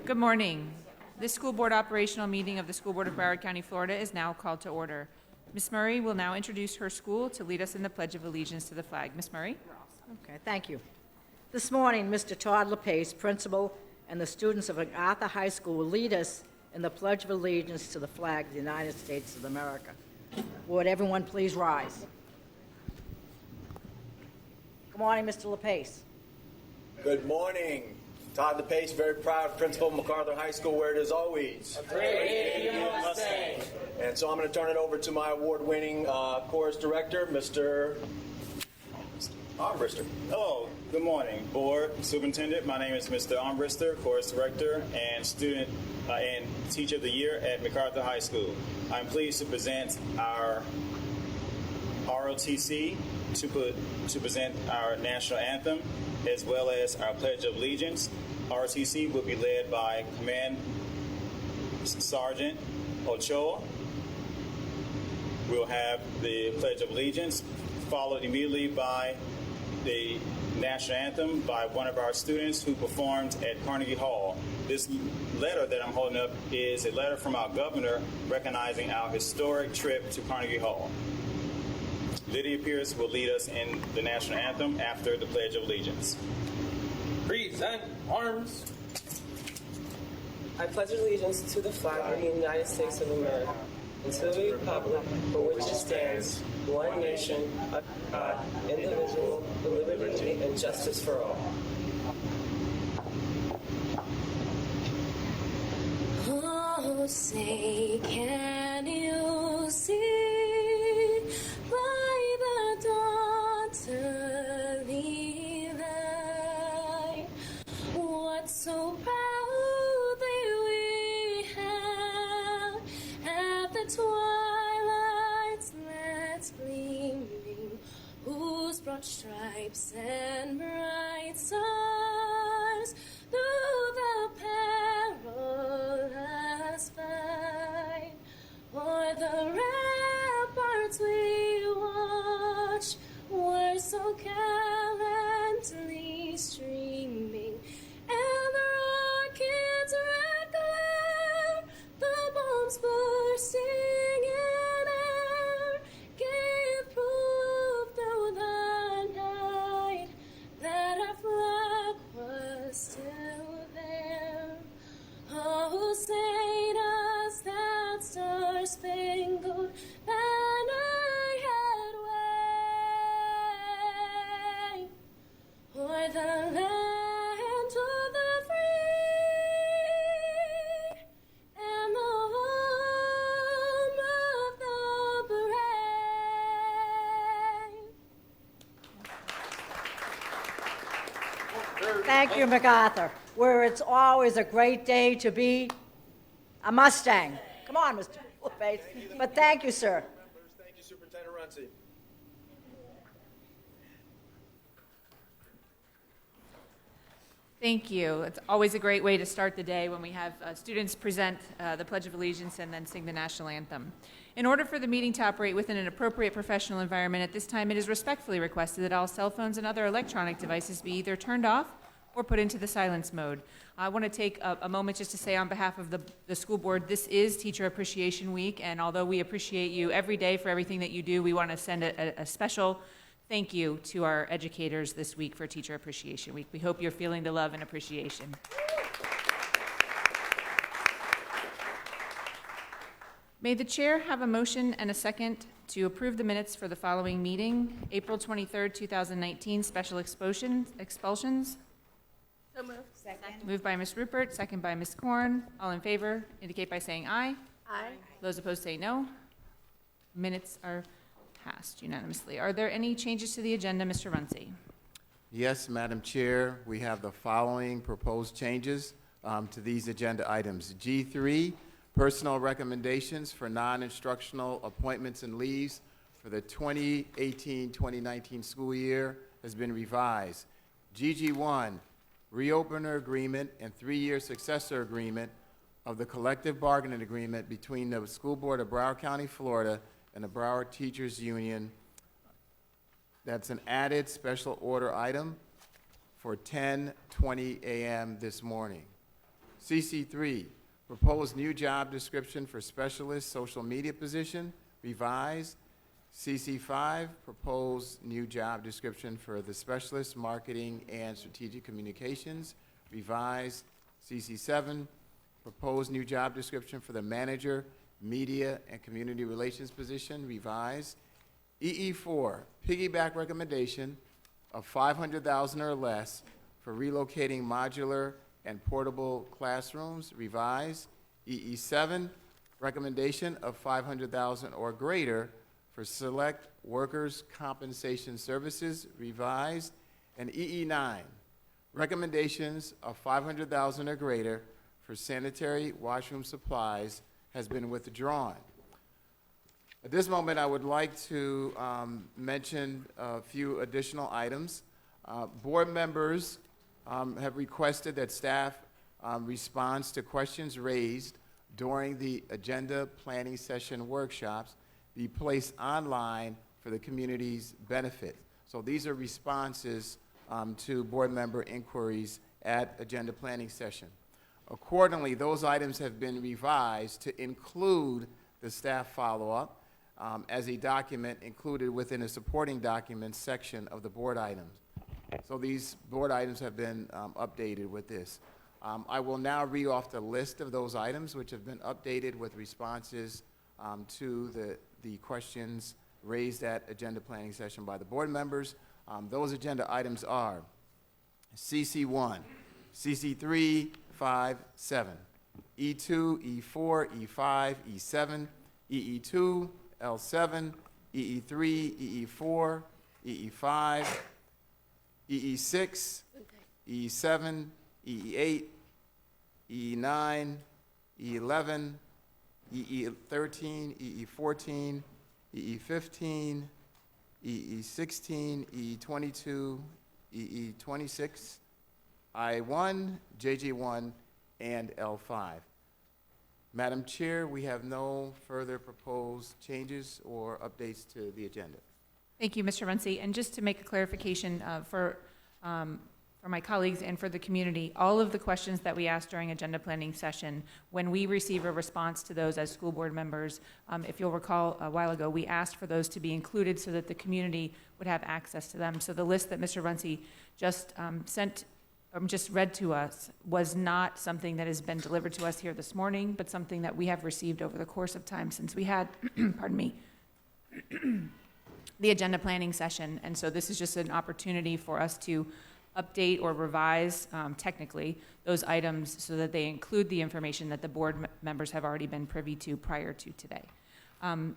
Good morning. This school board operational meeting of the School Board of Broward County, Florida is now called to order. Ms. Murray will now introduce her school to lead us in the Pledge of Allegiance to the flag. Ms. Murray? Okay, thank you. This morning, Mr. Todd LePace, principal, and the students of MacArthur High School will lead us in the Pledge of Allegiance to the flag of the United States of America. Would everyone please rise? Good morning, Mr. LePace. Good morning. Todd LePace, very proud principal of MacArthur High School, where it is always a great Mustang. And so I'm going to turn it over to my award-winning chorus director, Mr. Armbrister. Hello, good morning, board, superintendent. My name is Mr. Armbrister, chorus director and student and teacher of the year at MacArthur High School. I'm pleased to present our ROTC to present our national anthem as well as our Pledge of Allegiance. ROTC will be led by Command Sergeant Ochoa. We'll have the Pledge of Allegiance followed immediately by the national anthem by one of our students who performed at Carnegie Hall. This letter that I'm holding up is a letter from our governor recognizing our historic trip to Carnegie Hall. Lydia Pierce will lead us in the national anthem after the Pledge of Allegiance. Present arms. I pledge allegiance to the flag of the United States of America and to the republic for which it stands, one nation, under God, indivisible, with liberty and justice for all. Oh, say, can you see by the dawn's early light what so proudly we hailed at the twilight's last gleaming, whose broad stripes and bright stars through the perilous fight o'er the ramparts we watched were so gallantly streaming, and the rocket's red glare, the bombs bursting in air, gave proof through the night that our flag was still there. Oh, say does that star-spangled banner yet wave o'er the land of the free and the home of the brave? Thank you, MacArthur, where it's always a great day to be a Mustang. Come on, Mr. LePace. But thank you, sir. Thank you, Superintendent Runcie. Thank you. It's always a great way to start the day when we have students present the Pledge of Allegiance and then sing the national anthem. In order for the meeting to operate within an appropriate professional environment at this time, it is respectfully requested that all cell phones and other electronic devices be either turned off or put into the silence mode. I want to take a moment just to say on behalf of the school board, this is Teacher Appreciation Week, and although we appreciate you every day for everything that you do, we want to send a special thank you to our educators this week for Teacher Appreciation Week. We hope you're feeling the love and appreciation. May the chair have a motion and a second to approve the minutes for the following meeting, April 23rd, 2019, special expulsions. So moved. Second. Moved by Ms. Rupert, second by Ms. Korn. All in favor indicate by saying aye. Aye. Those opposed say no. Minutes are passed unanimously. Are there any changes to the agenda, Mr. Runcie? Yes, Madam Chair, we have the following proposed changes to these agenda items. G3, personal recommendations for non-instructional appointments and leaves for the 2018-2019 school year has been revised. GG1, reopener agreement and 3-year successor agreement of the collective bargaining agreement between the School Board of Broward County, Florida and the Broward Teachers Union. That's an added special order item for 10:20 a.m. this morning. CC3, proposed new job description for specialist social media position, revised. CC5, proposed new job description for the specialist marketing and strategic communications, revised. CC7, proposed new job description for the manager, media and community relations position, revised. EE4, piggyback recommendation of $500,000 or less for relocating modular and portable classrooms, revised. EE7, recommendation of $500,000 or greater for select workers' compensation services, revised. And EE9, recommendations of $500,000 or greater for sanitary washroom supplies has been withdrawn. At this moment, I would like to mention a few additional items. Board members have requested that staff response to questions raised during the agenda planning session workshops be placed online for the community's benefit. So these are responses to board member inquiries at agenda planning session. Accordingly, those items have been revised to include the staff follow-up as a document included within a supporting documents section of the board items. So these board items have been updated with this. I will now read off the list of those items which have been updated with responses to the questions raised at agenda planning session by the board members. Those agenda items are CC1, CC3, 5, 7, E2, E4, E5, E7, EE2, L7, EE3, EE4, EE5, EE6, EE7, EE8, EE9, EE11, EE13, EE14, EE15, EE16, EE22, EE26, I1, JJ1, and L5. Madam Chair, we have no further proposed changes or updates to the agenda. Thank you, Mr. Runcie. And just to make a clarification for my colleagues and for the community, all of the questions that we asked during agenda planning session, when we receive a response to those as school board members, if you'll recall a while ago, we asked for those to be included so that the community would have access to them. So the list that Mr. Runcie just just read to us was not something that has been delivered to us here this morning, but something that we have received over the course of time since we had, pardon me, the agenda planning session. And so this is just an opportunity for us to update or revise technically those items so that they include the information that the board members have already been privy to prior to today.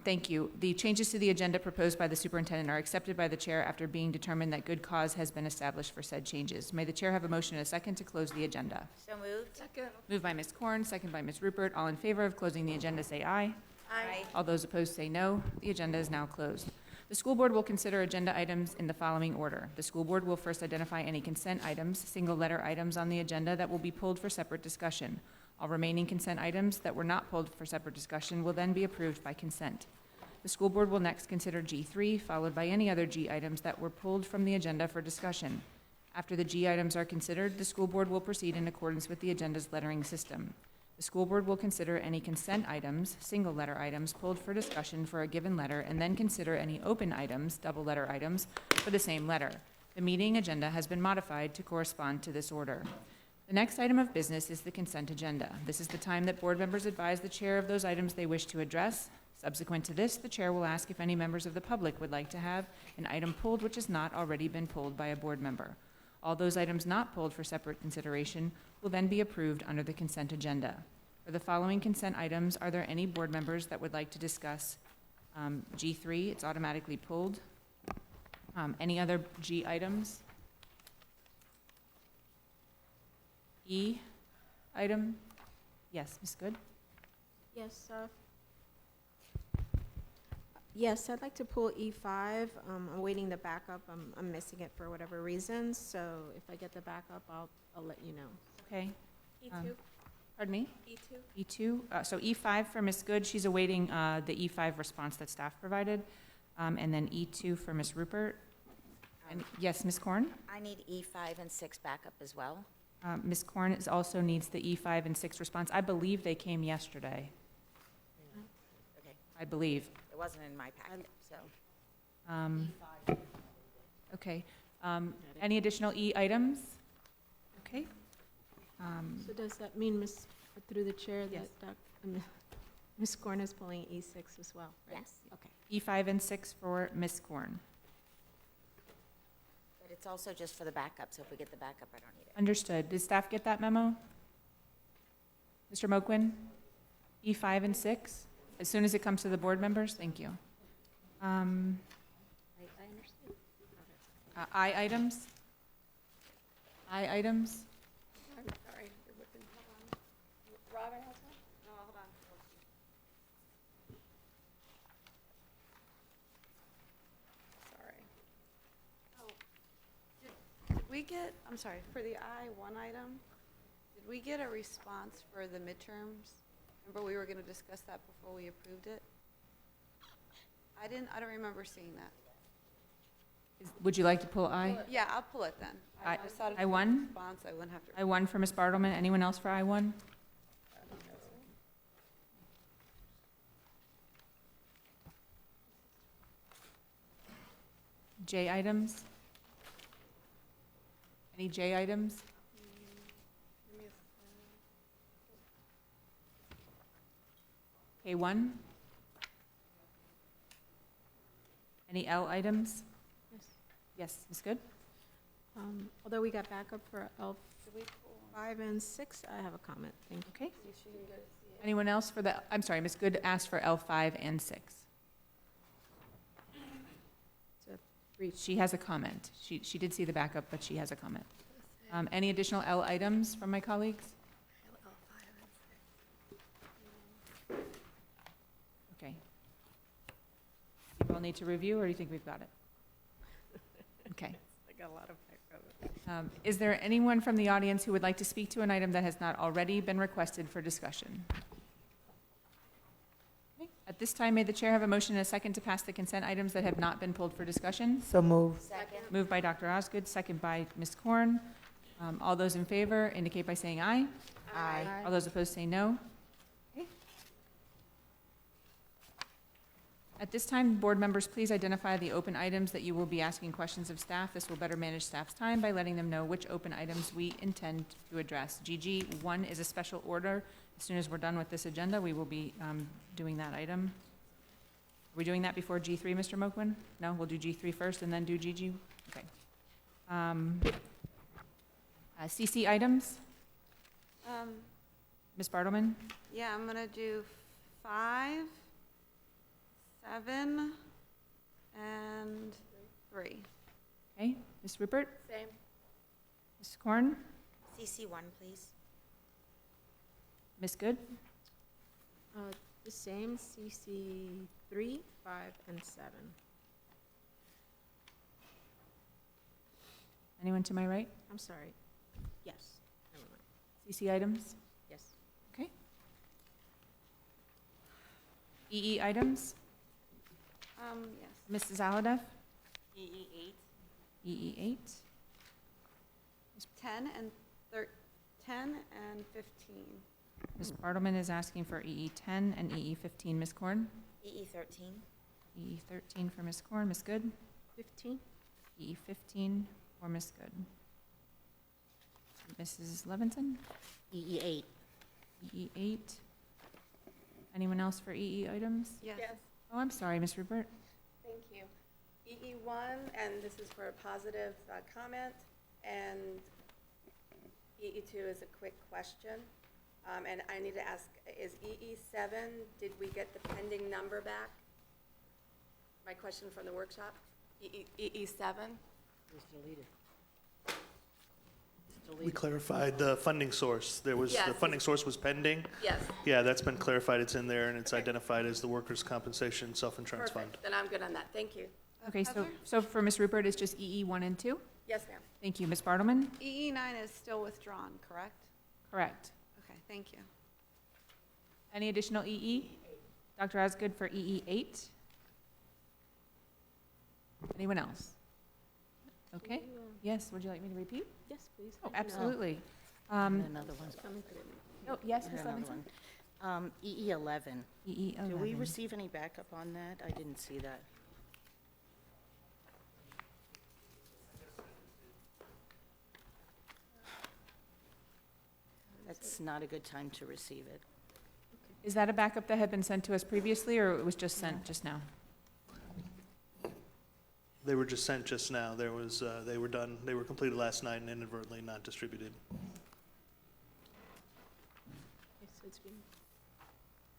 Thank you. The changes to the agenda proposed by the superintendent are accepted by the chair after being determined that good cause has been established for said changes. May the chair have a motion and a second to close the agenda? So moved. Second. Moved by Ms. Korn, second by Ms. Rupert. All in favor of closing the agenda say aye. Aye. All those opposed say no. The agenda is now closed. The school board will consider agenda items in the following order. The school board will first identify any consent items, single letter items on the agenda that will be pulled for separate discussion. All remaining consent items that were not pulled for separate discussion will then be approved by consent. The school board will next consider G3, followed by any other G items that were pulled from the agenda for discussion. After the G items are considered, the school board will proceed in accordance with the agenda's lettering system. The school board will consider any consent items, single letter items, pulled for discussion for a given letter, and then consider any open items, double letter items, for the same letter. The meeting agenda has been modified to correspond to this order. The next item of business is the consent agenda. This is the time that board members advise the chair of those items they wish to address. Subsequent to this, the chair will ask if any members of the public would like to have an item pulled which has not already been pulled by a board member. All those items not pulled for separate consideration will then be approved under the consent agenda. For the following consent items, are there any board members that would like to discuss G3? It's automatically pulled. Any other G items? E item? Yes, Ms. Good? Yes, yes, I'd like to pull E5. I'm waiting the backup. I'm missing it for whatever reason, so if I get the backup, I'll let you know. Okay. E2. Pardon me? E2. E2. So E5 for Ms. Good. She's awaiting the E5 response that staff provided. And then E2 for Ms. Rupert. And yes, Ms. Korn? I need E5 and 6 backup as well. Ms. Korn also needs the E5 and 6 response. I believe they came yesterday. Okay, I believe. it wasn't in my packet, so. Okay. Any additional E items? Okay. So does that mean, through the chair, Yes. that Ms. Corn is pulling E6 as well, right? Yes. Okay. E5 and 6 for Ms. Korn. But it's also just for the backup, so if we get the backup, I don't need it. Understood. Did staff get that memo? Mr. Moquin? E5 and 6? As soon as it comes to the board members? Thank you. I understand. I items? I items? I'm sorry, you're whipping, hold on. Robin has one? No, hold on. Sorry. Did we get, I'm sorry, for the I-1 item, did we get a response for the midterms? Remember we were going to discuss that before we approved it? I don't remember seeing that. Would you like to pull I? Yeah, I'll pull it then. I- just thought if I we won? had a response, I wouldn't have to. I1 for Ms. Bartleman. Anyone else for I1? J items? Any J items? Give me a K1? Any L items? Yes. Yes, Ms. Good? Although we got backup for L5 Did we pull and 6, I have a comment. Thank you. Okay. see if she can go to see it? Anyone else for the, I'm sorry, Ms. Good asked for L5 and 6. So, brief. She has a comment. She did see the backup, but she has a comment. Any additional L items from my colleagues? Okay. People need to review, or do you think we've got it? Okay. I got a lot of background. Is there anyone from the audience who would like to speak to an item that has not already been requested for discussion? Okay. At this time, may the chair have a motion and a second to pass the consent items that have not been pulled for discussion? So move. Second. Moved by Dr. Osgood, second by Ms. Korn. All those in favor indicate by saying aye. Aye. All those opposed say no. Okay. At this time, board members, please identify the open items that you will be asking questions of staff. This will better manage staff's time by letting them know which open items we intend to address. GG1 is a special order. As soon as we're done with this agenda, we will be doing that item. Are we doing that before G3, Mr. Moquin? No, we'll do G3 first and then do GG? Okay. CC items, Ms. Bartleman? Yeah, I'm gonna do 5, 7, and 3. Okay, Ms. Rupert? Same. Ms. Korn? CC1, please. Ms. Good? The same, CC 3, 5, and 7. Anyone to my right? I'm sorry. Yes. Never mind. CC items? Yes. Okay. EE items? Yes. Mrs. Aladeff? EE8. EE8? 10 and 15. Ms. Bartleman is asking for EE10 and EE15. Ms. Korn? EE13. EE13 for Ms. Korn. Ms. Good? 15? EE15 for Ms. Good. Mrs. Levinson? EE8. EE8. Anyone else for EE items? Yes. Oh, I'm sorry, Ms. Rupert. Thank you. EE1, and this is for a positive comment, and EE2 is a quick question. And I need to ask, is EE7, did we get the pending number back? My question from the workshop? EE7? It was deleted. We clarified the funding source. There was, the Yes. funding source was pending. Yes. Yeah, that's been clarified. It's in there, and it's Okay. identified as the Workers' Compensation Self-Insurance Fund. Perfect, then I'm good on that. Thank you. Okay, so for Ms. Rupert, it's just EE1 and 2? Yes, ma'am. Thank you. Ms. Bartleman? EE9 is still withdrawn, correct? Correct. Okay, thank you. Any additional EE? Dr. Osgood for EE8? Anyone else? Okay, yes, would you like me to repeat? Yes, please. Oh, absolutely. Another one. Oh, yes, Ms. Another Levinson? one. EE11. EE11. Do we receive any backup on that? I didn't see that. That's not a good time to receive it. Is that a backup that had been sent to us previously, or it was just sent just now? They were just sent just now. There was, they were completed last night and inadvertently not distributed.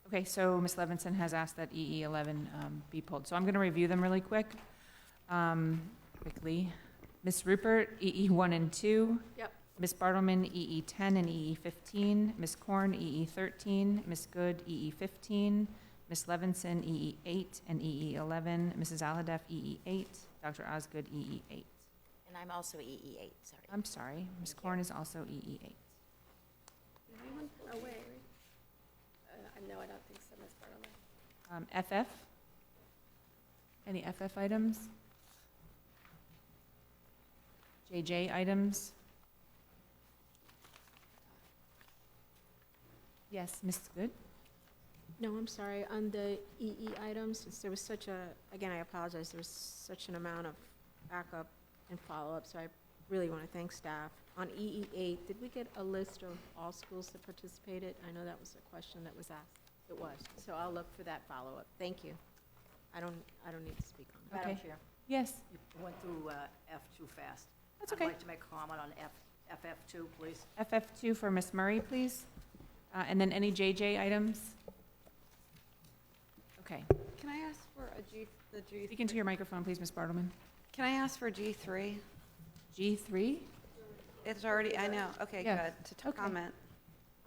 Okay, so Ms. Levinson has asked that EE11 be pulled. So I'm going to review them really quickly. Ms. Rupert, EE1 and 2. Yep. Ms. Bartleman, EE10 and EE15. Ms. Korn, EE13. Ms. Good, EE15. Ms. Levinson, EE8 and EE11. Mrs. Alhadeff, EE8. Dr. Osgood, EE8. And I'm also EE8, sorry. I'm sorry, Ms. Korn is also EE8. Anyone? Oh, wait. No, I don't think so, Ms. Bartleman. FF? Any FF items? JJ items? Yes, Ms. Good? No, I'm sorry, on the EE items, since there was such a, again, I apologize, there was such an amount of backup and follow-up, so I really want to thank staff. On EE8, did we get a list of all schools that participated? I know that was a question that was asked. It was, so I'll look for that follow-up. Thank you. I don't need to speak on that. Madam Okay. Chair, Yes, you went through F too fast. that's okay. I'd like to make a comment on FF2, please. FF2 for Ms. Murray, please. And then any JJ items? Okay. Can I ask for the G? Speak into your microphone, please, Ms. Bartleman. Can I ask for G3? G3? It's already, I know, okay, Yeah, good, to okay. comment.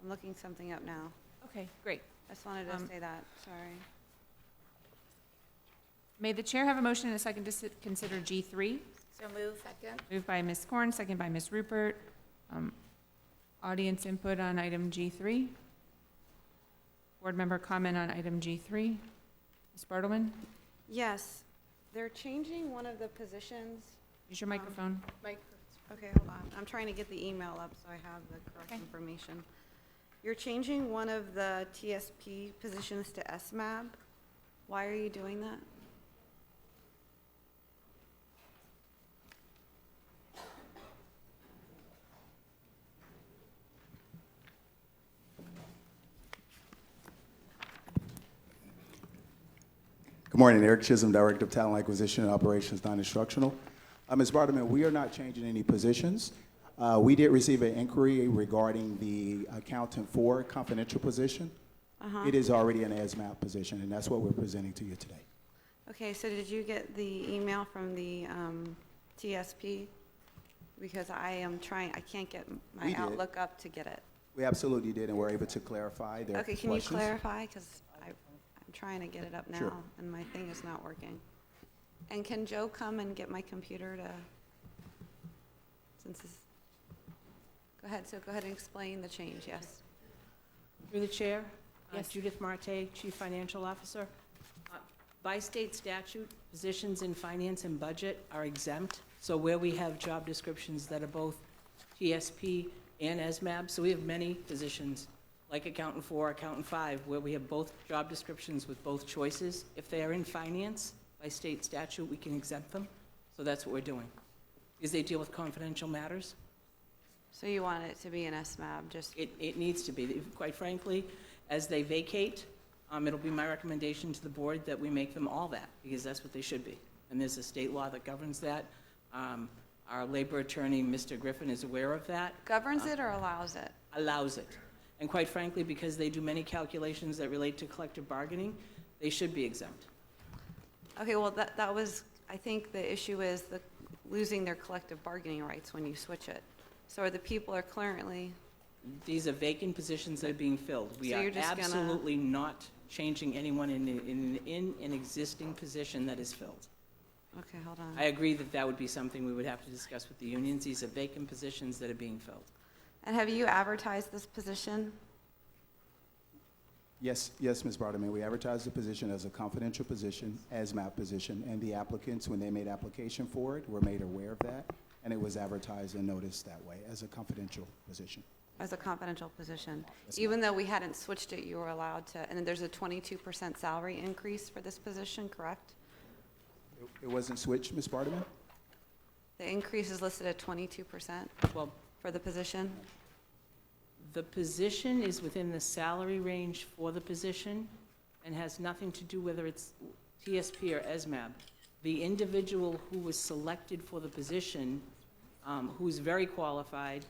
I'm looking something up now. Okay, great. I just wanted to say that, sorry. May the chair have a motion and a second to consider G3? So move. Second. Moved by Ms. Korn, second by Ms. Rupert. Audience input on item G3. Board member comment on item G3. Ms. Bartleman, Yes, they're changing one of the positions. use your microphone. Okay, hold on. I'm trying to get the email up so I have the correct Okay. information. You're changing one of the TSP positions to SMAB. Why are you doing that? Good morning, Eric Chisholm, Director of Talent Acquisition and Operations, Non-Instructional. Ms. Bartleman, we are not changing any positions. We did receive an inquiry regarding the accountant 4 confidential position. It is already an ASMAP position, and that's what we're presenting to you today. Okay, so did you get the email from the TSP? Because I can't get my We did. Outlook up to get it. We absolutely did, and we're able to clarify their Okay, questions. can you clarify? Because I'm trying to get it up now, Sure. and my thing is not working. And can Joe come and get my computer to, go ahead and explain the change, yes. Through the chair, Yes. Judith Marte, Chief Financial Officer. By state statute, positions in finance and budget are exempt. So where we have job descriptions that are both TSP and SMAB, so we have many positions, like Accountant 4, Accountant 5, where we have both job descriptions with both choices. If they are in finance, by state statute, we can exempt them. So that's what we're doing, because they deal with confidential matters. So you want it to be an SMAB, just, It needs to be. Quite frankly, as they vacate, it'll be my recommendation to the board that we make them all that, because that's what they should be. And there's a state law that governs that. Our labor attorney, Mr. Griffin, is aware of that. governs it or allows it? Allows it. And quite frankly, because they do many calculations that relate to collective bargaining, they should be exempt. Okay, well, that was, I think the issue is losing their collective bargaining rights when you switch it. So the people are currently, These are vacant positions that are being filled. We So are you're just gonna- absolutely not changing anyone in an existing position that is filled. okay, hold on. I agree that that would be something we would have to discuss with the unions. These are vacant positions that are being filled. And have you advertised this position? Yes, Ms. Bartleman, we advertised the position as a confidential position, ASMAP position, and the applicants, when they made application for it, were made aware of that, and it was advertised and noticed that way as a confidential position. as a confidential position. Even though we hadn't switched it, you were allowed to, and then there's a 22% salary increase for this position, correct? It wasn't switched, Ms. Barterman? The increase is listed at 22% Well, for the position. the position is within the salary range for the position and has nothing to do whether it's TSP or ESMAB. The individual who was selected for the position, who's very qualified,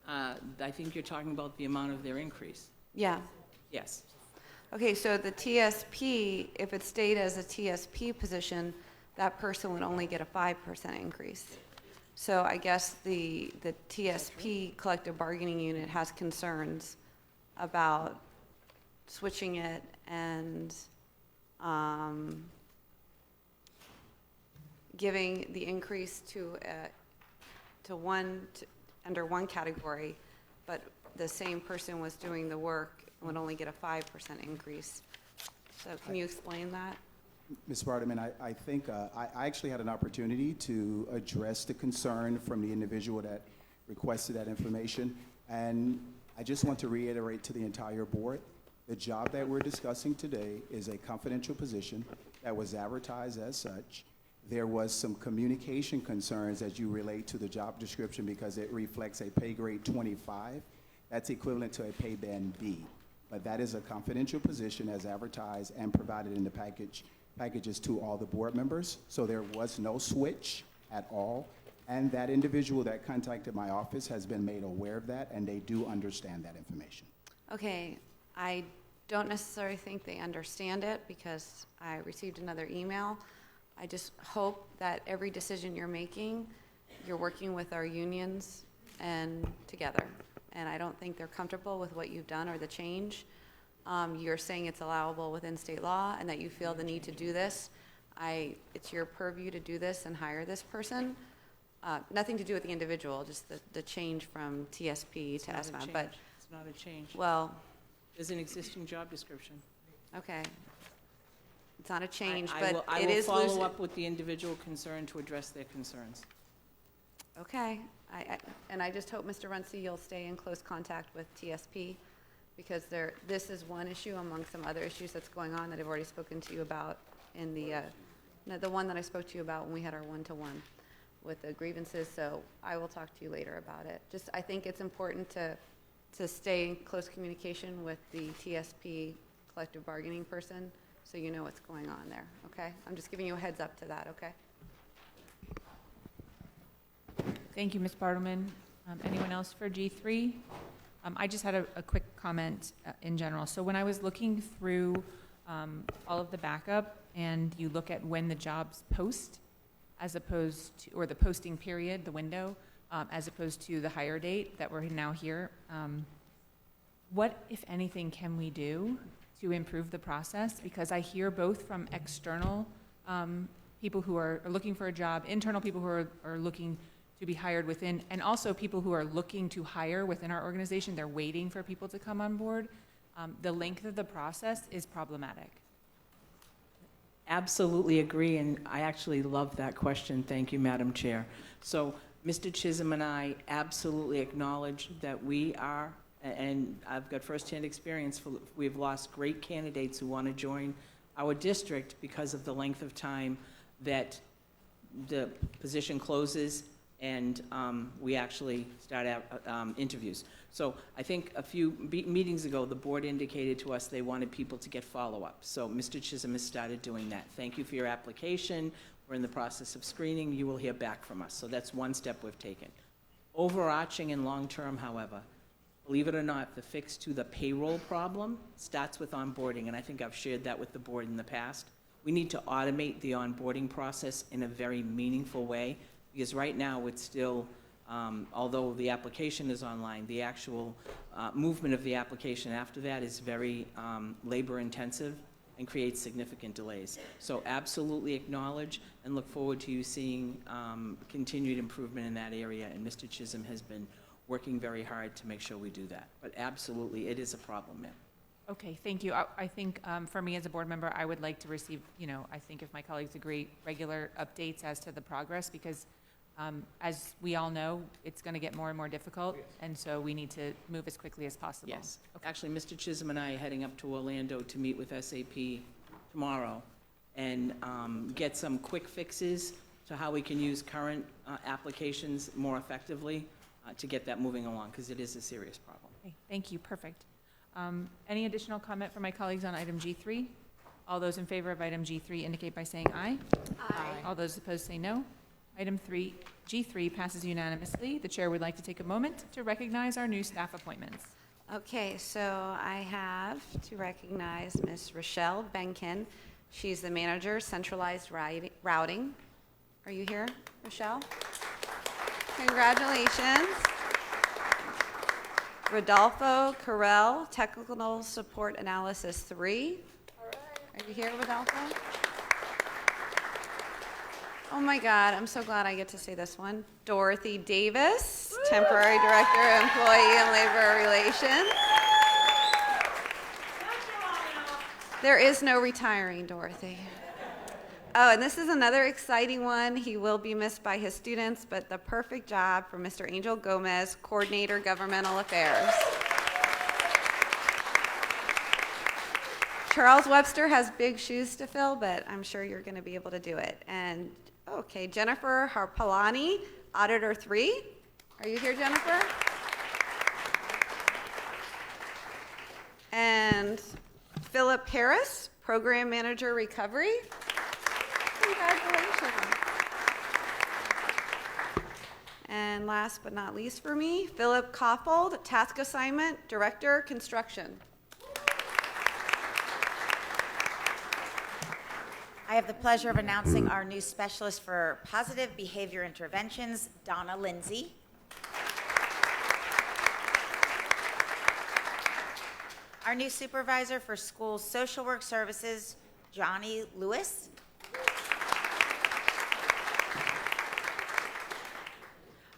I think you're talking about the amount of their increase. Yeah. Yes. Okay, so the TSP, if it stayed as a TSP position, that person would only get a 5% increase. So I guess the TSP collective bargaining unit has concerns about switching it and giving the increase to under one category, but the same person was doing the work and would only get a 5% increase. So can you explain that? Ms. Barterman, I think I actually had an opportunity to address the concern from the individual that requested that information, and I just want to reiterate to the entire board, the job that we're discussing today is a confidential position that was advertised as such. There was some communication concerns as you relate to the job description because it reflects a pay grade 25. That's equivalent to a pay band B, but that is a confidential position as advertised and provided in the packages to all the board members. So there was no switch at all. And that individual that contacted my office has been made aware of that, and they do understand that information. Okay, I don't necessarily think they understand it because I received another email. I just hope that every decision you're making, you're working with our unions and together. And I don't think they're comfortable with what you've done or the change. You're saying it's allowable within state law and that you feel the need to do this. It's your purview to do this and hire this person. Nothing to do with the individual, just the change from TSP to ESMA. But It's not a change. well, There's an existing job description. okay. It's not a change, I but will- it is I will follow lucid. up with the individual concerned to address their concerns. Okay, and I just hope, Mr. Runcie, you'll stay in close contact with TSP, because this is one issue among some other issues that's going on that I've already spoken to you about in the one that I spoke to you about when we had our one-to-one with the grievances, so I will talk to you later about it. Just, I think it's important to stay in close communication with the TSP collective bargaining person, so you know what's going on there, okay? I'm just giving you a heads up to that, okay? Thank you, Ms. Bartleman. Anyone else for G3? I just had a quick comment in general. So when I was looking through all of the backup, and you look at when the jobs post, as opposed to, or the posting period, the window, as opposed to the hire date that we're now here, what, if anything, can we do to improve the process? Because I hear both from external people who are looking for a job, internal people who are looking to be hired within, and also people who are looking to hire within our organization. They're waiting for people to come on board. The length of the process is problematic. Absolutely agree, and I actually love that question. Thank you, Madam Chair. So Mr. Chisholm and I absolutely acknowledge that we are, and I've got firsthand experience, we've lost great candidates who want to join our district because of the length of time that the position closes and we actually start out interviews. So I think a few meetings ago, the board indicated to us they wanted people to get follow-up. So Mr. Chisholm has started doing that. Thank you for your application. We're in the process of screening. You will hear back from us. So that's one step we've taken. Overarching and long-term, however, believe it or not, the fix to the payroll problem starts with onboarding, and I think I've shared that with the board in the past. We need to automate the onboarding process in a very meaningful way, because right now it's still, although the application is online, the actual movement of the application after that is very labor-intensive and creates significant delays. So absolutely acknowledge and look forward to you seeing continued improvement in that area, and Mr. Chisholm has been working very hard to make sure we do that. But absolutely, it is a problem, ma'am. Okay, thank you. I think for me as a board member, I would like to receive, I think if my colleagues agree, regular updates as to the progress, because As we all know, it's going to get more and more difficult, and so we need to move as quickly as possible. Yes. Actually, Mr. Chisholm and I are heading up to Orlando to meet with SAP tomorrow and get some quick fixes to how we can use current applications more effectively to get that moving along, because it is a serious problem. Okay, thank you, perfect. Any additional comment from my colleagues on item G3? All those in favor of item G3 indicate by saying aye. Aye. All those opposed say no. Item G3 passes unanimously. The chair would like to take a moment to recognize our new staff appointments. Okay, so I have to recognize Ms. Rochelle Benkin. She's the manager, centralized routing. Are you here, Rochelle? Congratulations. Rodolfo Carell, technical support analysis 3. Are you here, Rodolfo? Oh my God, I'm so glad I get to say this one. Dorothy Davis, temporary director, employee and labor relations. There is no retiring, Dorothy. Oh, and this is another exciting one. He will be missed by his students, but the perfect job for Mr. Angel Gomez, coordinator, governmental affairs. Charles Webster has big shoes to fill, but I'm sure you're going to be able to do it. And okay, Jennifer Harpalani, auditor 3. Are you here, Jennifer? And Philip Harris, program manager recovery. Congratulations. And last but not least for me, Philip Koffold, task assignment, director, construction. I have the pleasure of announcing our new specialist for positive behavior interventions, Donna Lindsay. Our new supervisor for school social work services, Johnny Lewis.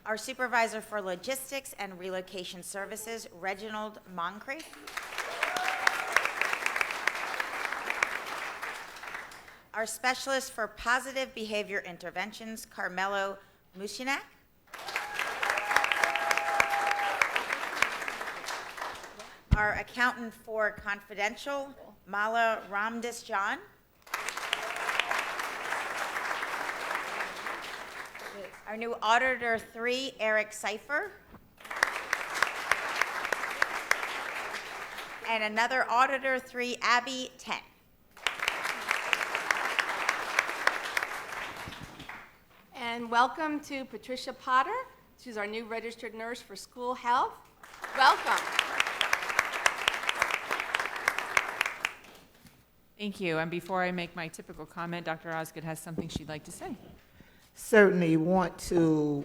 Our supervisor for logistics and relocation services, Reginald Moncrief. Our specialist for positive behavior interventions, Carmelo Mushinak. Our accountant for confidential, Mala Ramdas-John. Our new auditor 3, Eric Seifer. And another auditor 3, Abby Ten. And welcome to Patricia Potter. She's our new registered nurse for school health. Welcome. Thank you. And before I make my typical comment, Dr. Osgood has something she'd like to say. Certainly want to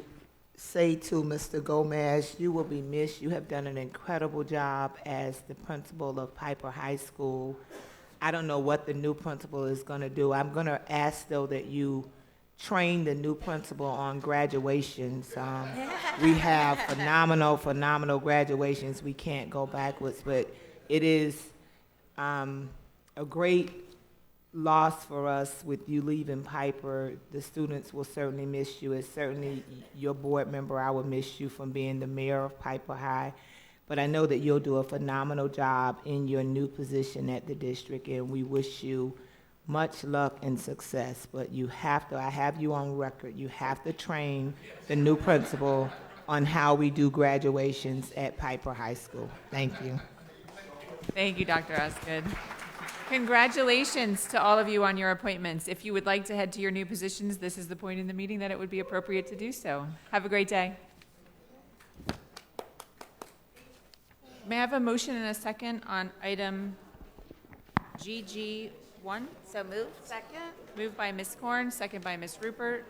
say to Mr. Gomez, you will be missed. You have done an incredible job as the principal of Piper High School. I don't know what the new principal is going to do. I'm going to ask, though, that you train the new principal on graduations. We have phenomenal graduations. We can't go backwards, but it is a great loss for us with you leaving Piper. The students will certainly miss you. As certainly your board member, I will miss you from being the mayor of Piper High. But I know that you'll do a phenomenal job in your new position at the district, and we wish you much luck and success. But you have to, I have you on record, you have to train the new principal on how we do graduations at Piper High School. Thank you. Thank you, Dr. Osgood. Congratulations to all of you on your appointments. If you would like to head to your new positions, this is the point in the meeting that it would be appropriate to do so. Have a great day. May I have a motion and a second on item GG1? So moved. Second. Moved by Ms. Korn, second by Ms. Rupert.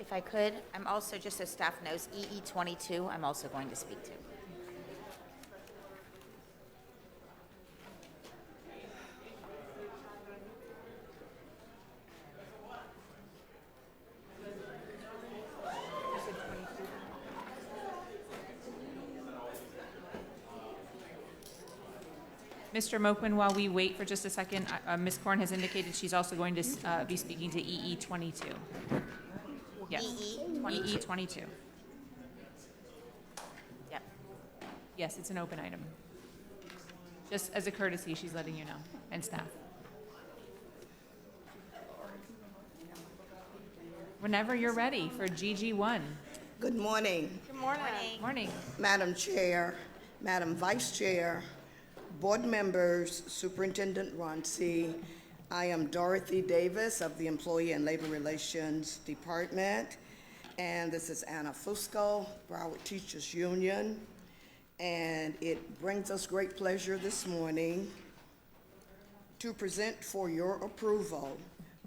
If I could, I'm also, just so staff knows, EE22, I'm also going to speak to. Mr. Mokman, while we wait for just a second, Ms. Korn has indicated she's also going to be speaking to EE 22. Yes. EE 22. Yep. Yes, it's an open item. Just as a courtesy, she's letting you know, and staff. Whenever you're ready for GG1. Good morning, Good morning. Morning. Madam Chair, Madam Vice Chair, board members, Superintendent Ronci. I am Dorothy Davis of the Employee and Labor Relations Department, and this is Anna Fusco, Broward Teachers Union. And it brings us great pleasure this morning to present for your approval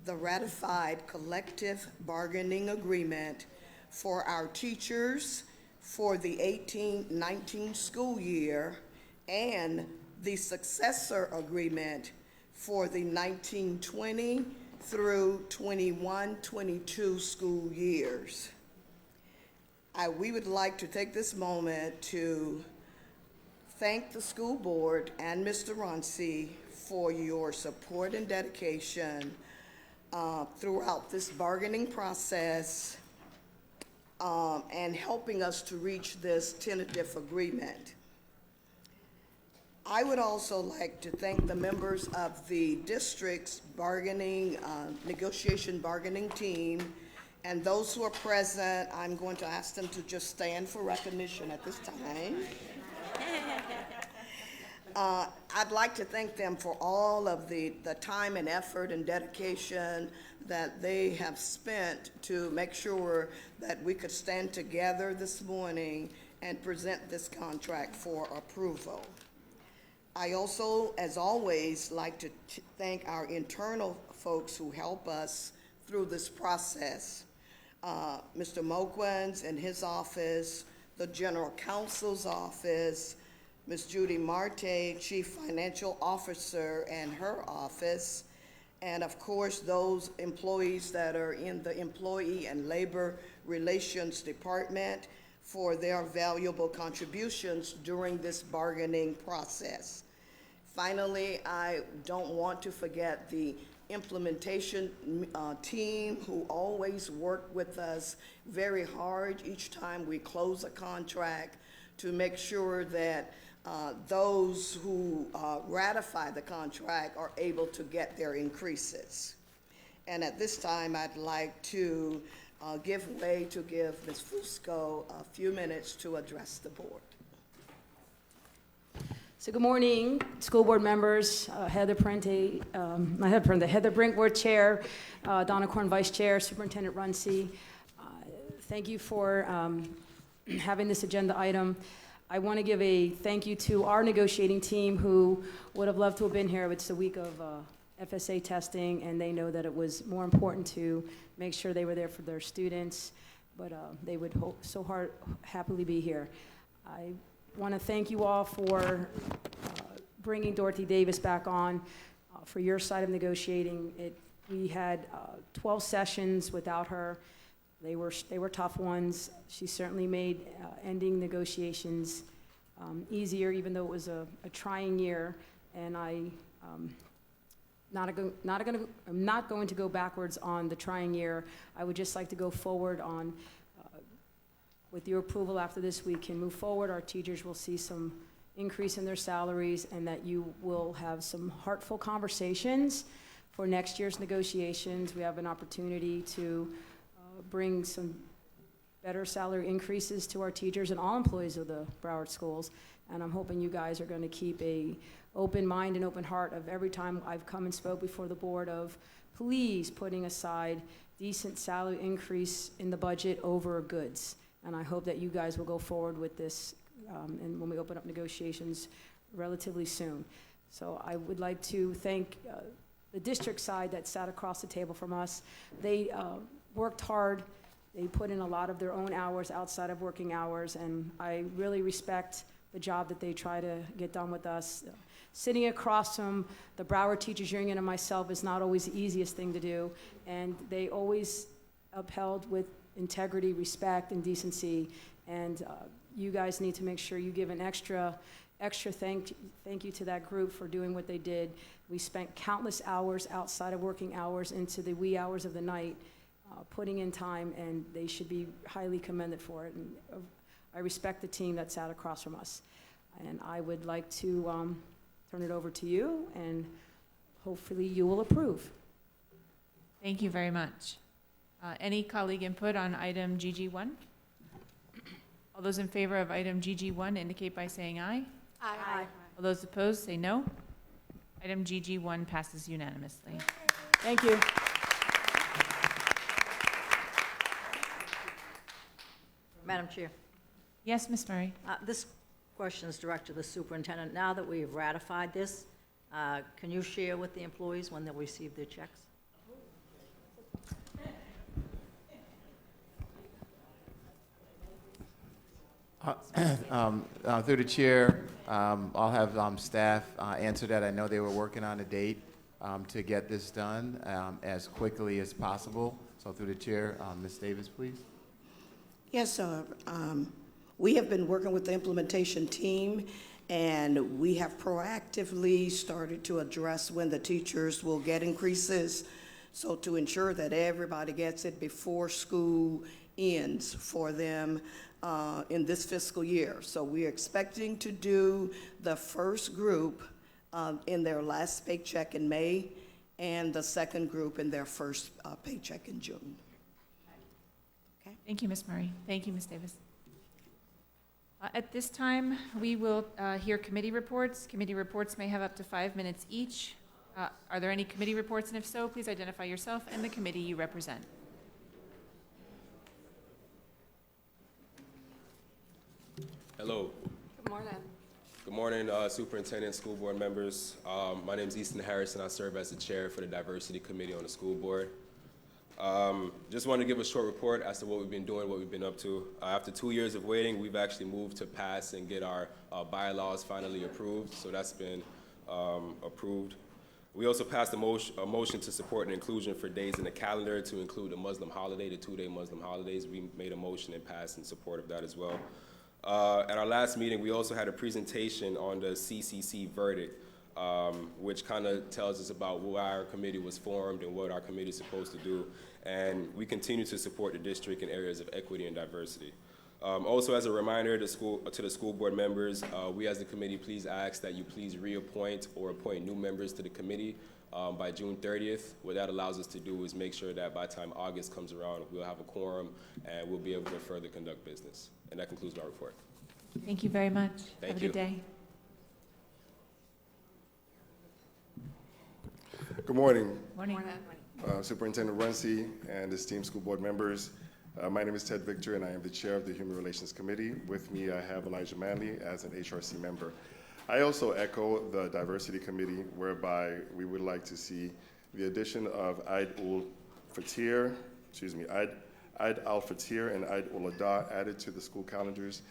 the ratified collective bargaining agreement for our teachers for the 18-19 school year and the successor agreement for the 19-20 through 21-22 school years. We would like to take this moment to thank the school board and Mr. Ronci for your support and dedication throughout this bargaining process and helping us to reach this tentative agreement. I would also like to thank the members of the district's bargaining, negotiation bargaining team, and those who are present. I'm going to ask them to just stand for recognition at this time. I'd like to thank them for all of the time and effort and dedication that they have spent to make sure that we could stand together this morning and present this contract for approval. I also, as always, like to thank our internal folks who help us through this process. Mr. Moquins and his office, the General Counsel's office, Ms. Judy Marte, Chief Financial Officer, and her office, and of course those employees that are in the Employee and Labor Relations Department for their valuable contributions during this bargaining process. Finally, I don't want to forget the implementation team who always work with us very hard each time we close a contract to make sure that those who ratify the contract are able to get their increases. And at this time, I'd like to give Ms. Fusco a few minutes to address the board. So good morning, school board members, Heather Parente, not Heather Parente, Heather Brinkworth, Chair, Donna Korn, Vice Chair, Superintendent Runcie. Thank you for having this agenda item. I want to give a thank you to our negotiating team who would have loved to have been here. It's the week of FSA testing, and they know that it was more important to make sure they were there for their students, but they would happily be here. I want to thank you all for bringing Dorothy Davis back on for your side of negotiating. We had 12 sessions without her. They were tough ones. She certainly made ending negotiations easier, even though it was a trying year. And I'm not going to go backwards on the trying year. I would just like to go forward on, with your approval after this, we can move forward. Our teachers will see some increase in their salaries, and that you will have some heartful conversations for next year's negotiations. We have an opportunity to bring some better salary increases to our teachers and all employees of the Broward schools. And I'm hoping you guys are going to keep a open mind and open heart of every time I've come and spoke before the board of please putting aside decent salary increase in the budget over goods. And I hope that you guys will go forward with this and when we open up negotiations relatively soon. So I would like to thank the district side that sat across the table from us. They worked hard. They put in a lot of their own hours outside of working hours, and I really respect the job that they try to get done with us. Sitting across from the Broward Teachers Union and myself is not always the easiest thing to do, and they always upheld with integrity, respect, and decency, and you guys need to make sure you give an extra extra thank you to that group for doing what they did. We spent countless hours outside of working hours into the wee hours of the night, putting in time, and they should be highly commended for it. And I respect the team that sat across from us. And I would like to turn it over to you, and hopefully you will approve. Thank you very much. Any colleague input on item GG1? All those in favor of item GG1 indicate by saying aye. Aye. All those opposed say no. Item GG1 passes unanimously. Thank you. Madam Chair, Yes, Ms. Murray. this question is directed to the superintendent. Now that we've ratified this, can you share with the employees when they'll receive their checks? Through the chair, I'll have staff answer that. I know they were working on a date to get this done as quickly as possible. So through the chair, Ms. Davis, please. Yes, sir. We have been working with the implementation team, and we have proactively started to address when the teachers will get increases, so to ensure that everybody gets it before school ends for them in this fiscal year. So we're expecting to do the first group in their last paycheck in May, and the second group in their first paycheck in June. Okay. Thank you, Ms. Murray. Thank you, Ms. Davis. At this time, we will hear committee reports. Committee reports may have up to 5 minutes each. Are there any committee reports? And if so, please identify yourself and the committee you represent. Hello. Good morning. Good morning, Superintendent, school board members. My name is Easton Harrison. I serve as the chair for the Diversity Committee on the school board. Just wanted to give a short report as to what we've been doing, what we've been up to. After 2 years of waiting, we've actually moved to pass and get our bylaws finally approved, so that's been approved. We also passed a motion to support an inclusion for days in the calendar to include the Muslim holiday, the 2-day Muslim holidays. We made a motion and passed in support of that as well. At our last meeting, we also had a presentation on the CCC verdict, which kind of tells us about why our committee was formed and what our committee is supposed to do. And we continue to support the district in areas of equity and diversity. Also, as a reminder to the school board members, we as the committee please ask that you please reappoint or appoint new members to the committee by June 30th. What that allows us to do is make sure that by the time August comes around, we'll have a quorum and we'll be able to further conduct business. And that concludes my report. Thank you very much. Thank Have a you. good day. Good morning. Morning. Superintendent Runcie and esteemed school board members. My name is Ted Victor, and I am the chair of the Human Relations Committee. With me, I have Elijah Manley as an HRC member. I also echo the Diversity Committee, whereby we would like to see the addition of Eid al-Fitr and Eid al-Adha added to the school calendars.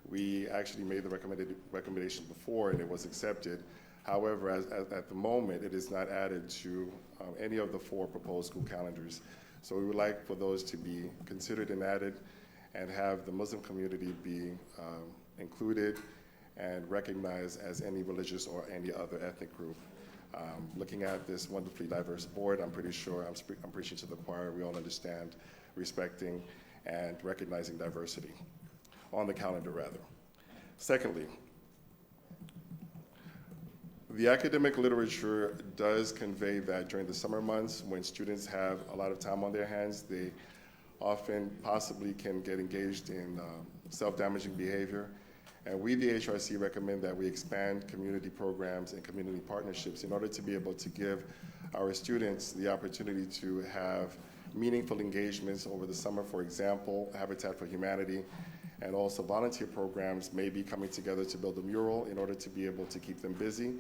We actually made the recommendation before, and it was accepted. However, at the moment, it is not added to any of the 4 proposed school calendars. So we would like for those to be considered and added, and have the Muslim community be included and recognized as any religious or any other ethnic group. Looking at this wonderfully diverse board, I'm pretty sure, I'm preaching to the choir, we all understand respecting and recognizing diversity on the calendar, rather. Secondly, the academic literature does convey that during the summer months, when students have a lot of time on their hands, they often possibly can get engaged in self-damaging behavior. And we, the HRC, recommend that we expand community programs and community partnerships in order to be able to give our students the opportunity to have meaningful engagements over the summer. For example, Habitat for Humanity and also volunteer programs may be coming together to build a mural in order to be able to keep them busy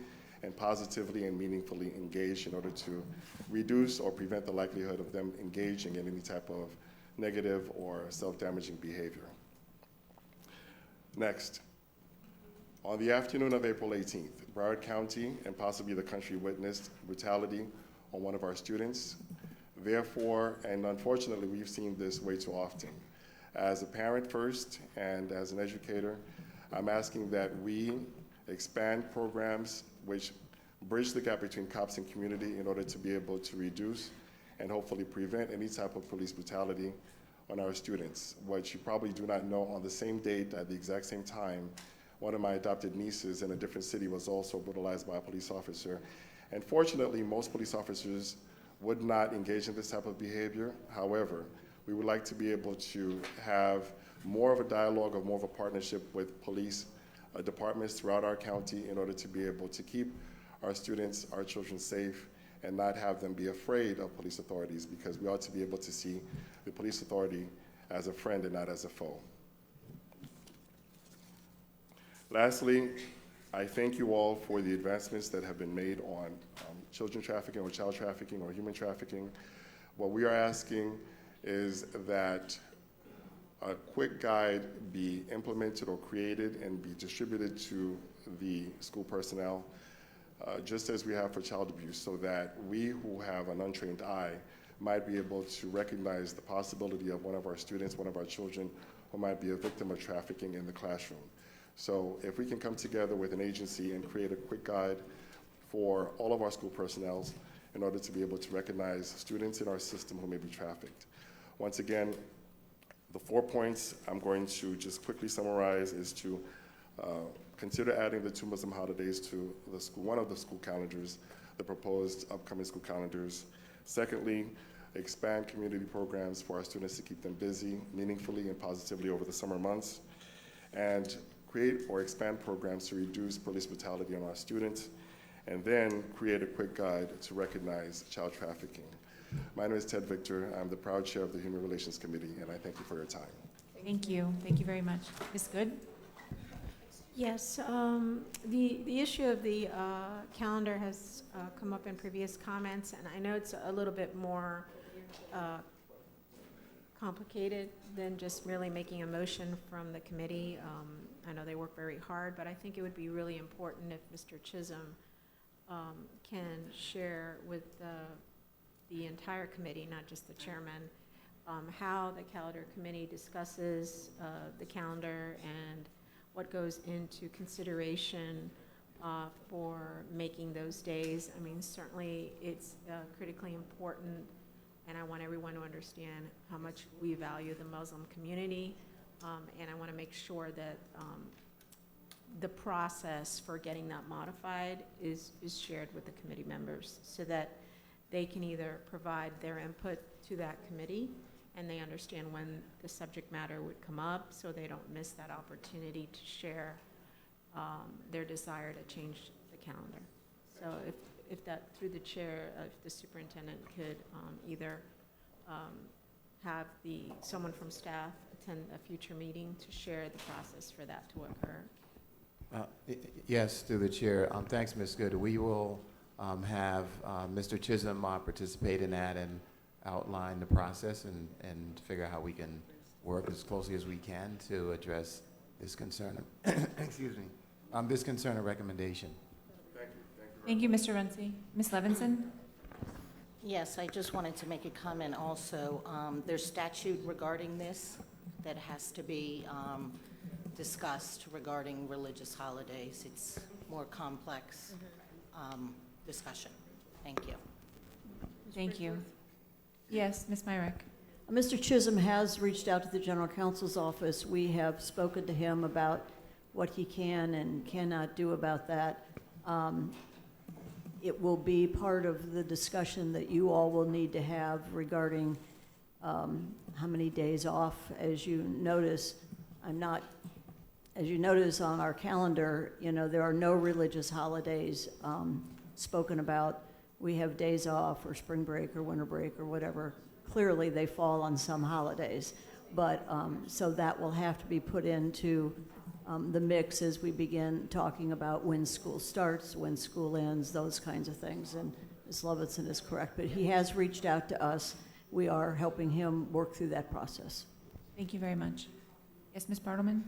and positively and meaningfully engaged in order to reduce or prevent the likelihood of them engaging in any type of negative or self-damaging behavior. Next, on the afternoon of April 18th, Broward County and possibly the country witnessed brutality on one of our students. Therefore, and unfortunately, we've seen this way too often. As a parent first and as an educator, I'm asking that we expand programs which bridge the gap between cops and community in order to be able to reduce and hopefully prevent any type of police brutality on our students. What you probably do not know, on the same date at the exact same time, one of my adopted nieces in a different city was also brutalized by a police officer. And fortunately, most police officers would not engage in this type of behavior. However, we would like to be able to have more of a dialogue or more of a partnership with police departments throughout our county in order to be able to keep our students, our children safe, and not have them be afraid of police authorities, because we ought to be able to see the police authority as a friend and not as a foe. Lastly, I thank you all for the advancements that have been made on children trafficking or child trafficking or human trafficking. What we are asking is that a quick guide be implemented or created and be distributed to the school personnel, just as we have for child abuse, so that we who have an untrained eye might be able to recognize the possibility of one of our students, one of our children, who might be a victim of trafficking in the classroom. So if we can come together with an agency and create a quick guide for all of our school personnel in order to be able to recognize students in our system who may be trafficked. Once again, the 4 points I'm going to just quickly summarize is to consider adding the 2 Muslim holidays to the school, one of the school calendars, the proposed upcoming school calendars. Secondly, expand community programs for our students to keep them busy, meaningfully and positively over the summer months. And create or expand programs to reduce police brutality on our students. And then create a quick guide to recognize child trafficking. My name is Ted Victor. I'm the proud chair of the Human Relations Committee, and I thank you for your time. Thank you. Thank you very much. Ms. Good? Yes, the issue of the calendar has come up in previous comments, and I know it's a little bit more complicated than just merely making a motion from the committee. I know they work very hard, but I think it would be really important if Mr. Chisholm can share with the entire committee, not just the chairman, how the calendar committee discusses the calendar and what goes into consideration for making those days. I mean, certainly it's critically important, and I want everyone to understand how much we value the Muslim community, and I want to make sure that the process for getting that modified is shared with the committee members so that they can either provide their input to that committee and they understand when the subject matter would come up so they don't miss that opportunity to share their desire to change the calendar. So if that, through the chair, if the superintendent could either have someone from staff attend a future meeting to share the process for that to occur. Yes, through the chair. Thanks, Ms. Good. We will have Mr. Chisholm participate in that and outline the process and figure out how we can work as closely as we can to address this concern. Excuse me. This concern or recommendation. Thank you, Mr. Runcie. Ms. Levinson? Yes, I just wanted to make a comment also. There's statute regarding this that has to be discussed regarding religious holidays. It's more complex discussion. Thank you. Thank you. Yes, Ms. Myrick. Mr. Chisholm has reached out to the General Counsel's office. We have spoken to him about what he can and cannot do about that. It will be part of the discussion that you all will need to have regarding how many days off. As you notice, as you notice on our calendar, there are no religious holidays spoken about. We have days off or spring break or winter break or whatever. Clearly, they fall on some holidays. But so that will have to be put into the mix as we begin talking about when school starts, when school ends, those kinds of things. And Ms. Levinson is correct, but he has reached out to us. We are helping him work through that process. Thank you very much. Yes, Ms. Bartleman?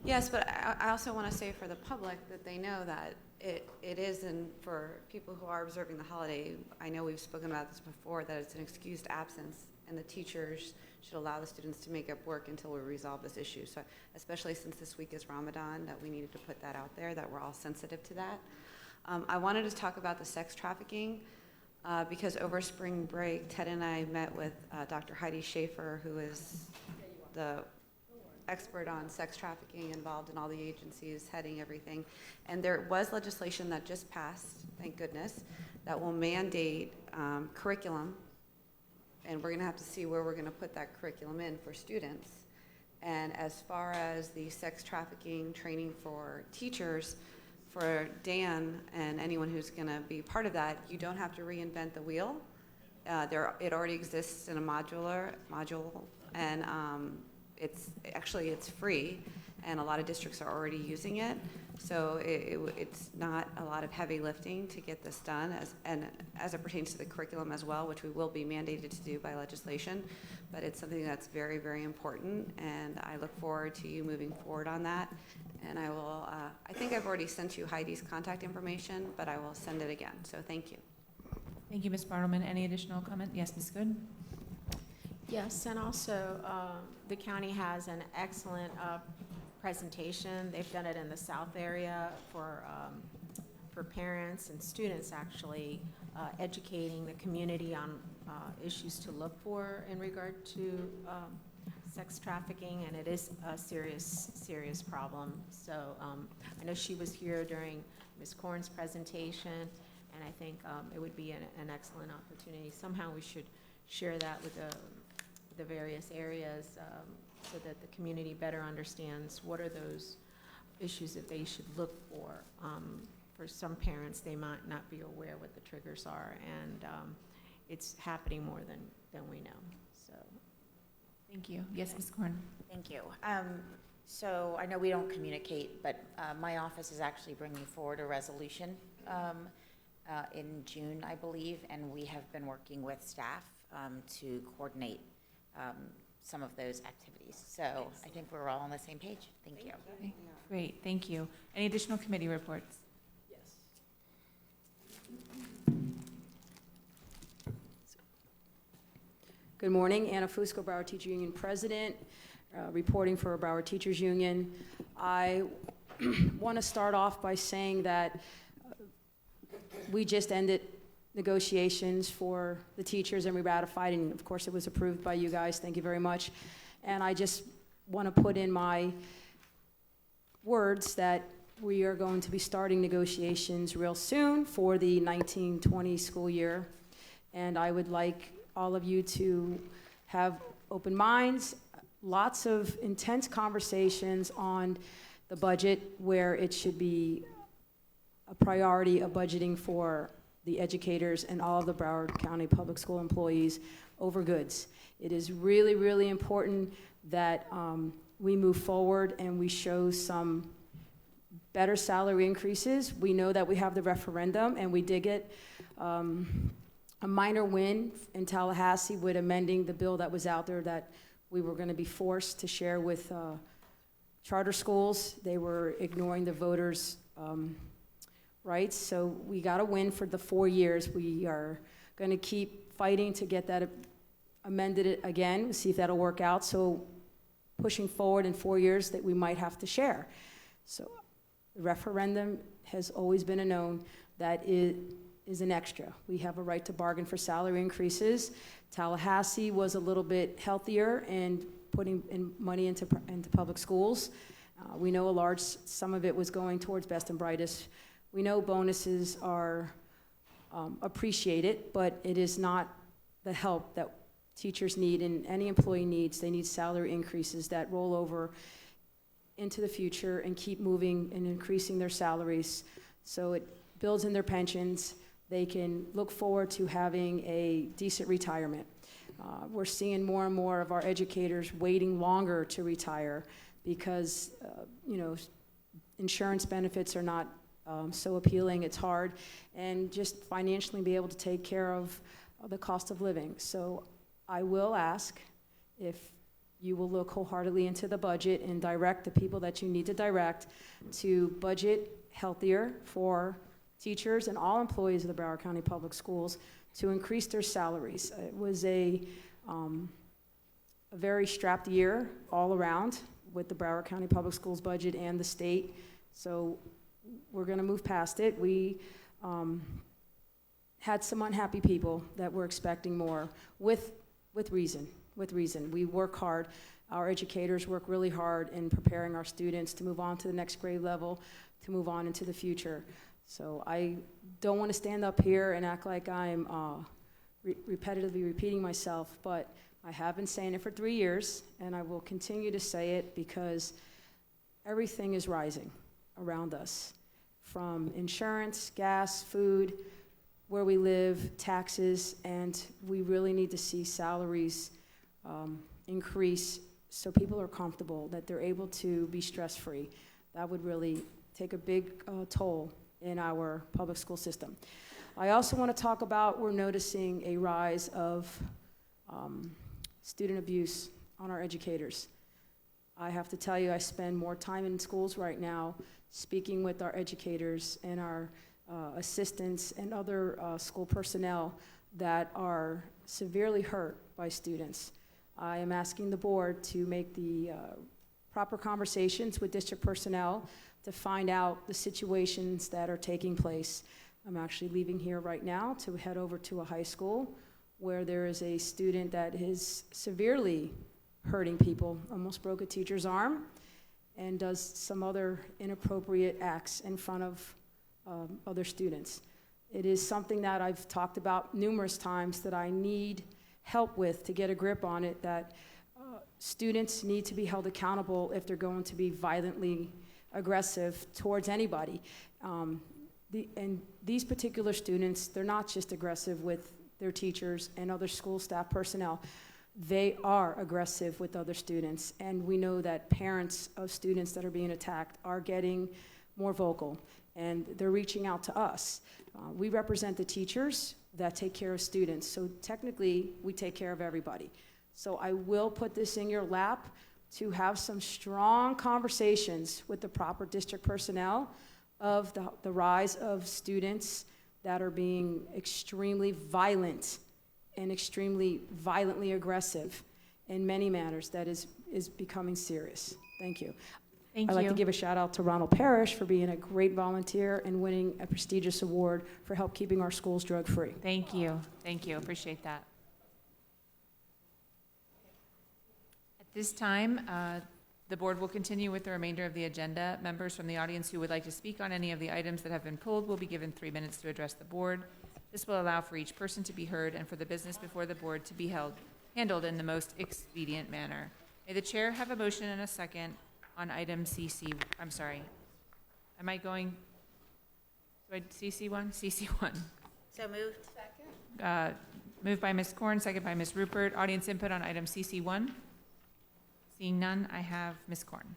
Yes, but I also want to say for the public that they know that it is, and for people who are observing the holiday, I know we've spoken about this before, that it's an excused absence, and the teachers should allow the students to make up work until we resolve this issue. So especially since this week is Ramadan, that we needed to put that out there, that we're all sensitive to that. I wanted to talk about the sex trafficking because over spring break, Ted and I met with Dr. Heidi Schaefer, who is the expert on sex trafficking, involved in all the agencies, heading everything. And there was legislation that just passed, thank goodness, that will mandate curriculum. And we're going to have to see where we're going to put that curriculum in for students. And as far as the sex trafficking training for teachers, for Dan and anyone who's going to be part of that, you don't have to reinvent the wheel. It already exists in a module, and it's free, and a lot of districts are already using it. So it's not a lot of heavy lifting to get this done, as it pertains to the curriculum as well, which we will be mandated to do by legislation. But it's something that's very, very important, and I look forward to you moving forward on that. And I will, I think I've already sent you Heidi's contact information, but I will send it again. So thank you. Thank you, Ms. Bartleman. Any additional comment? Yes, Ms. Good? Yes, and also the county has an excellent presentation. They've done it in the South area for parents and students, actually, educating the community on issues to look for in regard to sex trafficking, and it is a serious, serious problem. So I know she was here during Ms. Korn's presentation, and I think it would be an excellent opportunity. Somehow we should share that with the various areas so that the community better understands what are those issues that they should look for. For some parents, they might not be aware what the triggers are, and it's happening more than we know. So, thank you. Yes, Ms. Korn. Thank you. So I know we don't communicate, but my office is actually bringing forward a resolution in June, I believe, and we have been working with staff to coordinate some of those activities. So I think we're all on the same page. Thank you. Okay. Great, thank you. Any additional committee reports? Good morning, Anna Fusco, Broward Teacher Union President, reporting for Broward Teachers Union. I want to start off by saying that we just ended negotiations for the teachers, and we ratified, and of course it was approved by you guys. Thank you very much. And I just want to put in my words that we are going to be starting negotiations real soon for the 1920 school year, and I would like all of you to have open minds, lots of intense conversations on the budget, where it should be a priority of budgeting for the educators and all of the Broward County Public School employees over goods. It is really, really important that we move forward and we show some better salary increases. We know that we have the referendum, and we did get a minor win in Tallahassee with amending the bill that was out there that we were going to be forced to share with charter schools. They were ignoring the voters' rights, so we got a win for the 4 years. We are going to keep fighting to get that amended again, see if that'll work out. So pushing forward in 4 years that we might have to share. So the referendum has always been a known that it is an extra. We have a right to bargain for salary increases. Tallahassee was a little bit healthier in putting in money into public schools. We know some of it was going towards best and brightest. We know bonuses are appreciated, but it is not the help that teachers need and any employee needs. They need salary increases that roll over into the future and keep moving and increasing their salaries so it builds in their pensions. They can look forward to having a decent retirement. We're seeing more and more of our educators waiting longer to retire because, insurance benefits are not so appealing. It's hard, and just financially be able to take care of the cost of living. So I will ask if you will look wholeheartedly into the budget and direct the people that you need to direct to budget healthier for teachers and all employees of the Broward County Public Schools to increase their salaries. It was a a very strapped year all around with the Broward County Public Schools budget and the state. So we're going to move past it. We had some unhappy people that were expecting more with reason. We work hard. Our educators work really hard in preparing our students to move on to the next grade level, to move on into the future. So I don't want to stand up here and act like I'm repetitively repeating myself, but I have been saying it for 3 years, and I will continue to say it because everything is rising around us, from insurance, gas, food, where we live, taxes, and we really need to see salaries increase so people are comfortable, that they're able to be stress-free. That would really take a big toll in our public school system. I also want to talk about, we're noticing a rise of student abuse on our educators. I have to tell you, I spend more time in schools right now speaking with our educators and our assistants and other school personnel that are severely hurt by students. I am asking the board to make the proper conversations with district personnel to find out the situations that are taking place. I'm actually leaving here right now to head over to a high school where there is a student that is severely hurting people, almost broke a teacher's arm, and does some other inappropriate acts in front of other students. It is something that I've talked about numerous times that I need help with to get a grip on it, that students need to be held accountable if they're going to be violently aggressive towards anybody. And these particular students, they're not just aggressive with their teachers and other school staff personnel. They are aggressive with other students, and we know that parents of students that are being attacked are getting more vocal, and they're reaching out to us. We represent the teachers that take care of students, so technically we take care of everybody. So I will put this in your lap to have some strong conversations with the proper district personnel of the rise of students that are being extremely violent and extremely violently aggressive in many matters that is becoming serious. Thank you. Thank I'd like you. to give a shout out to Ronald Parrish for being a great volunteer and winning a prestigious award for help keeping our schools drug-free. Thank you. Thank you. Appreciate that. At this time, the board will continue with the remainder of the agenda. Members from the audience who would like to speak on any of the items that have been pulled will be given 3 minutes to address the board. This will allow for each person to be heard and for the business before the board to be handled in the most expedient manner. May the chair have a motion and a second on item CC. I'm sorry. Am I going? CC1? CC1. So moved. Second. Moved by Ms. Korn, second by Ms. Rupert. Audience input on item CC1. Seeing none, I have Ms. Korn.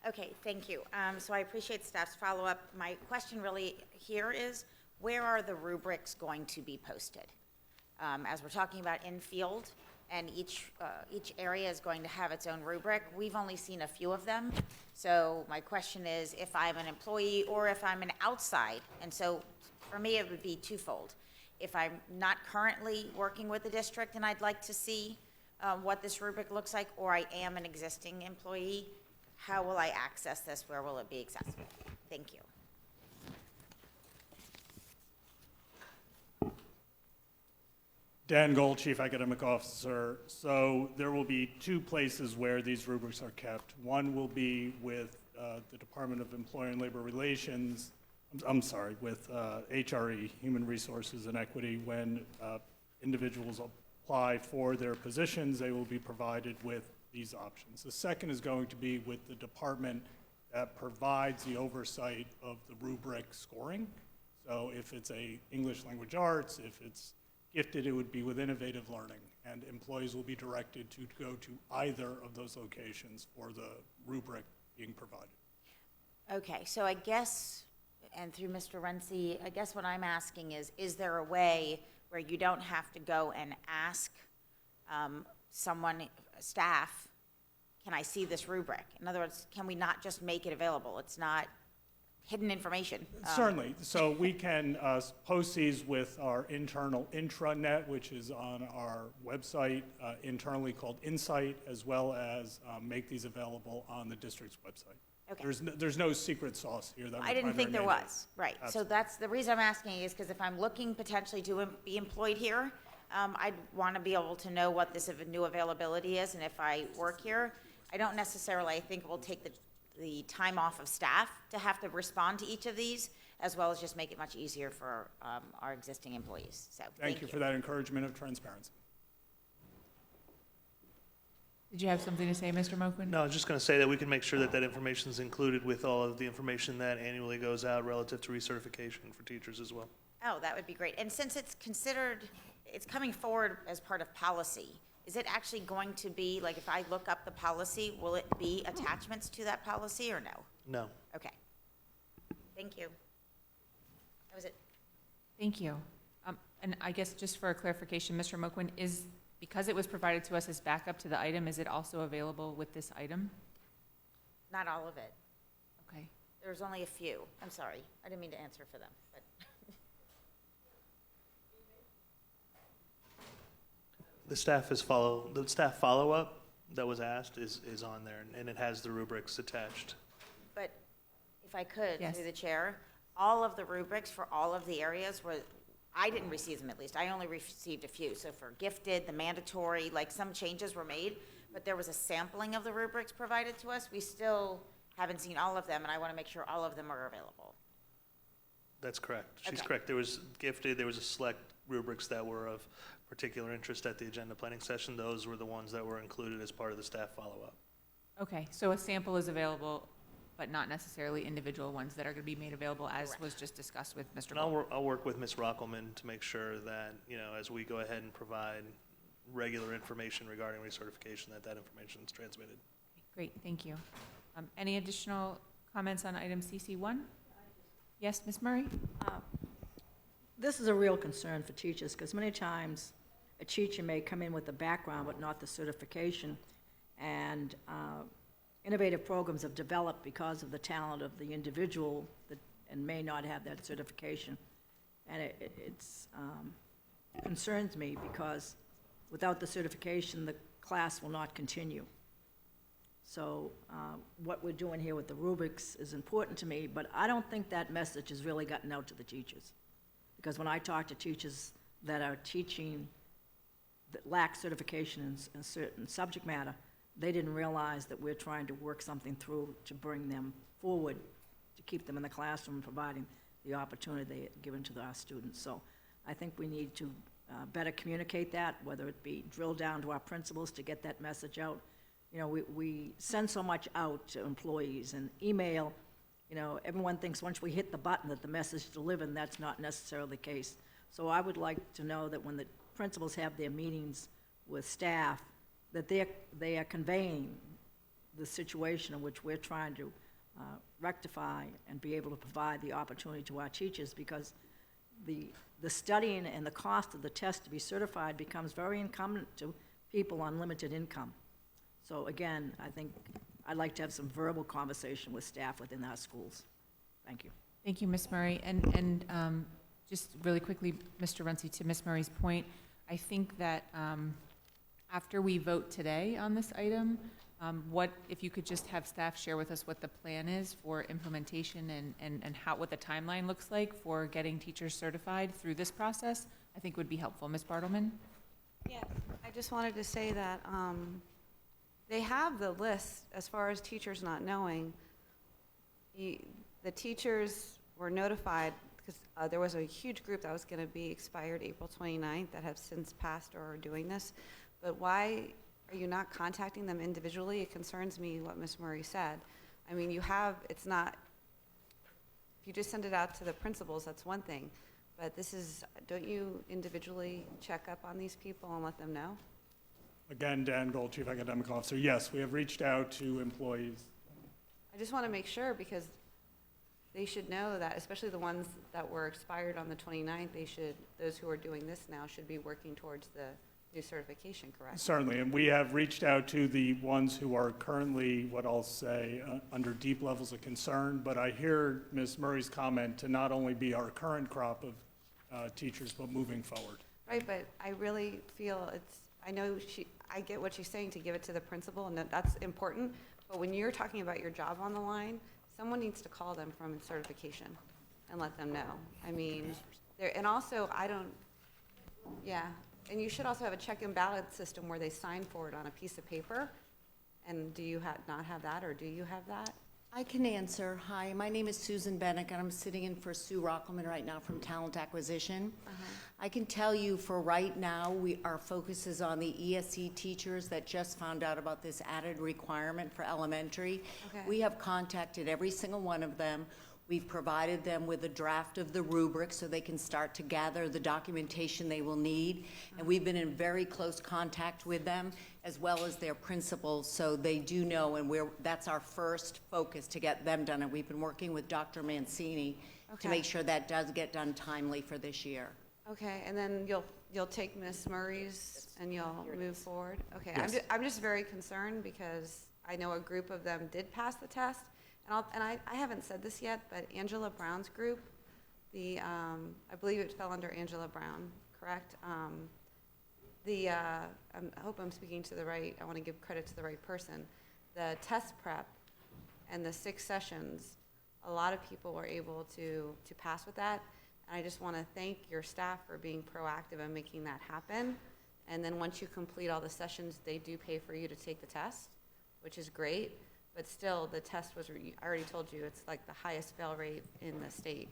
Okay, thank you. So I appreciate staff's follow-up. My question really here is, where are the rubrics going to be posted? As we're talking about in-field, and each area is going to have its own rubric. We've only seen a few of them. So my question is, if I'm an employee or if I'm an outside, and so for me it would be twofold. If I'm not currently working with the district and I'd like to see what this rubric looks like, or I am an existing employee, how will I access this? Where will it be accessible? Thank you. Dan Gold, Chief Academic Officer. So there will be two places where these rubrics are kept. One will be with the Department of Employment and Labor Relations, with HRE, Human Resources and Equity. When individuals apply for their positions, they will be provided with these options. The second is going to be with the department that provides the oversight of the rubric scoring. So if it's a English language arts, if it's gifted, it would be with innovative learning, and employees will be directed to go to either of those locations for the rubric being provided. Okay, so I guess, and through Mr. Renzi, I guess what I'm asking is there a way where you don't have to go and ask someone, staff, can I see this rubric? In other words, can we not just make it available? It's not hidden information. Certainly. So we can post these with our internal intranet, which is on our website, internally called Insight, as well as make these available on the district's website. Okay. There's no secret sauce here that we're I didn't trying to think there remain. was, right. So Absolutely. that's, the reason I'm asking is because if I'm looking potentially to be employed here, I'd want to be able to know what this new availability is, and if I work here, I don't necessarily, I think it will take the time off of staff to have to respond to each of these, as well as just make it much easier for our existing employees. So Thank you for that encouragement of transparency. Did you have something to say, Mr. Moquin? No, I was just going to say that we can make sure that that information is included with all of the information that annually goes out relative to recertification for teachers as well. Oh, that would be great. And since it's considered, it's coming forward as part of policy, is it actually going to be, like if I look up the policy, will it be attachments to that policy or no? No. Okay. Thank you. That was it. Thank you. And I guess just for a clarification, Mr. Moquin, because it was provided to us as backup to the item, is it also available with this item? Not all of it. Okay. There's only a few. I'm sorry. I didn't mean to answer for them, but. The staff follow-up that was asked is on there, and it has the rubrics attached. But if I could, Yes. through the chair, all of the rubrics for all of the areas were, I didn't receive them at least. I only received a few. So for gifted, the mandatory, like some changes were made, but there was a sampling of the rubrics provided to us. We still haven't seen all of them, and I want to make sure all of them are available. That's correct. She's Okay. correct. There was gifted, there was a select rubrics that were of particular interest at the agenda planning session. Those were the ones that were included as part of the staff follow-up. Okay, so a sample is available, but not necessarily individual ones that are going to be made available, as was just discussed with Mr. And I'll work with Ms. Rockelman to make sure that, as we go ahead and provide regular information regarding recertification, that information is transmitted. Great, thank you. Any additional comments on item CC1? Yes, Ms. Murray? This is a real concern for teachers, because many times a teacher may come in with the background but not the certification, and innovative programs have developed because of the talent of the individual and may not have that certification. And it concerns me, because without the certification, the class will not continue. So what we're doing here with the rubrics is important to me, but I don't think that message has really gotten out to the teachers. Because when I talk to teachers that are teaching that lack certification in certain subject matter, they didn't realize that we're trying to work something through to bring them forward, to keep them in the classroom, providing the opportunity they are given to our students. So I think we need to better communicate that, whether it be drilled down to our principals to get that message out. We send so much out to employees, and email, everyone thinks once we hit the button that the message is delivered, and that's not necessarily the case. So I would like to know that when the principals have their meetings with staff, that they are conveying the situation in which we're trying to rectify and be able to provide the opportunity to our teachers, because the studying and the cost of the test to be certified becomes very incumbent to people on limited income. So again, I think I'd like to have some verbal conversation with staff within our schools. Thank you. Thank you, Ms. Murray. And just really quickly, Mr. Runcie, to Ms. Murray's point, I think that after we vote today on this item, if you could just have staff share with us what the plan is for implementation and what the timeline looks like for getting teachers certified through this process, I think would be helpful. Ms. Bartleman? Yes, I just wanted to say that they have the list as far as teachers not knowing. The teachers were notified because there was a huge group that was going to be expired April 29th that have since passed or are doing this. But why are you not contacting them individually? It concerns me what Ms. Murray said. I mean, it's not, if you just send it out to the principals, that's one thing. But don't you individually check up on these people and let them know? Again, Dan Gold, Chief Academic Officer. Yes, we have reached out to employees. I just want to make sure, because they should know that, especially the ones that were expired on the 29th, those who are doing this now should be working towards the new certification, correct? Certainly, and we have reached out to the ones who are currently, what I'll say, under deep levels of concern, but I hear Ms. Murray's comment to not only be our current crop of teachers, but moving forward. Right, but I really feel I know I get what she's saying to give it to the principal, and that's important, but when you're talking about your job on the line, someone needs to call them from certification and let them know. I mean, and also, and you should also have a check and ballot system where they sign for it on a piece of paper. And do you not have that, or do you have that? I can answer. Hi, my name is Susan Bennick, and I'm sitting in for Sue Rockelman right now from Talent Acquisition. I can tell you for right now, our focus is on the ESE teachers that just found out about this added requirement for elementary. Okay. We have contacted every single one of them. We've provided them with a draft of the rubric so they can start to gather the documentation they will need. And we've been in very close contact with them, as well as their principals, so they do know, and that's our first focus, to get them done. And we've been working with Dr. Mancini to make sure that does get done timely for this year. Okay, and then you'll take Ms. Murray's and you'll move forward? Okay, Yes. I'm just very concerned because I know a group of them did pass the test. And I haven't said this yet, but Angela Brown's group, I believe it fell under Angela Brown, correct? I hope I'm speaking to the right, I want to give credit to the right person. The test prep and the 6 sessions, a lot of people were able to pass with that. And I just want to thank your staff for being proactive and making that happen. And then once you complete all the sessions, they do pay for you to take the test, which is great. But still, the test was, I already told you, it's like the highest fail rate in the state.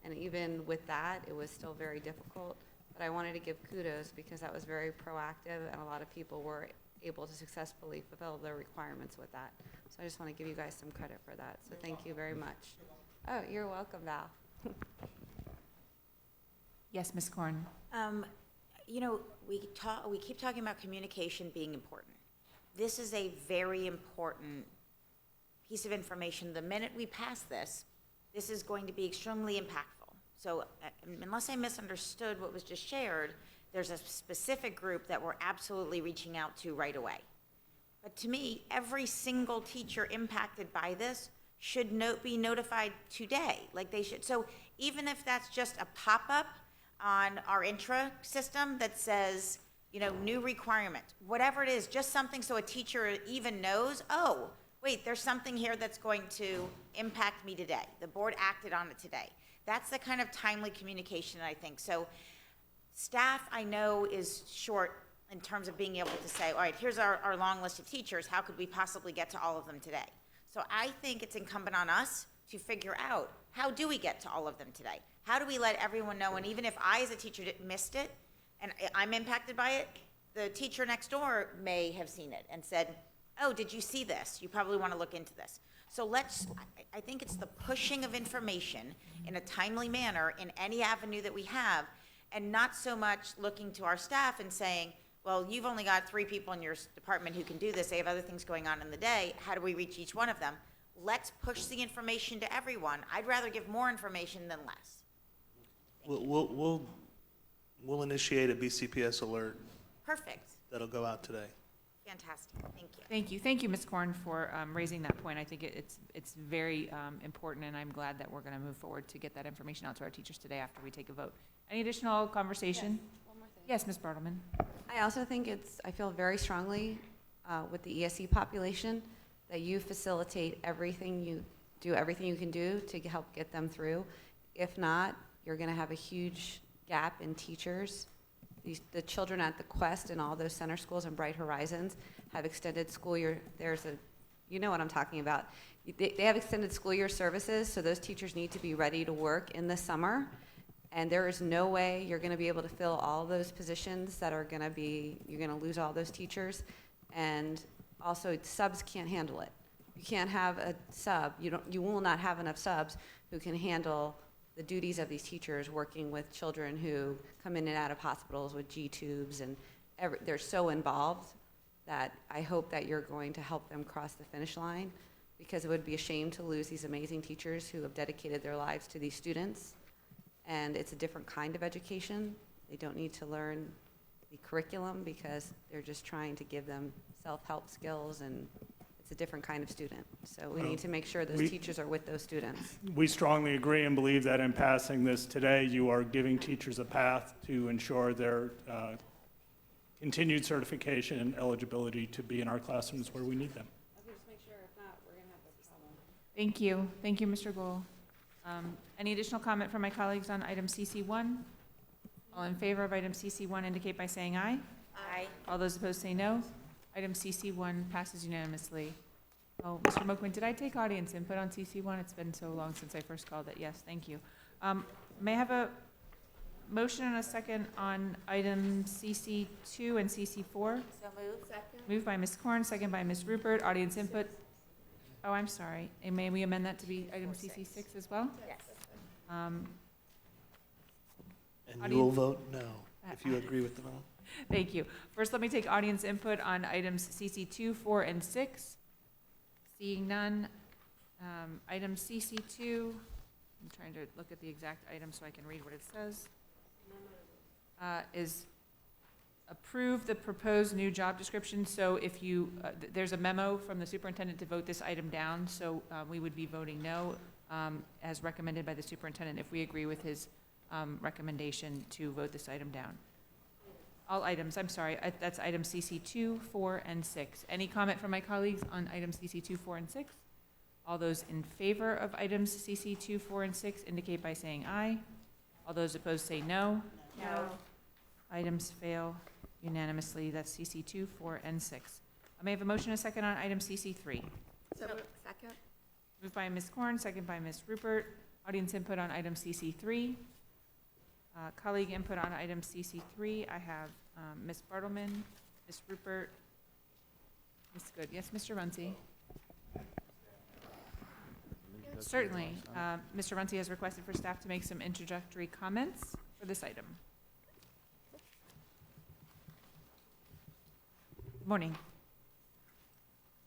And even with that, it was still very difficult. But I wanted to give kudos because that was very proactive, and a lot of people were able to successfully fulfill their requirements with that. So I just want to give you guys some credit for that. So thank you very much. Oh, you're welcome, Val. Yes, Ms. Korn. You know, we keep talking about communication being important. This is a very important piece of information. The minute we pass this is going to be extremely impactful. So unless I misunderstood what was just shared, there's a specific group that we're absolutely reaching out to right away. But to me, every single teacher impacted by this should be notified today, like they should. So even if that's just a pop-up on our intra system that says, you know, new requirement, whatever it is, just something so a teacher even knows, oh, wait, there's something here that's going to impact me today. The board acted on it today. That's the kind of timely communication, I think. So staff, I know, is short in terms of being able to say, all right, here's our long list of teachers. How could we possibly get to all of them today? So I think it's incumbent on us to figure out, how do we get to all of them today? How do we let everyone know? And even if I, as a teacher, missed it, and I'm impacted by it, the teacher next door may have seen it and said, oh, did you see this? You probably want to look into this. So I think it's the pushing of information in a timely manner in any avenue that we have, and not so much looking to our staff and saying, well, you've only got 3 people in your department who can do this. They have other things going on in the day. How do we reach each one of them? Let's push the information to everyone. I'd rather give more information than less. We'll initiate a BCPS alert. Perfect. That'll go out today. Fantastic. Thank you. Thank you. Thank you, Ms. Korn, for raising that point. I think it's very important, and I'm glad that we're going to move forward to get that information out to our teachers today after we take a vote. Any additional conversation? Yes, one more thing. Yes, Ms. Bartleman. I also think I feel very strongly with the ESE population that you facilitate everything, you do everything you can do to help get them through. If not, you're going to have a huge gap in teachers. The children at the Quest and all those center schools and Bright Horizons have extended school year. You know what I'm talking about. They have extended school year services, so those teachers need to be ready to work in the summer. And there is no way you're going to be able to fill all those positions that are going to be, you're going to lose all those teachers. And also, subs can't handle it. You can't have a sub, you will not have enough subs who can handle the duties of these teachers working with children who come in and out of hospitals with G-tubes, and they're so involved that I hope that you're going to help them cross the finish line, because it would be a shame to lose these amazing teachers who have dedicated their lives to these students. And it's a different kind of education. They don't need to learn the curriculum because they're just trying to give them self-help skills, and it's a different kind of student. So we need to make sure those teachers are with those students. We strongly agree and believe that in passing this today, you are giving teachers a path to ensure their continued certification and eligibility to be in our classrooms where we need them. Okay, just make sure, if not, we're gonna have a problem. Thank you. Thank you, Mr. Gould. Any additional comment from my colleagues on item CC1? All in favor of item CC1 indicate by saying aye. Aye. All those opposed say no. Item CC1 passes unanimously. Oh, Mr. Moquin, did I take audience input on CC1? It's been so long since I first called it. Yes, thank you. May I have a motion and a second on item CC2 and CC4? So moved. Second. Moved by Ms. Korn, second by Ms. Rupert. Audience input. Oh, I'm sorry. And may we amend that to be item CC6 as well? Yes. And Audience- you will vote no if you agree with the vote. Thank you. First, let me take audience input on items CC2, 4, and 6. Seeing none. Item CC2, I'm trying to look at the exact item so I can read what it says, is approve the proposed new job description. So if you, there's a memo from the superintendent to vote this item down, so we would be voting no, as recommended by the superintendent if we agree with his recommendation to vote this item down. All items, I'm sorry, that's item CC2, 4, and 6. Any comment from my colleagues on items CC2, 4, and 6? All those in favor of items CC2, 4, and 6 indicate by saying aye. All those opposed say no. No. Items fail unanimously. That's CC2, 4, and 6. I may have a motion and a second on item CC3. So, second? Moved by Ms. Korn, second by Ms. Rupert. Audience input on item CC3. Colleague input on item CC3. I have Ms. Bartleman, Ms. Rupert, Ms. Good. Yes, Mr. Runcie. Certainly. Mr. Runcie has requested for staff to make some introductory comments for this item. Good morning.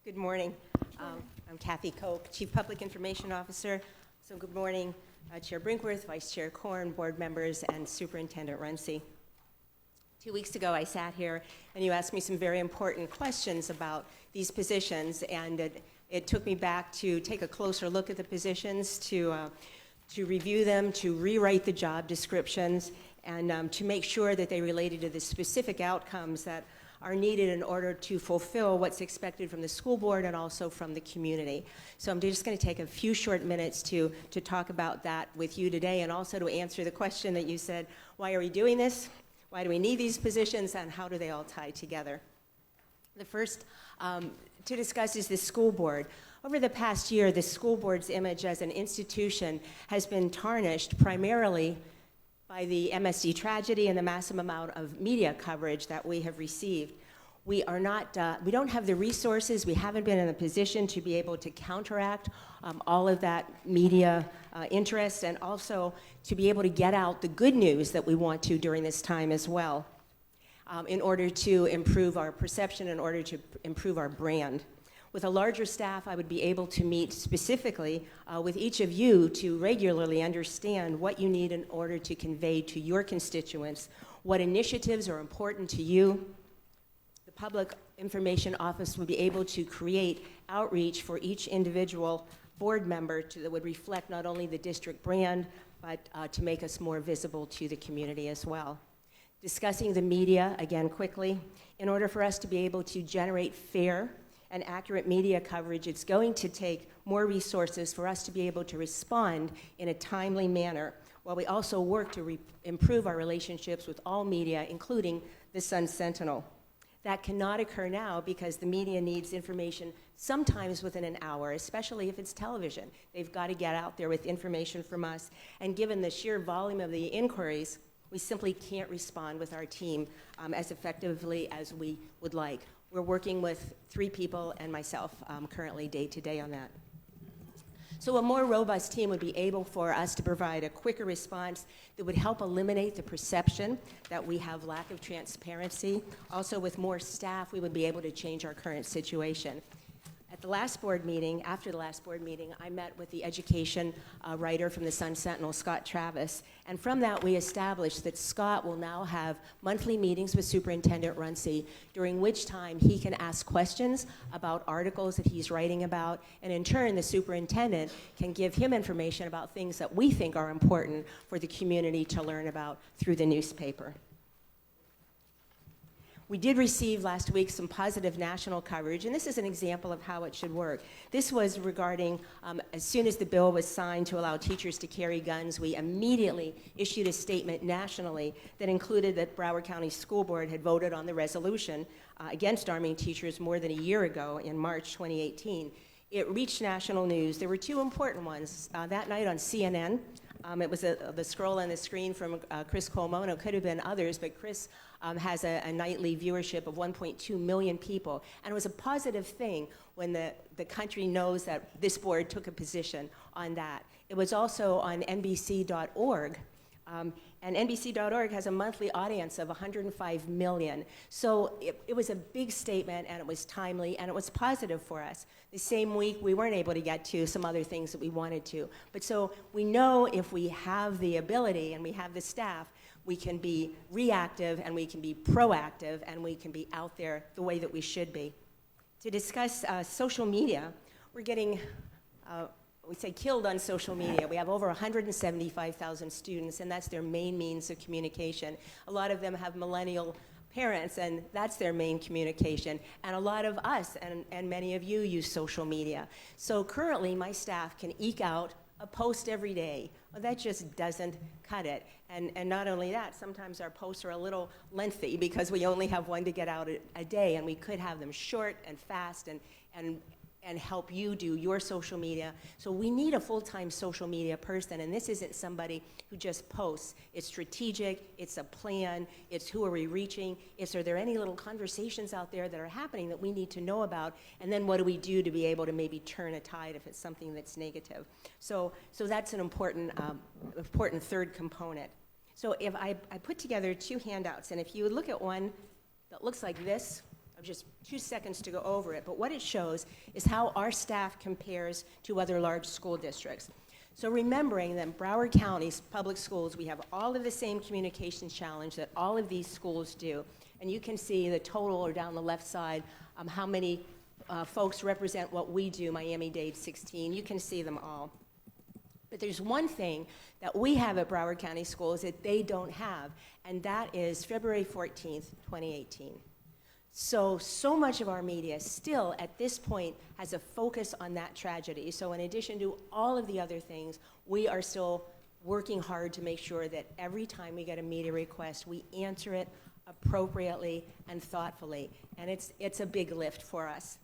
Good morning. I'm Kathy Koch, Chief Public Information Officer. So good morning, Chair Brinkworth, Vice Chair Korn, board members, and Superintendent Runcie. 2 weeks ago, I sat here and you asked me some very important questions about these positions, and it took me back to take a closer look at the positions, to review them, to rewrite the job descriptions, and to make sure that they related to the specific outcomes that are needed in order to fulfill what's expected from the school board and also from the community. So I'm just going to take a few short minutes to talk about that with you today, and also to answer the question that you said, why are we doing this? Why do we need these positions, and how do they all tie together? The first to discuss is the school board. Over the past year, the school board's image as an institution has been tarnished primarily by the MSD tragedy and the massive amount of media coverage that we have received. We don't have the resources, we haven't been in a position to be able to counteract all of that media interest, and also to be able to get out the good news that we want to during this time as well, in order to improve our perception, in order to improve our brand. With a larger staff, I would be able to meet specifically with each of you to regularly understand what you need in order to convey to your constituents what initiatives are important to you. The Public Information Office would be able to create outreach for each individual board member that would reflect not only the district brand, but to make us more visible to the community as well. Discussing the media, again quickly, in order for us to be able to generate fair and accurate media coverage, it's going to take more resources for us to be able to respond in a timely manner, while we also work to improve our relationships with all media, including the Sun-Sentinel. That cannot occur now because the media needs information sometimes within an hour, especially if it's television. They've got to get out there with information from us, and given the sheer volume of the inquiries, we simply can't respond with our team as effectively as we would like. We're working with 3 people and myself currently day to day on that. So a more robust team would be able for us to provide a quicker response that would help eliminate the perception that we have lack of transparency. Also, with more staff, we would be able to change our current situation. the last board meeting, after the last board meeting, I met with the education writer from the Sun Sentinel, Scott Travis, and from that we established that Scott will now have monthly meetings with Superintendent Runcie, during which time he can ask questions about articles that he's writing about, and in turn the superintendent can give him information about things that we think are important for the community to learn about through the newspaper. We did receive last week some positive national coverage, and this is an example of how it should work. This was regarding, as soon as the bill was signed to allow teachers to carry guns, we immediately issued a statement nationally that included that Broward County School Board had voted on the resolution against arming teachers more than a year ago in March 2018. It reached national news. There were two important ones. That night on CNN, it was the scroll on the screen from Chris Cuomo, and it could have been others, but Chris has a nightly viewership of 1.2 million people. And it was a positive thing when the country knows that this board took a position on that. It was also on NBC.org. And NBC.org has a monthly audience of 105 million. So it was a big statement, and it was timely, and it was positive for us. The same week, we weren't able to get to some other things that we wanted to. But so we know if we have the ability and we have the staff, we can be reactive and we can be proactive and we can be out there the way that we should be. To discuss social media, we're getting we say killed on social media. We have over 175,000 students, and that's their main means of communication. A lot of them have millennial parents, and that's their main communication. And a lot of us, and many of you, use social media. So currently, my staff can eke out a post every day. Well, that just doesn't cut it. And not only that, sometimes our posts are a little lengthy because we only have one to get out a day, and we could have them short and fast and help you do your social media. So we need a full-time social media person, and this isn't somebody who just posts. It's strategic, it's a plan, it's who are we reaching, are there any little conversations out there that are happening that we need to know about, and then what do we do to be able to maybe turn a tide if it's something that's negative. So that's an important third component. So if I put together two handouts, and if you would look at one that looks like this, just 2 seconds to go over it, but what it shows is how our staff compares to other large school districts. So remembering that in Broward County's public schools, we have all of the same communications challenge that all of these schools do. And you can see the total, or down the left side, how many folks represent what we do, Miami-Dade 16. You can see them all. But there's one thing that we have at Broward County Schools that they don't have, and that is February 14th, 2018. So much of our media still, at this point, has a focus on that tragedy. So in addition to all of the other things, we are still working hard to make sure that every time we get a media request, we answer it appropriately and thoughtfully. And it's a big lift for us.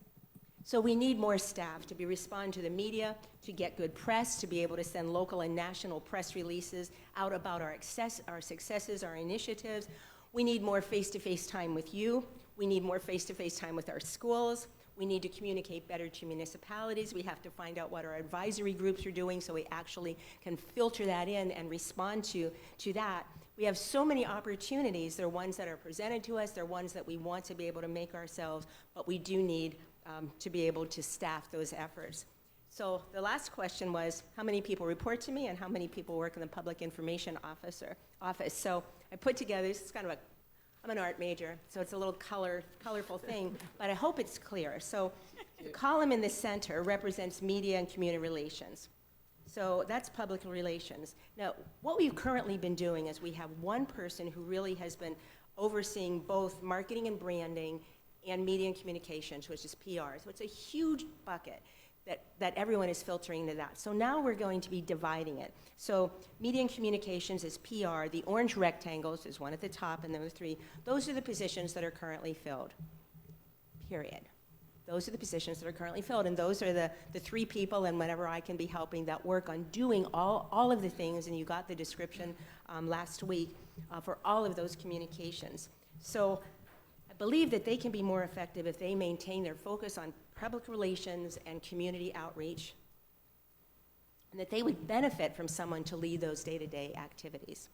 So we need more staff to respond to the media, to get good press, to be able to send local and national press releases out about our successes, our initiatives. We need more face-to-face time with you. We need more face-to-face time with our schools. We need to communicate better to municipalities. We have to find out what our advisory groups are doing so we actually can filter that in and respond to that. We have so many opportunities. There are ones that are presented to us. There are ones that we want to be able to make ourselves, but we do need to be able to staff those efforts. So the last question was, how many people report to me and how many people work in the Public Information Office? So I put together, this is kind of I'm an art major, so it's a little colorful thing, but I hope it's clear. So the column in the center represents media and community relations. So that's public relations. Now, what we've currently been doing is we have one person who really has been overseeing both marketing and branding and media and communications, which is PR. So it's a huge bucket that everyone is filtering to that. So now we're going to be dividing it. So media and communications is PR. The orange rectangles is one at the top, and then the three. Those are the positions that are currently filled, period. Those are the positions that are currently filled, and those are the three people, and whenever I can be helping, that work on doing all of the things, and you got the description last week for all of those communications. So I believe that they can be more effective if they maintain their focus on public relations and community outreach, and that they would benefit from someone to lead those day-to-day activities.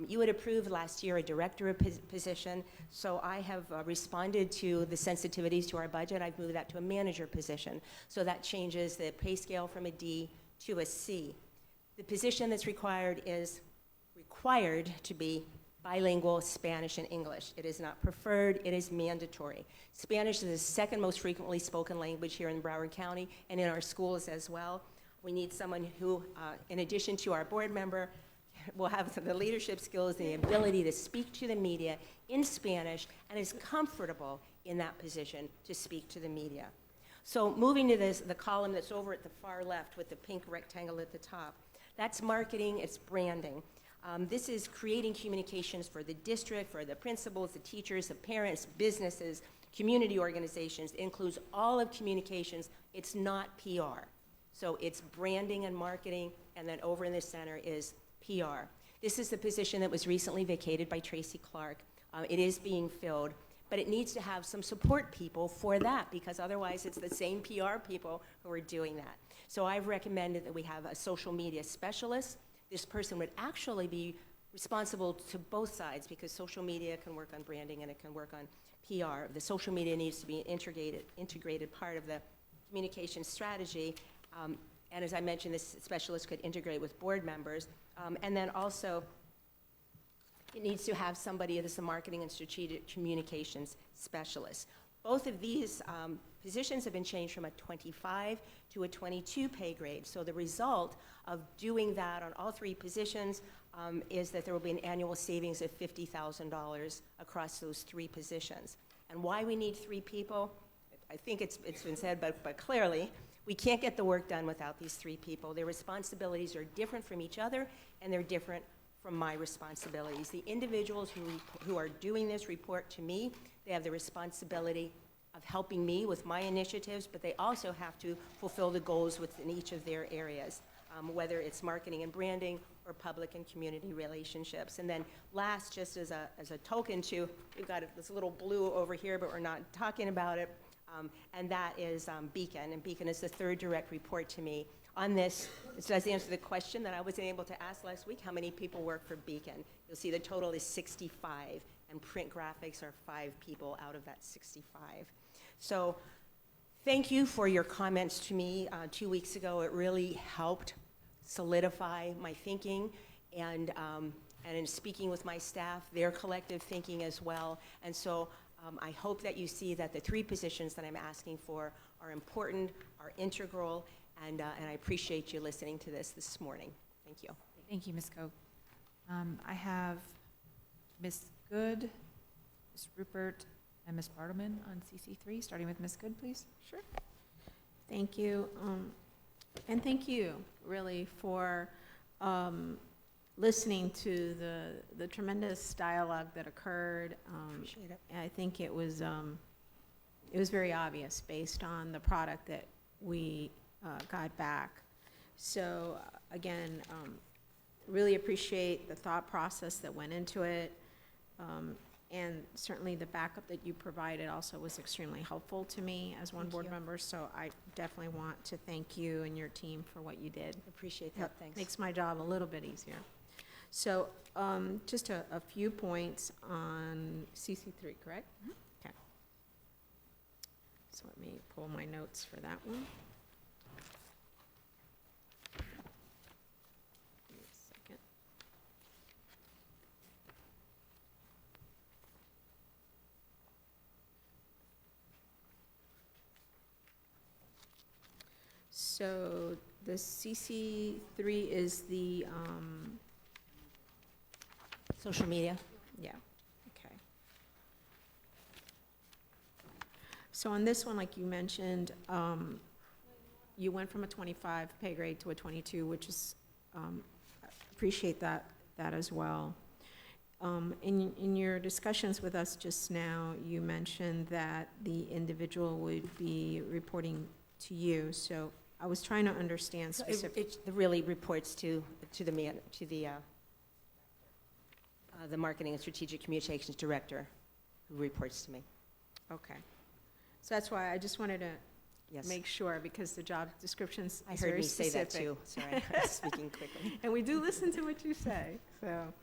You had approved last year a director position, so I have responded to the sensitivities to our budget. I've moved that to a manager position. So that changes the pay scale from a D to a C. The position that's required is required to be bilingual Spanish and English. It is not preferred, it is mandatory. Spanish is the second most frequently spoken language here in Broward County and in our schools as well. We need someone who, in addition to our board member, will have the leadership skills, the ability to speak to the media in Spanish, and is comfortable in that position to speak to the media. So moving to the column that's over at the far left with the pink rectangle at the top, that's marketing, it's branding. This is creating communications for the district, for the principals, the teachers, the parents, businesses, community organizations. It includes all of communications. It's not PR. So it's branding and marketing, and then over in the center is PR. This is the position that was recently vacated by Tracy Clark. It is being filled, but it needs to have some support people for that, because otherwise it's the same PR people who are doing that. So I've recommended that we have a social media specialist. This person would actually be responsible to both sides, because social media can work on branding and it can work on PR. The social media needs to be an integrated part of the communication strategy. And as I mentioned, this specialist could integrate with board members. And then also, it needs to have somebody that's a marketing and strategic communications specialist. Both of these positions have been changed from a 25 to a 22 pay grade. So the result of doing that on all three positions is that there will be an annual savings of $50,000 across those three positions. And why we need three people, I think it's been said, but clearly, we can't get the work done without these three people. Their responsibilities are different from each other, and they're different from my responsibilities. The individuals who are doing this report to me. They have the responsibility of helping me with my initiatives, but they also have to fulfill the goals within each of their areas, whether it's marketing and branding or public and community relationships. And then last, just as a token to, we've got this little blue over here, but we're not talking about it, and that is Beacon, and Beacon is the third direct report to me. On this does answer the question that I wasn't able to ask last week, how many people work for Beacon? You'll see the total is 65, and print graphics are 5 people out of that 65. So thank you for your comments to me 2 weeks ago. It really helped solidify my thinking, and in speaking with my staff, their collective thinking as well. And so I hope that you see that the 3 positions that I'm asking for are important, are integral, and I appreciate you listening to this morning. Thank you. Thank you, Ms. Koch. I have Ms. Good, Ms. Rupert, and Ms. Bartleman on CC3, starting with Ms. Good, please. Sure. Thank you. And thank you, really, for listening to the tremendous dialogue that occurred. Appreciate it. I think it was very obvious based on the product that we got back. So again, really appreciate the thought process that went into it. And certainly the backup that you provided also was extremely helpful to me as one board member. So I definitely want to thank you and your team for what you did. Appreciate that. Thanks. Makes my job a little bit easier. So just a few points on CC3, correct? Mm-hmm. Okay. So let me pull my notes for that one. Give me a second. So the CC3 is the social media. Yeah, okay. So on this one, like you mentioned, you went from a 25 pay grade to a 22, which is, appreciate that as well. In your discussions with us just now, you mentioned that the individual would be reporting to you. So I was trying to understand specifically. It really reports to the Marketing and Strategic Communications Director, who reports to me. Okay. So that's why I just wanted to make sure, because the job descriptions I is heard very me specific. say that too. Sorry, I was speaking quickly. And we do listen to what you say. So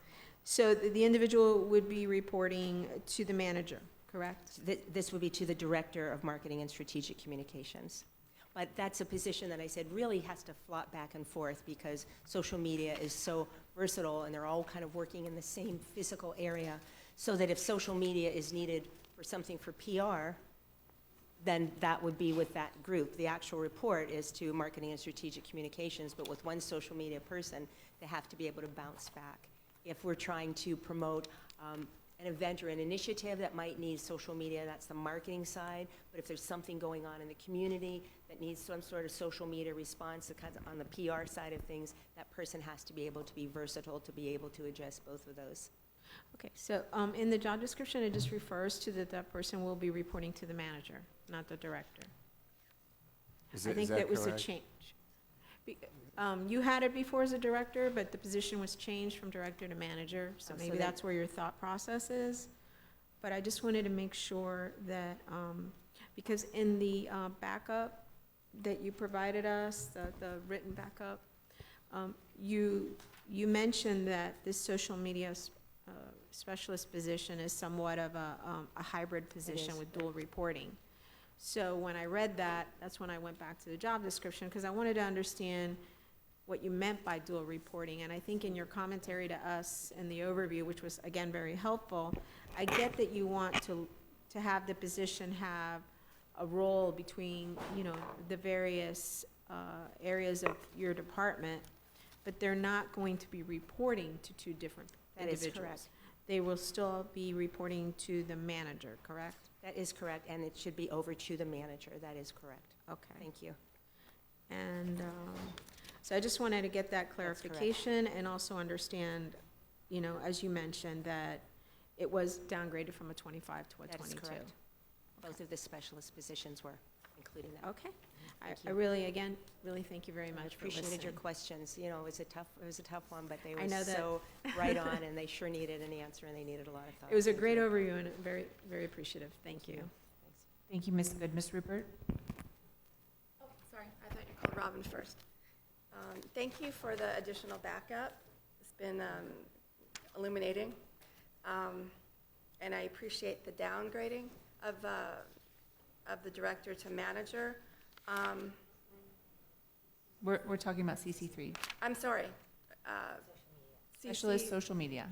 So the individual would be reporting to the manager, correct? This would be to the Director of Marketing and Strategic Communications. But that's a position that I said really has to flop back and forth because social media is so versatile and they're all kind of working in the same physical area, so that if social media is needed for something for PR, then that would be with that group. The actual report is to Marketing and Strategic Communications, but with one social media person, they have to be able to bounce back. If we're trying to promote an event or an initiative that might need social media, that's the marketing side. But if there's something going on in the community that needs some sort of social media response on the PR side of things, that person has to be able to be versatile to be able to address both of those. Okay, so in the job description, it just refers to that person will be reporting to the manager, not the director. I think that was a change. You had it before as a director, but the position was changed from director to manager, so maybe that's where your thought process is. But I just wanted to make sure that, because in the backup that you provided us, the written backup, you mentioned that this social media specialist position is somewhat of a hybrid position with dual reporting. So when I read that, that's when I went back to the job description, because I wanted to understand what you meant by dual reporting. And I think in your commentary to us in the overview, which was, again, very helpful, I get that you want to have the position have a role between, the various areas of your department, but they're not going to be reporting to two different individuals. That is correct. They will still be reporting to the manager, correct? That is correct, and it should be over to the manager. That is correct. Okay. Thank you. And so I just wanted to get that clarification and also understand, as you mentioned, that it was downgraded from a 25 to a 22. That is correct. Both of the specialist positions were including that. Okay. Thank I you. really thank you very much for listening. Appreciated your questions. It was a tough one, but they I were know that. so right on, and they sure needed an answer, and they needed a lot of thought. It was a great overview and very, very appreciative. Thank you. Thanks. Thank you, Ms. Good. Ms. Rupert? Oh, sorry, I thought you called Robin first. Thank you for the additional backup. It's been illuminating. And I appreciate the downgrading of the director to manager. We're talking about CC3. I'm sorry. Specialist social media.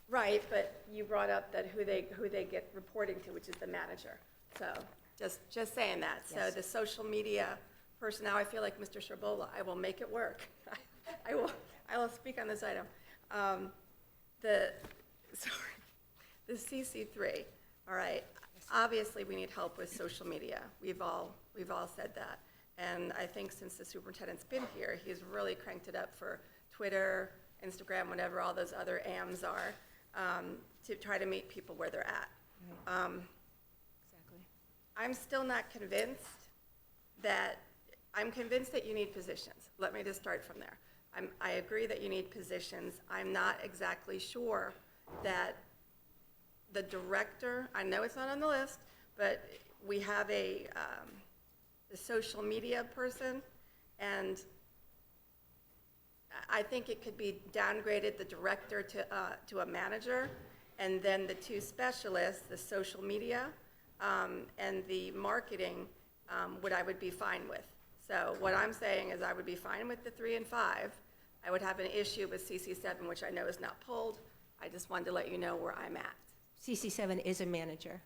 Right, but you brought up that who they get reporting to, which is the manager. So just saying that. Yes. So the social media person, now I feel like Mr. Sherbola, I will make it work. I will speak on this item. The CC3, all right. Obviously, we need help with social media. We've all said that. And I think since the superintendent's been here, he's really cranked it up for Twitter, Instagram, whatever all those other AMs are, to try to meet people where they're at. Exactly. I'm still not convinced I'm convinced that you need positions. Let me just start from there. I agree that you need positions. I'm not exactly sure that the director, I know it's not on the list, but we have the social media person, and I think it could be downgraded, the director to a manager, and then the two specialists, the social media and the marketing, I would be fine with. So what I'm saying is I would be fine with the 3 and 5. I would have an issue with CC7, which I know is not pulled. I just wanted to let you know where I'm at. CC7 is a manager.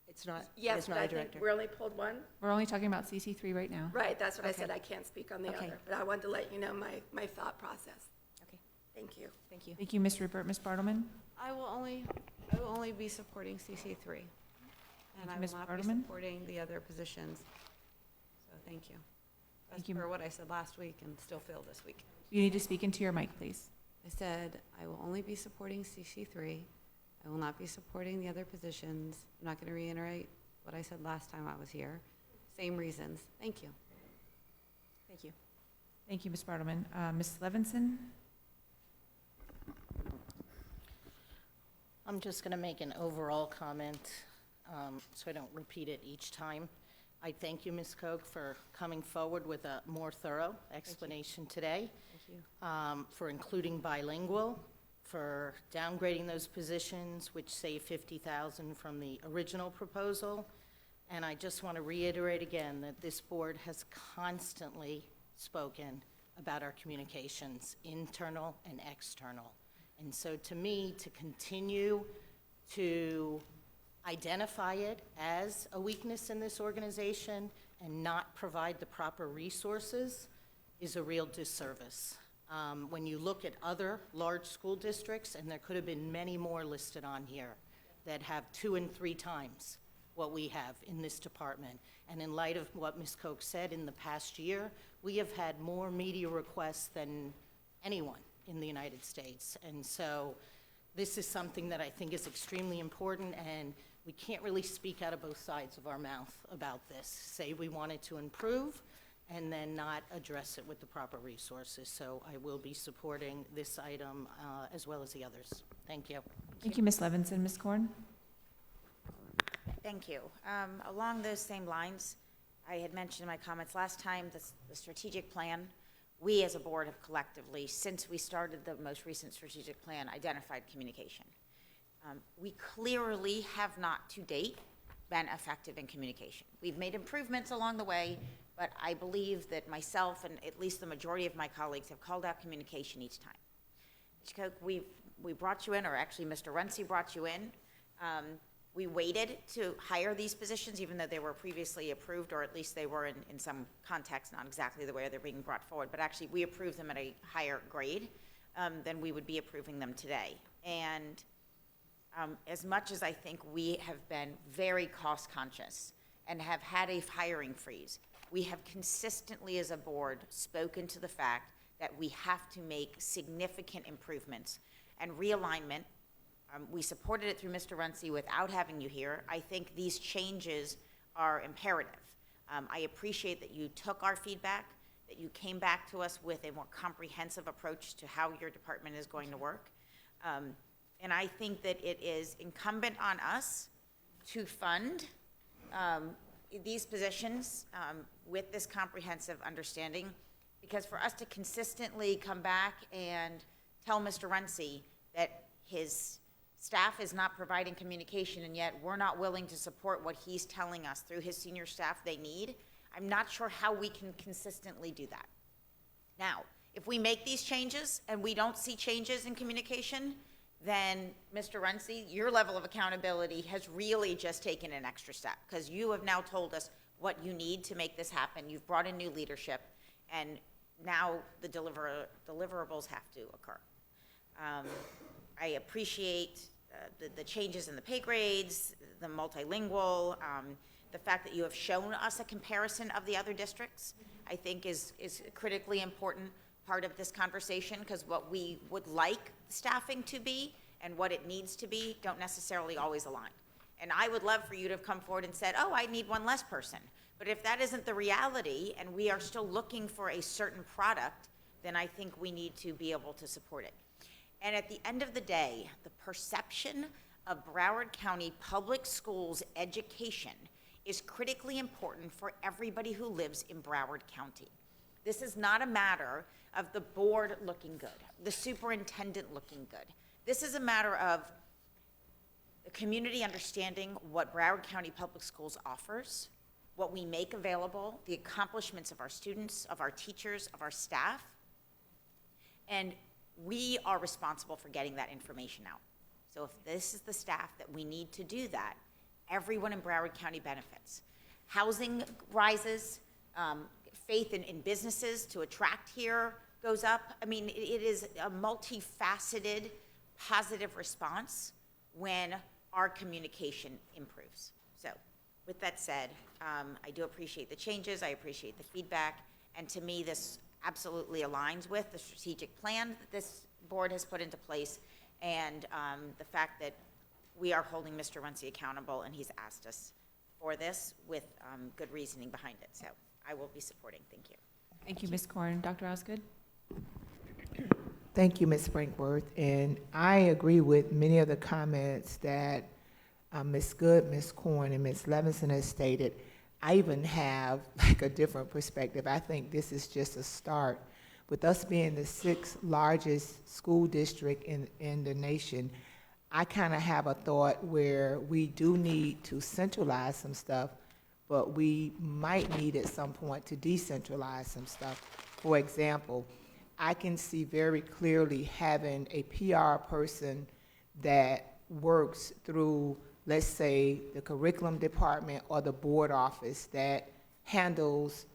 It's not, Yes, it's but not I a think director. we only pulled one. We're only talking about CC3 right now. Right, that's what I Okay. said. I can't speak on the Okay. other. But I wanted to let you know my thought process. Okay, Thank you. thank you. Thank you, Ms. Rupert. Ms. Bartleman? I will only be supporting CC3. And you, I Ms. will not be Bartleman. supporting the other positions. So thank you. That's Thank you. for what I said last week and still feel this week. You need to speak into your mic, please. I said I will only be supporting CC3. I will not be supporting the other positions. I'm not going to reiterate what I said last time I was here. Same reasons. Thank you. Thank you. Thank you, Ms. Bartleman. Ms. Levinson? I'm just going to make an overall comment so I don't repeat it each time. I thank you, Ms. Koch, for coming forward with a more thorough explanation today, Thank you. for including bilingual, for downgrading those positions, which save $50,000 from the original proposal. And I just want to reiterate again that this board has constantly spoken about our communications, internal and external. And so to me, to continue to identify it as a weakness in this organization and not provide the proper resources is a real disservice. When you look at other large school districts, and there could have been many more listed on here that have 2 and 3 times what we have in this department. And in light of what Ms. Koch said, in the past year, we have had more media requests than anyone in the United States. And so this is something that I think is extremely important, and we can't really speak out of both sides of our mouth about this. Say we wanted to improve and then not address it with the proper resources. So I will be supporting this item as well as the others. Thank you. Thank you, Ms. Levinson. Ms. Korn? Thank you. Along those same lines, I had mentioned in my comments last time, the strategic plan, we as a board have collectively, since we started the most recent strategic plan, identified communication. We clearly have not to date been effective in communication. We've made improvements along the way, but I believe that myself and at least the majority of my colleagues have called out communication each time. Ms. Koch, we brought you in, or actually Mr. Runcie brought you in. We waited to hire these positions even though they were previously approved, or at least they were in some context, not exactly the way they're being brought forward, but actually we approved them at a higher grade than we would be approving them today. And as much as I think we have been very cost conscious and have had a hiring freeze, we have consistently as a board spoken to the fact that we have to make significant improvements and realignment. We supported it through Mr. Runcie without having you here. I think these changes are imperative. I appreciate that you took our feedback, that you came back to us with a more comprehensive approach to how your department is going to work. And I think that it is incumbent on us to fund these positions with this comprehensive understanding, because for us to consistently come back and tell Mr. Runcie that his staff is not providing communication and yet we're not willing to support what he's telling us through his senior staff they need, I'm not sure how we can consistently do that. Now, if we make these changes and we don't see changes in communication, then Mr. Runcie, your level of accountability has really just taken an extra step, because you have now told us what you need to make this happen. You've brought in new leadership, and now the deliverables have to occur. I appreciate the changes in the pay grades, the multilingual, the fact that you have shown us a comparison of the other districts, I think is a critically important part of this conversation, because what we would like staffing to be and what it needs to be don't necessarily always align. And I would love for you to have come forward and said, oh, I need one less person. But if that isn't the reality and we are still looking for a certain product, then I think we need to be able to support it. And at the end of the day, the perception of Broward County Public Schools education is critically important for everybody who lives in Broward County. This is not a matter of the board looking good, the superintendent looking good. This is a matter of the community understanding what Broward County Public Schools offers, what we make available, the accomplishments of our students, of our teachers, of our staff, and we are responsible for getting that information out. So if this is the staff that we need to do that, everyone in Broward County benefits. Housing rises, faith in businesses to attract here goes up. I mean, it is a multifaceted positive response when our communication improves. So with that said, I do appreciate the changes, I appreciate the feedback, and to me this absolutely aligns with the strategic plan that this board has put into place, and the fact that we are holding Mr. Runcie accountable, and he's asked us for this with good reasoning behind it. So I will be supporting. Thank you. Thank you, Ms. Korn. Dr. Osgood? Thank you, Ms. Brinkworth. And I agree with many of the comments that Ms. Good, Ms. Korn, and Ms. Levinson has stated. I even have like a different perspective. I think this is just a start. with us being the sixth largest school district in the nation, I kind of have a thought where we do need to centralize some stuff, but we might need at some point to decentralize some stuff. For example, I can see very clearly having a PR person that works through, let's say, the curriculum department or the board office that handles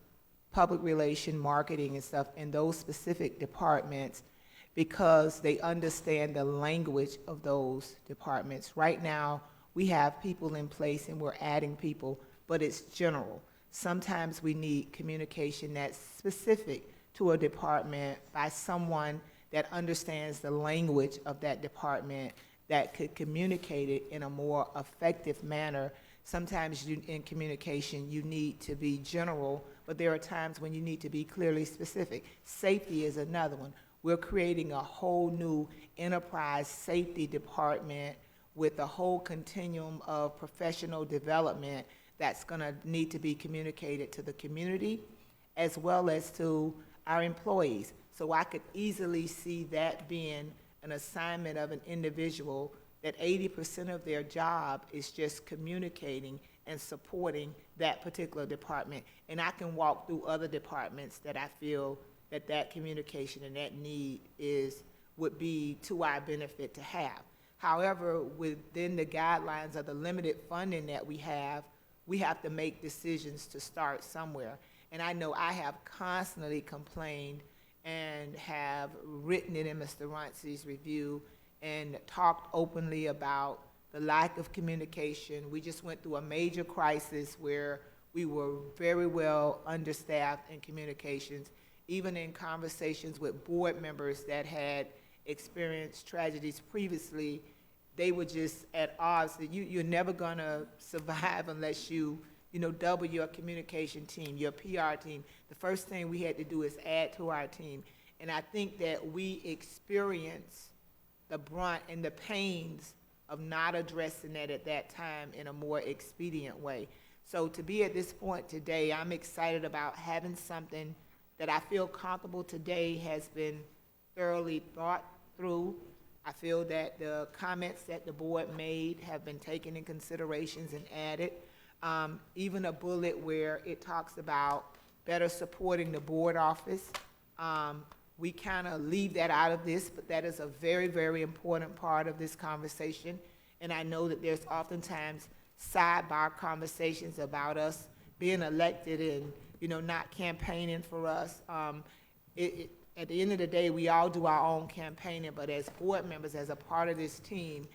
public relation, marketing and stuff in those specific departments, because they understand the language of those departments. Right now, we have people in place and we're adding people, but it's general. Sometimes we need communication that's specific to a department by someone that understands the language of that department, that could communicate it in a more effective manner. Sometimes in communication, you need to be general, but there are times when you need to be clearly specific. Safety is another one. We're creating a whole new enterprise safety department with a whole continuum of professional development that's going to need to be communicated to the community as well as to our employees. So I could easily see that being an assignment of an individual, that 80% of their job is just communicating and supporting that particular department. And I can walk through other departments that I feel that communication and that need would be to our benefit to have. However, within the guidelines of the limited funding that we have to make decisions to start somewhere. And I know I have constantly complained and have written it in Mr. Runcie's review and talked openly about the lack of communication. We just went through a major crisis where we were very well understaffed in communications, even in conversations with board members that had experienced tragedies previously. They were just at odds that you're never gonna survive unless you double your communication team, your PR team. The first thing we had to do is add to our team. And I think that we experience the brunt and the pains of not addressing that at that time in a more expedient way. So to be at this point today, I'm excited about having something that I feel comfortable today has been thoroughly thought through. I feel that the comments that the board made have been taken in considerations and added. Even a bullet where it talks about better supporting the board office. We kind of leave that out of this, but that is a very, very important part of this conversation. And I know that there's oftentimes sidebar conversations about us being elected and, not campaigning for us. At the end of the day, we all do our own campaigning, but as board members, as a part of this team,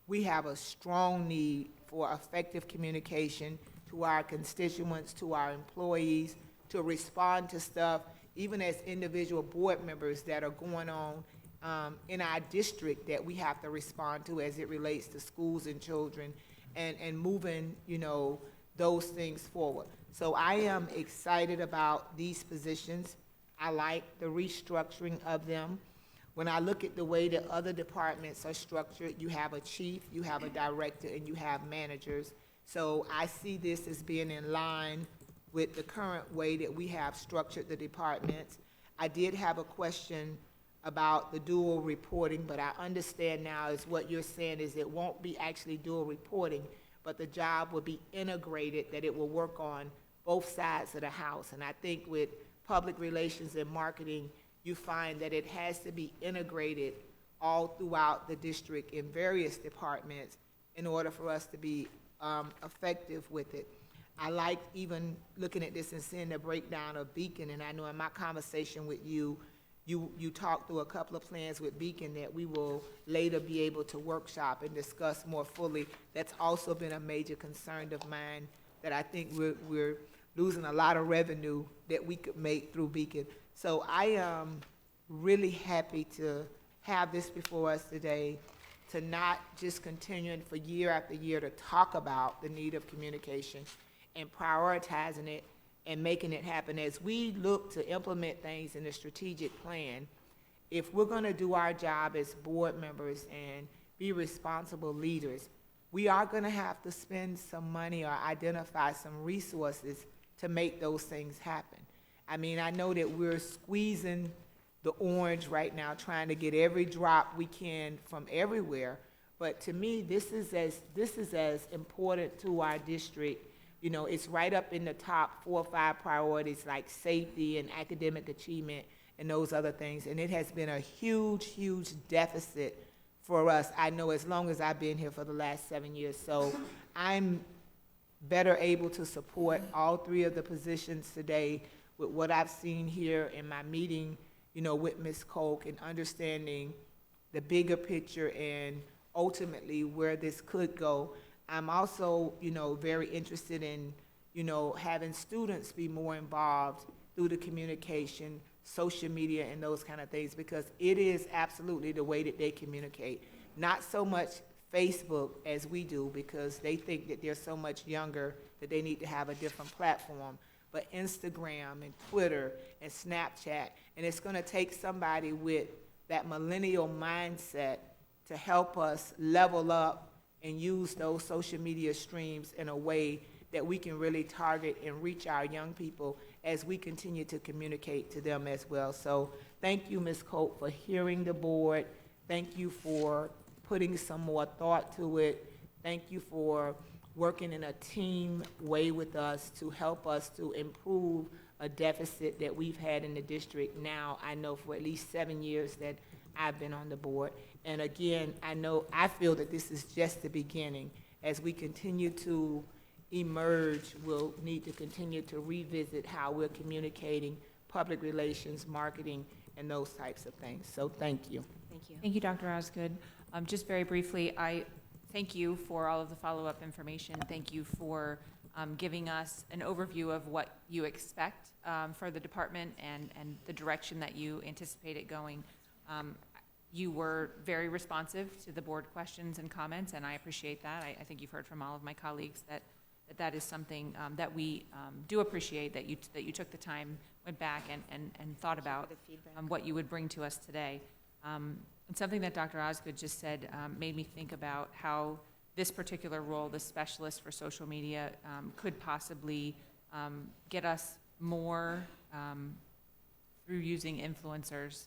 we have a strong need for effective communication to our constituents, to our employees, to respond to stuff, even as individual board members that are going on in our district that we have to respond to as it relates to schools and children and moving, those things forward. So I am excited about these positions. I like the restructuring of them. When I look at the way that other departments are structured, you have a chief, you have a director, and you have managers. So I see this as being in line with the current way that we have structured the departments. I did have a question about the dual reporting, but I understand now is what you're saying is it won't be actually dual reporting, but the job will be integrated, that it will work on both sides of the house. And I think with public relations and marketing, you find that it has to be integrated all throughout the district in various departments in order for us to be effective with it. I like even looking at this and seeing the breakdown of Beacon, and I know in my conversation with you talked through a couple of plans with Beacon that we will later be able to workshop and discuss more fully. That's also been a major concern of mine, that I think we're losing a lot of revenue that we could make through Beacon. So I am really happy to have this before us today, to not just continuing for year after year to talk about the need of communication and prioritizing it and making it happen. As we look to implement things in the strategic plan, if we're going to do our job as board members and be responsible leaders, we are going to have to spend some money or identify some resources to make those things happen. I mean, I know that we're squeezing the orange right now, trying to get every drop we can from everywhere. But to me, this is as important to our district. You know, it's right up in the top 4 or 5 priorities like safety and academic achievement and those other things. And it has been a huge, huge deficit for us. I know as long as I've been here for the last 7 years. So I'm better able to support all 3 of the positions today with what I've seen here in my meeting, you know, with Ms. Koch, and understanding the bigger picture and ultimately where this could go. I'm also, you know, very interested in, you know, having students be more involved through the communication, social media, and those kind of things, because it is absolutely the way that they communicate. Not so much Facebook as we do, because they think that they're so much younger that they need to have a different platform, but Instagram and Twitter and Snapchat. And it's going to take somebody with that millennial mindset to help us level up and use those social media streams in a way that we can really target and reach our young people as we continue to communicate to them as well. So thank you, Ms. Cope, for hearing the board. Thank you for putting some more thought to it. Thank you for working in a team way with us to help us to improve a deficit that we've had in the district now, I know, for at least 7 years that I've been on the board. And again, I feel that this is just the beginning. As we continue to emerge, we'll need to continue to revisit how we're communicating, public relations, marketing, and those types of things. So thank you. Thank you. Thank you, Dr. Osgood. Just very briefly, I thank you for all of the follow-up information. Thank you for giving us an overview of what you expect for the department and the direction that you anticipate it going. You were very responsive to the board questions and comments, and I appreciate that. I think you've heard from all of my colleagues that is something that we do appreciate, that you took the time, went back and thought about what you would bring to us today. And something that Dr. Osgood just said made me think about how this particular role, the specialist for social media, could possibly get us more through using influencers.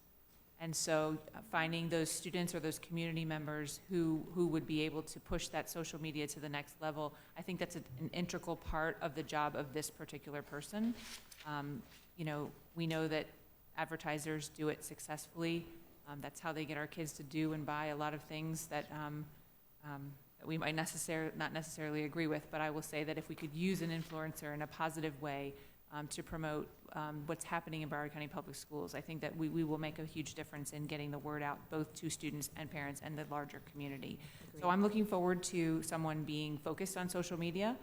And so finding those students or those community members who would be able to push that social media to the next level, I think that's an integral part of the job of this particular person. You know, we know that advertisers do it successfully. That's how they get our kids to do and buy a lot of things that we might not necessarily agree with. But I will say that if we could use an influencer in a positive way to promote what's happening in Broward County Public Schools, I think that we will make a huge difference in getting the word out both to students and parents and the larger community. Agreed. So I'm looking forward to someone being focused on social media.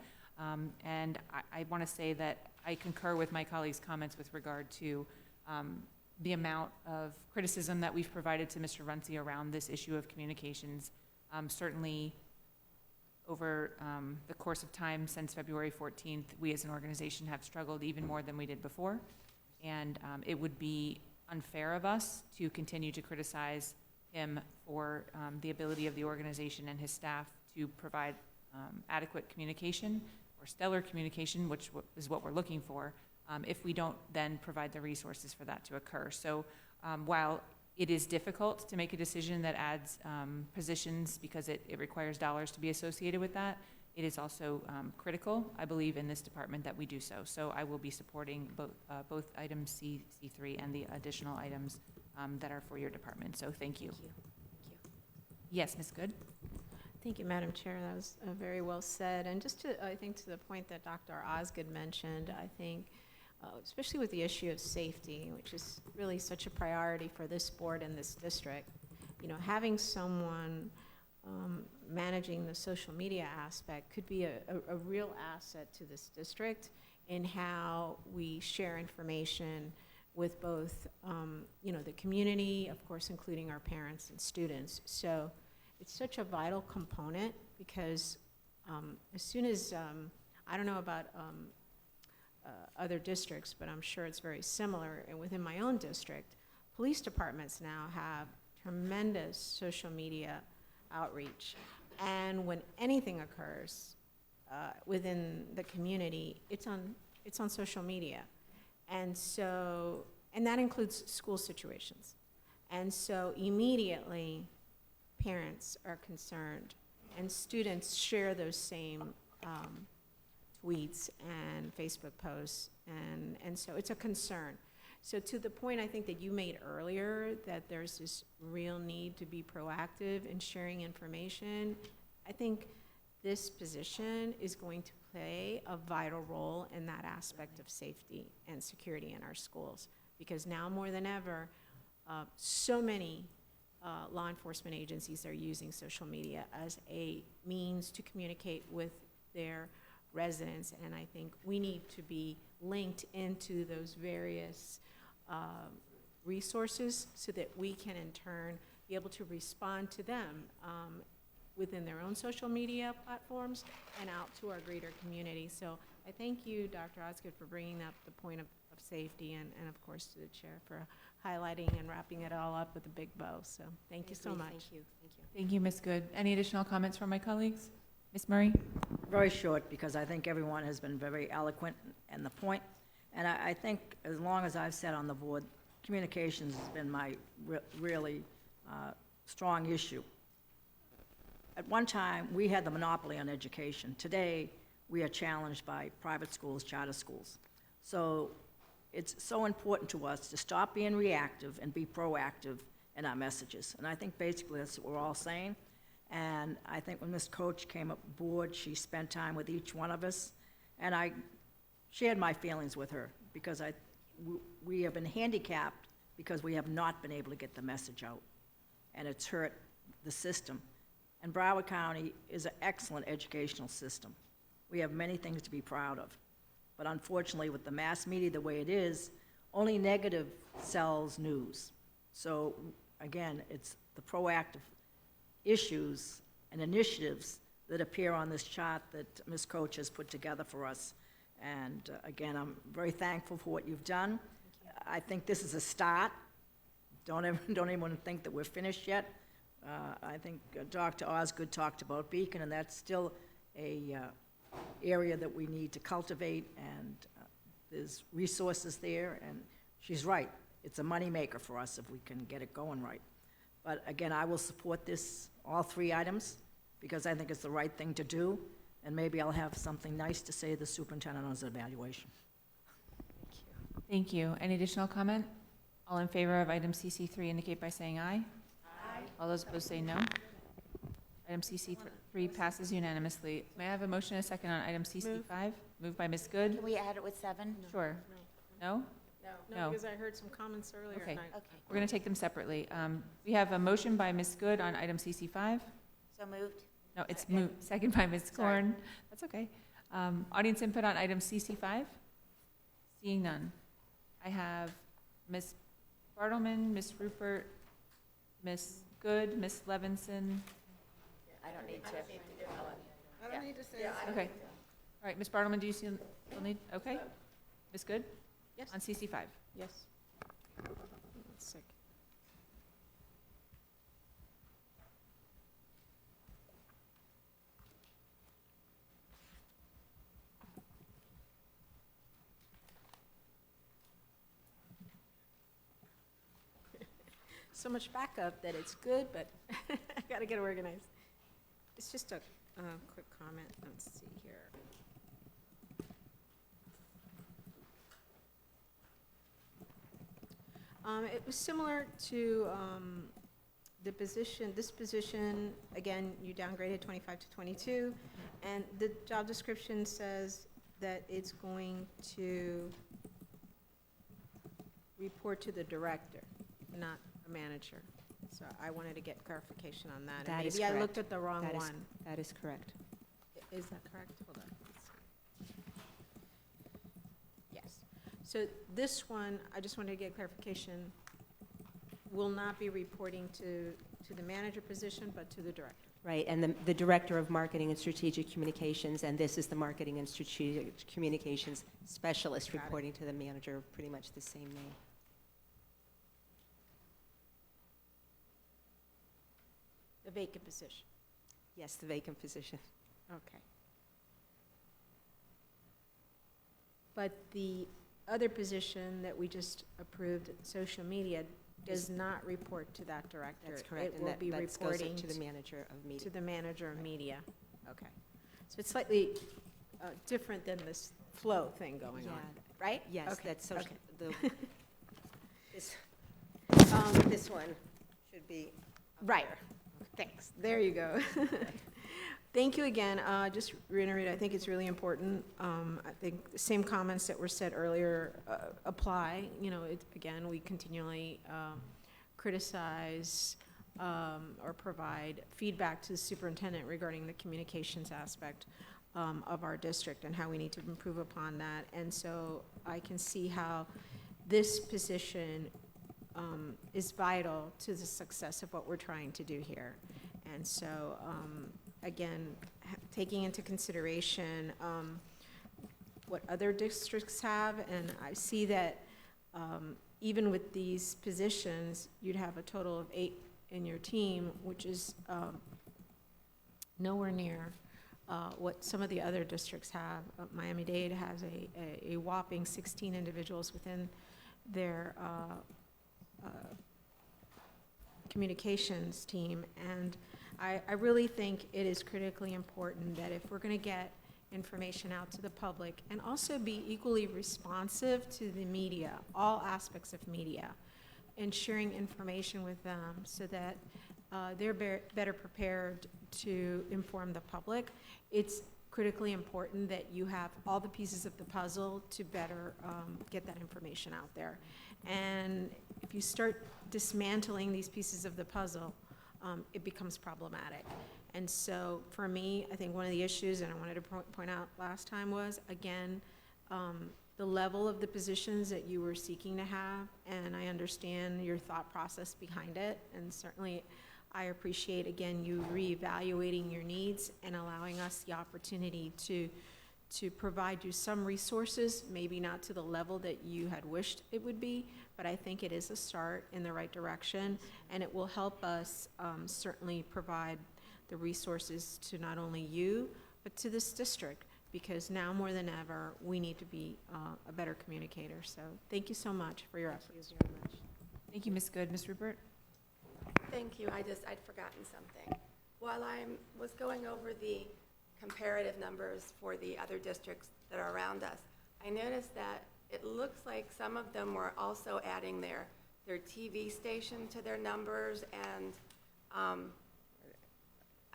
And I want to say that I concur with my colleagues' comments with regard to the amount of criticism that we've provided to Mr. Runcie around this issue of communications. Certainly, over the course of time since February 14th, we as an organization have struggled even more than we did before. And it would be unfair of us to continue to criticize him for the ability of the organization and his staff to provide adequate communication or stellar communication, which is what we're looking for, if we don't then provide the resources for that to occur. So while it is difficult to make a decision that adds positions because it requires dollars to be associated with that, it is also critical, I believe, in this department that we do so. So I will be supporting both items C3 and the additional items that are for your department. So thank you. Thank you. Yes, Ms. Good. Thank you, Madam Chair. That was very well said. And just I think to the point that Dr. Osgood mentioned, I think especially with the issue of safety, which is really such a priority for this board and this district, you know, having someone managing the social media aspect could be a real asset to this district in how we share information with both, you know, the community, of course, including our parents and students. So it's such a vital component because as soon as, I don't know about other districts, but I'm sure it's very similar. And within my own district, police departments now have tremendous social media outreach. And when anything occurs within the community, it's on social media. And so And that includes school situations. And so immediately, parents are concerned, and students share those same tweets and Facebook posts, and so it's a concern. So to the point I think that you made earlier, that there's this real need to be proactive in sharing information, I think this position is going to play a vital role in that aspect of safety and security in our schools. Because now more than ever, so many law enforcement agencies are using social media as a means to communicate with their residents, and I think we need to be linked into those various resources so that we can in turn be able to respond to them within their own social media platforms and out to our greater community. So I thank you, Dr. Osgood, for bringing up the point of safety, and of course to the chair for highlighting and wrapping it all up with a big bow. So thank you so much. Thank you, thank you. Thank you, Ms. Good. Any additional comments from my colleagues? Ms. Murray? Very short, because I think everyone has been very eloquent and the point. And I think as long as I've sat on the board, communications has been my really strong issue. At one time, we had the monopoly on education. Today, we are challenged by private schools, charter schools. So it's so important to us to stop being reactive and be proactive in our messages. And I think basically that's what we're all saying. And I think when Ms. Coach came aboard, she spent time with each one of us. And I shared my feelings with her, because we have been handicapped because we have not been able to get the message out. And it's hurt the system. And Broward County is an excellent educational system. We have many things to be proud of. But unfortunately, with the mass media the way it is, only negative sells news. So again, it's the proactive issues and initiatives that appear on this chart that Ms. Coach has put together for us. And again, I'm very thankful for what you've done. I think this is a start. Don't even think that we're finished yet. I think Dr. Osgood talked about Beacon, and that's still a area that we need to cultivate, and there's resources there, and she's right. It's a moneymaker for us if we can get it going right. But again, I will support this, all three items, because I think it's the right thing to do, and maybe I'll have something nice to say to the superintendent on his evaluation. Thank you. Any additional comment? All in favor of item CC3 indicate by saying aye. Aye. All those opposed say no. Item CC3 passes unanimously. May I have a motion and a second on item CC5? Moved by Ms. Good. Can we add it with 7? Sure. No? No, because I heard some comments earlier Okay. tonight. Okay. We're going to take them separately. We have a motion by Ms. Good on item CC5. So moved? No, it's moved. Second by Ms. Korn. That's okay. Audience input on item CC5? Seeing none. I have Ms. Bartleman, Ms. Rupert, Ms. Good, Ms. Levinson. I don't need to. I don't need to say. Okay. All right, Ms. Bartleman, do you still need, okay? Ms. Good? Yes. On CC5. Yes. One second. So much backup that it's good, but I gotta get organized. It's just a quick comment. Let's see here. It was similar to this position, again, you downgraded 25 to 22, and the job description says that it's going to report to the director, not a manager. So I wanted to get clarification on that. That And is maybe I correct. looked at the wrong That is- one. That is correct. Is that correct? Hold on. Yes. So this one, I just wanted to get clarification, will not be reporting to the manager position, but to the director. Right, and the Director of Marketing and Strategic Communications, and this is the Marketing and Strategic Communications Specialist Got it. reporting to the manager, pretty much the same name. The vacant position. Yes, the vacant position. Okay. But the other position that we just approved, social media, does not report to that director. That's correct, It and will that be goes up reporting to the manager of media. to the manager of media. Okay. So it's slightly different than this flow thing going on, right? Yes, Okay, that's social, okay. this one should be. up Right. there. Thanks. There you go. Thank you again. Just reiterate, I think it's really important. I think the same comments that were said earlier apply. You know, again, we continually criticize or provide feedback to the superintendent regarding the communications aspect of our district and how we need to improve upon that. And so I can see how this position is vital to the success of what we're trying to do here. And so, again, taking into consideration what other districts have, and I see that even with these positions, you'd have a total of 8 in your team, which is nowhere near what some of the other districts have. Miami-Dade has a whopping 16 individuals within their communications team, and I really think it is critically important that if we're going to get information out to the public and also be equally responsive to the media, all aspects of media, and sharing information with them so that they're better prepared to inform the public, it's critically important that you have all the pieces of the puzzle to better get that information out there. And if you start dismantling these pieces of the puzzle, it becomes problematic. And so for me, I think one of the issues, and I wanted to point out last time, was, again, the level of the positions that you were seeking to have, and I understand your thought process behind it, and certainly I appreciate, again, you reevaluating your needs and allowing us the opportunity to provide you some resources, maybe not to the level that you had wished it would be, but I think it is a start in the right direction, and it will help us certainly provide the resources to not only you, but to this district, because now more than ever, we need to be a better communicator. So thank you so much for your efforts. Thank you, Ms. Good. Ms. Rupert? Thank you. I'd forgotten something. While I was going over the comparative numbers for the other districts that are around us, I noticed that it looks like some of them were also adding their TV station to their numbers, and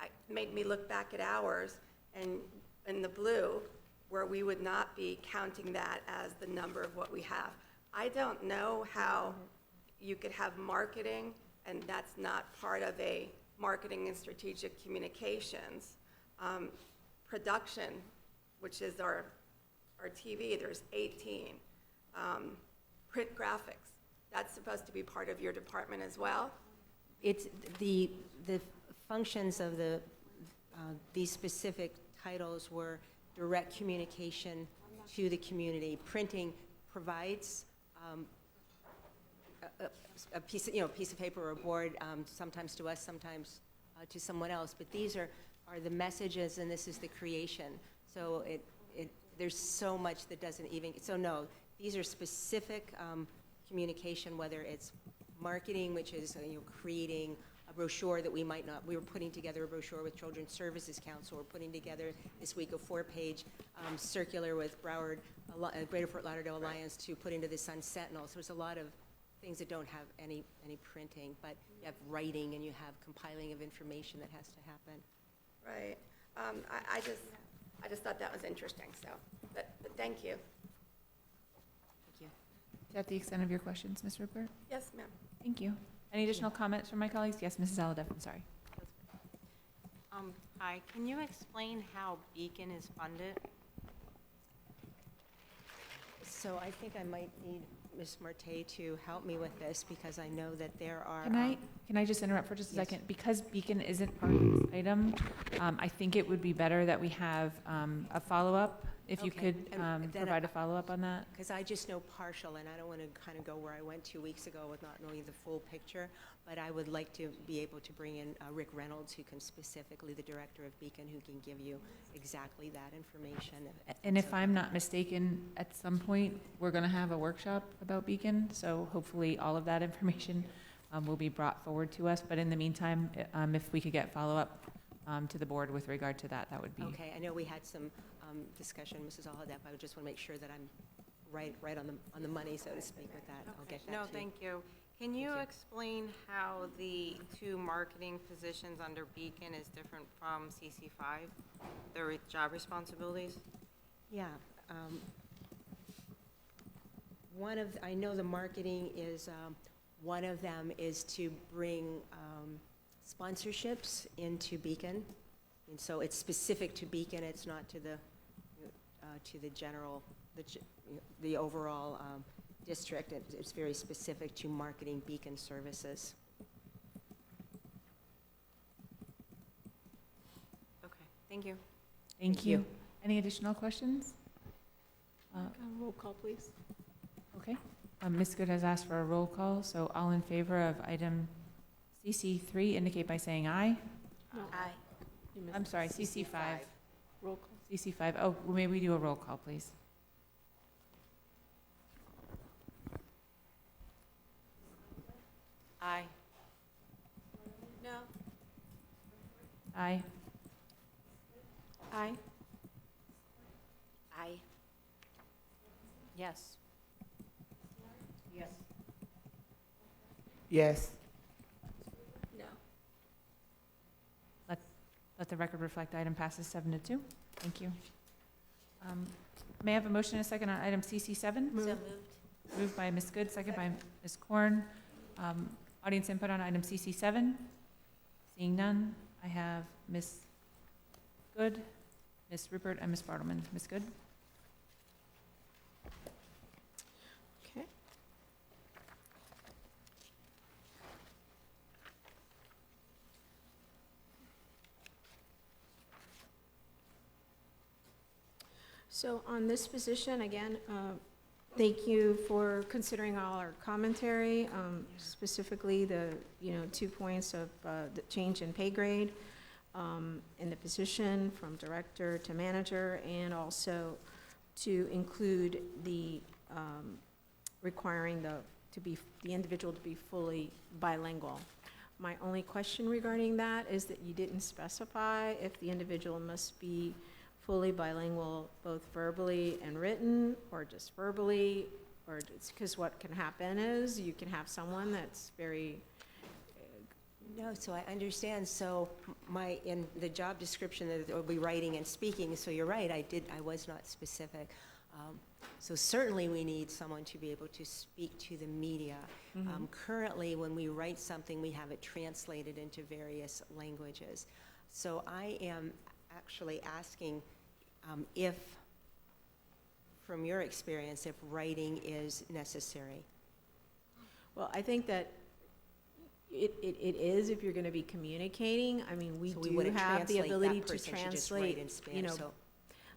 it made me look back at ours, and in the blue, where we would not be counting that as the number of what we have. I don't know how you could have marketing, and that's not part of a marketing and strategic communications. Production, which is our TV, there's 18. Print graphics, that's supposed to be part of your department as well? It's the functions of these specific titles were direct communication to the community. Printing provides a piece of paper or a board, sometimes to us, sometimes to someone else. But these are the messages, and this is the creation. So there's so much that doesn't even. So no, these are specific communication, whether it's marketing, which is creating a brochure that we might not. We were putting together a brochure with Children's Services Council. We're putting together this week a 4-page circular with Broward, Greater Fort Lauderdale Alliance to put into the Sun Sentinel. So there's a lot of things that don't have any printing, but you have writing and you have compiling of information that has to happen. Right. I just thought that was interesting. So, but thank you. Thank you. Is that the extent of your questions, Ms. Rupert? Yes, ma'am. Thank you. Any additional comments from my colleagues? Yes, Mrs. Aladeff, I'm sorry. Hi, can you explain how Beacon is funded? So I think I might need Ms. Marte to help me with this, because I know that there are. Can I just interrupt for just a Yes. second? Because Beacon isn't part of this item, I think it would be better that we have a follow-up if you Okay, could and then provide a follow-up on that. Because I just know partial, and I don't want to kind of go where I went 2 weeks ago with not knowing the full picture, but I would like to be able to bring in Rick Reynolds, who can specifically, the director of Beacon, who can give you exactly that information. And if I'm not mistaken, at some point, we're going to have a workshop about Beacon, so hopefully all of that information will be brought forward to us. But in the meantime, if we could get follow-up to the board with regard to that, that would be. Okay, I know we had some discussion, Mrs. Alhadeff. I just want to make sure that I'm right on the money, so to speak, with that. I'll get that No, to you. thank you. Can you explain how the 2 marketing positions under Beacon is different from CC5, their job responsibilities? Yeah. I know the marketing is, one of them is to bring sponsorships into Beacon. And so it's specific to Beacon, it's not to the general, the overall district. It's very specific to marketing Beacon services. Okay, thank you. Thank you. Any additional questions? Roll call, please. Okay. Ms. Good has asked for a roll call, so all in favor of item CC3 indicate by saying aye. No. Aye. I'm sorry, CC5. Roll call. CC5. Oh, well, may we do a roll call, please? Aye. No. Aye. Aye. Aye. Yes. Yes. Yes. No. Let the record reflect item passes 7-2. Thank you. May I have a motion and a second on item CC7? Moved by Ms. Good, second by Ms. Korn. Audience input on item CC7? Seeing none, I have Ms. Good, Ms. Rupert, and Ms. Bartleman. Ms. Good? Okay. So on this position, again, thank you for considering all our commentary, specifically the, 2 points of the change in pay grade in the position from director to manager, and also to include the requiring the individual to be fully bilingual. My only question regarding that is that you didn't specify if the individual must be fully bilingual, both verbally and written, or just verbally, or just, because what can happen is you can have someone that's very, No, so I understand. So in the job description that will be writing and speaking, so you're right, I was not specific. So certainly we need someone to be able to speak to the media. Currently, when we write something, we have it translated into various languages. So I am actually asking if, from your experience, if writing is necessary. well, I think that it is if you're going to be communicating. I mean, we So we do wouldn't have the translate, ability that to person should just write in translate, Spanish, so-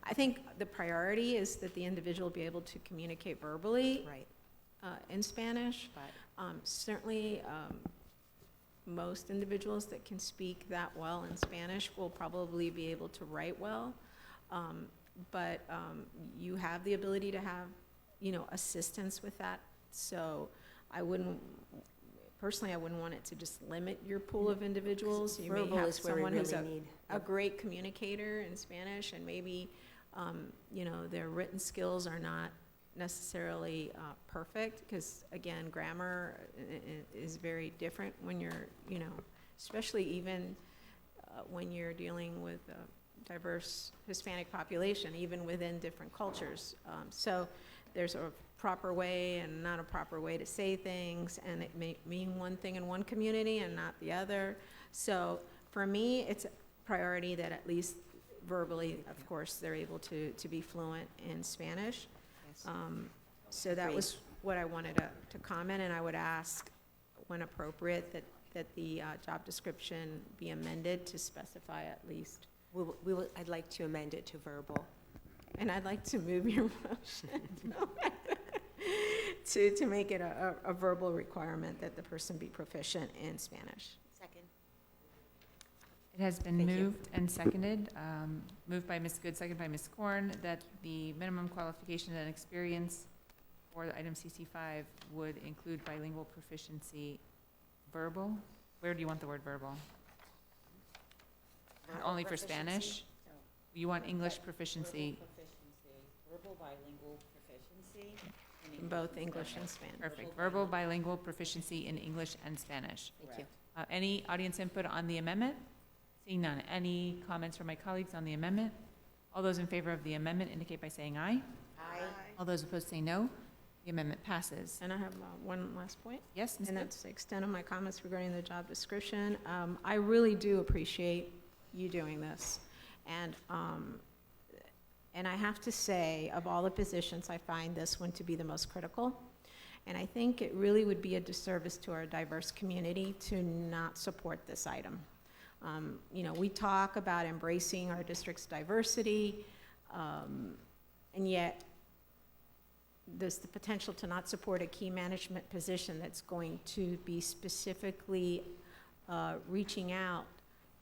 I think the priority is that the individual be able to communicate verbally Right. In Spanish. But Certainly, most individuals that can speak that well in Spanish will probably be able to write well. But you have the ability to have, assistance with that. So personally, I wouldn't want it to just limit your pool of individuals. You may verbal have is where we someone who's really need. a great communicator in Spanish, and maybe, their written skills are not necessarily perfect, because again, grammar is very different when you're, especially even when you're dealing with a diverse Hispanic population, even within different cultures. So there's a proper way and not a proper way to say things, and it may mean one thing in one community and not the other. So for me, it's a priority that at least verbally, of course, they're able to be fluent in Spanish. Yes. So that was what I wanted to comment, and I would ask, when appropriate, that the job description be amended to specify at least. I'd like to amend it to verbal. and I'd like to move your motion to make it a verbal requirement that the person be proficient in Spanish. Second. It has been Thank you. moved and seconded, moved by Ms. Good, seconded by Ms. Korn, that the minimum qualification and experience for the item CC5 would include bilingual proficiency verbal. Where do you want the word verbal? Only for Spanish? You want English proficiency? Verbal bilingual proficiency. In both English and Spanish. Perfect. Verbal bilingual proficiency in English and Spanish. Thank you. Any audience input on the amendment? Seeing none. Any comments from my colleagues on the amendment? All those in favor of the amendment indicate by saying aye. Aye. All those opposed say no. The amendment passes. And I have one last point. Yes, Ms. And Good? that's the extent of my comments regarding the job description. I really do appreciate you doing this. And I have to say, of all the positions, I find this one to be the most critical. And I think it really would be a disservice to our diverse community to not support this item. You know, we talk about embracing our district's diversity, and yet there's the potential to not support a key management position that's going to be specifically reaching out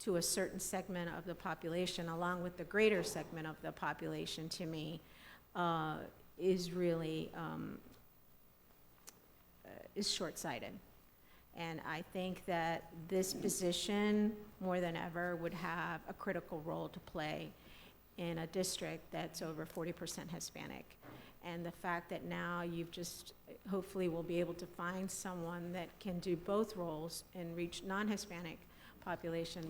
to a certain segment of the population, along with the greater segment of the population, to me, is really is short-sighted. And I think that this position, more than ever, would have a critical role to play in a district that's over 40% Hispanic. And the fact that now you've just, hopefully will be able to find someone that can do both roles and reach non-Hispanic population,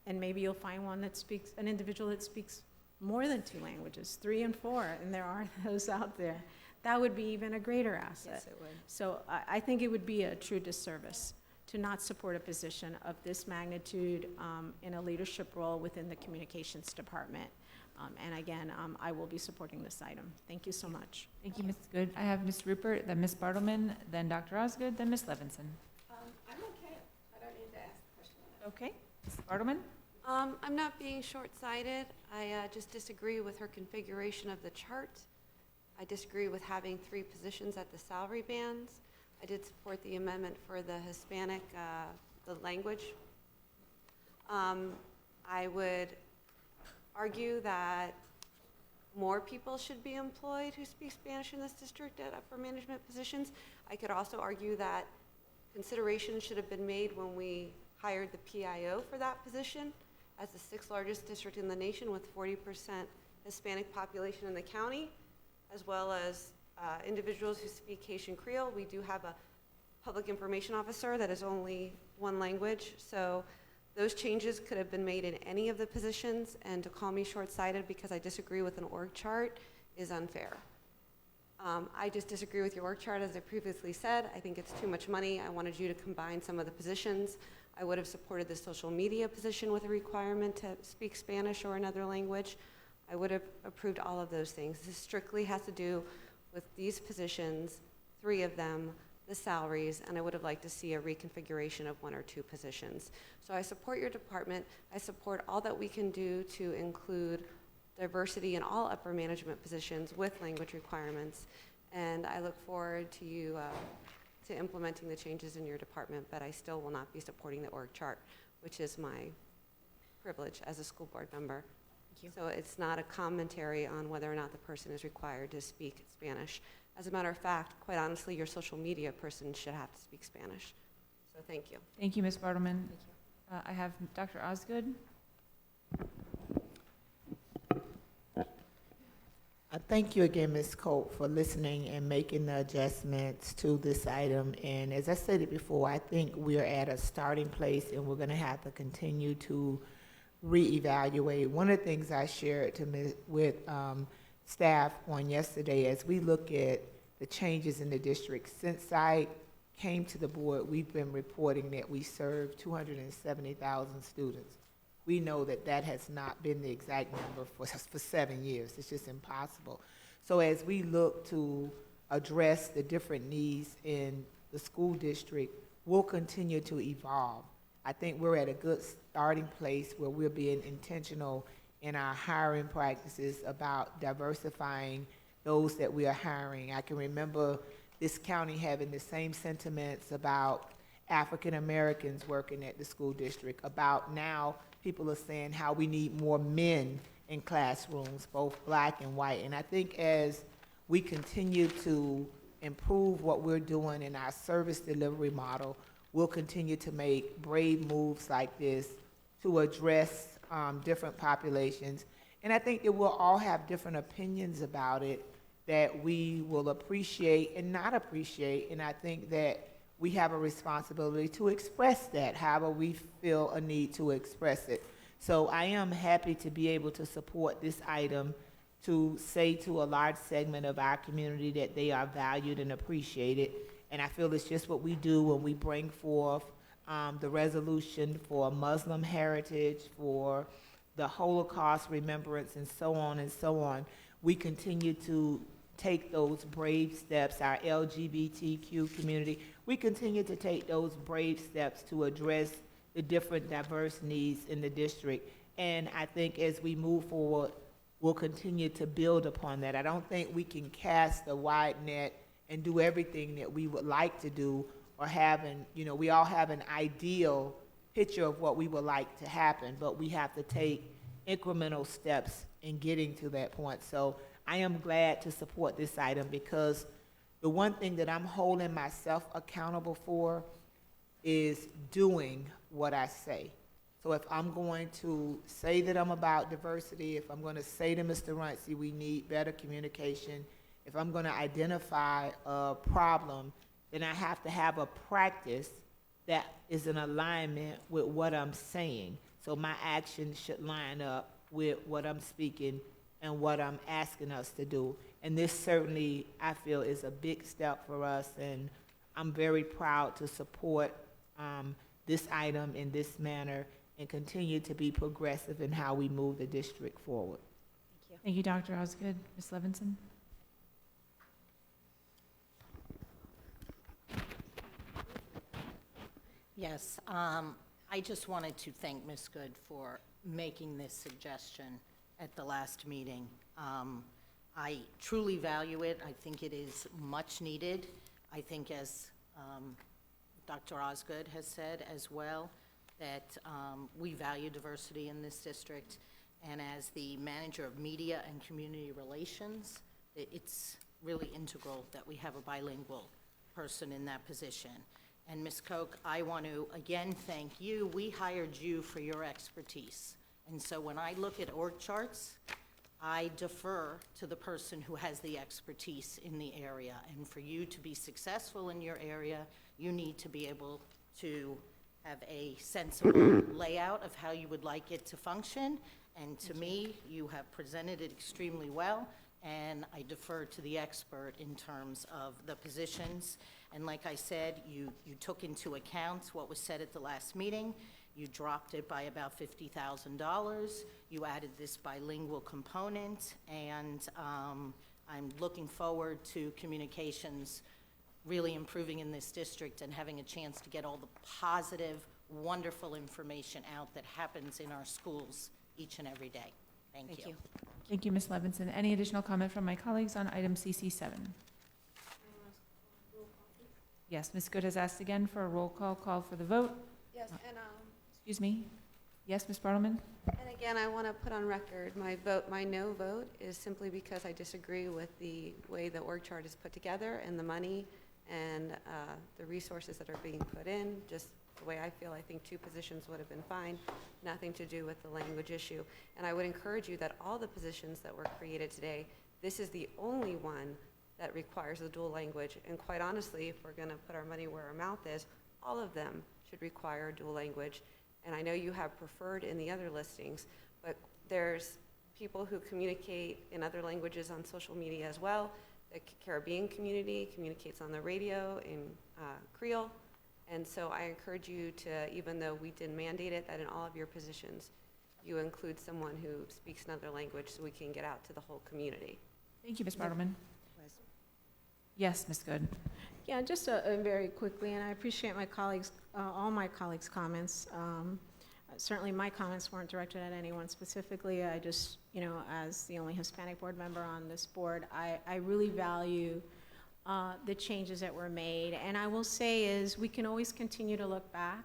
and maybe you'll find one that speaks, an individual that speaks more than 2 languages, 3 and 4, and there are those out there. That would be even a greater asset. Yes, it would. So I think it would be a true disservice to not support a position of this magnitude in a leadership role within the communications department. And again, I will be supporting this item. Thank you so much. Thank you, Ms. Good. I have Ms. Rupert, then Ms. Bartleman, then Dr. Osgood, then Ms. Levinson. I'm okay. I don't need to ask the question. Okay. Ms. Bartleman? I'm not being short-sighted. I just disagree with her configuration of the chart. I disagree with having 3 positions at the salary bands. I did support the amendment for the Hispanic, the language. I would argue that more people should be employed who speak Spanish in this district at upper management positions. I could also argue that consideration should have been made when we hired the PIO for that position. As the 6th largest district in the nation with 40% Hispanic population in the county, as well as individuals who speak Haitian Creole. We do have a public information officer that is only 1 language, so those changes could have been made in any of the positions, and to call me short-sighted because I disagree with an org chart is unfair. I just disagree with your org chart, as I previously said. I think it's too much money. I wanted you to combine some of the positions. I would have supported the social media position with a requirement to speak Spanish or another language. I would have approved all of those things. This strictly has to do with these positions, 3 of them, the salaries, and I would have liked to see a reconfiguration of 1 or 2 positions. So I support your department. I support all that we can do to include diversity in all upper management positions with language requirements, and I look forward to you to implementing the changes in your department, but I still will not be supporting the org chart, which is my privilege as a school board member. So it's not a commentary on whether or not the person is required to speak Spanish. As a matter of fact, quite honestly, your social media person should have to speak Spanish. So thank you. Thank you, Ms. Bartleman. I have Dr. Osgood. Thank you again, Ms. Cope, for listening and making the adjustments to this item. And as I stated before, I think we're at a starting place, and we're going to have to continue to reevaluate. One of the things I shared with staff on yesterday, as we look at the changes in the district, since I came to the board, we've been reporting that we serve 270,000 students. We know that that has not been the exact number for 7 years. It's just impossible. So as we look to address the different needs in the school district, we'll continue to evolve. I think we're at a good starting place where we're being intentional in our hiring practices about diversifying those that we are hiring. I can remember this county having the same sentiments about African Americans working at the school district. About now, people are saying how we need more men in classrooms, both black and white. And I think as we continue to improve what we're doing in our service delivery model, we'll continue to make brave moves like this to address different populations. And I think that we'll all have different opinions about it that we will appreciate and not appreciate. And I think that we have a responsibility to express that, however we feel a need to express it. So I am happy to be able to support this item, to say to a large segment of our community that they are valued and appreciated. And I feel it's just what we do when we bring forth the resolution for Muslim heritage, for the Holocaust remembrance, and so on and so on. We continue to take those brave steps, our LGBTQ community, we continue to take those brave steps to address the different diverse needs in the district. And I think as we move forward, we'll continue to build upon that. I don't think we can cast a wide net and do everything that we would like to do, or have we all have an ideal picture of what we would like to happen, but we have to take incremental steps in getting to that point. So I am glad to support this item, because the one thing that I'm holding myself accountable for is doing what I say. So if I'm going to say that I'm about diversity, if I'm going to say to Mr. Runcie we need better communication, if I'm going to identify a problem, then I have to have a practice that is in alignment with what I'm saying. So my actions should line up with what I'm speaking and what I'm asking us to do. And this certainly, I feel, is a big step for us, and I'm very proud to support this item in this manner and continue to be progressive in how we move the district forward. Thank you, Dr. Osgood. Ms. Levinson? Yes, I just wanted to thank Ms. Good for making this suggestion at the last meeting. I truly value it. I think it is much needed. I think, as Dr. Osgood has said as well, that we value diversity in this district. And as the manager of media and community relations, it's really integral that we have a bilingual person in that position. And Ms. Koch, I want to again thank you. We hired you for your expertise. And so when I look at org charts, I defer to the person who has the expertise in the area. And for you to be successful in your area, you need to be able to have a sensible layout of how you would like it to function. And to me, you have presented it extremely well, and I defer to the expert in terms of the positions. And like I said, you took into account what was said at the last meeting. You dropped it by about $50,000. You added this bilingual component, and I'm looking forward to communications really improving in this district and having a chance to get all the positive, wonderful information out that happens in our schools each and every day. Thank you. Thank you, Ms. Levinson. Any additional comment from my colleagues on item CC7? Yes, Ms. Good has asked again for a roll call for the vote. Yes, and Excuse me. Yes, Ms. Bartleman? and again, I want to put on record, my no vote is simply because I disagree with the way the org chart is put together and the money and the resources that are being put in. Just the way I feel, I think 2 positions would have been fine, nothing to do with the language issue. And I would encourage you that all the positions that were created today, this is the only one that requires the dual language. And quite honestly, if we're going to put our money where our mouth is, all of them should require dual language. And I know you have preferred in the other listings, but there's people who communicate in other languages on social media as well. The Caribbean community communicates on the radio in Creole. And so I encourage you to, even though we didn't mandate it, that in all of your positions, you include someone who speaks another language so we can get out to the whole community. Thank you, Ms. Bartleman. Yes, Ms. Good. Yeah, just very quickly, and I appreciate my colleagues, all my colleagues' comments. certainly my comments weren't directed at anyone specifically. I just, as the only Hispanic board member on this board, I really value the changes that were made. And I will say is, we can always continue to look back,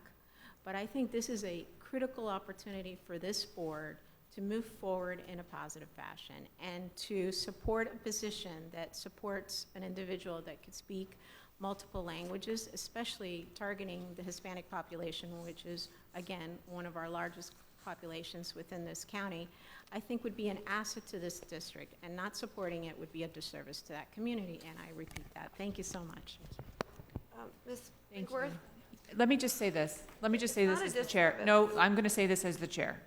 but I think this is a critical opportunity for this board to move forward in a positive fashion and to support a position that supports an individual that could speak multiple languages, especially targeting the Hispanic population, which is, again, one of our largest populations within this county, I think would be an asset to this district, and not supporting it would be a disservice to that community, and I repeat that. Thank you so much. Ms. Thank you. Winkworth? Let me just say this. Let me just say It's this not a as the chair. No, I'm going to say this as the chair.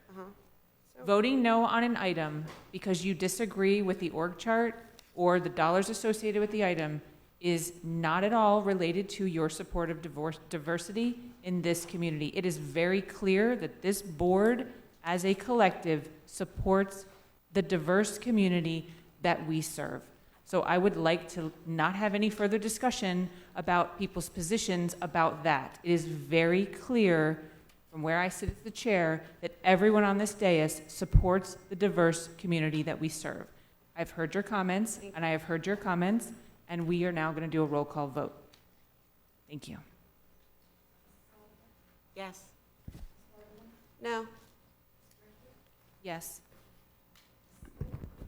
Voting no on an item because you disagree with the org chart or the dollars associated with the item is not at all related to your support of diversity in this community. It is very clear that this board, as a collective, supports the diverse community that we serve. So I would like to not have any further discussion about people's positions about that. It is very clear from where I sit as the chair that everyone on this dais supports the diverse community that we serve. I've heard your comments, and I have heard your comments, and we are now going to do a roll call vote. Thank you. Yes. No. Yes.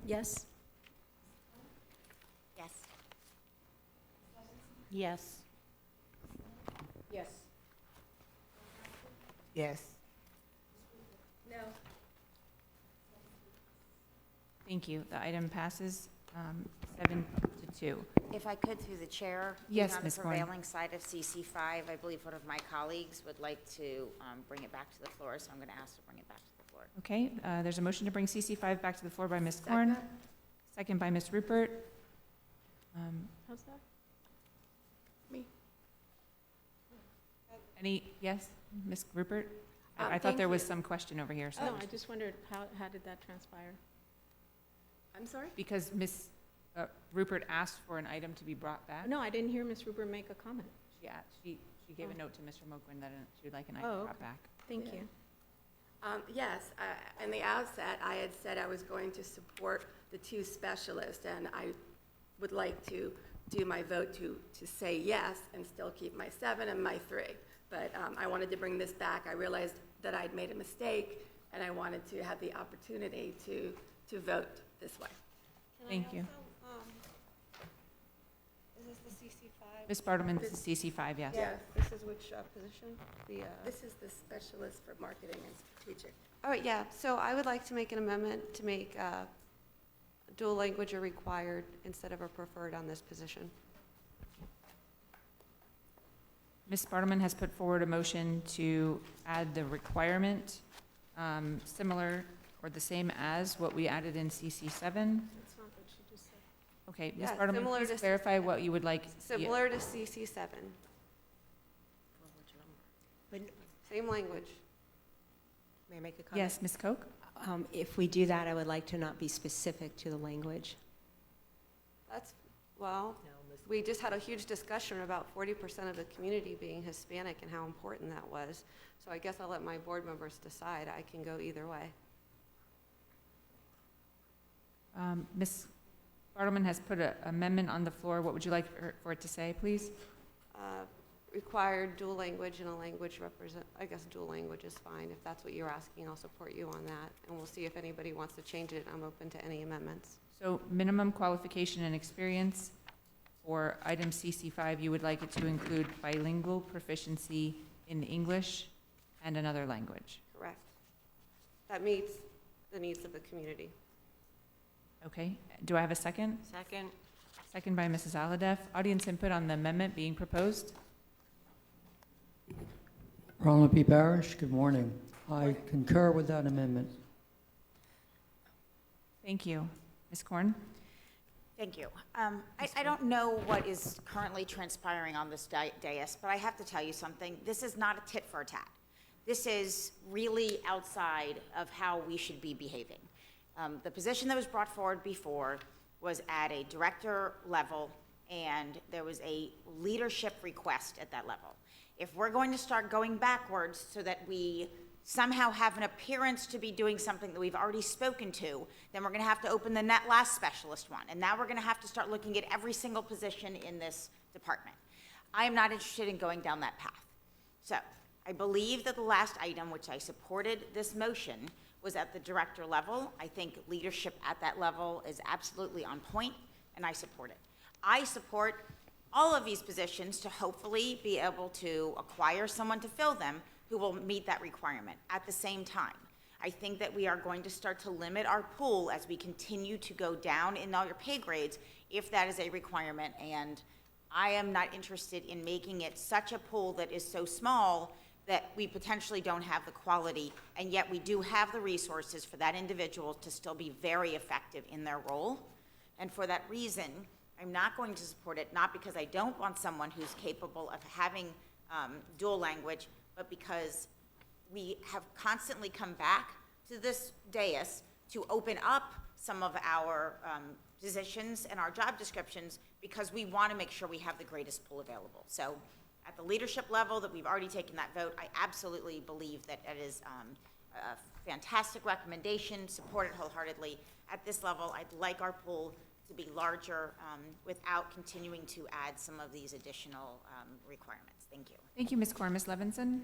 Yes? Yes. Yes. Yes. Yes. No. Thank you. The item passes 7-2. If I could, through the chair, Yes, being on Ms. the Corn. prevailing side of CC5, I believe one of my colleagues would like to bring it back to the floor, so I'm going to ask to bring it back to the floor. Okay, there's a motion to bring CC5 back to the floor by Ms. Korn. Second by Ms. Rupert. How's that? Yes, Ms. Rupert? I thought thank there was you. some question over here. So No, I just wondered, how did that transpire? I'm sorry? because Ms. Rupert asked for an item to be brought back. No, I didn't hear Ms. Rupert make a comment. Yeah, she gave a note to Mr. Mogul that she would like an item Oh, brought okay. back. Thank Yeah. you. Yes, in the outset, I had said I was going to support the two specialists, and I would like to do my vote to say yes and still keep my 7 and my 3. But I wanted to bring this back. I realized that I'd made a mistake, and I wanted to have the opportunity to vote this way. Thank you. Is this the CC5? Ms. Bartleman, this is CC5, yes. Yes. This is which position? This is the specialist for marketing and strategic. All right, yeah, so I would like to make an amendment to make dual language a required instead of a preferred on this position. Ms. Bartleman has put forward a motion to add the requirement similar or the same as what we added in CC7. That's not what she just said. Okay, Ms. Yeah, Bartleman, similar please to clarify what you would like. Similar to CC7. Same language. May I make a comment? Yes, Ms. Koch? If we do that, I would like to not be specific to the language. That's, well, we just had a huge discussion about 40% of the community being Hispanic and how important that was. So I guess I'll let my board members decide. I can go either way. Ms. Bartleman has put an amendment on the floor. What would you like for it to say, please? Required dual language and a language I guess dual language is fine. If that's what you're asking, I'll support you on that. And we'll see if anybody wants to change it. I'm open to any amendments. So minimum qualification and experience for item CC5, you would like it to include bilingual proficiency in English and another language. Correct. That meets the needs of the community. Okay, do I have a second? Second. Second by Mrs. Alhadeff. Audience input on the amendment being proposed. Ronald P. Barish, good morning. I concur with that amendment. Thank you. Ms. Korn? Thank you. I don't know what is currently transpiring on this dais, but I have to tell you something. This is not a tit for a tat. This is really outside of how we should be behaving. The position that was brought forward before was at a director level, and there was a leadership request at that level. If we're going to start going backwards so that we somehow have an appearance to be doing something that we've already spoken to, then we're going to have to open the last specialist one. And now we're going to have to start looking at every single position in this department. I am not interested in going down that path. So I believe that the last item, which I supported this motion, was at the director level. I think leadership at that level is absolutely on point, and I support it. I support all of these positions to hopefully be able to acquire someone to fill them who will meet that requirement. At the same time, I think that we are going to start to limit our pool as we continue to go down in all your pay grades if that is a requirement. And I am not interested in making it such a pool that is so small that we potentially don't have the quality, and yet we do have the resources for that individual to still be very effective in their role. And for that reason, I'm not going to support it, not because I don't want someone who's capable of having dual language, but because we have constantly come back to this dais to open up some of our positions and our job descriptions because we want to make sure we have the greatest pool available. So at the leadership level that we've already taken that vote, I absolutely believe that it is a fantastic recommendation, support it wholeheartedly. At this level, I'd like our pool to be larger without continuing to add some of these additional requirements. Thank you. Thank you, Ms. Corr. Ms. Levinson?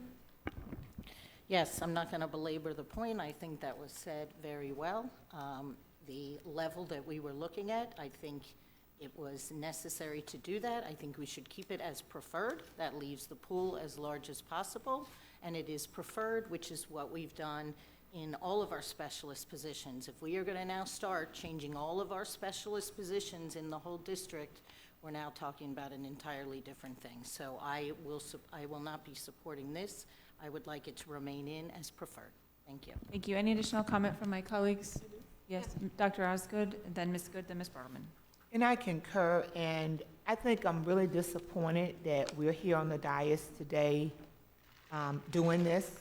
Yes, I'm not going to belabor the point. I think that was said very well. The level that we were looking at, I think it was necessary to do that. I think we should keep it as preferred. That leaves the pool as large as possible, and it is preferred, which is what we've done in all of our specialist positions. If we are going to now start changing all of our specialist positions in the whole district, we're now talking about an entirely different thing. So I will not be supporting this. I would like it to remain in as preferred. Thank you. Thank you. Any additional comment from my colleagues? Yes, Dr. Osgood, then Ms. Good, then Ms. Bartleman. And I concur, and I think I'm really disappointed that we're here on the dais today doing this.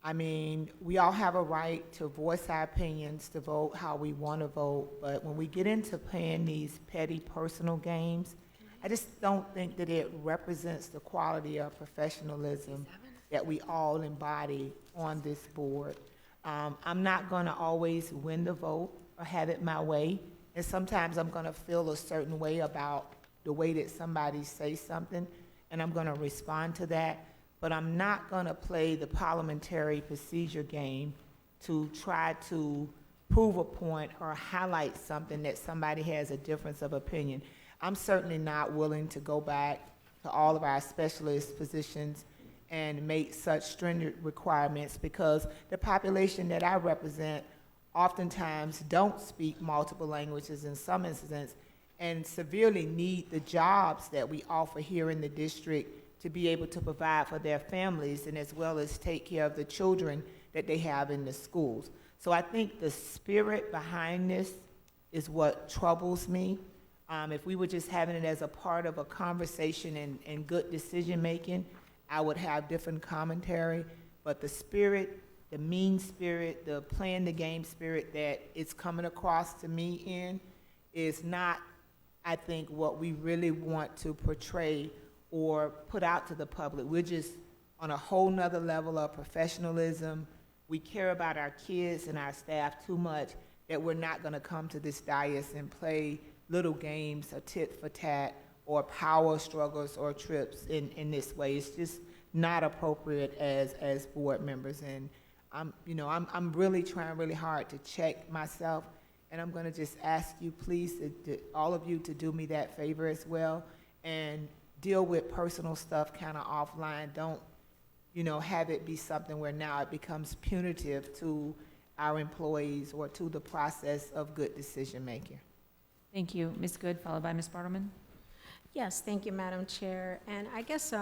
I mean, we all have a right to voice our opinions, to vote how we want to vote, but when we get into playing these petty personal games, I just don't think that it represents the quality of professionalism that we all embody on this board. I'm not going to always win the vote or have it my way, and sometimes I'm going to feel a certain way about the way that somebody says something, and I'm going to respond to that. But I'm not going to play the parliamentary procedure game to try to prove a point or highlight something that somebody has a difference of opinion. I'm certainly not willing to go back to all of our specialist positions and make such stringent requirements because the population that I represent oftentimes don't speak multiple languages in some instances and severely need the jobs that we offer here in the district to be able to provide for their families and as well as take care of the children that they have in the schools. So I think the spirit behind this is what troubles me. If we were just having it as a part of a conversation and good decision-making, I would have different commentary. But the spirit, the mean spirit, the playing the game spirit that it's coming across to me in is not, I think, what we really want to portray or put out to the public. We're just on a whole nother level of professionalism. We care about our kids and our staff too much that we're not gonna come to this dais and play little games or tit for tat or power struggles or trips in this way. It's just not appropriate as board members. And I'm really trying really hard to check myself, and I'm gonna just ask you, please, all of you to do me that favor as well, and deal with personal stuff kind of offline. Don't, have it be something where now it becomes punitive to our employees or to the process of good decision-making. Thank you. Ms. Good, followed by Ms. Bartleman. Yes, thank you, Madam Chair. And I guess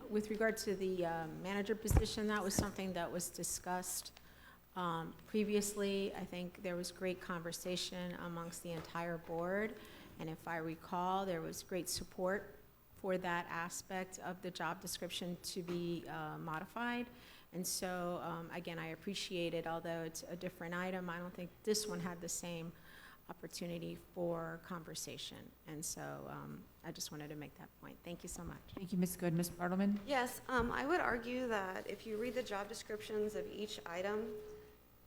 with regard to the manager position, that was something that was discussed previously. I think there was great conversation amongst the entire board. And if I recall, there was great support for that aspect of the job description to be modified. And so, again, I appreciate it, although it's a different item. I don't think this one had the same opportunity for conversation. And so I just wanted to make that point. Thank you so much. Thank you, Ms. Good. Ms. Bartleman? Yes, I would argue that if you read the job descriptions of each item,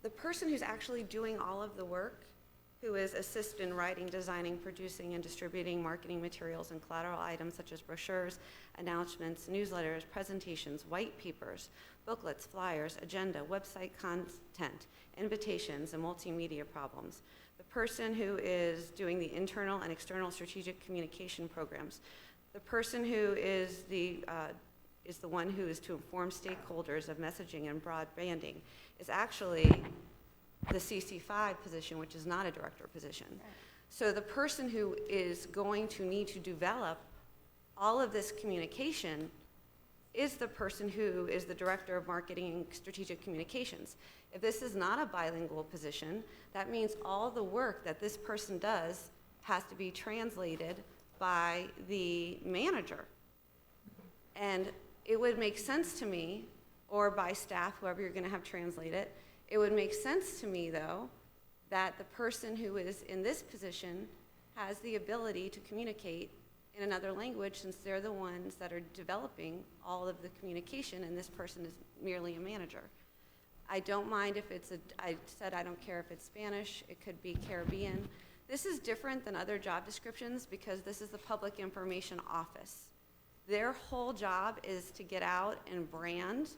the person who's actually doing all of the work, who is assist in writing, designing, producing, and distributing marketing materials and collateral items such as brochures, announcements, newsletters, presentations, white papers, booklets, flyers, agenda, website content, invitations, and multimedia problems. The person who is doing the internal and external strategic communication programs. The person who is the one who is to inform stakeholders of messaging and broadbanding is actually the CC5 position, which is not a director position. So the person who is going to need to develop all of this communication is the person who is the director of marketing and strategic communications. If this is not a bilingual position, that means all the work that this person does has to be translated by the manager. And it would make sense to me, or by staff, whoever you're going to have translate it, it would make sense to me, though, that the person who is in this position has the ability to communicate in another language, since they're the ones that are developing all of the communication, and this person is merely a manager. I don't mind if it's I said I don't care if it's Spanish, it could be Caribbean. This is different than other job descriptions because this is the Public Information Office. Their whole job is to get out and brand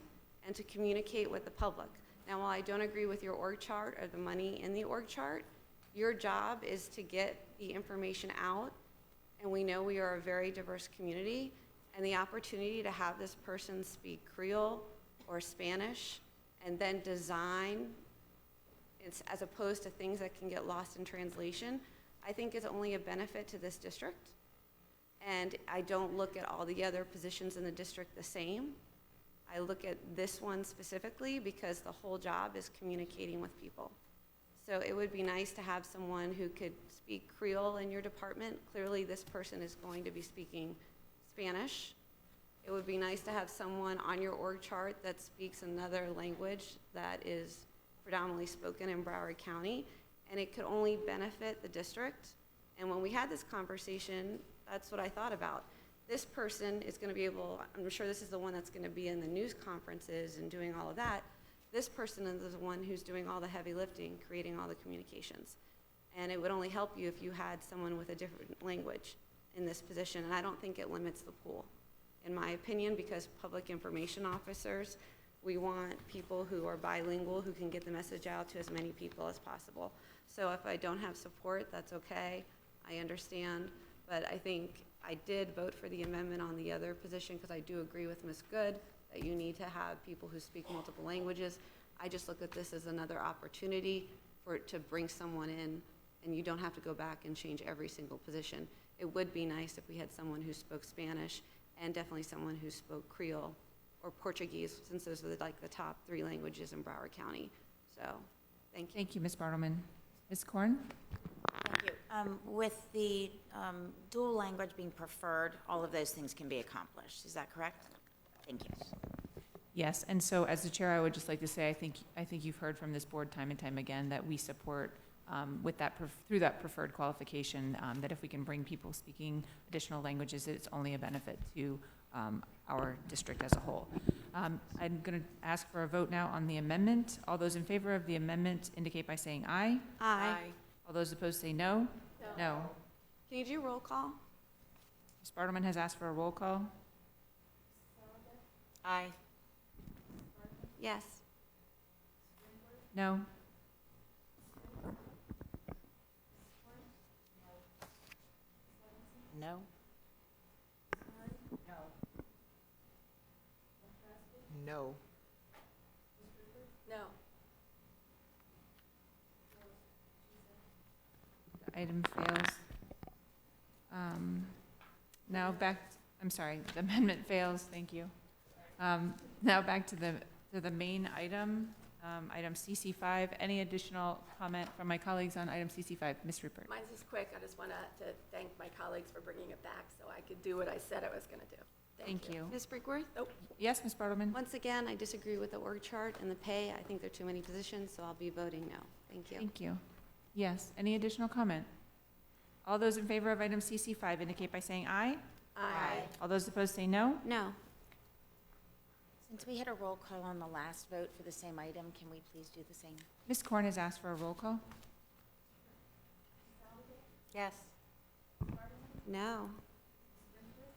and to communicate with the public. Now, while I don't agree with your org chart or the money in the org chart, your job is to get the information out, and we know we are a very diverse community, and the opportunity to have this person speak Creole or Spanish and then design, as opposed to things that can get lost in translation, I think is only a benefit to this district. And I don't look at all the other positions in the district the same. I look at this one specifically because the whole job is communicating with people. So it would be nice to have someone who could speak Creole in your department. Clearly, this person is going to be speaking Spanish. It would be nice to have someone on your org chart that speaks another language that is predominantly spoken in Broward County, and it could only benefit the district. And when we had this conversation, that's what I thought about. This person is going to be able, I'm sure this is the one that's going to be in the news conferences and doing all of that. This person is the one who's doing all the heavy lifting, creating all the communications. And it would only help you if you had someone with a different language in this position, and I don't think it limits the pool, in my opinion, because public information officers, we want people who are bilingual who can get the message out to as many people as possible. So if I don't have support, that's okay. I understand, but I think I did vote for the amendment on the other position because I do agree with Ms. Good that you need to have people who speak multiple languages. I just look at this as another opportunity to bring someone in, and you don't have to go back and change every single position. It would be nice if we had someone who spoke Spanish and definitely someone who spoke Creole or Portuguese, since those are like the top 3 languages in Broward County. So, thank you. Thank you, Ms. Bartleman. Ms. Korn? Thank you. With the dual language being preferred, all of those things can be accomplished. Is that correct? Thank you. Yes, and so as the chair, I would just like to say, I think you've heard from this board time and time again that we support with that through that preferred qualification, that if we can bring people speaking additional languages, it's only a benefit to our district as a whole. I'm going to ask for a vote now on the amendment. All those in favor of the amendment indicate by saying aye. Aye. All those opposed say no. No. Can you do roll call? Ms. Bartleman has asked for a roll call. Aye. Yes. No. No. No. No. The item fails. Now back, I'm sorry, the amendment fails, thank you. Now back to the main item, item CC5. Any additional comment from my colleagues on item CC5? Ms. Rupert. Mine's just quick. I just want to thank my colleagues for bringing it back so I could do what I said I was going to do. Thank you. Ms. Brinkworth? Oh. Yes, Ms. Bartleman? Once again, I disagree with the org chart and the pay. I think there are too many positions, so I'll be voting no. Thank you. Thank you. Yes. Any additional comment? All those in favor of item CC5 indicate by saying aye. Aye. All those opposed say no. No. Since we had a roll call on the last vote for the same item, can we please do the same? Ms. Korn has asked for a roll call. Yes. No.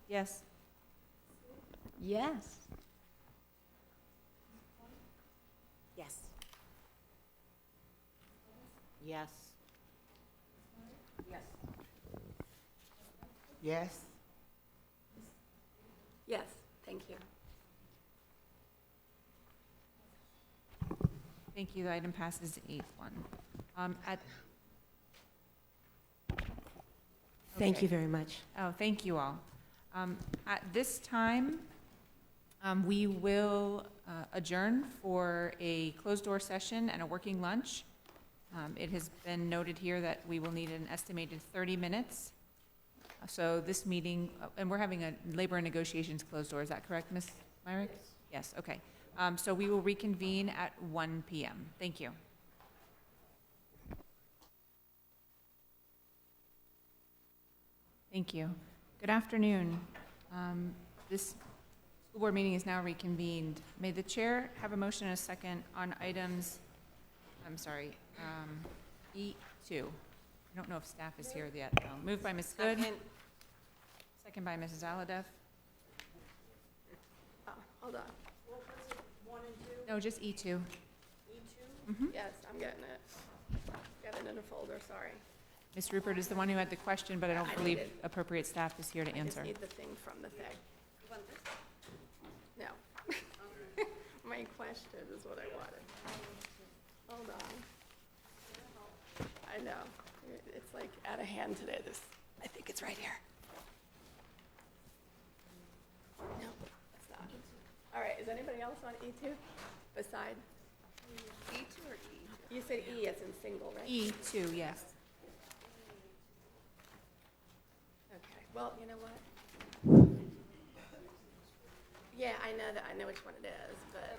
Yes. Yes. Yes. Yes. Yes. Yes, thank you. Thank you. The item passes 8-1. Thank you very much. Oh, thank you all. At this time, we will adjourn for a closed-door session and a working lunch. It has been noted here that we will need an estimated 30 minutes. So this meeting, and we're having a labor and negotiations closed door, is that correct, Ms. Myrick? Yes, okay. So we will reconvene at 1 p.m. Thank you. Thank you. Good afternoon. This school board meeting is now reconvened. May the chair have a motion and a second on items, E2. I don't know if staff is here yet. No. Moved by Ms. Good. Second by Mrs. Aladeff. Oh, hold on. No, just E2. E2? Yes, I'm getting it. Got it in a folder, sorry. Ms. Rupert is the one who had the question, but I don't I believe need it. appropriate staff is here to I just answer. need the thing from the thing. No. My question is what I wanted. Hold on. I know. It's like out of hand today. I think it's right here. No, it's not. All right, is anybody else on E2 beside? E2 or E? You said E as in single, right? E2, yes. Okay, well, you know what? Yeah, I know which one it is, but.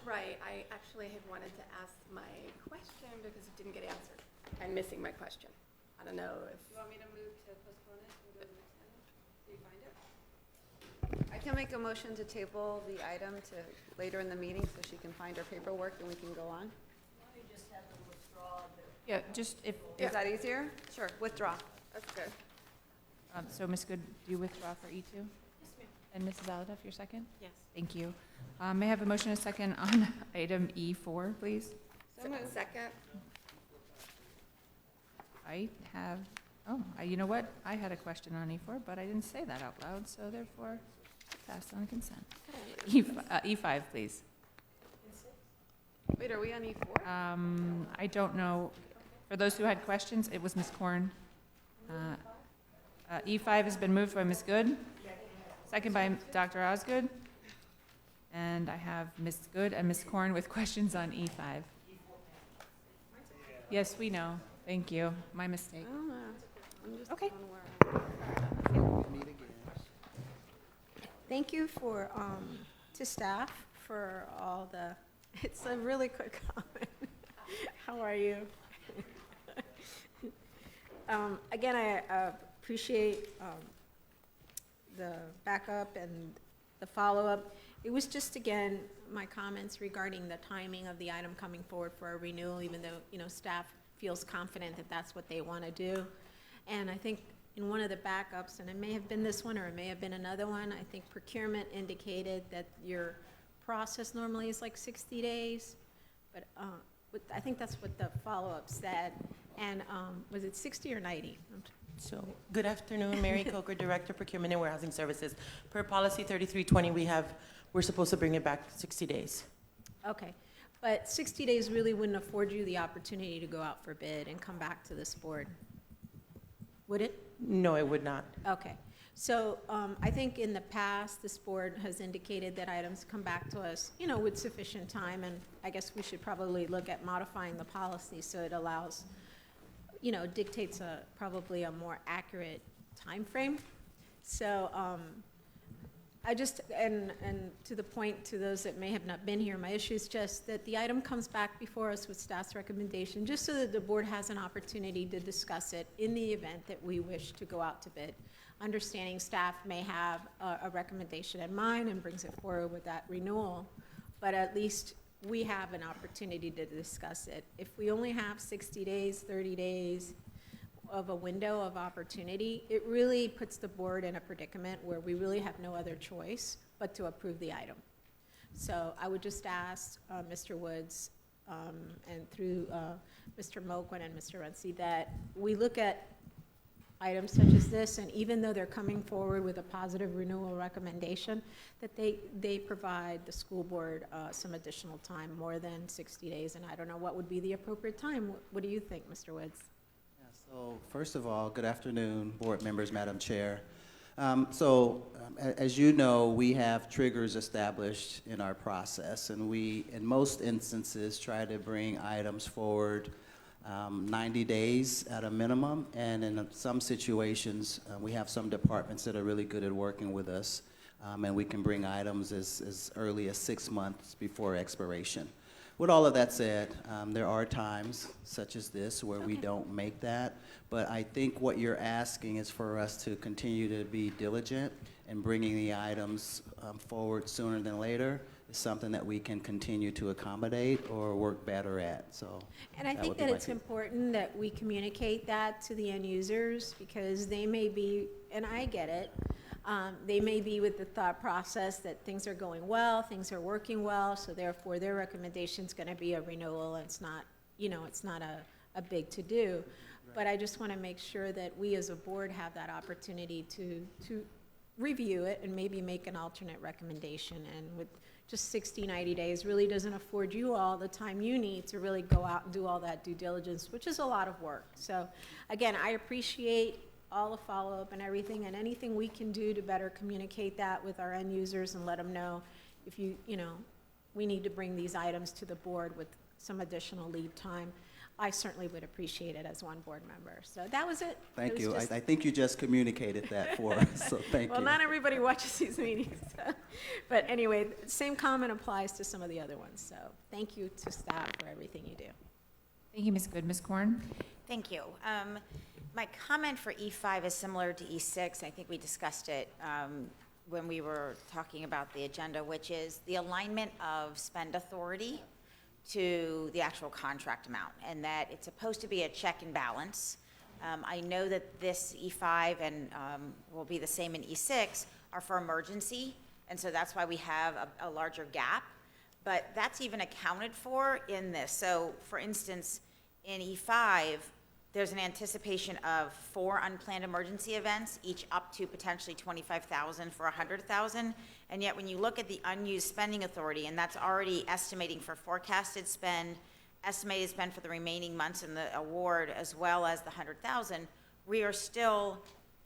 Right, I actually had wanted to ask my question because it didn't get answered. I'm missing my question. I don't know if. You want me to move to postpone it and go to the next item? So you find it? I can make a motion to table the item to later in the meeting so she can find her paperwork and we can go on. Yeah, just if, Is that easier? Sure, withdraw. That's good. so Ms. Good, do you withdraw for E2? Yes, ma'am. And Mrs. Aladeff, your second? Yes. Thank you. May I have a motion and a second on item E4, please? Second. I have, you know what? I had a question on E4, but I didn't say that out loud, so therefore, passed on consent. E5, please. Wait, are we on E4? I don't know. For those who had questions, it was Ms. Korn. E5 has been moved by Ms. Good, second by Dr. Osgood. And I have Ms. Good and Ms. Korn with questions on E5. Yes, we know. Thank you. My mistake. I don't know. I'm just Okay. Thank you to staff for all the, it's a really quick comment. How are you? Again, I appreciate the backup and the follow-up. It was just, again, my comments regarding the timing of the item coming forward for a renewal, even though, staff feels confident that that's what they want to do. And I think in one of the backups, and it may have been this one or it may have been another one, I think procurement indicated that your process normally is like 60 days. But I think that's what the follow-up said. And was it 60 or 90? So, good afternoon, Mary Coker, Director, Procurement and Warehousing Services. Per policy 3320, we're supposed to bring it back 60 days. Okay, but 60 days really wouldn't afford you the opportunity to go out for bid and come back to this board, would it? No, it would not. Okay, so I think in the past, this board has indicated that items come back to us, with sufficient time, and I guess we should probably look at modifying the policy so it allows, dictates probably a more accurate time frame. So I just, and to the point, to those that may have not been here, my issue is just that the item comes back before us with staff's recommendation, just so that the board has an opportunity to discuss it in the event that we wish to go out to bid. Understanding staff may have a recommendation in mind and brings it forward with that renewal, but at least we have an opportunity to discuss it. If we only have 60 days, 30 days, of a window of opportunity, it really puts the board in a predicament where we really have no other choice but to approve the item. So I would just ask Mr. Woods and through Mr. Moquin and Mr. Runcie that we look at items such as this, and even though they're coming forward with a positive renewal recommendation, that they provide the school board some additional time, more than 60 days, and I don't know what would be the appropriate time. What do you think, Mr. Woods? So first of all, good afternoon, board members, Madam Chair. As you know, we have triggers established in our process, and we, in most instances, try to bring items forward 90 days at a minimum, and in some situations, we have some departments that are really good at working with us, and we can bring items as early as 6 months before expiration. With all of that said, there are times such as this where we don't make that, but I think what you're asking is for us to continue to be diligent in bringing the items forward sooner than later. Is something that we can continue to accommodate or work better at. So, and I think that it's important that we communicate that to the end users, because they may be, and I get it, they may be with the thought process that things are going well, things are working well, so therefore their recommendation is going to be a renewal, and it's not, you know, it's not a big to-do. Right. But I just want to make sure that we as a board have that opportunity to review it and maybe make an alternate recommendation. And with just 60, 90 days really doesn't afford you all the time you need to really go out and do all that due diligence, which is a lot of work. So again, I appreciate all the follow-up and everything, and anything we can do to better communicate that with our end users and let them know if you know, we need to bring these items to the board with some additional lead time. I certainly would appreciate it as one board member. So that was it. Thank you. I think you just communicated that for us, so thank you. Well, not everybody watches these meetings. But anyway, same comment applies to some of the other ones. So thank you to staff for everything you do. Thank you, Ms. Good. Ms. Korn? Thank you. My comment for E5 is similar to E6. I think we discussed it when we were talking about the agenda, which is the alignment of spend authority to the actual contract amount, and that it's supposed to be a check and balance. I know that this E5 and will be the same in E6 are for emergency, and so that's why we have a larger gap, but that's even accounted for in this. So for instance, in E5, there's an anticipation of 4 unplanned emergency events, each up to potentially $25,000 for $100,000. And yet when you look at the unused spending authority, and that's already estimating for forecasted spend, estimated spend for the remaining months in the award, as well as the $100,000, we are still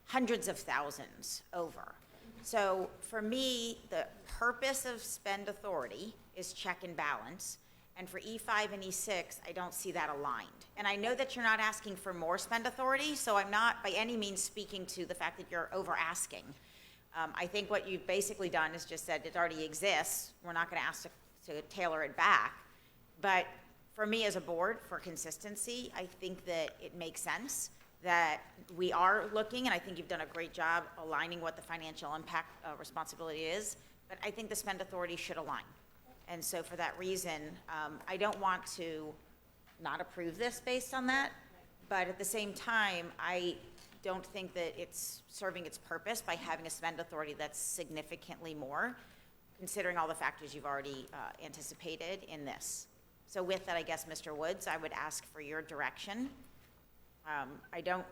hundreds of thousands over. So for me, the purpose of spend authority is check and balance. And for E5 and E6, I don't see that aligned. And I know that you're not asking for more spend authority, so I'm not by any means speaking to the fact that you're over asking. I think what you've basically done is just said it already exists. We're not going to ask to tailor it back. But for me as a board, for consistency, I think that it makes sense that we are looking, and I think you've done a great job aligning what the financial impact responsibility is, but I think the spend authority should align. And so for that reason, I don't want to not approve this based on that, but at the same time, I don't think that it's serving its purpose by having a spend authority that's significantly more, considering all the factors you've already anticipated in this. So with that, I guess, Mr. Woods, I would ask for your direction. I don't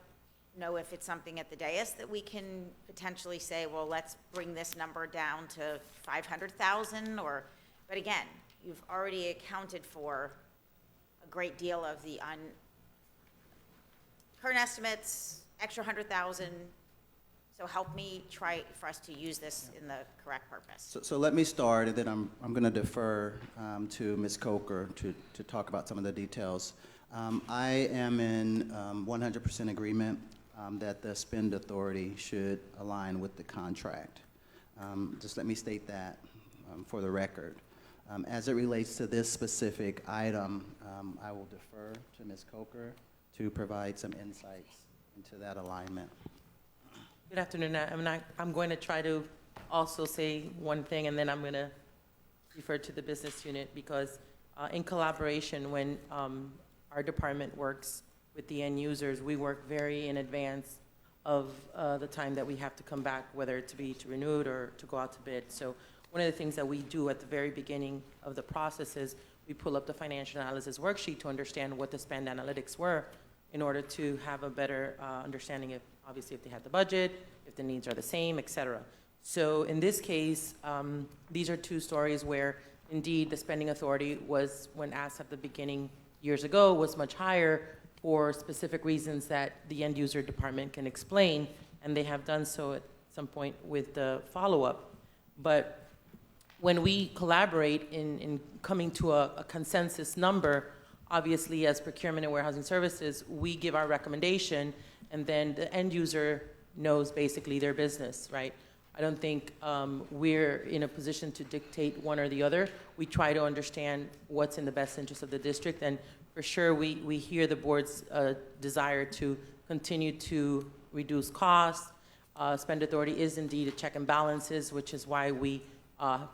know if it's something at the dais that we can potentially say, well, let's bring this number down to 500,000 or. But again, you've already accounted for a great deal of the current estimates, extra 100,000. So help me try for us to use this in the correct purpose. So let me start, and then I'm going to defer to Ms. Coker to talk about some of the details. I am in 100% agreement that the spend authority should align with the contract. Just let me state that for the record. As it relates to this specific item, I will defer to Ms. Coker to provide some insights into that alignment. Good afternoon. I'm going to try to also say one thing, and then I'm going to refer to the business unit, because in collaboration, when our department works with the end users, we work very in advance of the time that we have to come back, whether it to be to renew it or to go out to bid. So one of the things that we do at the very beginning of the process is we pull up the financial analysis worksheet to understand what the spend analytics were, in order to have a better understanding of, obviously, if they had the budget, if the needs are the same, et cetera. So in this case, these are two stories where indeed the spending authority was, when asked at the beginning years ago, was much higher for specific reasons that the end user department can explain, and they have done so at some point with the follow-up. But when we collaborate in coming to a consensus number, obviously as procurement and warehousing services, we give our recommendation, and then the end user knows basically their business, right? I don't think we're in a position to dictate one or the other. We try to understand what's in the best interest of the district, and for sure we hear the board's desire to continue to reduce costs. Spend authority is indeed a check and balances, which is why we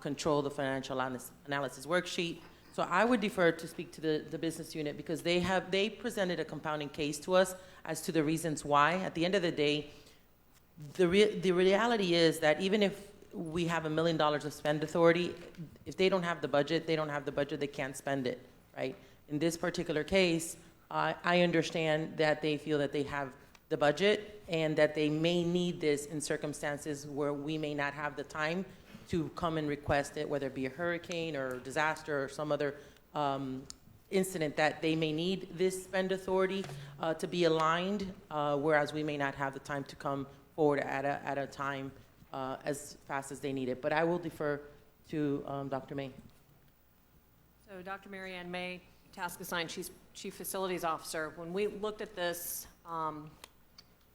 control the financial analysis worksheet. So I would defer to speak to the business unit, because they presented a compounding case to us as to the reasons why. At the end of the day, the reality is that even if we have $1 million of spend authority, if they don't have the budget, they can't spend it, right? In this particular case, I understand that they feel that they have the budget and that they may need this in circumstances where we may not have the time to come and request it, whether it be a hurricane or disaster or some other incident that they may need this spend authority to be aligned, whereas we may not have the time to come forward at a time as fast as they need it. But I will defer to Dr. May. So Dr. Mary Ann May, task assigned Chief Facilities Officer. When we looked at this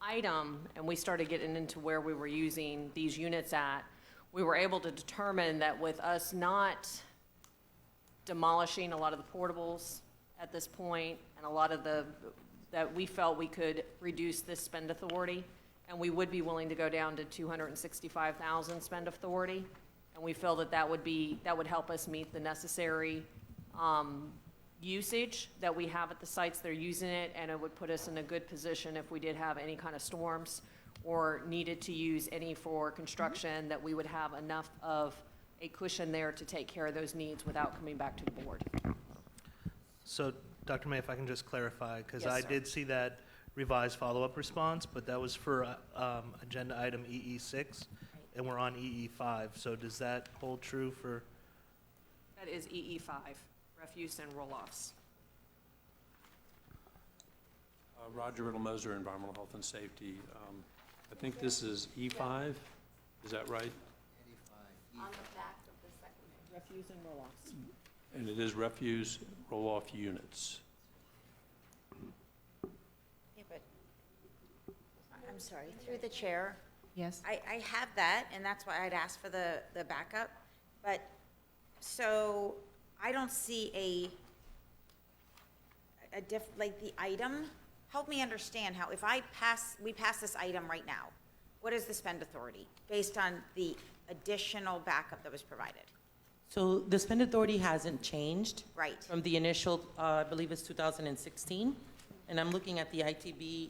item and we started getting into where we were using these units at, we were able to determine that with us not demolishing a lot of the portables at this point, and a lot of that we felt we could reduce this spend authority, and we would be willing to go down to $265,000 spend authority, and we feel that would help us meet the necessary usage that we have at the sites that are using it, and it would put us in a good position if we did have any kind of storms or needed to use any for construction, that we would have enough of a cushion there to take care of those needs without coming back to the board. So, Dr. May, if I can just clarify, because Yes, I sir. did see that revised follow-up response, but that was for agenda item EE6, and we're on EE5. So does that hold true for? That is EE5, refuse and roll-offs. Roger Riddle-Moser, Environmental Health and Safety. I think this is E5, is that right? On the back of the second, refuse and roll-offs. And it is refuse roll-off units. Yeah, but, I'm sorry, through the chair. Yes. I have that, and that's why I'd asked for the backup. But, so, I don't see like the item. Help me understand how, if we pass this item right now, what is the spend authority based on the additional backup that was provided? So the spend authority hasn't changed. Right. From the initial, I believe it's 2016, and I'm looking at the ITB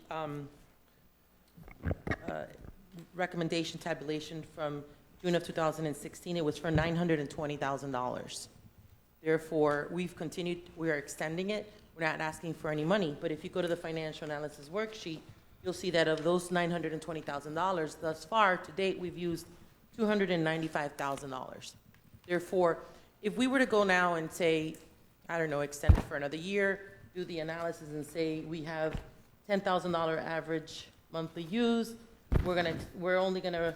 recommendation tabulation from June of 2016. It was for $920,000. Therefore, we've continued, we are extending it. We're not asking for any money, but if you go to the financial analysis worksheet, you'll see that of those $920,000, thus far, to date, we've used $295,000. Therefore, if we were to go now and say, I don't know, extend it for another year, do the analysis and say we have $10,000 average monthly use, we're only gonna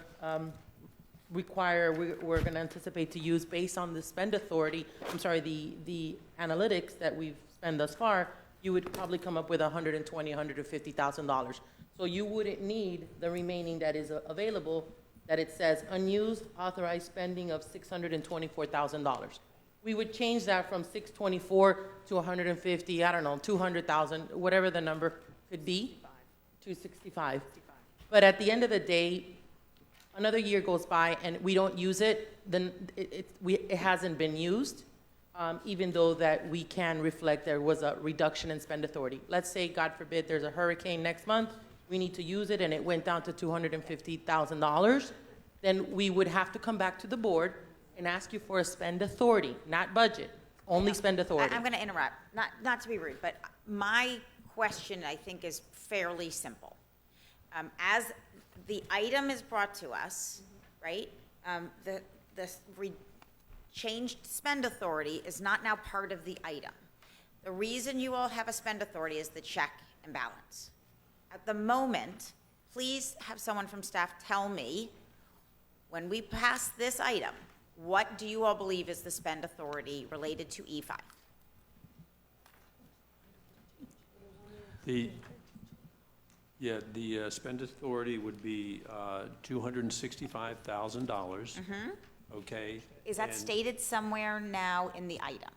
we're gonna anticipate to use based on the spend authority, the analytics that we've spent thus far, you would probably come up with $120,000, $150,000. So you wouldn't need the remaining that is available that it says unused authorized spending of $624,000. We would change that from 624 to 150, I don't know, 200,000, whatever the number could be, 265. But at the end of the day, another year goes by and we don't use it, then it hasn't been used, even though that we can reflect there was a reduction in spend authority. Let's say, God forbid, there's a hurricane next month, we need to use it and it went down to $250,000, then we would have to come back to the board and ask you for a spend authority, not budget, only spend authority. I'm going to interrupt, not to be rude, but my question, I think, is fairly simple. As the item is brought to us, right, the changed spend authority is not now part of the item. The reason you all have a spend authority is the check and balance. At the moment, please have someone from staff tell me, when we pass this item, what do you all believe is the spend authority related to E5? The spend authority would be $265,000, okay? Is that and- stated somewhere now in the item?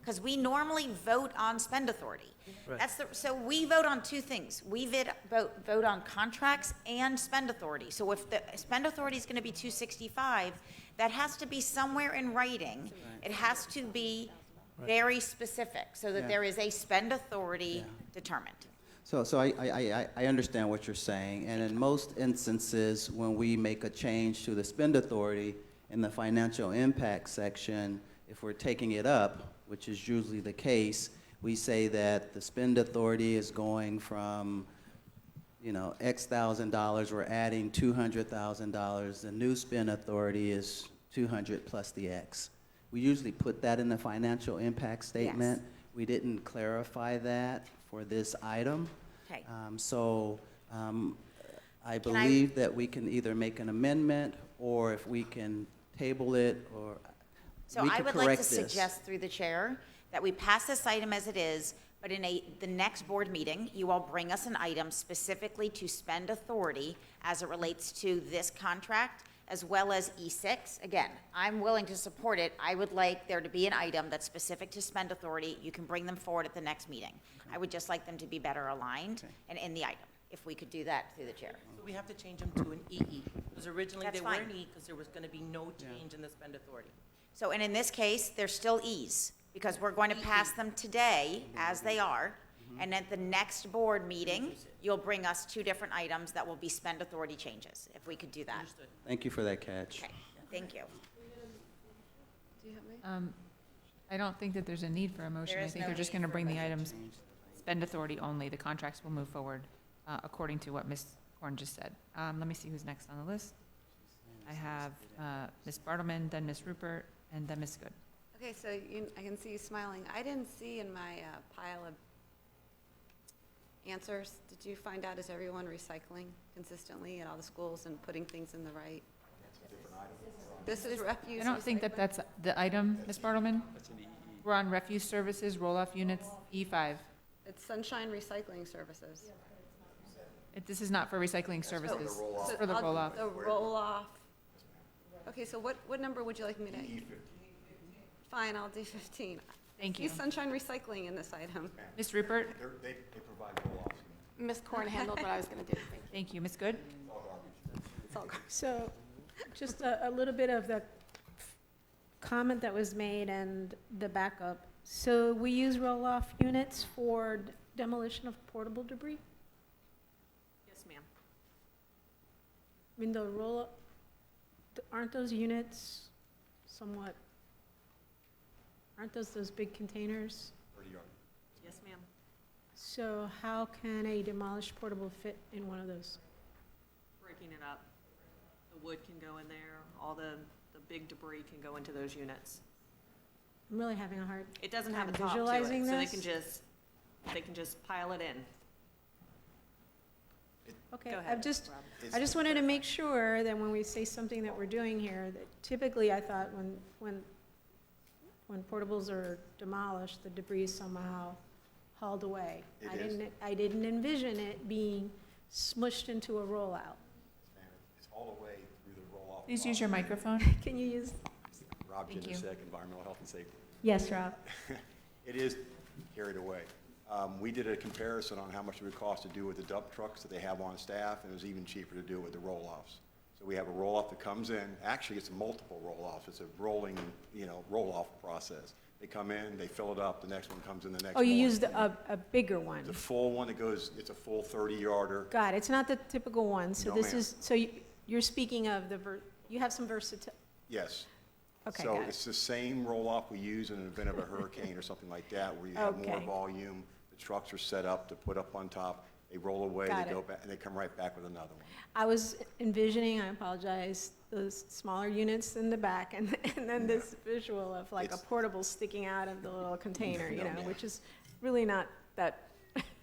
Because we normally vote on spend authority. Right. So we vote on two things. We vote on contracts and spend authority. So if the spend authority is going to be 265, that has to be somewhere in writing. It has to be very specific so that Yeah. there is a spend authority determined. So I understand what you're saying, and in most instances, when we make a change to the spend authority in the financial impact section, if we're taking it up, which is usually the case, we say that the spend authority is going from, X thousand dollars, we're adding $200,000. The new spend authority is 200 plus the X. We usually put that in the financial impact statement. We didn't clarify that for this item. Okay. I believe that we can either make an amendment, or if we can table it, or So we I could would like correct to this. suggest through the chair that we pass this item as it is, but in the next board meeting, you all bring us an item specifically to spend authority as it relates to this contract, as well as E6. Again, I'm willing to support it. I would like there to be an item that's specific to spend authority. You can bring them forward at the next meeting. I would just like them to be better aligned and in the item, if we could do that through the chair. So we have to change them to an EE, because originally That's they were fine. an E, because there was going to be no change in the spend authority. So, and in this case, they're still E's, because we're going to pass them today as they are, and at the next board meeting, you'll bring us two different items that will be spend authority changes, if we could do that. Thank you for that catch. Okay, thank you. Do you have me? I don't think that there's a need for a motion. There I is think no they're just need going to for a bring the motion. items, spend authority only. The contracts will move forward according to what Ms. Korn just said. Let me see who's next on the list. I have Ms. Bartleman, then Ms. Rupert, and then Ms. Good. Okay, so I can see you smiling. I didn't see in my pile of answers, did you find out, is everyone recycling consistently at all the schools and putting things in the right? This is refuse. I don't think that that's the item, Ms. Bartleman. We're on refuse services, roll-off units, E5. It's Sunshine Recycling Services. This is not for recycling services. So It's for the I'll- roll-off. The roll-off. Okay, so what number would you like me to? Fine, I'll do 15. Thank See you. Sunshine Recycling in this item. Ms. Rupert? They provide roll-offs. Ms. Korn handled what I was going to do. Thank you. Ms. Good? It's all garbage. So, just a little bit of the comment that was made and the backup. So we use roll-off units for demolition of portable debris? Yes, ma'am. I mean, aren't those units somewhat, aren't those big containers? Yes, ma'am. So how can a demolished portable fit in one of those? Breaking it up. The wood can go in there, all the big debris can go into those units. I'm really having a hard It doesn't have a time top to it, visualizing so this. they can just pile it in. Okay, Go ahead, I just wanted to make sure that when we say something that we're doing here, that typically I thought when portables are demolished, the debris is somehow hauled away. It is. I didn't envision it being smushed into a rollout. It's all the way through the Please use your microphone. Can you use? Rob Thank you. Jindasek, Environmental Health and Safety. Yes, Rob. It is carried away. We did a comparison on how much it would cost to do with the dump trucks that they have on staff, and it was even cheaper to do it with the roll-offs. So we have a roll-off that comes in. Actually, it's multiple roll-offs. It's a rolling, roll-off process. They come in, they fill it up, the next one comes in the next Oh, you morning. used a bigger one. The full one that goes, it's a full 30-yarder. God, it's not the typical one, so No, this ma'am. is, so you're speaking of you have some versatility. Yes. Okay, So got it. it's the same roll-off we use in an event of a hurricane or something like that, where you have more Okay. volume. The trucks are set up to put up on top. They roll away, Got they go it. back, and they come right back with another one. I was envisioning, I apologize, those smaller units in the back, and then this visual of like a It's- portable sticking out of the little container, No, ma'am. which is really not that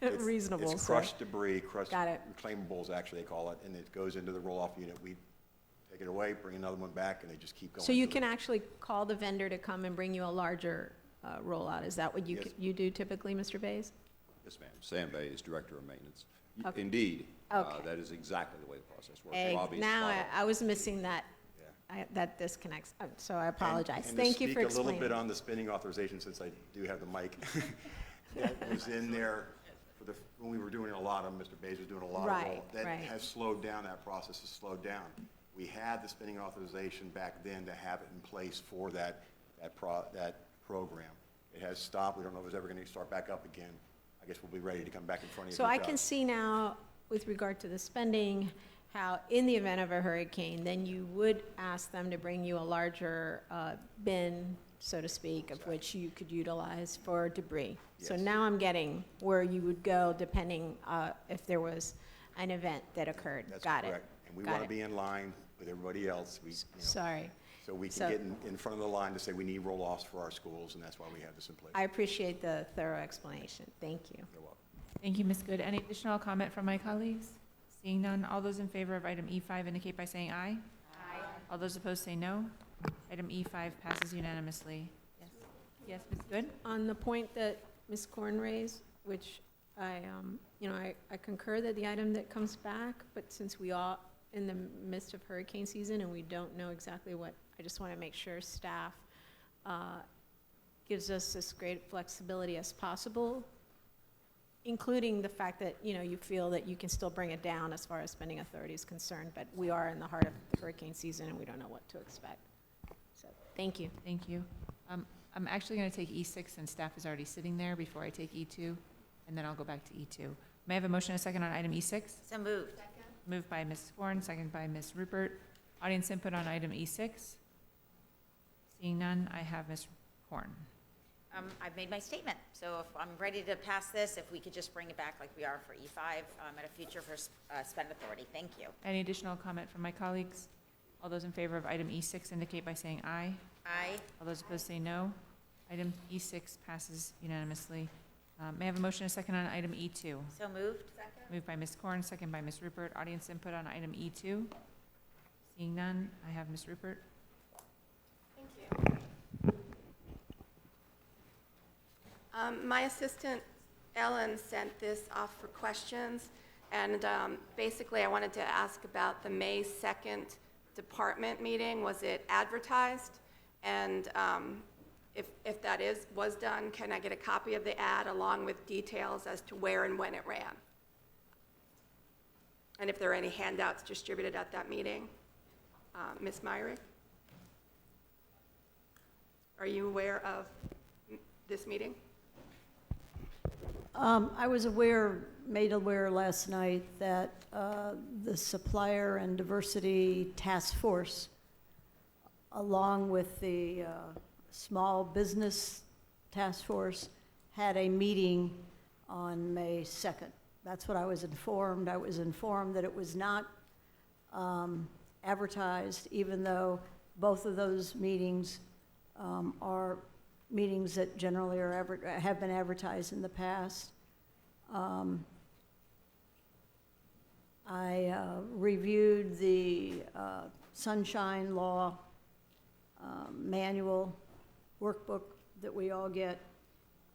reasonable. It's so- crushed debris, crushed Got it. reclaimables, actually, they call it, and it goes into the roll-off unit. We take it away, bring another one back, and they just keep going. So you to can the- actually call the vendor to come and bring you a larger rollout. Is that what you Yes. you do typically, Mr. Bays? Yes, ma'am. Sam Bay is Director of Maintenance. Okay. Indeed, Okay. that is exactly the way the process works. Egg. Robbie's Now spot on. I was missing that. That disconnects. So I apologize. And Thank you for to speak a little explaining. bit on the spending authorization, since I do have the mic, that was in there when we were doing a lot of, Mr. Bays was doing a lot of Right, roll. That right. has slowed down, that process has slowed down. We had the spending authorization back then to have it in place for that program. It has stopped. We don't know if it's ever going to start back up again. I guess we'll be ready to come back in front of you. So if it I can does. see now, with regard to the spending, how in the event of a hurricane, then you would ask them to bring you a larger bin, so to speak, of which you could utilize for debris. So Yes. now I'm getting where you would go depending if there was an event that occurred. That's Got correct. it. And we Got want to it. be in line with everybody else. Sorry. So we can So- get in front of the line to say we need roll-offs for our schools, and that's why we have this in place. I appreciate the thorough explanation. Thank you. You're welcome. Thank you, Ms. Good. Any additional comment from my colleagues? Seeing none, all those in favor of item E5 indicate by saying aye. Aye. All those opposed say no. Item E5 passes unanimously. Yes. Yes, Ms. Good? On the point that Ms. Korn raised, which I concur that the item that comes back, but since we are in the midst of hurricane season and we don't know exactly what, I just want to make sure staff gives us as great flexibility as possible, including the fact that, you feel that you can still bring it down as far as spending authority is concerned, but we are in the heart of the hurricane season and we don't know what to expect. So, thank you. Thank you. I'm actually going to take E6 since staff is already sitting there before I take E2, and then I'll go back to E2. May I have a motion and a second on item E6? So moved. Moved by Ms. Horn, second by Ms. Rupert. Audience input on item E6? Seeing none, I have Ms. Horn. I've made my statement, so if I'm ready to pass this, if we could just bring it back like we are for E5 at a future for spend authority. Thank you. Any additional comment from my colleagues? All those in favor of item E6 indicate by saying aye. Aye. All those opposed say no. Item E6 passes unanimously. May I have a motion and a second on item E2? So moved. Moved by Ms. Korn, second by Ms. Rupert. Audience input on item E2? Seeing none, I have Ms. Rupert. Thank you. My assistant, Ellen, sent this off for questions, and basically I wanted to ask about the May 2nd department meeting. Was it advertised? And if that was done, can I get a copy of the ad along with details as to where and when it ran? And if there are any handouts distributed at that meeting? Ms. Myrick? Are you aware of this meeting? I was made aware last night that the Supplier and Diversity Task Force, along with the Small Business Task Force, had a meeting on May 2nd. That's what I was informed. I was informed that it was not advertised, even though both of those meetings are meetings that generally have been advertised in the past. I reviewed the Sunshine Law manual workbook that we all get,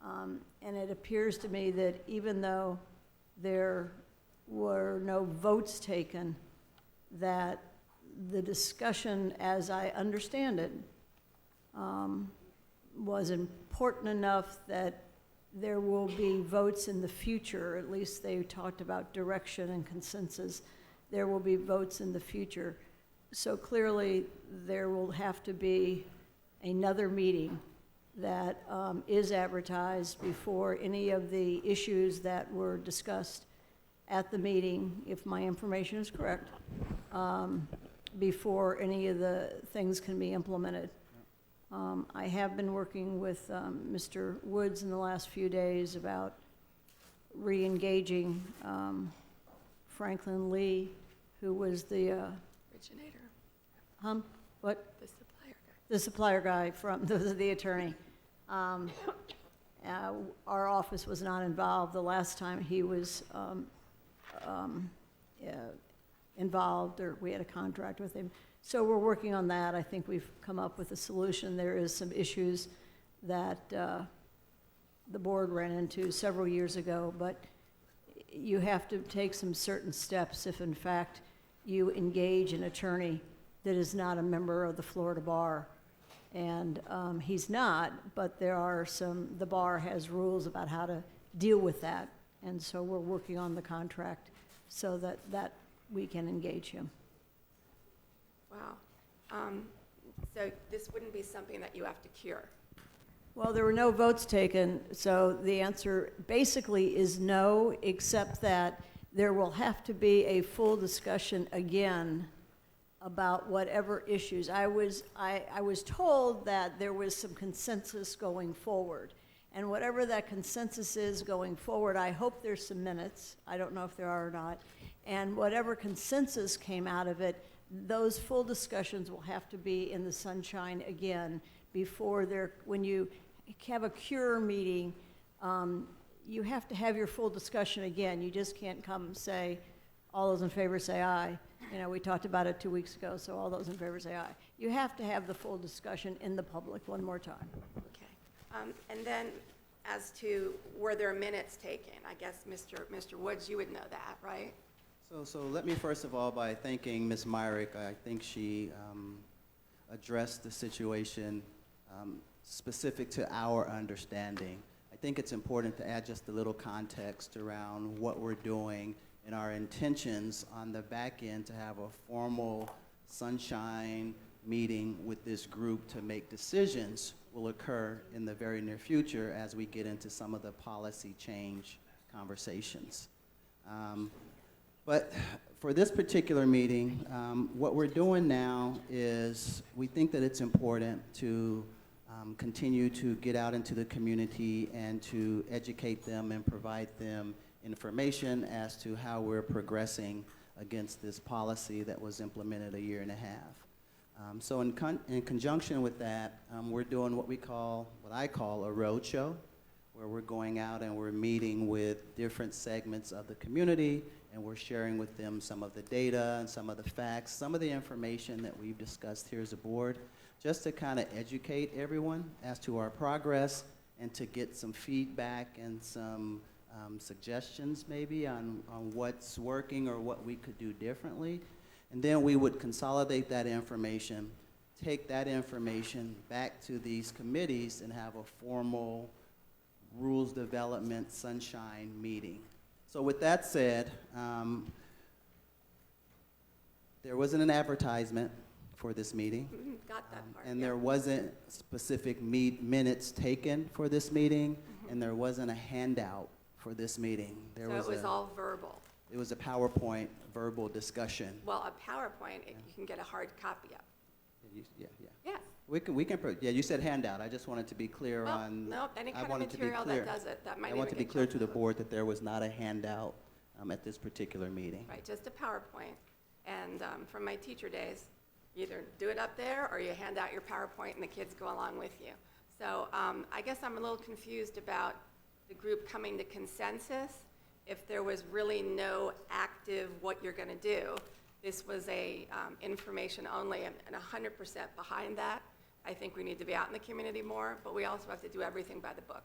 and it appears to me that even though there were no votes taken, that the discussion, as I understand it, was important enough that there will be votes in the future, at least they talked about direction and consensus. There will be votes in the future. So clearly, there will have to be another meeting that is advertised before any of the issues that were discussed at the meeting, if my information is correct, before any of the things can be implemented. I have been working with Mr. Woods in the last few days about re-engaging Franklin Lee, who was the Originator. What? The supplier guy. The supplier guy from the attorney. Our office was not involved the last time he was involved, or we had a contract with him. So we're working on that. I think we've come up with a solution. There is some issues that the board ran into several years ago, but you have to take some certain steps if in fact you engage an attorney that is not a member of the Florida Bar. And he's not, but there are the bar has rules about how to deal with that. And so we're working on the contract so that we can engage him. Wow. So this wouldn't be something that you have to cure? Well, there were no votes taken, so the answer basically is no, except that there will have to be a full discussion again about whatever issues. I was told that there was some consensus going forward. And whatever that consensus is going forward, I hope there's some minutes. I don't know if there are or not. And whatever consensus came out of it, those full discussions will have to be in the sunshine again before when you have a cure meeting, you have to have your full discussion again. You just can't come and say, all those in favor say aye. You know, we talked about it 2 weeks ago, so all those in favor say aye. You have to have the full discussion in the public one more time. Okay. And then as to were there minutes taken, I guess Mr. Woods, you would know that, right? So let me first of all by thanking Ms. Myrick. I think she addressed the situation specific to our understanding. I think it's important to add just a little context around what we're doing and our intentions on the back end to have a formal sunshine meeting with this group to make decisions will occur in the very near future as we get into some of the policy change conversations. But for this particular meeting, what we're doing now is we think that it's important to continue to get out into the community and to educate them and provide them information as to how we're progressing against this policy that was implemented 1.5 years. So in conjunction with that, we're doing what I call a roadshow, where we're going out and we're meeting with different segments of the community, and we're sharing with them some of the data and some of the facts, some of the information that we've discussed here as a board, just to kind of educate everyone as to our progress and to get some feedback and some suggestions maybe on what's working or what we could do differently. And then we would consolidate that information, take that information back to these committees and have a formal rules development sunshine meeting. So with that said, there wasn't an advertisement for this meeting. Got that part. And yeah. there wasn't specific minutes taken for this meeting, and there wasn't a handout for this meeting. So it was all verbal. It was a PowerPoint verbal discussion. Well, a PowerPoint, you can get a hard copy of. Yeah. Yes. Yeah, you said handout. I just wanted to be clear Well, on. no, any I kind of wanted to be material clear. that does it, that might I even want to be get clear jumped to the over. board that there was not a handout at this particular meeting. Right, just a PowerPoint. And from my teacher days, you either do it up there or you hand out your PowerPoint and the kids go along with you. So I guess I'm a little confused about the group coming to consensus if there was really no active what you're going to do. This was a information only, and 100% behind that. I think we need to be out in the community more, but we also have to do everything by the book.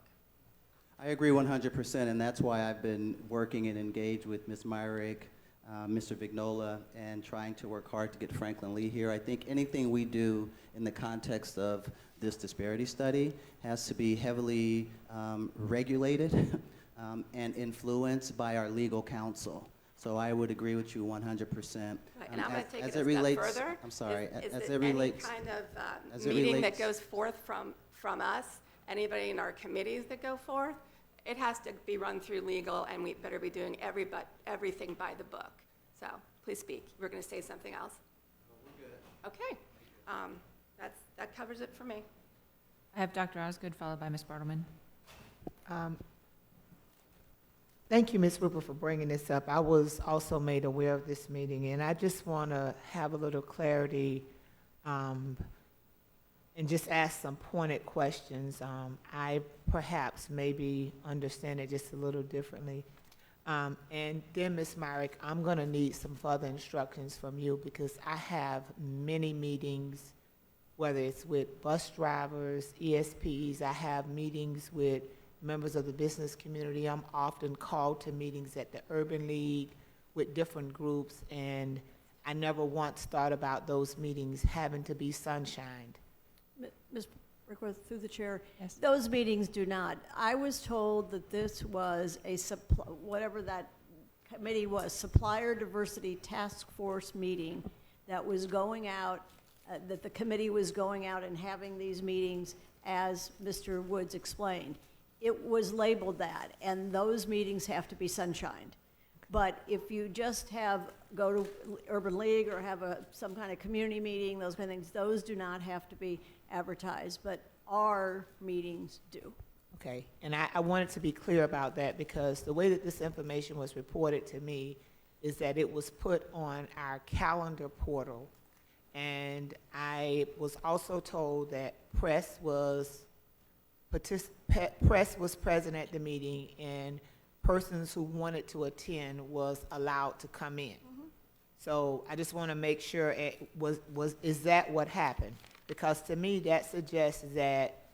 I agree 100%, and that's why I've been working and engaged with Ms. Myrick Mr. Vignola, and trying to work hard to get Franklin Lee here. I think anything we do in the context of this disparity study has to be heavily regulated and influenced by our legal counsel. So I would agree with you 100%. Right, and I'm going to take it as a it step relates, further. I'm sorry, Is as it it relates, any kind as of it meeting relates- that goes forth from us, anybody in our committees that go forth, it has to be run through legal, and we better be doing everything by the book. So please speak. We're going to say something else. we're good. Okay. That covers it for me. I have Dr. Osgood, followed by Ms. Bartleman. Thank you, Ms. Rupert, for bringing this up. I was also made aware of this meeting, and I just want to have a little clarity and just ask some pointed questions. I perhaps maybe understand it just a little differently. And then, Ms. Myrick, I'm going to need some further instructions from you because I have many meetings, whether it's with bus drivers, ESPs, I have meetings with members of the business community. I'm often called to meetings at the Urban League with different groups, and I never once thought about those meetings having to be sunshined. Ms. Brickworth, through the chair, Yes. those meetings do not. I was told that this was a, whatever that committee was, Supplier Diversity Task Force meeting that was going out, that the committee was going out and having these meetings, as Mr. Woods explained. It was labeled that, and those meetings have to be sunshined. But if you just go to Urban League or have some kind of community meeting, those kind of things, those do not have to be advertised, but our meetings do. Okay, and I wanted to be clear about that because the way that this information was reported to me is that it was put on our calendar portal, and I was also told that press was present at the meeting, and persons who wanted to attend was allowed to come in. So I just want to make sure is that what happened? Because to me, that suggests that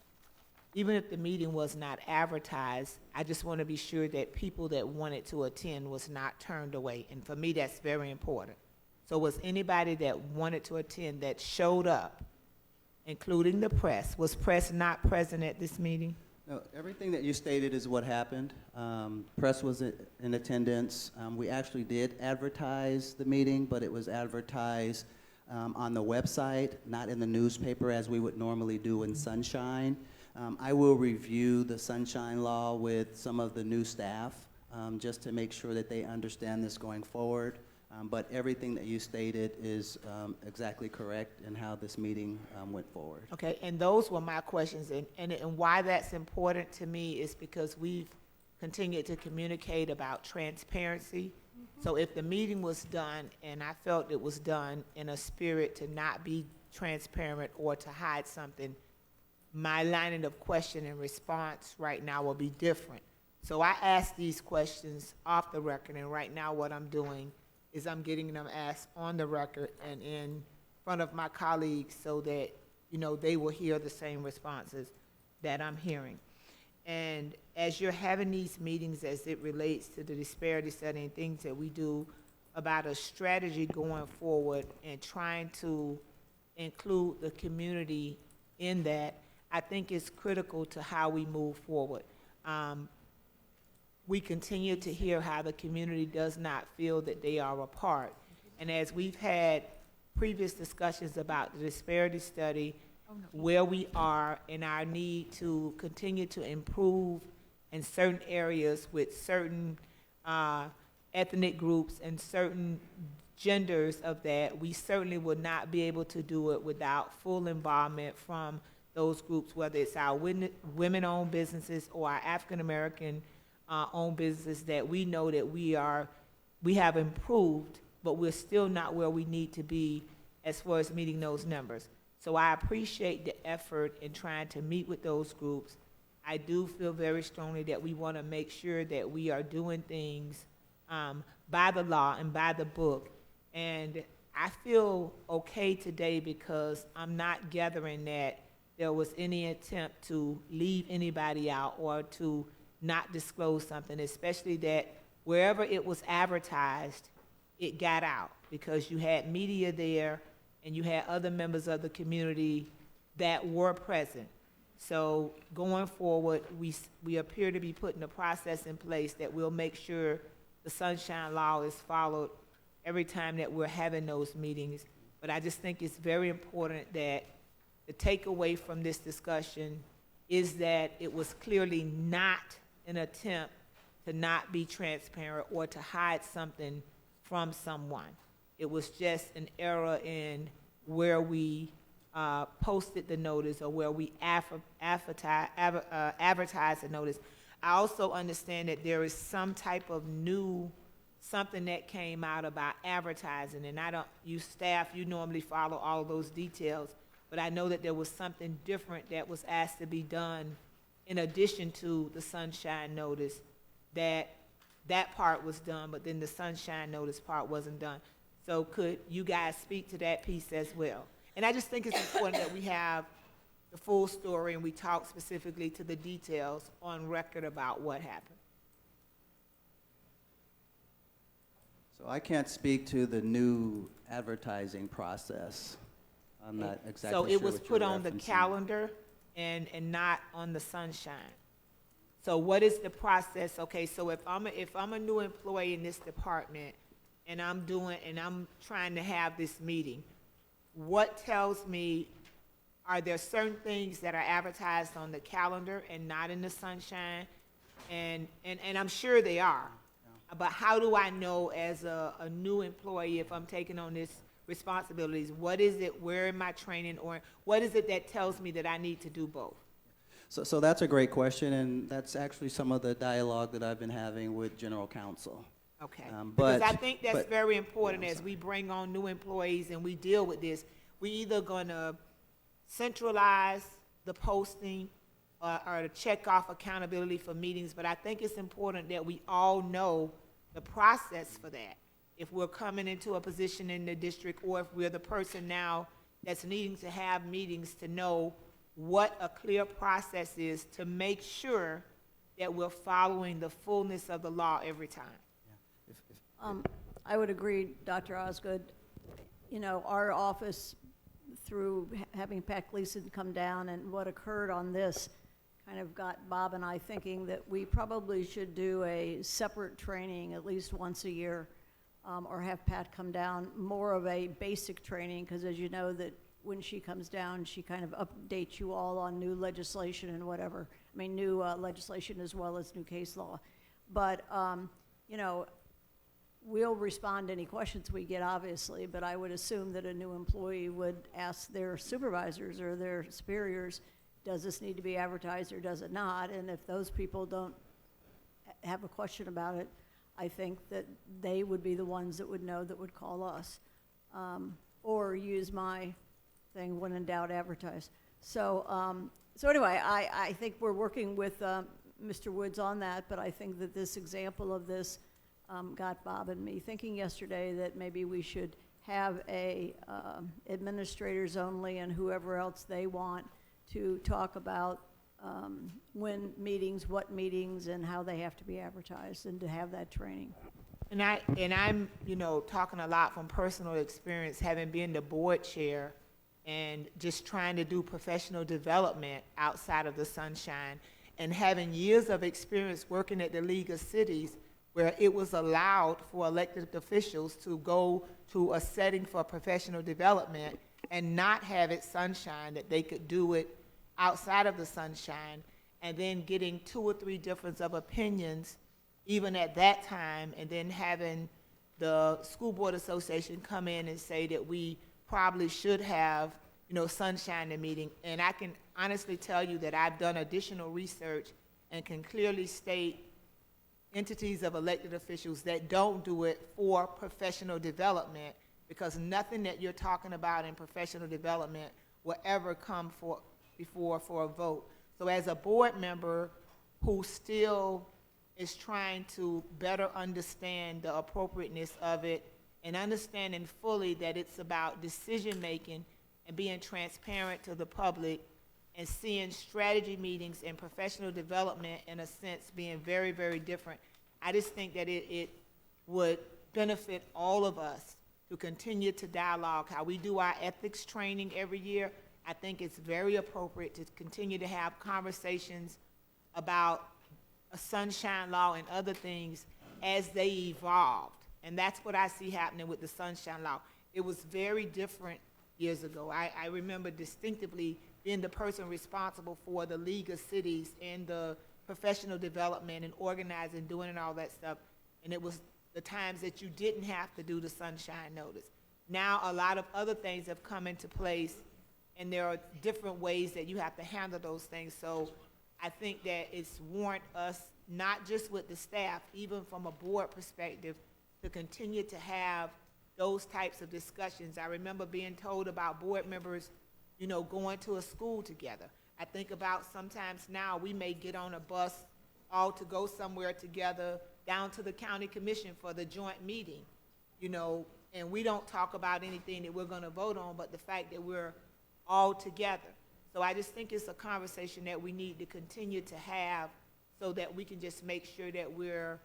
even if the meeting was not advertised, I just want to be sure that people that wanted to attend was not turned away. And for me, that's very important. So was anybody that wanted to attend that showed up, including the press, was press not present at this meeting? No, everything that you stated is what happened. Press was in attendance. We actually did advertise the meeting, but it was advertised on the website, not in the newspaper as we would normally do in Sunshine. I will review the Sunshine Law with some of the new staff just to make sure that they understand this going forward. But everything that you stated is exactly correct in how this meeting went forward. Okay, and those were my questions, and why that's important to me is because we've continued to communicate about transparency. So if the meeting was done, and I felt it was done in a spirit to not be transparent or to hide something, my line of question and response right now will be different. So I asked these questions off the record, and right now what I'm doing is I'm getting them asked on the record and in front of my colleagues so that, they will hear the same responses that I'm hearing. And as you're having these meetings as it relates to the disparity study and things that we do about a strategy going forward and trying to include the community in that, I think it's critical to how we move forward. We continue to hear how the community does not feel that they are a part. And as we've had previous discussions about the disparity study, where we are and our need to continue to improve in certain areas with certain ethnic groups and certain genders of that, we certainly would not be able to do it without full involvement from those groups, whether it's our women-owned businesses or our African-American owned businesses, that we know that we have improved, but we're still not where we need to be as far as meeting those numbers. So I appreciate the effort in trying to meet with those groups. I do feel very strongly that we want to make sure that we are doing things by the law and by the book. And I feel okay today because I'm not gathering that there was any attempt to leave anybody out or to not disclose something, especially that wherever it was advertised, it got out, because you had media there and you had other members of the community that were present. So going forward, we appear to be putting a process in place that will make sure the Sunshine Law is followed every time that we're having those meetings. But I just think it's very important that the takeaway from this discussion is that it was clearly not an attempt to not be transparent or to hide something from someone. It was just an error in where we posted the notice or where we advertised the notice. I also understand that there is some type of something that came out about advertising, and you staff, you normally follow all of those details, but I know that there was something different that was asked to be done in addition to the sunshine notice, that part was done, but then the sunshine notice part wasn't done. So could you guys speak to that piece as well? And I just think it's important that we have the full story and we talk specifically to the details on record about what happened. So I can't speak to the new advertising process. I'm not exactly So sure it was what put you're on the referencing. calendar and not on the sunshine. So what is the process? Okay, so if I'm a new employee in this department and I'm trying to have this meeting, what tells me, are there certain things that are advertised on the calendar and not in the sunshine? And I'm sure they are. But how do I know as a new employee, if I'm taking on this responsibilities, what is it, where am I training, or what is it that tells me that I need to do both? So that's a great question, and that's actually some of the dialogue that I've been having with General Counsel. Okay, because I think that's very important yeah, as we bring on new employees and we deal with this. We either gonna centralize the posting or to check off accountability for meetings, but I think it's important that we all know the process for that. If we're coming into a position in the district, or if we're the person now that's needing to have meetings, to know what a clear process is to make sure that we're following the fullness of the law every time. I would agree, Dr. Osgood. You know, our office, through having Pat Gleason come down and what occurred on this, kind of got Bob and I thinking that we probably should do a separate training at least once a year, or have Pat come down, more of a basic training, because as you know, that when she comes down, she kind of updates you all on new legislation and whatever. I mean, new legislation as well as new case law. But, you know, we'll respond to any questions we get, obviously, but I would assume that a new employee would ask their supervisors or their superiors, does this need to be advertised or does it not? And if those people don't have a question about it, I think that they would be the ones that would know, that would call us. Or use my thing, when in doubt, advertise. So, so anyway, I think we're working with Mr. Woods on that, but I think that this example of this got Bob and me thinking yesterday that maybe we should have a administrators only and whoever else they want to talk about when meetings, what meetings, and how they have to be advertised, and to have that training. And I'm, you know, talking a lot from personal experience, having been the board chair and just trying to do professional development outside of the sunshine, and having years of experience working at the League of Cities, where it was allowed for elected officials to go to a setting for professional development and not have it sunshine, that they could do it outside of the sunshine, and then getting 2 or 3 difference of opinions even at that time, and then having the School Board Association come in and say that we probably should have, you know, sunshine the meeting. And I can honestly tell you that I've done additional research and can clearly state entities of elected officials that don't do it for professional development, because nothing that you're talking about in professional development will ever come before for a vote. So as a board member who still is trying to better understand the appropriateness of it, and understanding fully that it's about decision-making and being transparent to the public, and seeing strategy meetings and professional development, in a sense, being very, very different, I just think that it would benefit all of us to continue to dialogue. How we do our ethics training every year, I think it's very appropriate to continue to have conversations about a sunshine law and other things as they evolved. And that's what I see happening with the sunshine law. It was very different years ago. I remember distinctively being the person responsible for the League of Cities and the professional development and organizing, doing and all that stuff. And it was the times that you didn't have to do the sunshine notice. Now a lot of other things have come into place, and there are different ways that you have to handle those things. So I think that it's warrant us, not just with the staff, even from a board perspective, to continue to have those types of discussions. I remember being told about board members, you know, going to a school together. I think about sometimes now we may get on a bus all to go somewhere together down to the county commission for the joint meeting, you know, and we don't talk about anything that we're gonna vote on, but the fact that we're all together. So I just think it's a conversation that we need to continue to have so that we can just make sure that we're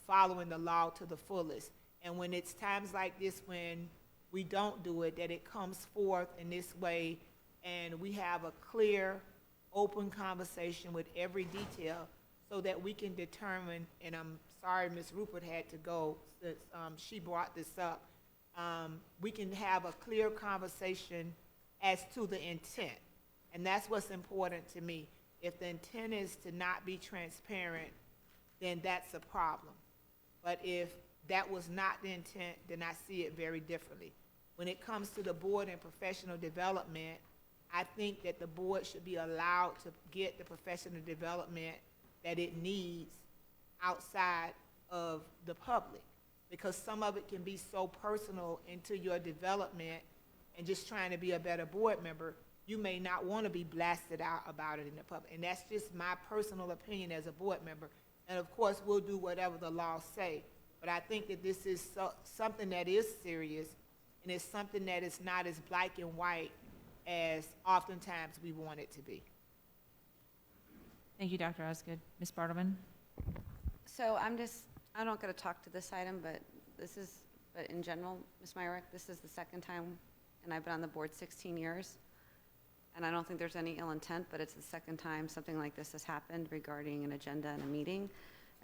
following the law to the fullest. And when it's times like this when we don't do it, that it comes forth in this way and we have a clear, open conversation with every detail so that we can determine, and I'm sorry Ms. Rupert had to go since she brought this up, we can have a clear conversation as to the intent. And that's what's important to me. If the intent is to not be transparent, then that's a problem. But if that was not the intent, then I see it very differently. When it comes to the board and professional development, I think that the board should be allowed to get the professional development that it needs outside of the public, because some of it can be so personal into your development and just trying to be a better board member, you may not want to be blasted out about it in the public. And that's just my personal opinion as a board member. And of course, we'll do whatever the laws say. But I think that this is something that is serious, and it's something that is not as black and white as oftentimes we want it to be. Thank you, Dr. Osgood. Ms. Bartleman? So I'm not going to talk to this item, but but in general, Ms. Myrick, this is the second time, and I've been on the board 16 years, and I don't think there's any ill intent, but it's the second time something like this has happened regarding an agenda and a meeting.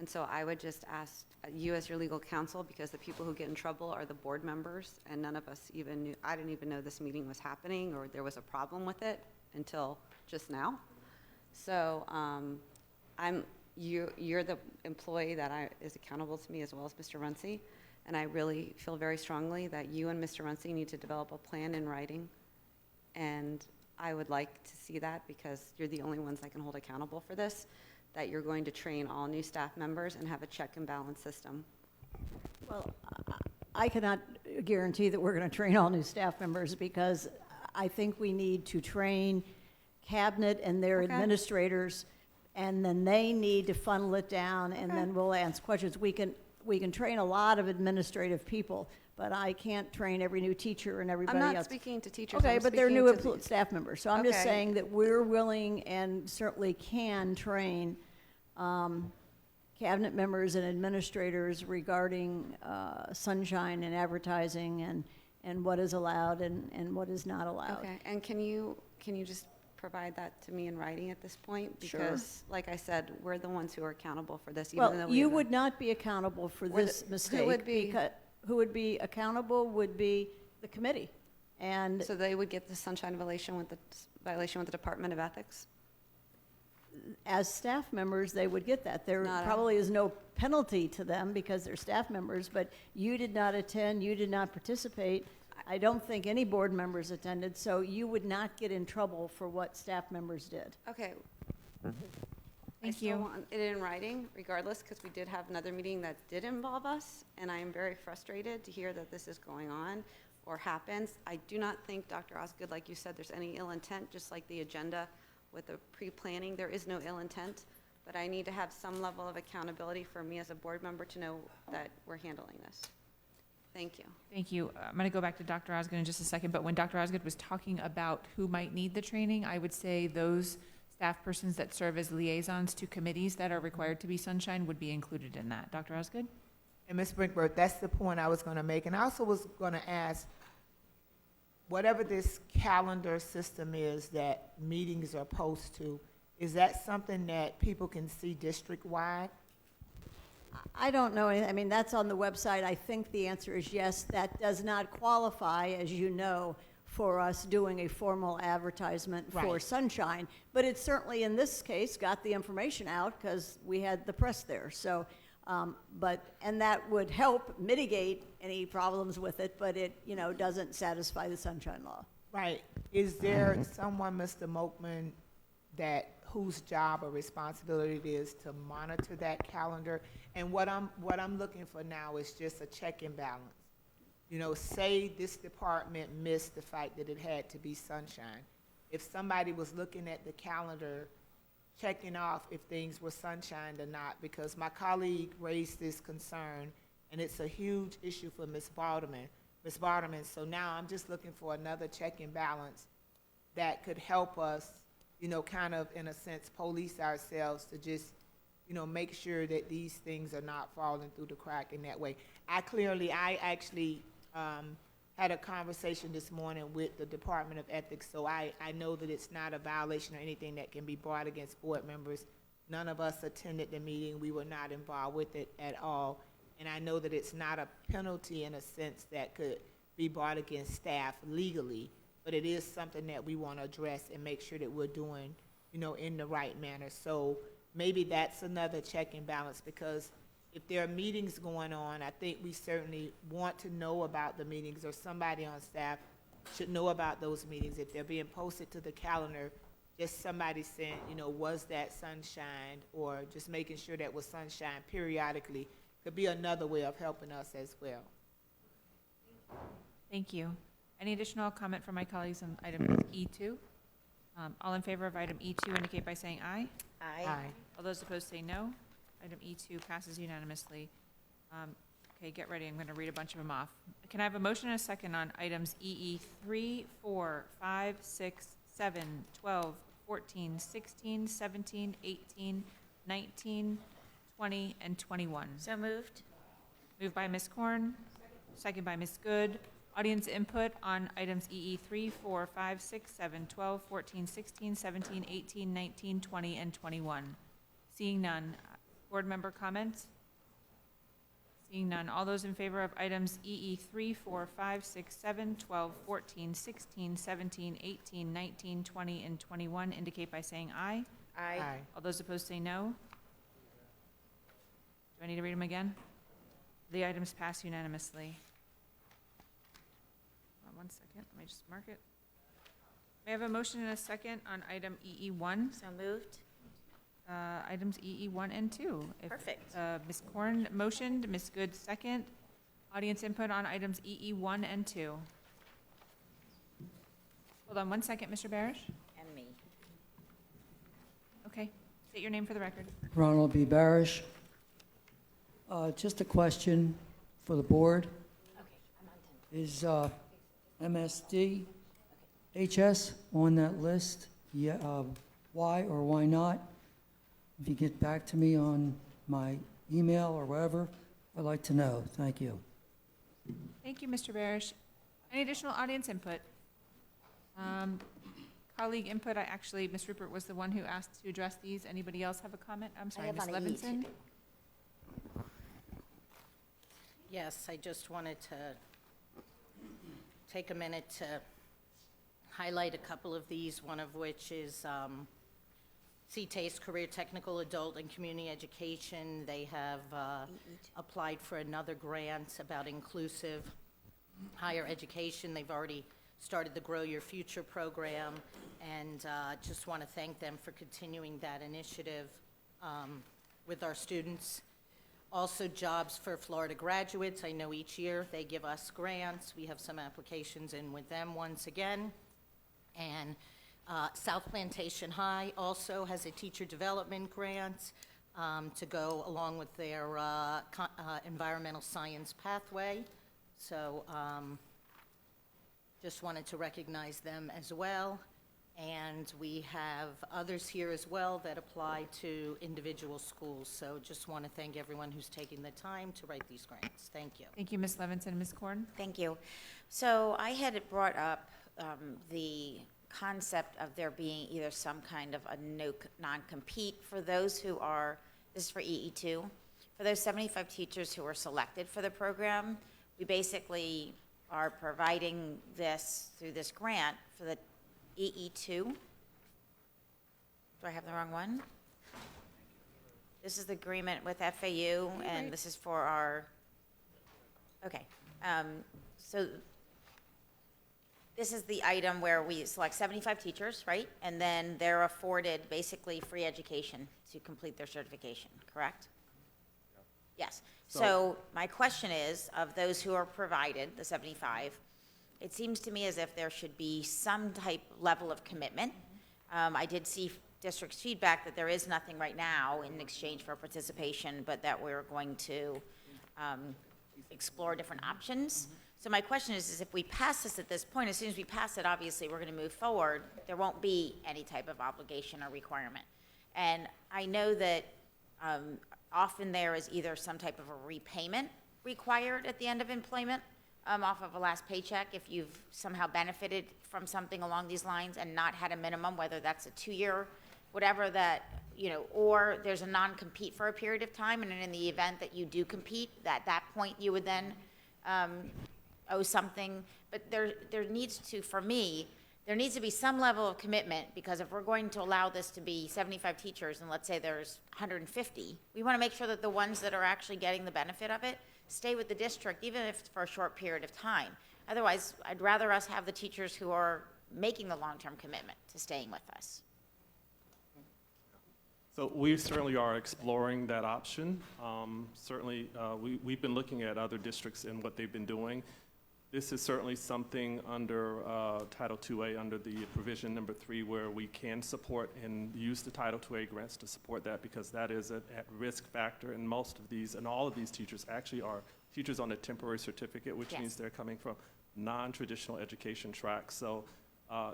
And so I would just ask you as your legal counsel, because the people who get in trouble are the board members, and none of us even knew, I didn't even know this meeting was happening or there was a problem with it until just now. So you're the employee that is accountable to me, as well as Mr. Runcie, and I really feel very strongly that you and Mr. Runcie need to develop a plan in writing, and I would like to see that, because you're the only ones I can hold accountable for this, that you're going to train all new staff members and have a check and balance system. Well, I cannot guarantee that we're going to train all new staff members, because I think we need to train cabinet and their administrators, and then they need to funnel it down, and then we'll ask questions. We can train a lot of administrative people, but I can't train every new teacher and everybody else. I'm not speaking to teachers. Okay, I'm but they're speaking new to the- staff members. So I'm just saying that we're willing and certainly can train cabinet members and administrators regarding sunshine and advertising and what is allowed and what is not allowed. Okay, and can you just provide that to me in writing at this point? Sure. Because, like I said, we're the ones who are accountable for this, even though Well, we you haven't- would not be accountable for We're this the- mistake. Who would be? Who would be accountable would be the committee. And So they would get the sunshine violation with the Department of Ethics? as staff members, they would get that. There Not a- probably is no penalty to them because they're staff members, but you did not attend, you did not participate. I don't think any board members attended, so you would not get in trouble for what staff members did. Okay. I Thank still you. want it in writing regardless, because we did have another meeting that did involve us, and I am very frustrated to hear that this is going on or happens. I do not think, Dr. Osgood, like you said, there's any ill intent, just like the agenda with the pre-planning, there is no ill intent, but I need to have some level of accountability for me as a board member to know that we're handling this. Thank you. Thank you. I'm going to go back to Dr. Osgood in just a second, but when Dr. Osgood was talking about who might need the training, I would say those staff persons that serve as liaisons to committees that are required to be sunshine would be included in that. Dr. Osgood? And Ms. Brinkworth, that's the point I was gonna make. And I also was gonna ask, whatever this calendar system is that meetings are posted to, is that something that people can see district-wide? I don't know, I mean, that's on the website. I think the answer is yes. That does not qualify, as you know, for us doing a formal advertisement for Right. Sunshine. But it certainly, in this case, got the information out because we had the press there. So, and that would help mitigate any problems with it, but it, doesn't satisfy the Sunshine Law. Right. Is there someone, Mr. Mokman, whose job or responsibility it is to monitor that calendar? And what I'm looking for now is just a check and balance. Say this department missed the fact that it had to be Sunshine. If somebody was looking at the calendar, checking off if things were sunshined or not, because my colleague raised this concern, and it's a huge issue for Ms. Barterman. So now I'm just looking for another check and balance that could help us, kind of, in a sense, police ourselves to just, make sure that these things are not falling through the crack in that way. I actually had a conversation this morning with the Department of Ethics, so I know that it's not a violation or anything that can be brought against board members. None of us attended the meeting. We were not involved with it at all. And I know that it's not a penalty in a sense that could be brought against staff legally, but it is something that we want to address and make sure that we're doing, in the right manner. So maybe that's another check and balance, because if there are meetings going on, I think we certainly want to know about the meetings, or somebody on staff should know about those meetings. If they're being posted to the calendar, just somebody saying, was that sunshine, or just making sure that was sunshine periodically could be another way of helping us as well. Thank you. Any additional comment from my colleagues on item E2? All in favor of item E2 indicate by saying aye. Aye. All those opposed say no. Item E2 passes unanimously. Okay, get ready. I'm going to read a bunch of them off. Can I have a motion and a second on items EE 3, 4, 5, 6, 7, 12, 14, 16, 17, 18, 19, 20, and 21? So moved. Moved by Ms. Korn, second by Ms. Good. Audience input on items EE 3, 4, 5, 6, 7, 12, 14, 16, 17, 18, 19, 20, and 21. Seeing none. Board member comments? Seeing none. All those in favor of items EE 3, 4, 5, 6, 7, 12, 14, 16, 17, 18, 19, 20, and 21 indicate by saying aye. Aye. All those opposed say no. Do I need to read them again? The items pass unanimously. Hold on one second, let me just mark it. May I have a motion and a second on item EE1? So moved. Items EE1 and 2. Perfect. Ms. Korn motioned, Ms. Good second. Audience input on items EE1 and 2. Hold on one second, Mr. Barish. And me. Okay, state your name for the record. Ronald B. Barish. Just a question for the board. Is MSD HS on that list? Yeah, why or why not? If you get back to me on my email or whatever, I'd like to know. Thank you. Thank you, Mr. Barish. Any additional audience input? Colleague input, Ms. Rupert was the one who asked to address these. Anybody else have a comment? I'm sorry, have Ms. on Levinson? Yes, I just wanted to take a minute to highlight a couple of these, one of which is CTASE, Career Technical Adult and Community Education. They have applied for another grant about inclusive higher education. They've already started the Grow Your Future program, and just want to thank them for continuing that initiative with our students. Also, Jobs for Florida Graduates. I know each year they give us grants. We have some applications in with them once again. And South Plantation High also has a teacher development grant to go along with their environmental science pathway. So just wanted to recognize them as well. And we have others here as well that apply to individual schools. So just want to thank everyone who's taking the time to write these grants. Thank you. Thank you, Ms. Levinson. Ms. Korn? Thank you. So I had brought up the concept of there being either some kind of a non-compete for those who are, this is for EE2, for those 75 teachers who were selected for the program. We basically are providing this through this grant for the EE2. Do I have the wrong one? This is the agreement with FAU, and this is for our, okay. So this is the item where we select 75 teachers, right? And then they're afforded basically free education to complete their certification, correct? Yes. So my question is, of those who are provided, the 75, it seems to me as if there should be some type level of commitment. I did see district's feedback that there is nothing right now in exchange for participation, but that we're going to explore different options. So my question is if we pass this at this point, as soon as we pass it, obviously we're going to move forward. There won't be any type of obligation or requirement. And I know that often there is either some type of a repayment required at the end of employment off of a last paycheck if you've somehow benefited from something along these lines and not had a minimum, whether that's a 2-year, whatever that, you know, or there's a non-compete for a period of time, and in the event that you do compete, at that point you would then owe something. But there needs to, for me, there needs to be some level of commitment, because if we're going to allow this to be 75 teachers and let's say there's 150, we want to make sure that the ones that are actually getting the benefit of it stay with the district, even if it's for a short period of time. Otherwise, I'd rather us have the teachers who are making the long-term commitment to staying with us. So we certainly are exploring that option. Certainly, we've been looking at other districts and what they've been doing. This is certainly something under Title IIA, under the provision number 3, where we can support and use the Title IIA grants to support that, because that is an at-risk factor. And most of these, and all of these teachers actually are teachers on a temporary certificate, which means they're coming from non-traditional education tracks. So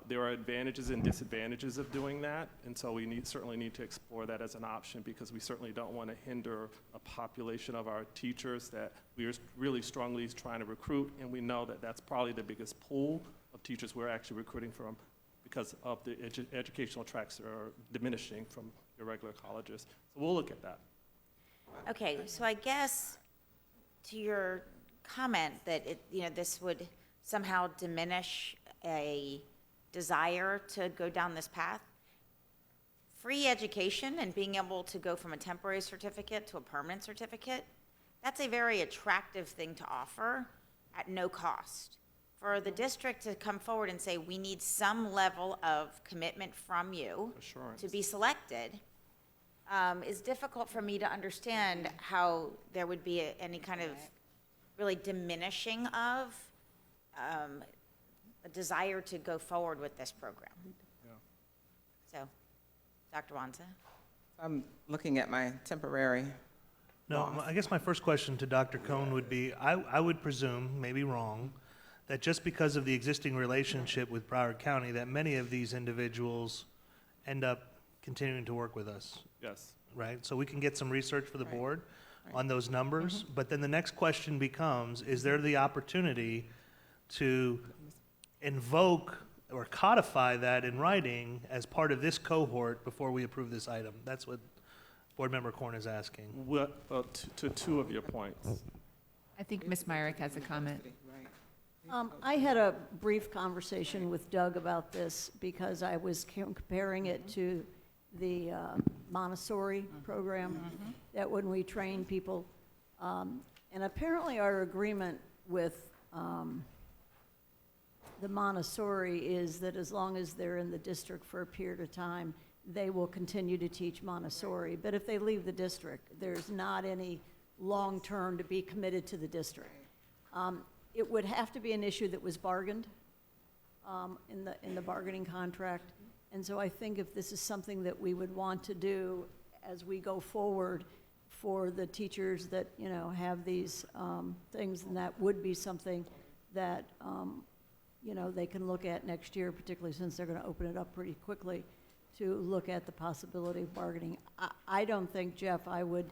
there are advantages and disadvantages of doing that, and so we certainly need to explore that as an option, because we certainly don't want to hinder a population of our teachers that we are really strongly trying to recruit, and we know that that's probably the biggest pool of teachers we're actually recruiting from, because of the educational tracks that are diminishing from your regular colleges. So we'll look at that. Okay, so I guess to your comment that this would somehow diminish a desire to go down this path, free education and being able to go from a temporary certificate to a permanent certificate, that's a very attractive thing to offer at no cost. For the district to come forward and say, we need some level of commitment from you to be selected, is difficult for me to understand how there would be any kind of really diminishing of a desire to go forward with this program. So, Dr. Wanza? I'm looking at my temporary. No, I guess my first question to Dr. Cohn would be, I would presume, maybe wrong, that just because of the existing relationship with Broward County, that many of these individuals end up continuing to work with us. Yes. Right? So we can get some research for the board on those numbers. But then the next question becomes, is there the opportunity to invoke or codify that in writing as part of this cohort before we approve this item? That's what Board Member Korn is asking. Well, to two of your points. I think Ms. Myrick has a comment. I had a brief conversation with Doug about this because I was comparing it to the Montessori program, that when we train people, and apparently our agreement with the Montessori is that as long as they're in the district for a period of time, they will continue to teach Montessori. But if they leave the district, there's not any long-term to be committed to the district. It would have to be an issue that was bargained in the bargaining contract. And so I think if this is something that we would want to do as we go forward for the teachers that, have these things, and that would be something that you know, they can look at next year, particularly since they're going to open it up pretty quickly, to look at the possibility of bargaining. I don't think, Jeff, I would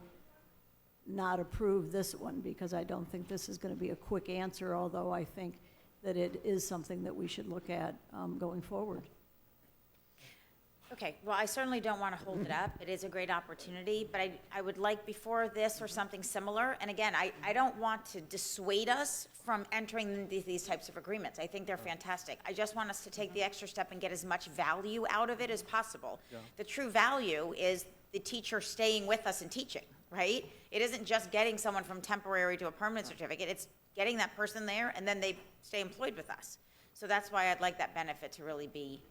not approve this one, because I don't think this is going to be a quick answer, although I think that it is something that we should look at going forward. Okay, well, I certainly don't want to hold it up. It is a great opportunity, but I would like before this or something similar, and again, I don't want to dissuade us from entering these types of agreements. I think they're fantastic. I just want us to take the extra step and get as much value out of it as possible. Yeah. The true value is the teacher staying with us and teaching, right? It isn't just getting someone from temporary to a permanent certificate, it's getting that person there and then they stay employed with us. So that's why I'd like that benefit to really be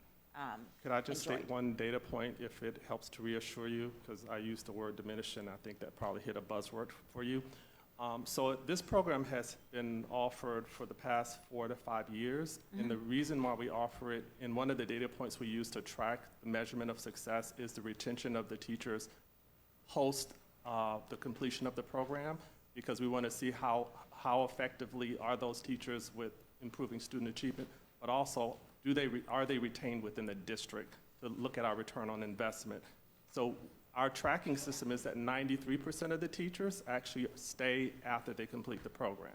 Could I just enjoyed. state one data point, if it helps to reassure you, because I used the word diminish, and I think that probably hit a buzzword for you. So this program has been offered for the past 4 to 5 years, and the reason why we offer it, and one of the data points we use to track the measurement of success is the retention of the teachers post the completion of the program, because we want to see how effectively are those teachers with improving student achievement, but also are they retained within the district, to look at our return on investment. So our tracking system is that 93% of the teachers actually stay after they complete the program,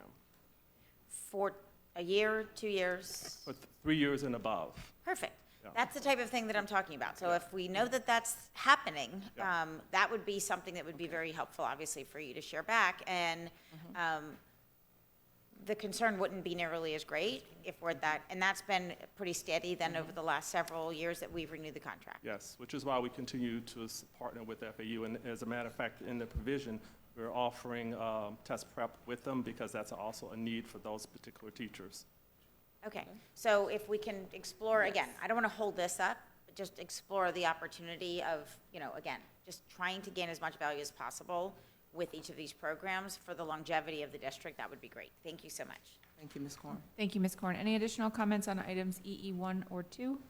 For a year, 2 years? for 3 years and above. Perfect. Yeah. That's the type of thing that I'm talking about. So if we know that that's happening, Yeah. that would be something that would be very helpful, obviously, for you to share back. And the concern wouldn't be nearly as great if we're at that, and that's been pretty steady then over the last several years that we've renewed the contract. Yes, which is why we continue to partner with FAU. And as a matter of fact, in the provision, we're offering test prep with them, because that's also a need for those particular teachers. Okay, so if we can explore, again, I don't want to hold this up, but just explore the opportunity of, you know, again, just trying to gain as much value as possible with each of these programs for the longevity of the district, that would be great. Thank you so much. Thank you, Ms. Korn. Thank you, Ms. Korn. Any additional comments on items EE 1 or 2?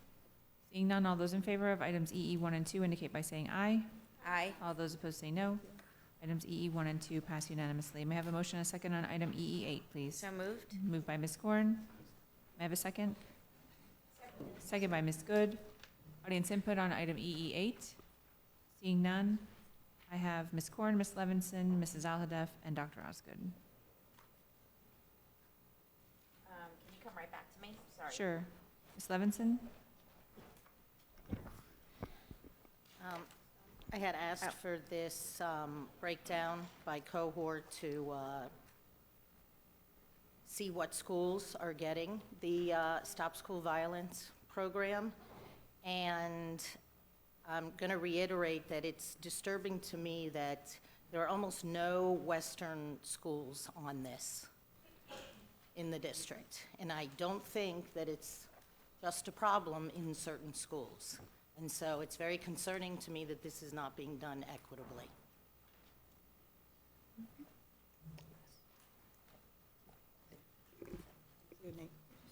Seeing none, all those in favor of items EE 1 and 2 indicate by saying aye. Aye. All those opposed say no. Items EE 1 and 2 pass unanimously. May I have a motion and a second on item EE 8, please? So moved. Moved by Ms. Korn. May I have a second? Second by Ms. Good. Audience input on item EE 8. Seeing none, I have Ms. Korn, Ms. Levinson, Mrs. Alhadeff, and Dr. Osgood. Can you come right back to me? Sorry. Sure. Ms. Levinson? I had asked for this breakdown by cohort to see what schools are getting the Stop School Violence program. And I'm going to reiterate that it's disturbing to me that there are almost no Western schools on this in the district. And I don't think that it's just a problem in certain schools. And so it's very concerning to me that this is not being done equitably.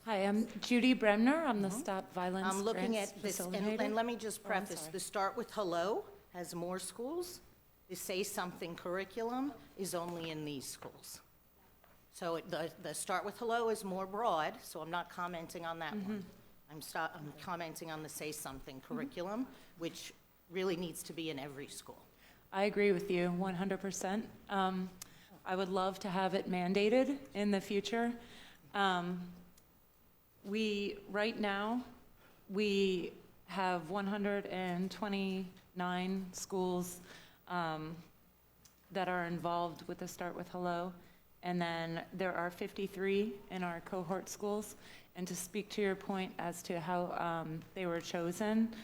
Hi, I'm Judy Bremner. I'm the Stop Violence I'm looking Grants at this, facilitator. and let me just Oh, I'm preface, sorry. the Start With Hello has more schools. The Say Something curriculum is only in these schools. So the Start With Hello is more broad, so I'm not commenting on that one. I'm commenting on the Say Something curriculum, which really needs to be in every school. I agree with you 100%. I would love to have it mandated in the future. Right now, we have 129 schools that are involved with the Start With Hello, and then there are 53 in our cohort schools. And to speak to your point as to how they were chosen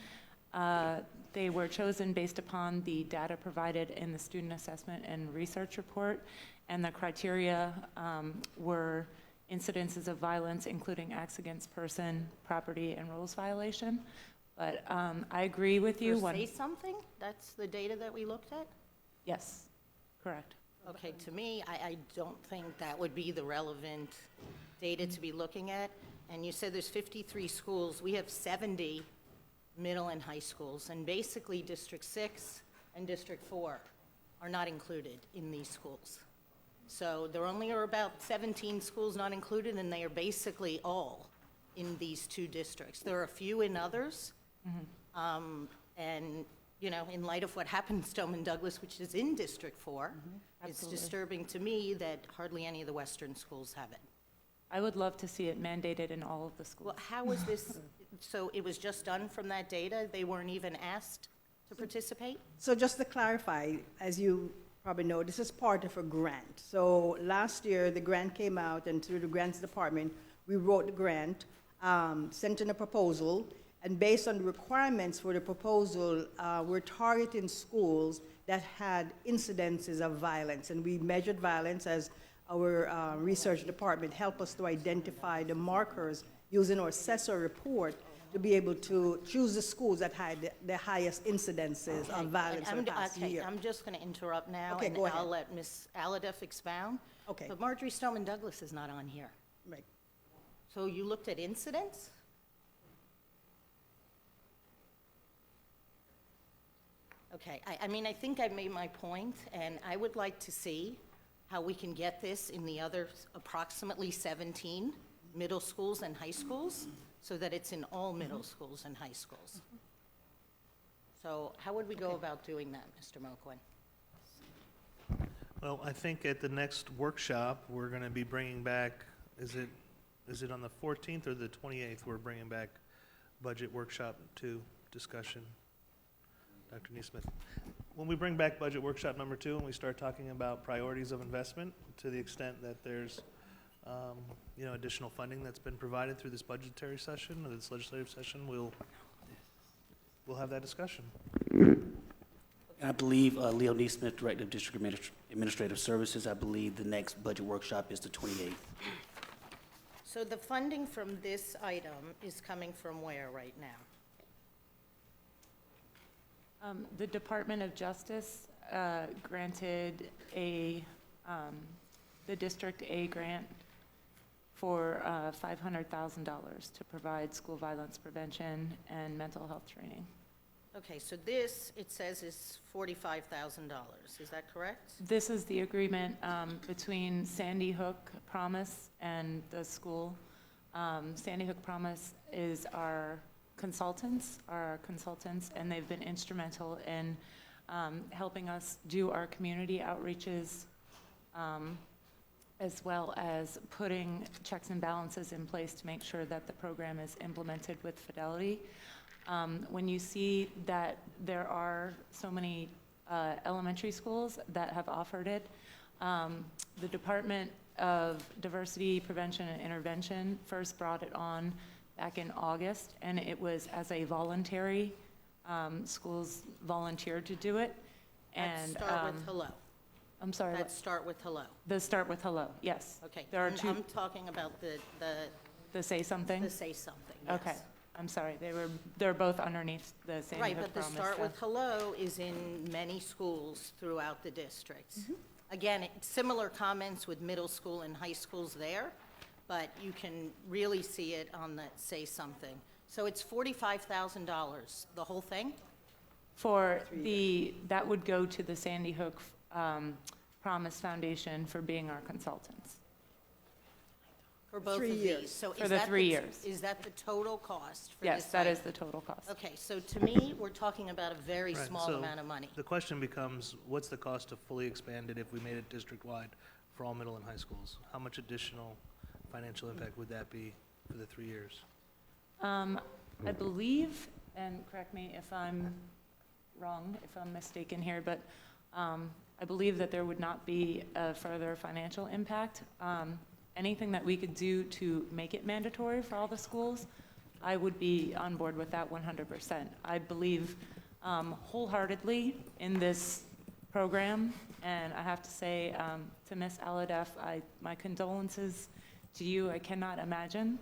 based upon the data provided in the student assessment and research report, and the criteria were incidences of violence, including acts against person, property, and rules violation. But I agree with you. For Say Something, that's the data that we looked at? Yes, correct. Okay, to me, I don't think that would be the relevant data to be looking at. And you said there's 53 schools. We have 70 middle and high schools, and basically District 6 and District 4 are not included in these schools. So there only are about 17 schools not included, and they are basically all in these two districts. There are a few in others. And, you know, in light of what happened in Stoneman Douglas, which is in District 4, it's Absolutely. disturbing to me that hardly any of the western schools have it. I would love to see it mandated in all of the schools. Well, how was this, so it was just done from that data? They weren't even asked to participate? So just to clarify, as you probably know, this is part of a grant. So last year, the grant came out, and through the grants department, we wrote the grant, sent in a proposal, and based on the requirements for the proposal, we're targeting schools that had incidences of violence. And we measured violence as our research department helped us to identify the markers using our assessor report to be able to choose the schools that had the highest incidences of violence in the past year. I'm just going to interrupt now, Okay, and go ahead. I'll let Ms. Aladeff expound. Okay. But Marjorie Stoneman Douglas is not on here. Right. So you looked at incidents? Okay, I mean, I think I made my point, and I would like to see how we can get this in the other approximately 17 middle schools and high schools, so that it's in all middle schools and high schools. So how would we go about doing that, Mr. Moquin? Well, I think at the next workshop, we're going to be bringing back, is it on the 14th or the 28th, we're bringing back budget workshop 2 discussion? Dr. Neesmith. When we bring back budget workshop number 2 and we start talking about priorities of investment, to the extent that there's you know, additional funding that's been provided through this budgetary session or this legislative session, we'll have that discussion. I believe Leo Neesmith, Director of District Administrative Services, I believe the next budget workshop is the 28th. So the funding from this item is coming from where right now? The Department of Justice granted the District A grant for $500,000 to provide school violence prevention and mental health training. Okay, so this, it says, is $45,000. Is that correct? This is the agreement between Sandy Hook Promise and the school. Sandy Hook Promise is our consultants, and they've been instrumental in helping us do our community outreaches, as well as putting checks and balances in place to make sure that the program is implemented with fidelity. When you see that there are so many elementary schools that have offered it, the Department of Diversity, Prevention, and Intervention first brought it on back in August, and it was as a voluntary, schools volunteered to do it. And Start with hello. I'm sorry. Let's start with hello. The Start with Hello, yes. Okay. There are and two. I'm talking about The Say Something? the say something, yes. Okay, I'm sorry, they're both underneath the Sandy Right, Hook but the Promise Start stuff. with hello is in many schools throughout the districts. Again, similar comments with middle school and high schools there, but you can really see it on the say something. So it's $45,000, the whole thing? For that would go to the Sandy Hook Promise Foundation for being our consultants. For both 3 of years. these? So For is the that 3 years. Is that the total cost for this Yes, that is item? the total cost. Okay, so to me, we're talking about a very Right, small so amount of money. The question becomes, what's the cost of fully expanded if we made it district-wide for all middle and high schools? How much additional financial impact would that be for the 3 years? I believe, and correct me if I'm wrong, if I'm mistaken here, but I believe that there would not be a further financial impact. Anything that we could do to make it mandatory for all the schools, I would be on board with that 100%. I believe wholeheartedly in this program, and I have to say to Ms. Aladeff, my condolences to you. I cannot imagine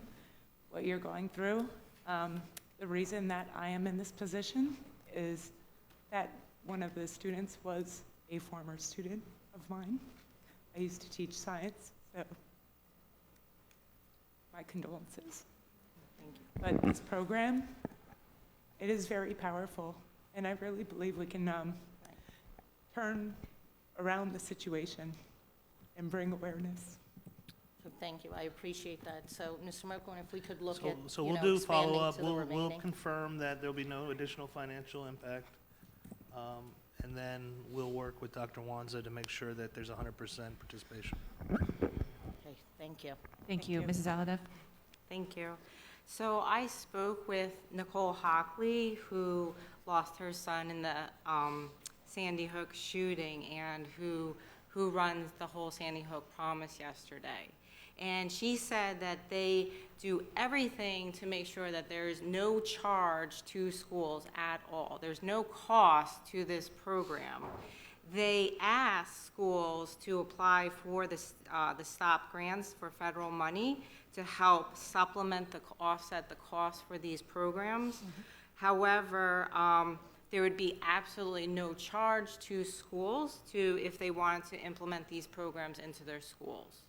what you're going through. The reason that I am in this position is that one of the students was a former student of mine. I used to teach science, so my condolences. Thank you. But this program, it is very powerful, and I really believe we can turn around the situation and bring awareness. Thank you, I appreciate that. So, Mr. Merklin, if we could look So- at, So you we'll know, do expanding follow-up. to the We'll remaining. confirm that there'll be no additional financial impact. And then we'll work with Dr. Wanza to make sure that there's 100% participation. Okay, thank you. Thank you. Mrs. Aladev? Thank you. So I spoke with Nicole Hockley, who lost her son in the Sandy Hook shooting and who runs the whole Sandy Hook Promise yesterday. And she said that they do everything to make sure that there is no charge to schools at all. There's no cost to this program. They ask schools to apply for the STOP grants for federal money to help supplement offset the cost for these programs. However, there would be absolutely no charge to schools if they wanted to implement these programs into their schools.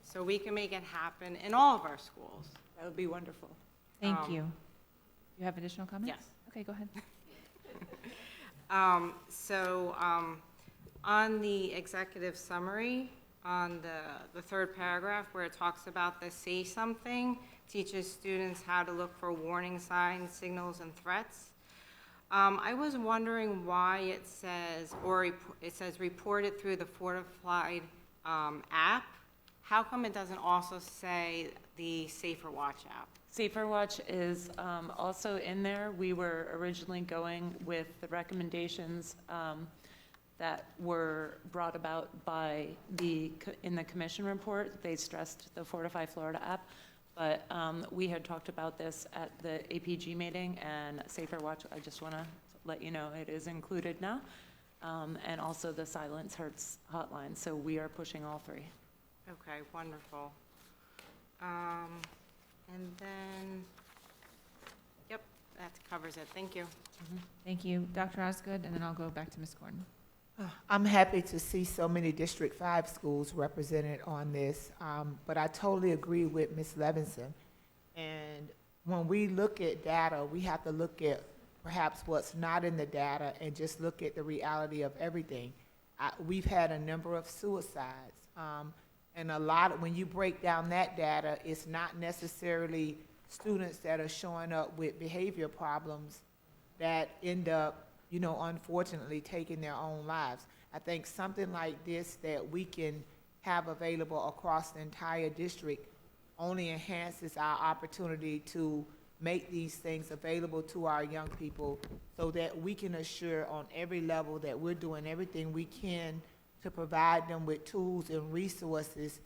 So we can make it happen in all of our schools. That would be wonderful. Thank you. You have additional comments? Yes. Okay, go ahead. On the executive summary, on the third paragraph where it talks about the say something, teaches students how to look for warning signs, signals, and threats. I was wondering why it says, it says reported through the Fortified app. How come it doesn't also say the Safer Watch app? Safer Watch is also in there. We were originally going with the recommendations that were brought about by in the commission report. They stressed the Fortify Florida app, but we had talked about this at the APG meeting, and Safer Watch, I just want to let you know, it is included now, and also the Silence Hurts hotline. So we are pushing all three. Okay, wonderful. And then, yep, that covers it. Thank you. Thank you. Dr. Osgood, and then I'll go back to Ms. Gordon. I'm happy to see so many District 5 schools represented on this, but I totally agree with Ms. Levinson. And when we look at data, we have to look at perhaps what's not in the data and just look at the reality of everything. We've had a number of suicides, and a lot when you break down that data, it's not necessarily students that are showing up with behavior problems that end up, you know, unfortunately taking their own lives. I think something like this that we can have available across the entire district only enhances our opportunity to make these things available to our young people so that we can assure on every level that we're doing everything we can to provide them with tools and resources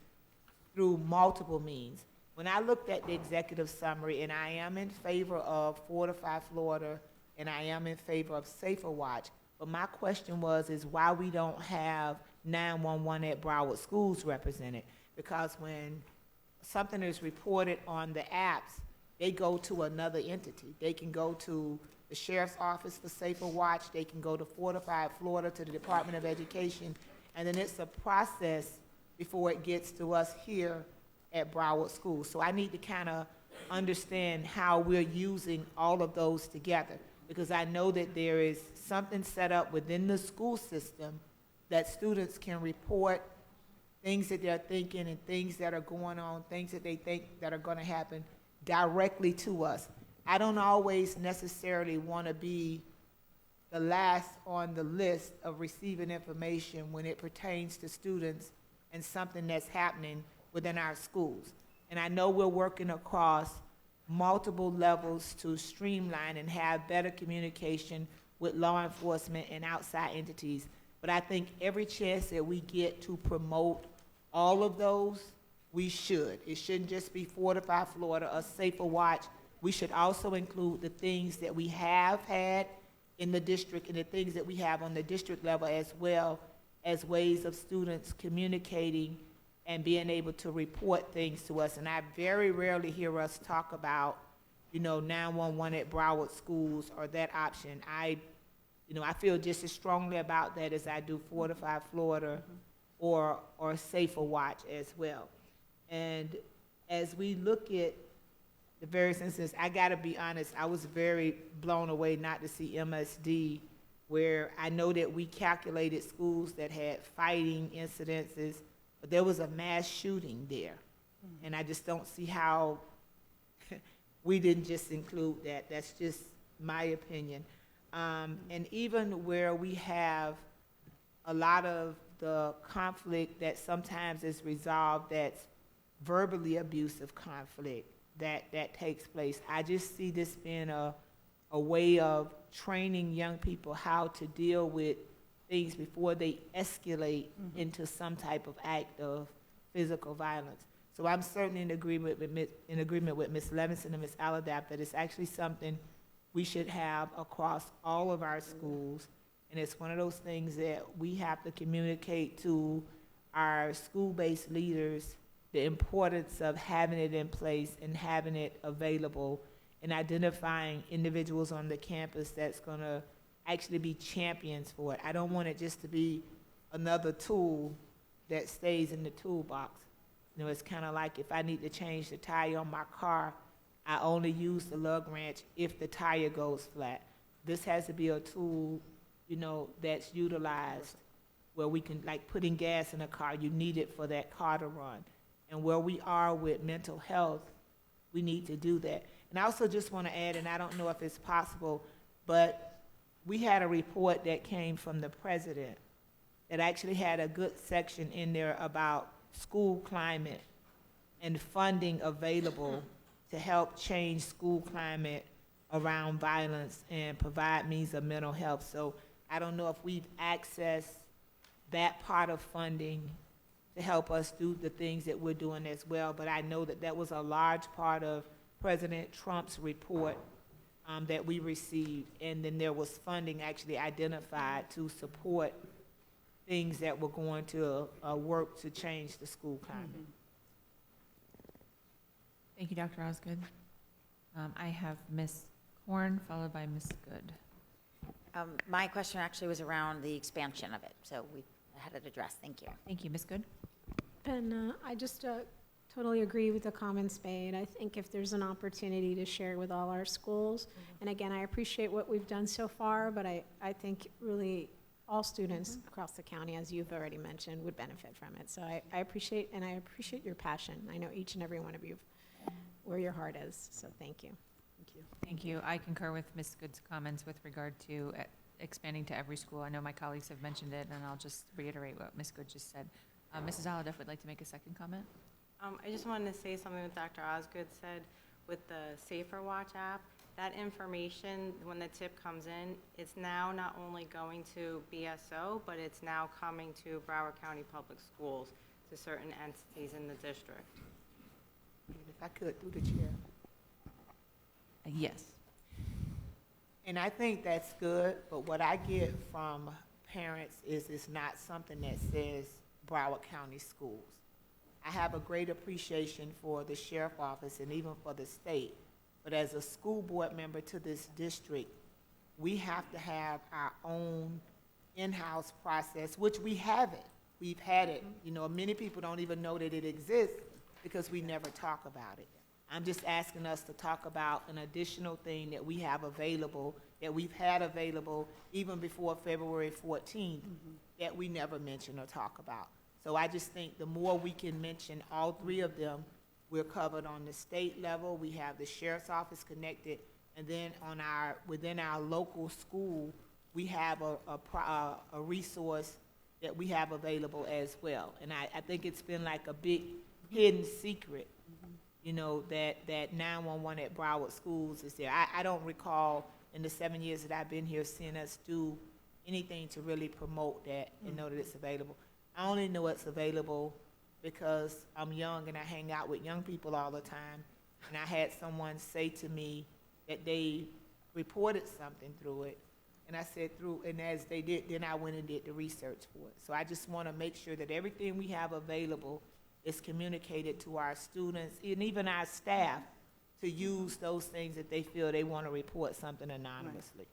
through multiple means. When I looked at the executive summary, and I am in favor of Fortify Florida, and I am in favor of Safer Watch, but my question is why we don't have 911 at Broward schools represented? Because when something is reported on the apps, they go to another entity. They can go to the Sheriff's Office for Safer Watch, they can go to Fortify Florida, to the Department of Education, and then it's a process before it gets to us here at Broward School. So I need to kind of understand how we're using all of those together, because I know that there is something set up within the school system that students can report things that they're thinking and things that are going on, things that they think that are going to happen directly to us. I don't always necessarily want to be the last on the list of receiving information when it pertains to students and something that's happening within our schools. And I know we're working across multiple levels to streamline and have better communication with law enforcement and outside entities. But I think every chance that we get to promote all of those, we should. It shouldn't just be Fortify Florida or Safer Watch. We should also include the things that we have had in the district and the things that we have on the district level, as well as ways of students communicating and being able to report things to us. And I very rarely hear us talk about, you know, 911 at Broward schools or that option. I feel just as strongly about that as I do Fortify Florida or Safer Watch as well. And as we look at the various instances, I gotta be honest, I was very blown away not to see MSD, where I know that we calculated schools that had fighting incidences but there was a mass shooting there. And I just don't see how we didn't just include that. That's just my opinion. And even where we have a lot of the conflict that sometimes is resolved, that's verbally abusive conflict that takes place, I just see this being a way of training young people how to deal with things before they escalate into some type of act of physical violence. So I'm certainly in agreement with Ms. Levinson and Ms. Aladap that it's actually something we should have across all of our schools. And it's one of those things that we have to communicate to our school-based leaders the importance of having it in place and having it available and identifying individuals on the campus that's going to actually be champions for it. I don't want it just to be another tool that stays in the toolbox. You know, it's kind of like if I need to change the tire on my car, I only use the lug wrench if the tire goes flat. This has to be a tool, you know, that's utilized where we can, like putting gas in a car, you need it for that car to run. And where we are with mental health, we need to do that. And I also just want to add, and I don't know if it's possible, but we had a report that came from the president that actually had a good section in there about school climate and funding available to help change school climate around violence and provide means of mental health. So I don't know if we've accessed that part of funding to help us do the things that we're doing as well, but I know that that was a large part of President Trump's report that we received, and then there was funding actually identified to support things that were going to work to change the school climate. Thank you, Dr. Osgood. I have Ms. Horn, followed by Ms. Good. My question actually was around the expansion of it, so we had it addressed. Thank you. Thank you, Ms. Good. And I just totally agree with the comments made. I think if there's an opportunity to share with all our schools, and again, I appreciate what we've done so far, but I think really all students across the county, as you've already mentioned, would benefit from it. So I appreciate your passion. I know each and every one of you where your heart is, so thank you. Thank you. Thank you. I concur with Ms. Good's comments with regard to expanding to every school. I know my colleagues have mentioned it, and I'll just reiterate what Ms. Good just said. Mrs. Aladef would like to make a second comment. I just wanted to say something that Dr. Osgood said with the Safer Watch app. That information, when the tip comes in, it's now not only going to BSO, but it's now coming to Broward County Public Schools, to certain entities in the district. If I could, through the chair. Yes. And I think that's good, but what I get from parents is it's not something that says Broward County Schools. I have a great appreciation for the sheriff's office and even for the state, but as a school board member to this district, we have to have our own in-house process, which we haven't. We've had it. You know, many people don't even know that it exists because we never talk about it. I'm just asking us to talk about an additional thing that we have available, that we've had available even before February 14th, that we never mention or talk about. So I just think the more we can mention all three of them, we're covered on the state level. We have the sheriff's office connected, and then on within our local school, we have a resource that we have available as well. And I think it's been like a big hidden secret, you know, that 911 at Broward schools is there. I don't recall in the 7 years that I've been here seeing us do anything to really promote that and know that it's available. I only know it's available because I'm young and I hang out with young people all the time. And I had someone say to me that they reported something through it. And I said and as they did, then I went and did the research for it. So I just want to make sure that everything we have available is communicated to our students and even our staff to use those things if they feel they want to report something anonymously.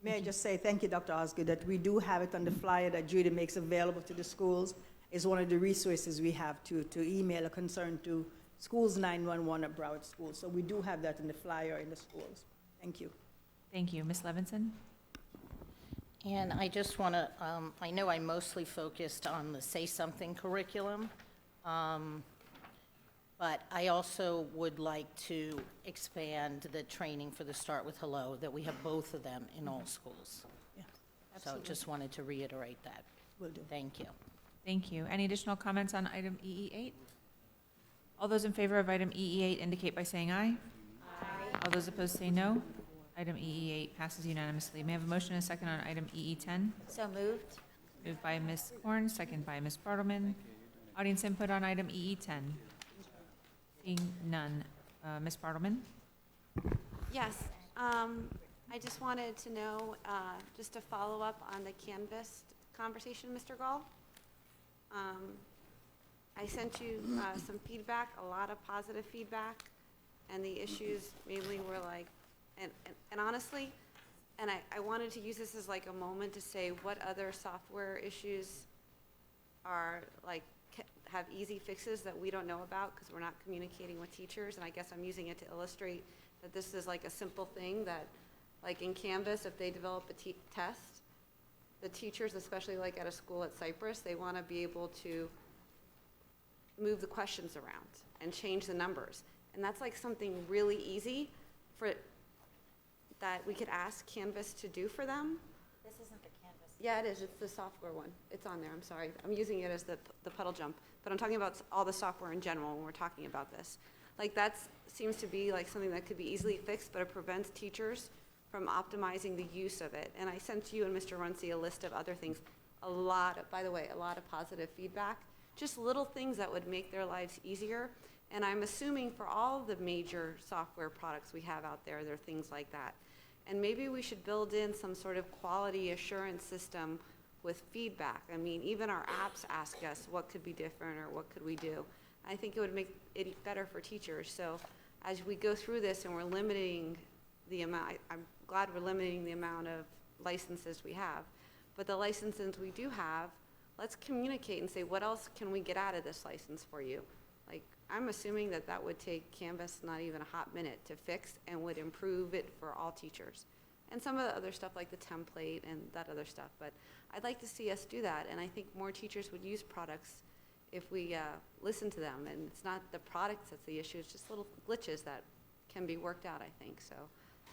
May I just say thank you, Dr. Osgood, that we do have it on the flyer that Judy makes available to the schools. It's one of the resources we have to email a concern to schools 911 at Broward Schools. So we do have that in the flyer in the schools. Thank you. Thank you. Ms. Levinson? And I just want to, I know I mostly focused on the Say Something curriculum, but I also would like to expand the training for the Start with Hello, that we have both of them in all schools. Yeah, So absolutely. just wanted to reiterate that. Will do. Thank you. Thank you. Any additional comments on item EE8? All those in favor of item EE8 indicate by saying aye. Aye. All those opposed say no. Item EE8 passes unanimously. May I have a motion and a second on item EE10? So moved. Moved by Ms. Korn, second by Ms. Bartleman. Audience input on item EE10? Seeing none. Ms. Bartleman? Yes, I just wanted to know, just to follow up on the Canvas conversation, Mr. Gall. I sent you some feedback, a lot of positive feedback, and the issues mainly were like, and honestly, and I wanted to use this as like a moment to say what other software issues are like, have easy fixes that we don't know about because we're not communicating with teachers, and I guess I'm using it to illustrate that this is like a simple thing that, like in Canvas, if they develop a test, the teachers, especially like at a school at Cypress, they want to be able to move the questions around and change the numbers. And that's like something really easy for that we could ask Canvas to do for them. This isn't the Canvas. Yeah, it is. It's the software one. It's on there. I'm sorry. I'm using it as the puddle jump. But I'm talking about all the software in general when we're talking about this. Like that seems to be like something that could be easily fixed, but it prevents teachers from optimizing the use of it. And I sent you and Mr. Runcie a list of other things. By the way, a lot of positive feedback. Just little things that would make their lives easier. And I'm assuming for all the major software products we have out there, there are things like that. And maybe we should build in some sort of quality assurance system with feedback. I mean, even our apps ask us what could be different or what could we do. I think it would make it better for teachers. So as we go through this and we're limiting the amount, I'm glad we're limiting the amount of licenses we have. But the licenses we do have, let's communicate and say, what else can we get out of this license for you? Like, I'm assuming that that would take Canvas not even a hot minute to fix and would improve it for all teachers. And some of the other stuff like the template and that other stuff. But I'd like to see us do that. And I think more teachers would use products if we listen to them. And it's not the products that's the issue. It's just little glitches that can be worked out, I think. So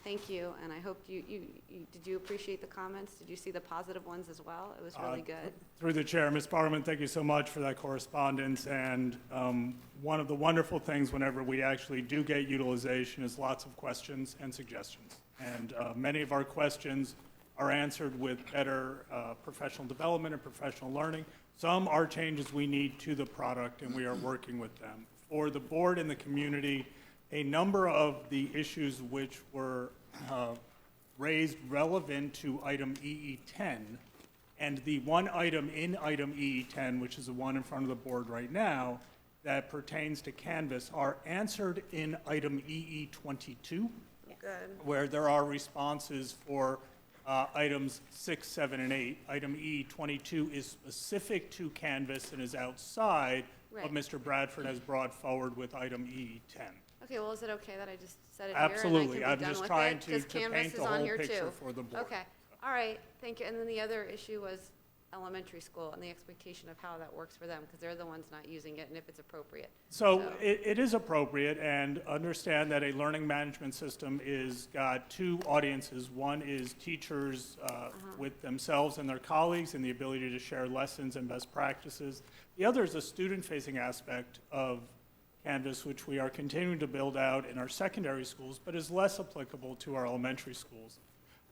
thank you. And I hope did you appreciate the comments? Did you see the positive ones as well? It was really good. Through the chair, Ms. Bartleman, thank you so much for that correspondence. And one of the wonderful things whenever we actually do get utilization is lots of questions and suggestions. And many of our questions are answered with better professional development and professional learning. Some are changes we need to the product, and we are working with them. For the board and the community, a number of the issues which were raised relevant to item EE10, and the one item in item EE10, which is the one in front of the board right now, that pertains to Canvas, are answered in item EE22. Good. Where there are responses for items 6, 7, and 8. Item E22 is specific to Canvas and is outside what Right. Mr. Bradford has brought forward with item E10. Okay, well, is it okay that I just said it Absolutely. here and I I'm can be just done trying with it? 'Cause to paint Canvas the is on whole here picture too. for the board. Okay, all right, thank you. And then the other issue was elementary school and the expectation of how that works for them, because they're the ones not using it and if it's appropriate. So it is appropriate, and understand that a learning management system is got two audiences. One is teachers with themselves and their colleagues and the ability to share lessons and best practices. The other is a student-facing aspect of Canvas, which we are continuing to build out in our secondary schools, but is less applicable to our elementary schools.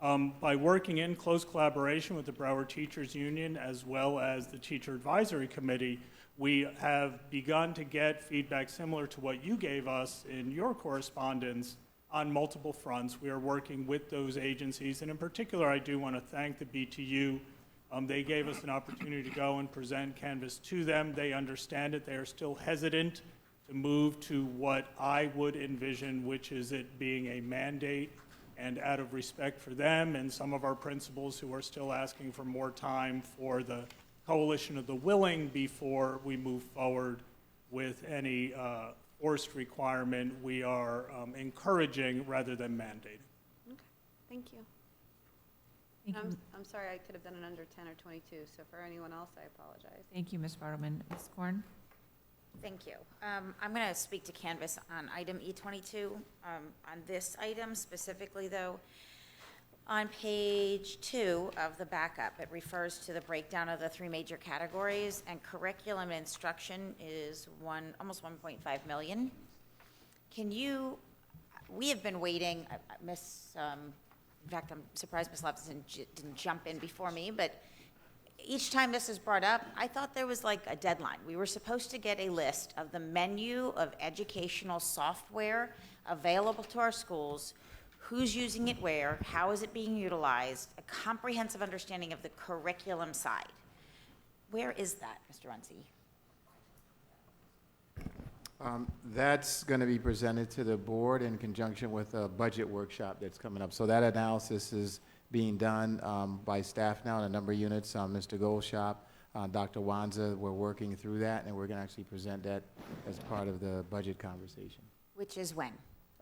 By working in close collaboration with the Broward Teachers Union as well as the Teacher Advisory Committee, we have begun to get feedback similar to what you gave us in your correspondence on multiple fronts. We are working with those agencies, and in particular, I do want to thank the BTU. They gave us an opportunity to go and present Canvas to them. They understand it. They are still hesitant to move to what I would envision, which is it being a mandate. And out of respect for them and some of our principals who are still asking for more time for the coalition of the willing before we move forward with any forced requirement, we are encouraging rather than mandating. Okay, thank you. Thank you. I'm sorry, I could have done it under 10 or 22, so for anyone else, I apologize. Thank you, Ms. Bartleman. Ms. Korn? Thank you. I'm going to speak to Canvas on item E22. On this item specifically, though, on page 2 of the backup, it refers to the breakdown of the 3 major categories, and curriculum and instruction is almost 1.5 million. We have been waiting, in fact, I'm surprised Ms. Levinson didn't jump in before me, but each time this is brought up, I thought there was like a deadline. We were supposed to get a list of the menu of educational software available to our schools, who's using it where, how is it being utilized, a comprehensive understanding of the curriculum side. Where is that, Mr. Runcie? That's going to be presented to the board in conjunction with a budget workshop that's coming up. So that analysis is being done by staff now in a number of units. Mr. Goldshop, Dr. Wanza, we're working through that, and we're going to actually present that as part of the budget conversation. Which is when?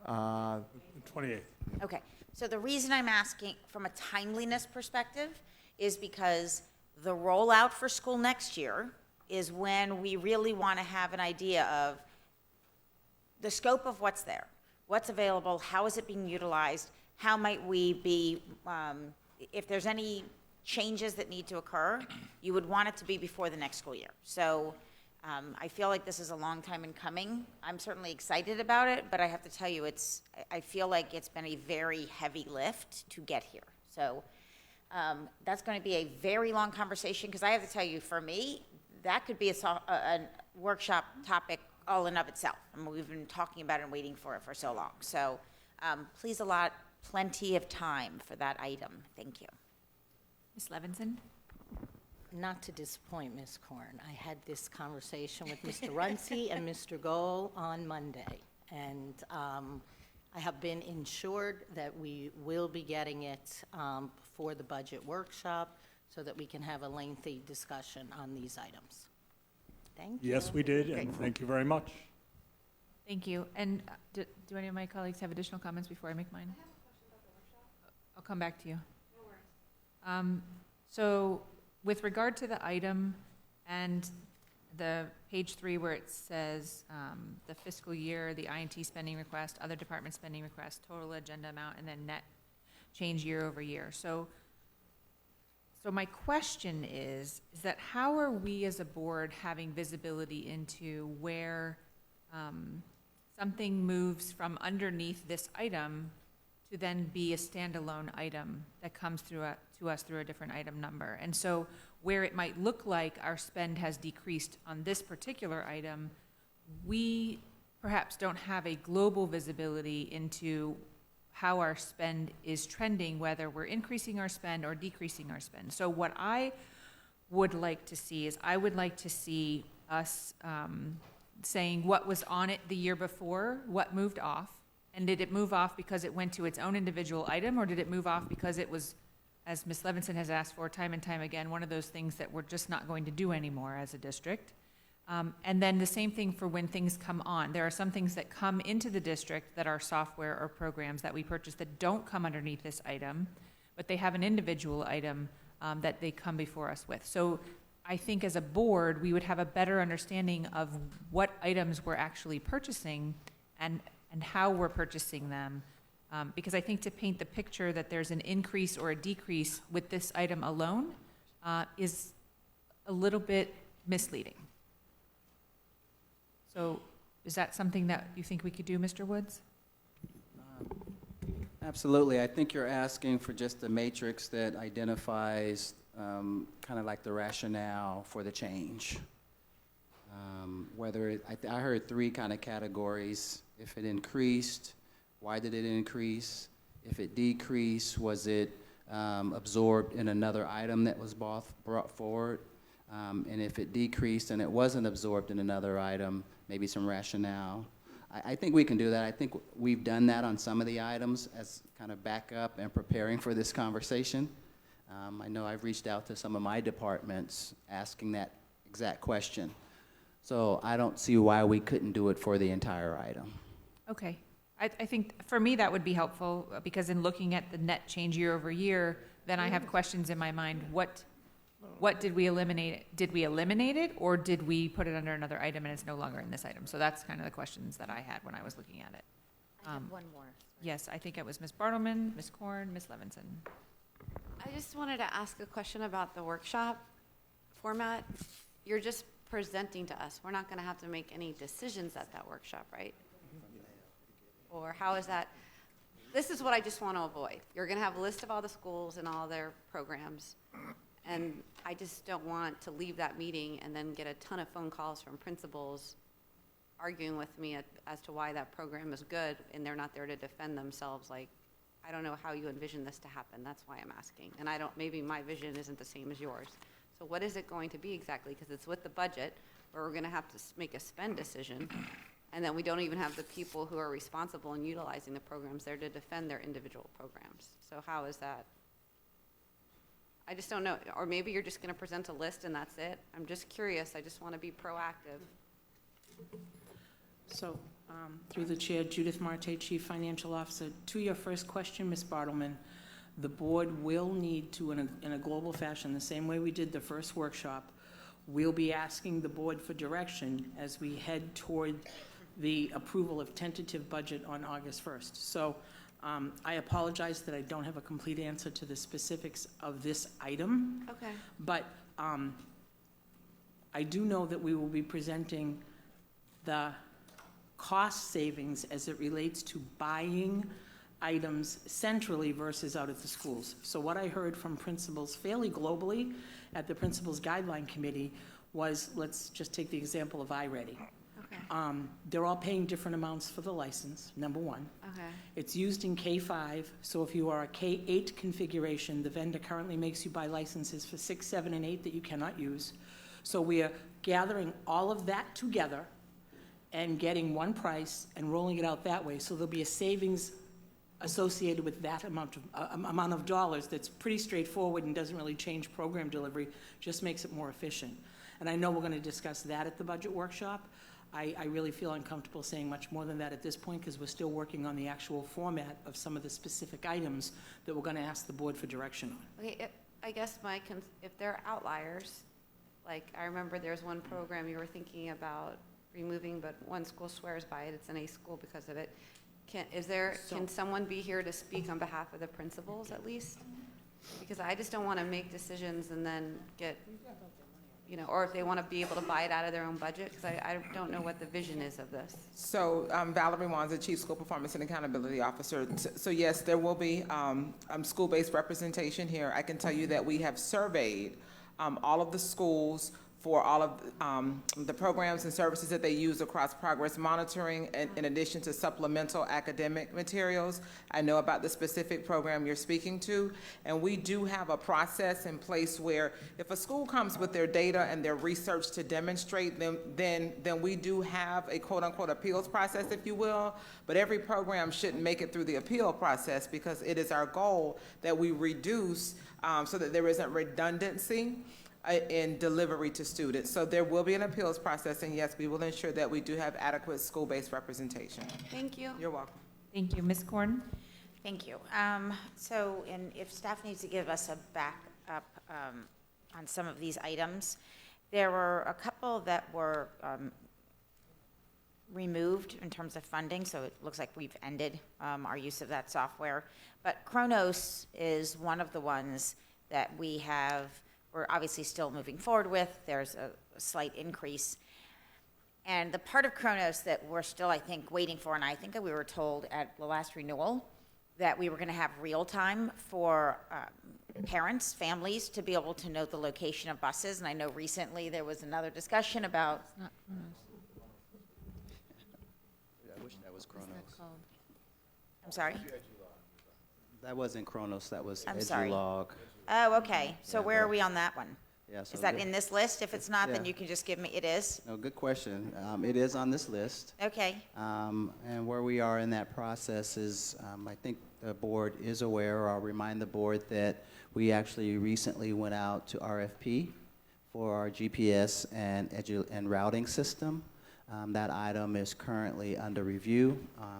28th. Okay, so the reason I'm asking from a timeliness perspective is because the rollout for school next year is when we really want to have an idea of the scope of what's there, what's available, how is it being utilized, how might we be, if there's any changes that need to occur, you would want it to be before the next school year. So I feel like this is a long time in coming. I'm certainly excited about it, but I have to tell you, I feel like it's been a very heavy lift to get here. So that's going to be a very long conversation, because I have to tell you, for me, that could be a workshop topic all in of itself. I mean, we've been talking about it and waiting for it for so long. So please allot plenty of time for that item. Thank you. Ms. Levinson? Not to disappoint Ms. Korn, I had this conversation with Mr. Runcie and Mr. Goal on Monday, and I have been assured that we will be getting it for the budget workshop so that we can have a lengthy discussion on these items. Thank you. Yes, we did, and thank you very much. Thank you. And do any of my colleagues have additional comments before I make mine? I'll come back to you. No worries. So with regard to the item and the page 3 where it says the fiscal year, the INT spending request, other department spending request, total agenda amount, and then net change year over year. So my question is that how are we as a board having visibility into where something moves from underneath this item to then be a standalone item that comes through to us through a different item number? And so where it might look like our spend has decreased on this particular item, we perhaps don't have a global visibility into how our spend is trending, whether we're increasing our spend or decreasing our spend. So what I would like to see is I would like to see us saying what was on it the year before, what moved off, and did it move off because it went to its own individual item, or did it move off because it was, as Ms. Levinson has asked for time and time again, one of those things that we're just not going to do anymore as a district? And then the same thing for when things come on. There are some things that come into the district that are software or programs that we purchase that don't come underneath this item, but they have an individual item that they come before us with. So I think as a board, we would have a better understanding of what items we're actually purchasing and how we're purchasing them. Because I think to paint the picture that there's an increase or a decrease with this item alone is a little bit misleading. So is that something that you think we could do, Mr. Woods? Absolutely. I think you're asking for just a matrix that identifies kind of like the rationale for the change. Whether I heard 3 kind of categories. If it increased, why did it increase? If it decreased, was it absorbed in another item that was brought forward? And if it decreased and it wasn't absorbed in another item, maybe some rationale. I think we can do that. I think we've done that on some of the items as kind of backup and preparing for this conversation. I know I've reached out to some of my departments asking that exact question. So I don't see why we couldn't do it for the entire item. Okay. I think for me that would be helpful because in looking at the net change year over year, then I have questions in my mind. What did we eliminate? Did we eliminate it, or did we put it under another item and it's no longer in this item? So that's kind of the questions that I had when I was looking at it. I have one more. Yes, I think it was Ms. Bartleman, Ms. Korn, Ms. Levinson. I just wanted to ask a question about the workshop format. You're just presenting to us. We're not going to have to make any decisions at that workshop, right? Or how is that? This is what I just want to avoid. You're going to have a list of all the schools and all their programs. And I just don't want to leave that meeting and then get a ton of phone calls from principals arguing with me as to why that program is good, and they're not there to defend themselves. Like, I don't know how you envision this to happen. That's why I'm asking. And maybe my vision isn't the same as yours. So what is it going to be exactly? Because it's with the budget, where we're going to have to make a spend decision, and then we don't even have the people who are responsible in utilizing the programs there to defend their individual programs. So how is that? I just don't know. Or maybe you're just going to present a list and that's it. I'm just curious. I just want to be proactive. So, through the chair, Judith Marte, Chief Financial Officer. To your first question, Ms. Bartleman, the board will need to, in a global fashion, the same way we did the first workshop, we'll be asking the board for direction as we head toward the approval of tentative budget on August 1st. So, I apologize that I don't have a complete answer to the specifics of this item. Okay. But I do know that we will be presenting the cost savings as it relates to buying items centrally versus out at the schools. So what I heard from principals fairly globally at the Principals Guideline Committee was, let's just take the example of iReady. Okay. They're all paying different amounts for the license, number one. Okay. It's used in K-5, so if you are a K-8 configuration, the vendor currently makes you buy licenses for 6, 7, and 8 that you cannot use. So we are gathering all of that together and getting one price and rolling it out that way. So there'll be a savings associated with that amount of dollars that's pretty straightforward and doesn't really change program delivery, just makes it more efficient. And I know we're going to discuss that at the budget workshop. I really feel uncomfortable saying much more than that at this point because we're still working on the actual format of some of the specific items that we're going to ask the board for direction on. Okay, I guess if they're outliers, like I remember there's one program you were thinking about removing, but one school swears by it. It's an A school because of it. Can someone be here to speak on behalf of the principals at least? Because I just don't want to make decisions and then get, or if they want to be able to buy it out of their own budget, because I don't know what the vision is of this. So Valerie Wanza, Chief School Performance and Accountability Officer. So yes, there will be school-based representation here. I can tell you that we have surveyed all of the schools for all of the programs and services that they use across progress monitoring, in addition to supplemental academic materials. I know about the specific program you're speaking to, and we do have a process in place where if a school comes with their data and their research to demonstrate them, then we do have a quote-unquote appeals process, if you will, but every program shouldn't make it through the appeal process because it is our goal that we reduce so that there isn't redundancy in delivery to students. So there will be an appeals process, and yes, we will ensure that we do have adequate school-based representation. Thank you. You're welcome. Thank you. Ms. Korn? Thank you. And if staff needs to give us a backup on some of these items, there were a couple that were removed in terms of funding, so it looks like we've ended our use of that software. But Kronos is one of the ones that we're obviously still moving forward with. There's a slight increase. And the part of Kronos that we're still, I think, waiting for, and I think that we were told at the last renewal that we were going to have real time for parents, families, to be able to know the location of buses. And I know recently there was another discussion about... I wish that was Kronos. I'm sorry? That wasn't Kronos, that was I'm sorry. EduLog. Oh, okay. So where are we on that one? Yeah, so is that in this list? If it's not, then Yeah. you can just give me, it is? No, good question. It is on this list. Okay. And where we are in that process is, I think the board is aware, or I'll remind the board that we actually recently went out to RFP for our GPS and routing system. That item is currently under review,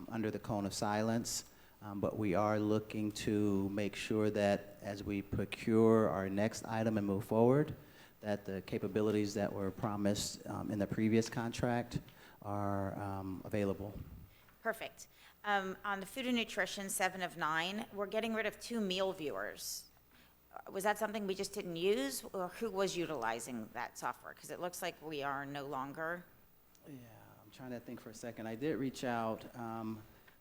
under the cone of silence. But we are looking to make sure that as we procure our next item and move forward, that the capabilities that were promised in the previous contract are available. Perfect. On the food and nutrition, 7 of 9, we're getting rid of 2 meal viewers. Was that something we just didn't use, or who was utilizing that software? Because it looks like we are no longer. Yeah, I'm trying to think for a second. I did reach out,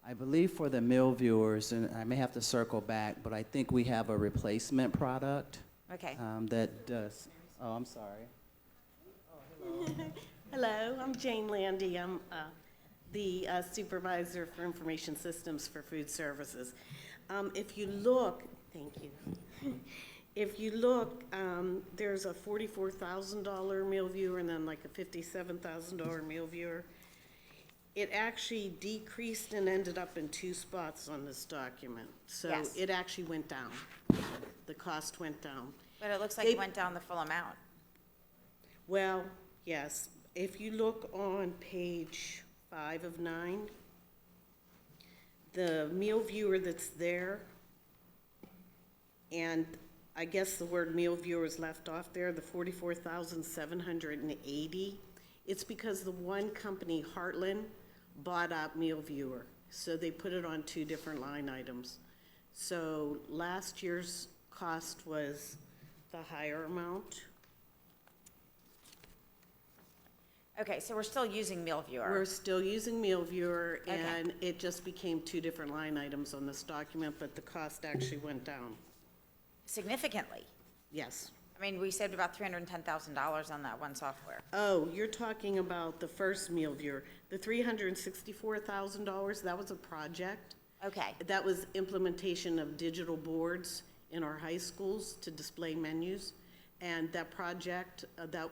I believe for the meal viewers, and I may have to circle back, but I think we have a replacement product Okay. that does. Oh, I'm sorry. Hello, I'm Jane Landy. I'm the supervisor for information systems for food services. If you look, thank you. If you look, there's a $44,000 meal viewer and then like a $57,000 meal viewer. It actually decreased and ended up in 2 spots on this document. So Yes. it actually went down. The cost went down. But it looks like it went down the full amount. Well, yes. If you look on page 5 of 9, the meal viewer that's there, and I guess the word meal viewer is left off there, the 44,780, it's because the one company, Heartland, bought out meal viewer. So they put it on 2 different line items. So last year's cost was the higher amount. Okay, so we're still using meal viewer. We're still using meal viewer, Okay. and it just became 2 different line items on this document, but the cost actually went down. Significantly. Yes. I mean, we saved about $310,000 on that one software. Oh, you're talking about the first meal viewer. The $364,000, that was a project. Okay. That was implementation of digital boards in our high schools to display menus. And that project, that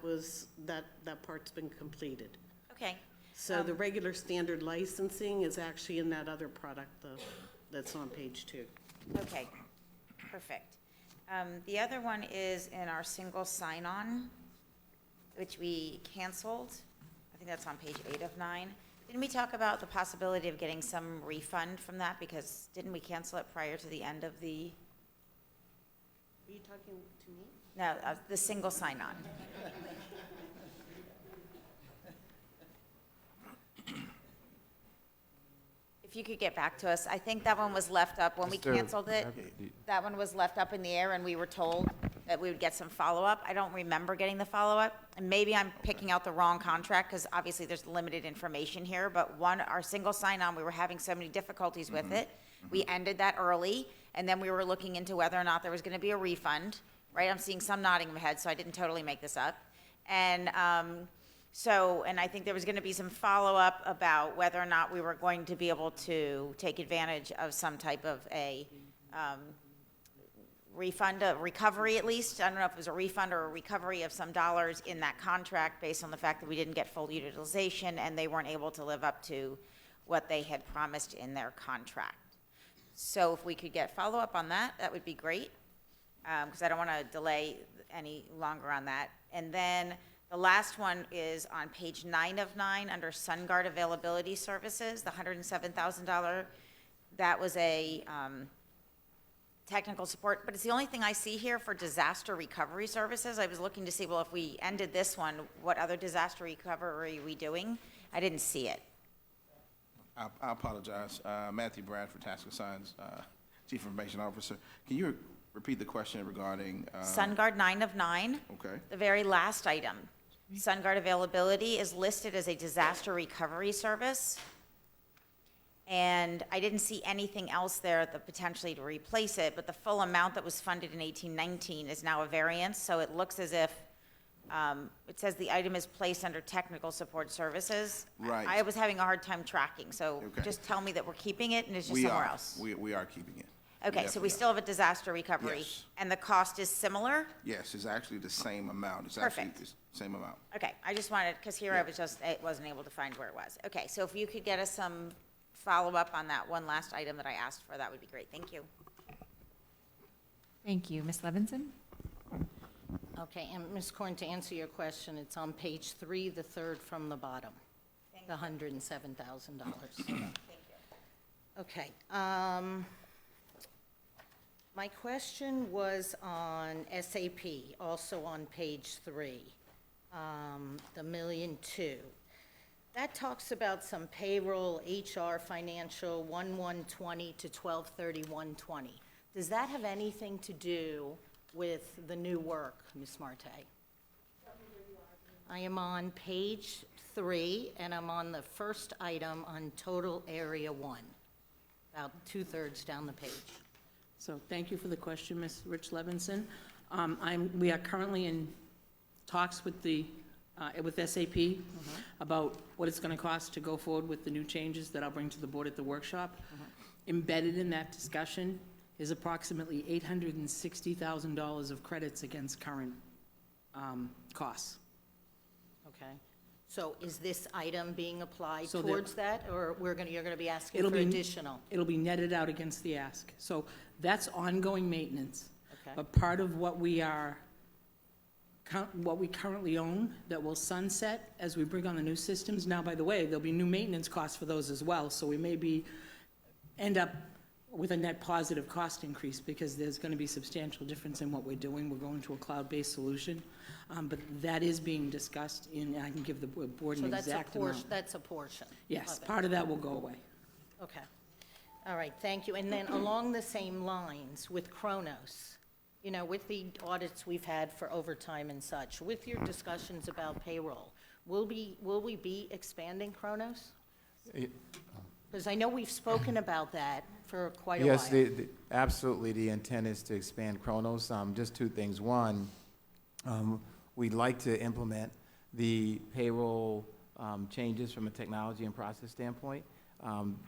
part's been completed. Okay. So the regular standard licensing is actually in that other product, though, that's on page 2. Okay, perfect. The other one is in our single sign-on, which we canceled. I think that's on page 8 of 9. Didn't we talk about the possibility of getting some refund from that? Because didn't we cancel it prior to the end of the? Are you talking to me? No, the single sign-on. If you could get back to us, I think that one was left up when we Mr. canceled it. That one was left up in the air, and we were told that we would get some follow-up. I don't remember getting the follow-up, and maybe I'm picking out the wrong contract, because obviously there's limited information here, but our single sign-on, we were having so many difficulties with it. We ended that early, and then we were looking into whether or not there was gonna be a refund, right? I'm seeing some nodding of heads, so I didn't totally make this up. And and I think there was gonna be some follow-up about whether or not we were going to be able to take advantage of some type of a refund, a recovery at least. I don't know if it was a refund or a recovery of some dollars in that contract based on the fact that we didn't get full utilization and they weren't able to live up to what they had promised in their contract. So if we could get follow-up on that, that would be great, because I don't want to delay any longer on that. And then the last one is on page 9 of 9, under SunGuard Availability Services, the $107,000. That was a technical support, but it's the only thing I see here for disaster recovery services. I was looking to see, well, if we ended this one, what other disaster recovery are we doing? I didn't see it. I apologize. Matthew Bradford, Task Assigned Chief Information Officer. Can you repeat the question regarding? SunGuard 9 of 9. Okay. The very last item. SunGuard Availability is listed as a disaster recovery service. And I didn't see anything else there that potentially to replace it, but the full amount that was funded in 1819 is now a variance, so it looks as if it says the item is placed under technical support services. Right. I was having a hard time tracking, so Okay. just tell me that we're keeping it and it's just We somewhere are. else. We are keeping it. Okay, so we still have a disaster recovery. Yes. And the cost is similar? Yes, it's actually the same amount. It's Perfect. actually the same amount. Okay, I just wanted, because here I was just, I wasn't able to find where it was. Okay, so if you could get us some follow-up on that one last item that I asked for, that would be great. Thank you. Thank you. Ms. Levinson? Okay, and Ms. Corn, to answer your question, it's on page 3, the third from the bottom, the $107,000. Okay. My question was on SAP, also on page 3, the $1.2 million. That talks about some payroll, HR, financial, 1/1/20 to 12/31/20. Does that have anything to do with the new work, Ms. Marte? I am on page 3, and I'm on the first item on total area 1, about 2/3 down the page. So thank you for the question, Ms. Rich Levinson. We are currently in talks with with SAP about what it's going to cost to go forward with the new changes that I'll bring to the board at the workshop. Embedded in that discussion is approximately $860,000 of credits against current costs. Okay. So is this item being applied So towards that, or you're going to be asking It'll for be- additional? It'll be netted out against the ask. So that's ongoing maintenance. Okay. But part of what we currently own that will sunset as we bring on the new systems. Now, by the way, there'll be new maintenance costs for those as well, so we may end up with a net positive cost increase because there's going to be substantial difference in what we're doing. We're going to a cloud-based solution, but that is being discussed, and I can give the board an exact amount. So that's a portion? Yes, of it. part of that will go away. Okay. All right, thank you. And then along the same lines with Kronos, with the audits we've had for overtime and such, with your discussions about payroll, will we be expanding Kronos? Because I know we've spoken about that for quite a while. Yes, absolutely. The intent is to expand Kronos. Just two things. One, we'd like to implement the payroll changes from a technology and process standpoint,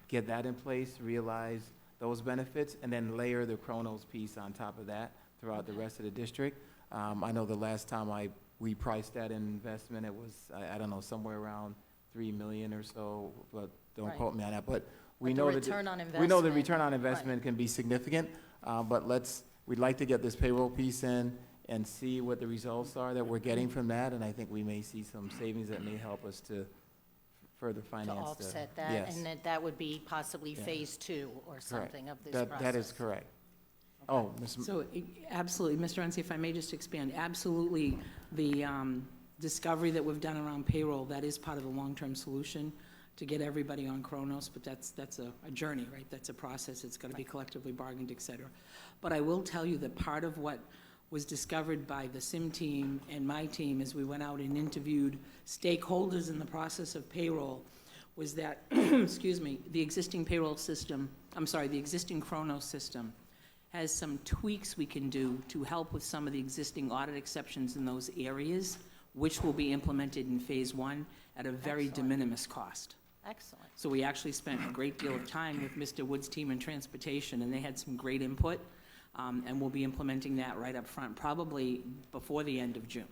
get that in place, realize those benefits, and then layer the Kronos piece on top of that throughout the rest of the district. I know the last time we priced that investment, it was, I don't know, somewhere around $3 million or so, but don't Right. quote me on that. But we But the know return on we know the investment, return on investment can be significant, but we'd like to get this payroll piece in and see what the results are that we're getting from that, and I think we may see some savings that may help us to further finance. To offset that? Yes. And that would be possibly Yeah. phase 2 or Correct. something of this That process? is correct. Oh, Ms. So, absolutely, Mr. Runcie, if I may just expand, absolutely, the discovery that we've done around payroll, that is part of the long-term solution to get everybody on Kronos, but that's a journey, right? That's a process, it's gonna be collectively bargained, et cetera. But I will tell you that part of what was discovered by the SIM team and my team as we went out and interviewed stakeholders in the process of payroll was that, excuse me, the existing the existing Kronos system has some tweaks we can do to help with some of the existing audit exceptions in those areas, which will be implemented in phase 1 at a very de minimis cost. Excellent. So we actually spent a great deal of time with Mr. Wood's team in transportation, and they had some great input, and we'll be implementing that right up front, probably before the end of June.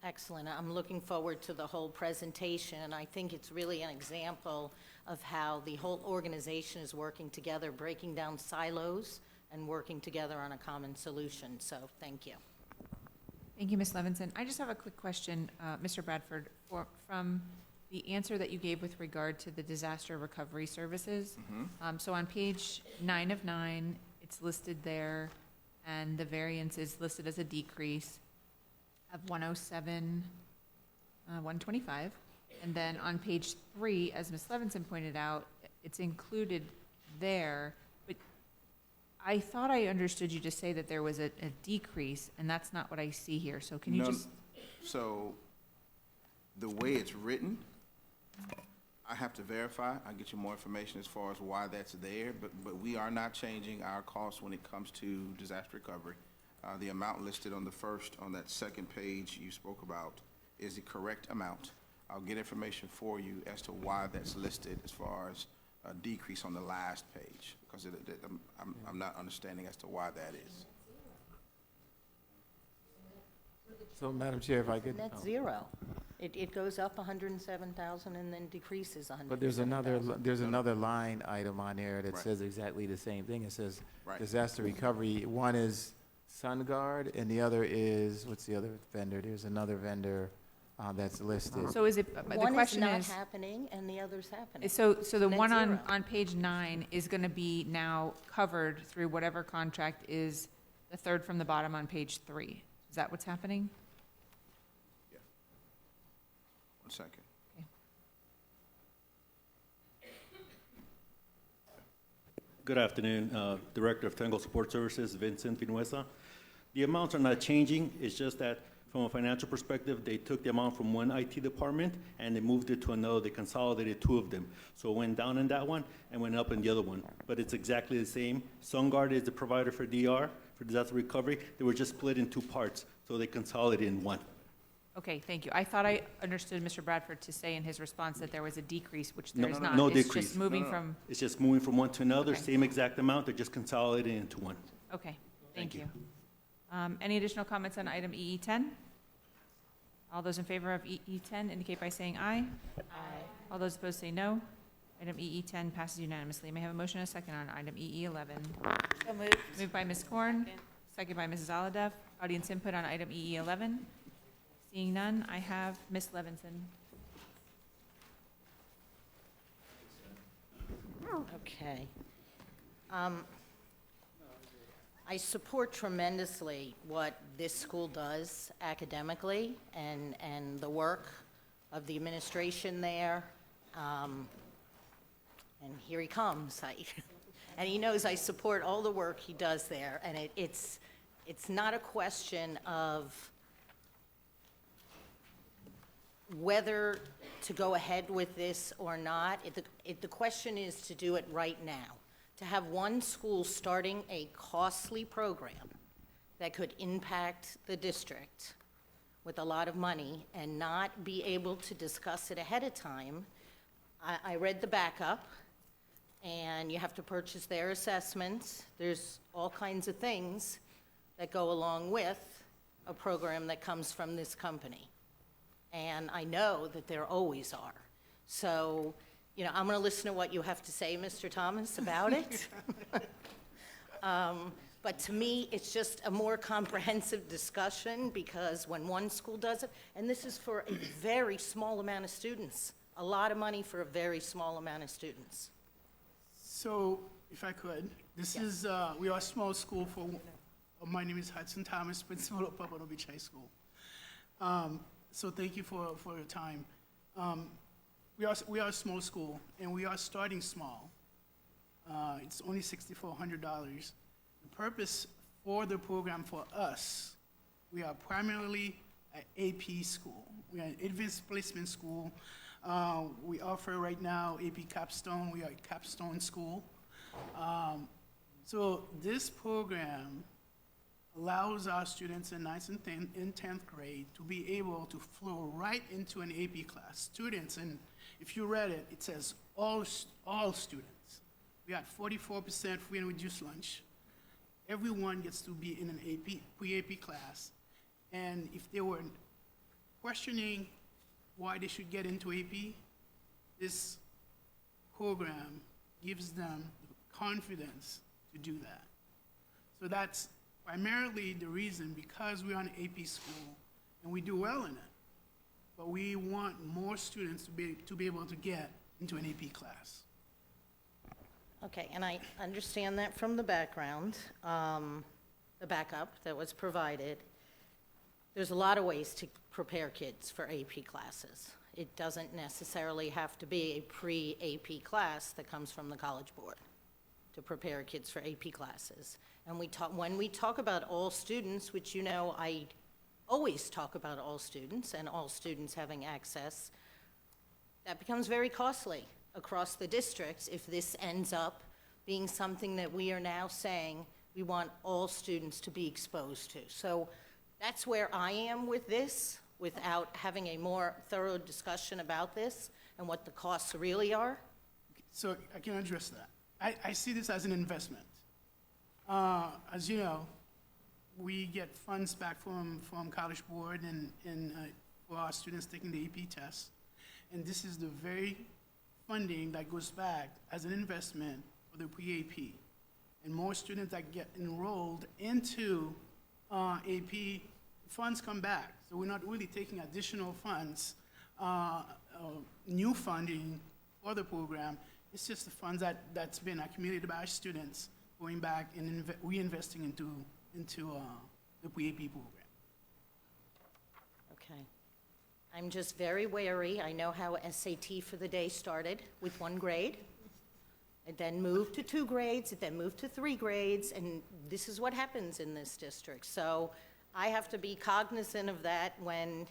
Excellent. I'm looking forward to the whole presentation, and I think it's really an example of how the whole organization is working together, breaking down silos and working together on a common solution. So thank you. Thank you, Ms. Levinson. I just have a quick question, Mr. Bradford, from the answer that you gave with regard to the disaster recovery services. So on page 9 of 9, it's listed there, and the variance is listed as a decrease of 107, 125. And then on page 3, as Ms. Levinson pointed out, it's included there, but I thought I understood you to say that there was a decrease, and that's not what I see here. So can you No, just... So, the way it's written, I have to verify. I'll get you more information as far as why that's there, but we are not changing our costs when it comes to disaster recovery. The amount listed on that second page you spoke about is the correct amount. I'll get information for you as to why that's listed as far as a decrease on the last page, because I'm not understanding as to why that is. So, Madam Chair, if I could. Net zero. It goes up 107,000 and then decreases 107,000. But there's another line item on there that Right. says exactly the same thing. It says Right. disaster recovery. One is SunGuard, and the other is, what's the other vendor? There's another vendor. that's listed. So is it, the One is question not is, happening and the other's happening. so the Net one zero. on page 9 is going to be now covered through whatever contract is the third from the bottom on page 3. Is that what's happening? 1 second. Good afternoon, Director of Technical Support Services, Vincent Vinuesa. The amounts are not changing, it's just that from a financial perspective, they took the amount from one IT department and they moved it to another, they consolidated 2 of them. So it went down in that one and went up in the other one, but it's exactly the same. SunGuard is the provider for DR, for disaster recovery. They were just split in 2 parts, so they consolidated in one. Okay, thank you. I thought I understood Mr. Bradford to say in his response that there was a decrease, which No, there is not. no It's decrease. just moving from, It's just moving from one to another, Okay. same exact amount, they're just consolidating into one. okay, Thank thank you. Any additional comments on item EE10? All those in favor of EE10 indicate by saying aye. Aye. All those opposed say no. Item EE10 passes unanimously. May I have a motion and a second on item EE11? So moved. Moved by Ms. Korn, second by Mrs. Aladev. Audience input on item EE11? Seeing none, I have Ms. Levinson. Okay. I support tremendously what this school does academically and the work of the administration there. And here he comes. And he knows I support all the work he does there. And it's not a question of whether to go ahead with this or not. The question is to do it right now. To have one school starting a costly program that could impact the district with a lot of money and not be able to discuss it ahead of time. I read the backup, and you have to purchase their assessments. There's all kinds of things that go along with a program that comes from this company. And I know that there always are. So, you know, I'm going to listen to what you have to say, Mr. Thomas, about it. But to me, it's just a more comprehensive discussion, because when one school does it, and this is for a very small amount of students, a lot of money for a very small amount of students. So, if I could, this is, we are a small school my name is Hudson Thomas, principal of Pompano Beach High School. So thank you for your time. We are a small school, and we are starting small. It's only $6,400. The purpose for the program for us, we are primarily an AP school. We are an advanced placement school. We offer right now AP Capstone. We are a Capstone school. So this program allows our students in 9th and 10th grade to be able to flow right into an AP class. Students, and if you read it, it says all students. We had 44% free and reduced lunch. Everyone gets to be in an pre-AP class. And if they were questioning why they should get into AP, this program gives them the confidence to do that. So that's primarily the reason, because we're an AP school and we do well in it. But we want more students to be able to get into an AP class. Okay, and I understand that from the background, the backup that was provided. There's a lot of ways to prepare kids for AP classes. It doesn't necessarily have to be a pre-AP class that comes from the College Board to prepare kids for AP classes. And when we talk about all students, which you know I always talk about all students and all students having access, that becomes very costly across the districts if this ends up being something that we are now saying we want all students to be exposed to. So that's where I am with this, without having a more thorough discussion about this and what the costs really are. So I can address that. I see this as an investment. As you know, we get funds back from College Board and for our students taking the AP test. And this is the very funding that goes back as an investment for the pre-AP. And more students that get enrolled into AP, funds come back. So we're not really taking additional funds, new funding for the program. It's just the funds that's been accumulated by our students going back and reinvesting into the pre-AP program. Okay. I'm just very wary. I know how SAT for the day started with 1 grade. It then moved to 2 grades, it then moved to 3 grades, and this is what happens in this district. So I have to be cognizant of that when,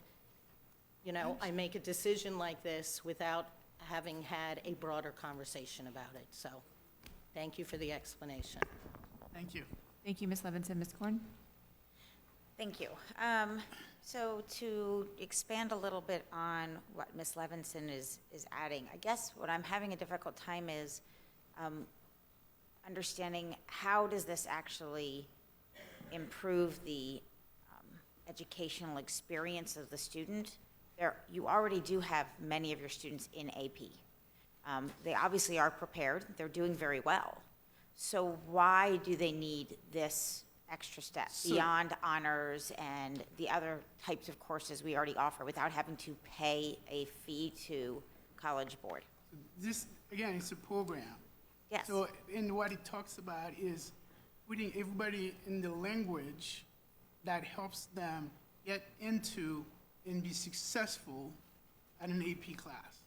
you know, I make a decision like this without having had a broader conversation about it. So thank you for the explanation. Thank you. Thank you, Ms. Levinson. Ms. Korn? Thank you. So to expand a little bit on what Ms. Levinson is adding, I guess what I'm having a difficult time is understanding how does this actually improve the educational experience of the student. You already do have many of your students in AP. They obviously are prepared. They're doing very well. So why do they need this extra step beyond honors and the other types of courses we already offer without having to pay a fee to College Board? This, again, it's a program. Yes. So, and what it talks about is putting everybody in the language that helps them get into and be successful at an AP class.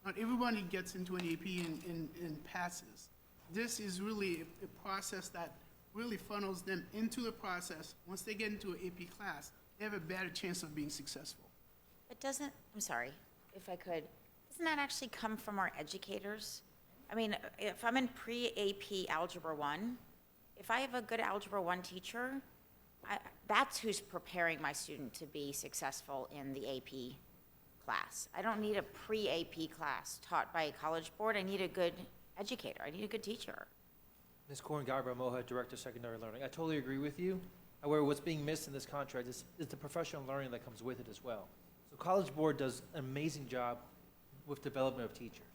Not everybody gets into an AP and passes. This is really a process that really funnels them into the process. Once they get into an AP class, they have a better chance of being successful. But I'm sorry, if I could, doesn't that actually come from our educators? I mean, if I'm in pre-AP Algebra 1, if I have a good Algebra 1 teacher, that's who's preparing my student to be successful in the AP class. I don't need a pre-AP class taught by a College Board. I need a good educator. I need a good teacher. Ms. Korn, Gabriel Moha, Director of Secondary Learning. I totally agree with you. However, what's being missed in this contract is the professional learning that comes with it as well. So College Board does an amazing job with development of teachers.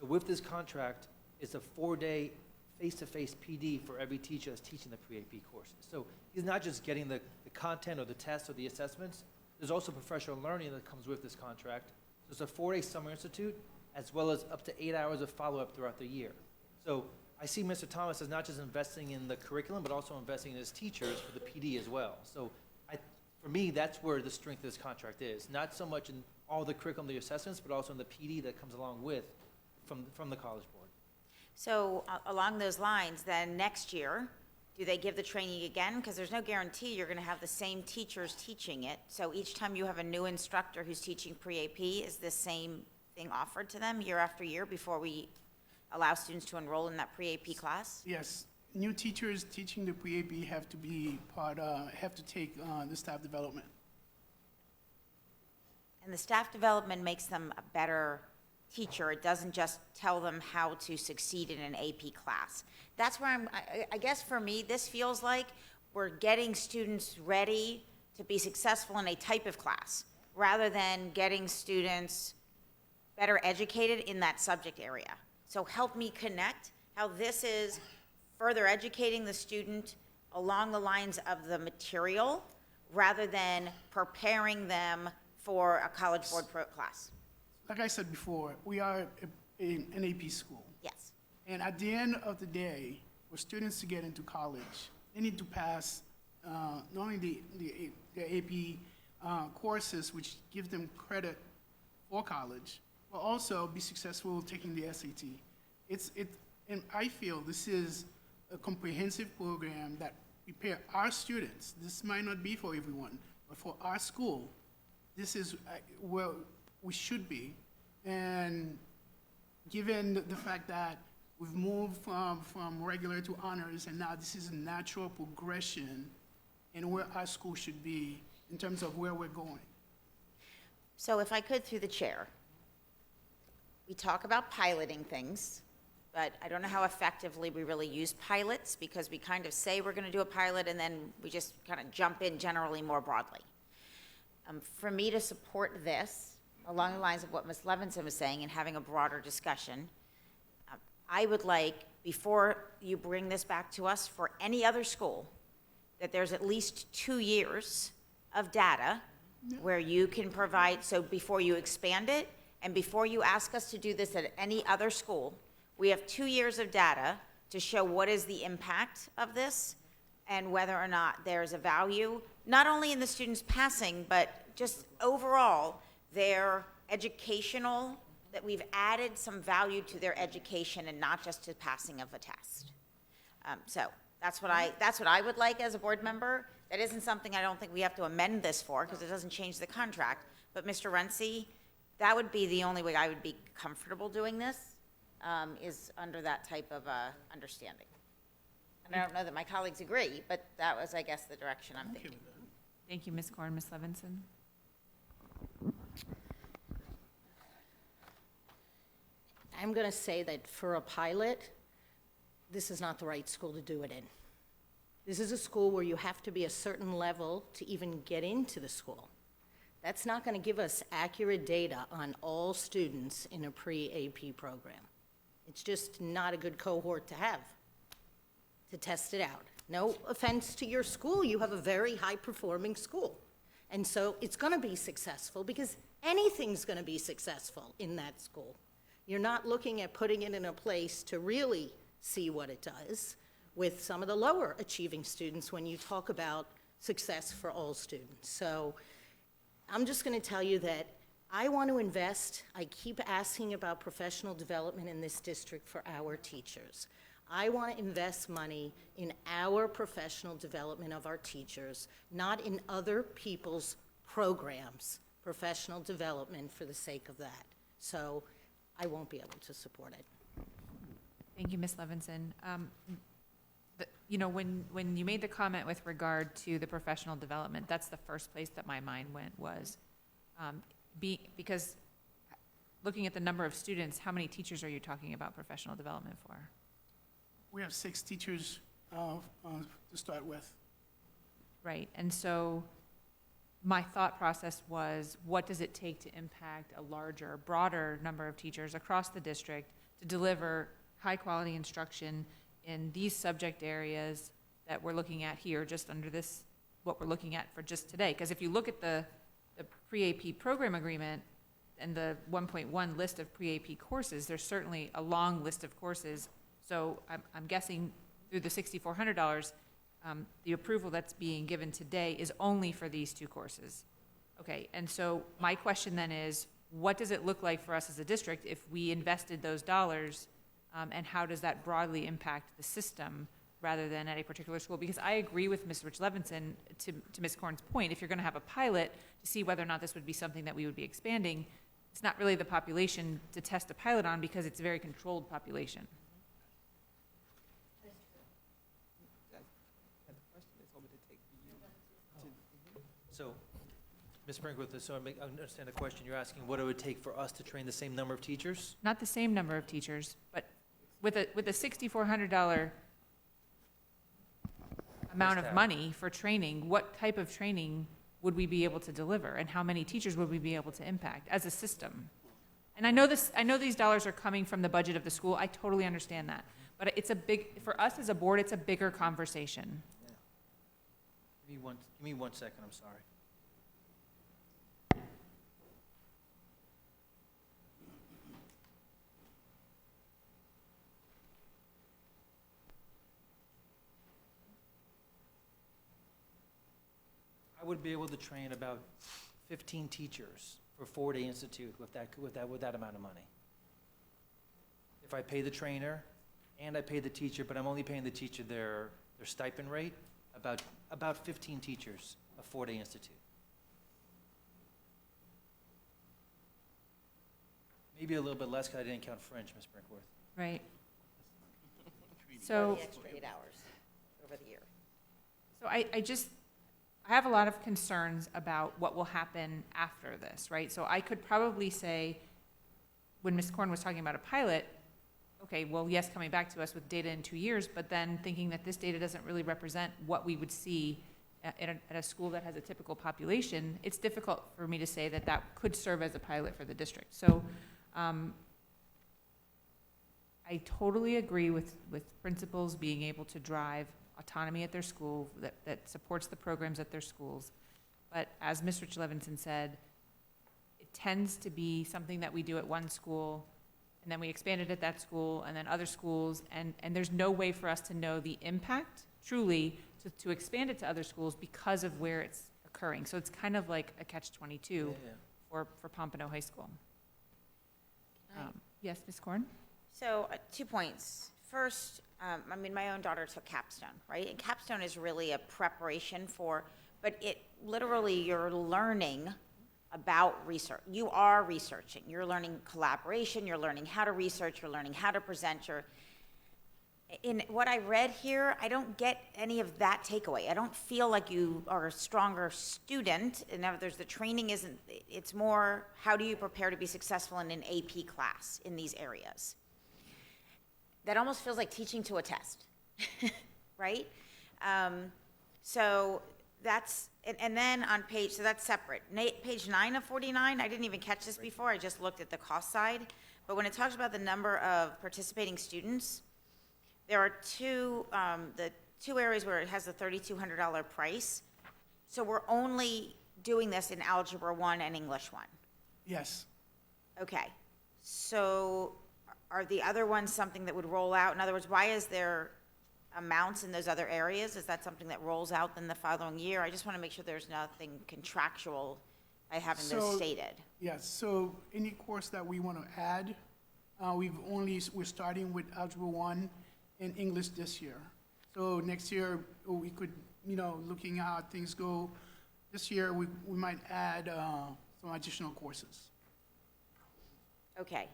So with this contract, it's a 4-day face-to-face PD for every teacher that's teaching the pre-AP courses. So he's not just getting the content or the tests or the assessments. There's also professional learning that comes with this contract. So it's a 4-day summer institute as well as up to 8 hours of follow-up throughout the year. So I see Mr. Thomas as not just investing in the curriculum, but also investing in his teachers for the PD as well. So for me, that's where the strength of this contract is. Not so much in all the curriculum, the assessments, but also in the PD that comes along with from the College Board. So along those lines, then next year, do they give the training again? Because there's no guarantee you're going to have the same teachers teaching it. So each time you have a new instructor who's teaching pre-AP, is the same thing offered to them year after year before we allow students to enroll in that pre-AP class? Yes, new teachers teaching the pre-AP have to be have to take the staff development. And the staff development makes them a better teacher. It doesn't just tell them how to succeed in an AP class. That's where I guess for me, this feels like we're getting students ready to be successful in a type of class, rather than getting students better educated in that subject area. So help me connect how this is further educating the student along the lines of the material, rather than preparing them for a College Board class. Like I said before, we are an AP school. Yes. And at the end of the day, for students to get into college, they need to pass not only the AP courses, which give them credit for college, but also be successful taking the SAT. And I feel this is a comprehensive program that prepare our students. This might not be for everyone, but for our school, this is where we should be. And given the fact that we've moved from regular to honors, and now this is a natural progression in where our school should be in terms of where we're going. So if I could, through the chair, we talk about piloting things, but I don't know how effectively we really use pilots, because we kind of say we're going to do a pilot and then we just kind of jump in generally more broadly. For me to support this, along the lines of what Ms. Levinson was saying and having a broader discussion, I would like, before you bring this back to us for any other school, that there's at least 2 years of data where you can provide, so before you expand it, and before you ask us to do this at any other school, we have 2 years of data to show what is the impact of this and whether or not there's a value, not only in the students passing, but just overall, their educational, that we've added some value to their education and not just to passing of a test. So that's what I would like as a board member. That isn't something I don't think we have to amend this for, because it doesn't change the contract. But Mr. Runcie, that would be the only way I would be comfortable doing this, is under that type of understanding. And I don't know that my colleagues agree, but that was, I guess, the direction I'm thinking. Thank you, Ms. Korn. Ms. Levinson? I'm going to say that for a pilot, this is not the right school to do it in. This is a school where you have to be a certain level to even get into the school. That's not going to give us accurate data on all students in a pre-AP program. It's just not a good cohort to have, to test it out. No offense to your school, you have a very high-performing school. And so it's going to be successful because anything's going to be successful in that school. You're not looking at putting it in a place to really see what it does with some of the lower achieving students when you talk about success for all students. So I'm just going to tell you that I want to invest. I keep asking about professional development in this district for our teachers. I want to invest money in our professional development of our teachers, not in other people's programs, professional development for the sake of that. So I won't be able to support it. Thank you, Ms. Levinson. You know, when you made the comment with regard to the professional development, that's the first place that my mind went was, because looking at the number of students, how many teachers are you talking about professional development for? We have 6 teachers to start with. Right, and so my thought process was, what does it take to impact a larger, broader number of teachers across the district to deliver high-quality instruction in these subject areas that we're looking at here, just under this, what we're looking at for just today? Because if you look at the pre-AP program agreement and the 1.1 list of pre-AP courses, there's certainly a long list of courses. So I'm guessing through the $6,400, the approval that's being given today is only for these 2 courses. Okay, and so my question then is, what does it look like for us as a district if we invested those dollars, and how does that broadly impact the system rather than at a particular school? Because I agree with Ms. Rich Levinson, to Ms. Korn's point, if you're going to have a pilot to see whether or not this would be something that we would be expanding, it's not really the population to test a pilot on because it's a very controlled population. So, Ms. Brinkworth, so I understand the question. You're asking what it would take for us to train the same number of teachers? Not the same number of teachers, but with a $6,400 amount of money for training, what type of training would we be able to deliver, and how many teachers would we be able to impact as a system? And I know these dollars are coming from the budget of the school. I totally understand that, but it's for us as a board, it's a bigger conversation. Give me one second, I'm sorry. I would be able to train about 15 teachers for 4-day institute with that amount of money. If I pay the trainer and I pay the teacher, but I'm only paying the teacher their stipend rate, about 15 teachers, a 4-day institute. Maybe a little bit less because I didn't count French, Ms. Brinkworth. Right. Or So the extra 8 hours over the year. So I have a lot of concerns about what will happen after this, right? So I could probably say, when Ms. Korn was talking about a pilot, okay, well, yes, coming back to us with data in 2 years, but then thinking that this data doesn't really represent what we would see at a school that has a typical population, it's difficult for me to say that that could serve as a pilot for the district. So I totally agree with principals being able to drive autonomy at their school that supports the programs at their schools. But as Ms. Rich Levinson said, it tends to be something that we do at one school, and then we expand it at that school, and then other schools, and there's no way for us to know the impact, truly, to expand it to other schools because of where it's occurring. So it's kind of like a catch-22 for Pompano High School. Yes, Ms. Korn? So, 2 points. First, I mean, my own daughter took Capstone, right? And Capstone is really a preparation for, but it literally, you're learning about research. You are researching. You're learning collaboration. You're learning how to research. You're learning how to present. In what I read here, I don't get any of that takeaway. I don't feel like you are a stronger student. In other words, the training isn't, it's more, how do you prepare to be successful in an AP class in these areas? That almost feels like teaching to a test, right? So that's, and then on page, so that's separate. Page 9 of 49, I didn't even catch this before, I just looked at the cost side. But when it talks about the number of participating students, there are the two areas where it has the $3,200 price. So we're only doing this in Algebra 1 and English 1. Yes. Okay. So are the other ones something that would roll out? In other words, why is there amounts in those other areas? Is that something that rolls out in the following year? I just want to make sure there's nothing contractual by having those stated. Yes, so any course that we want to add, we're starting with Algebra 1 and English this year. So next year, we could, looking at how things go, this year, we might add some additional courses. Okay,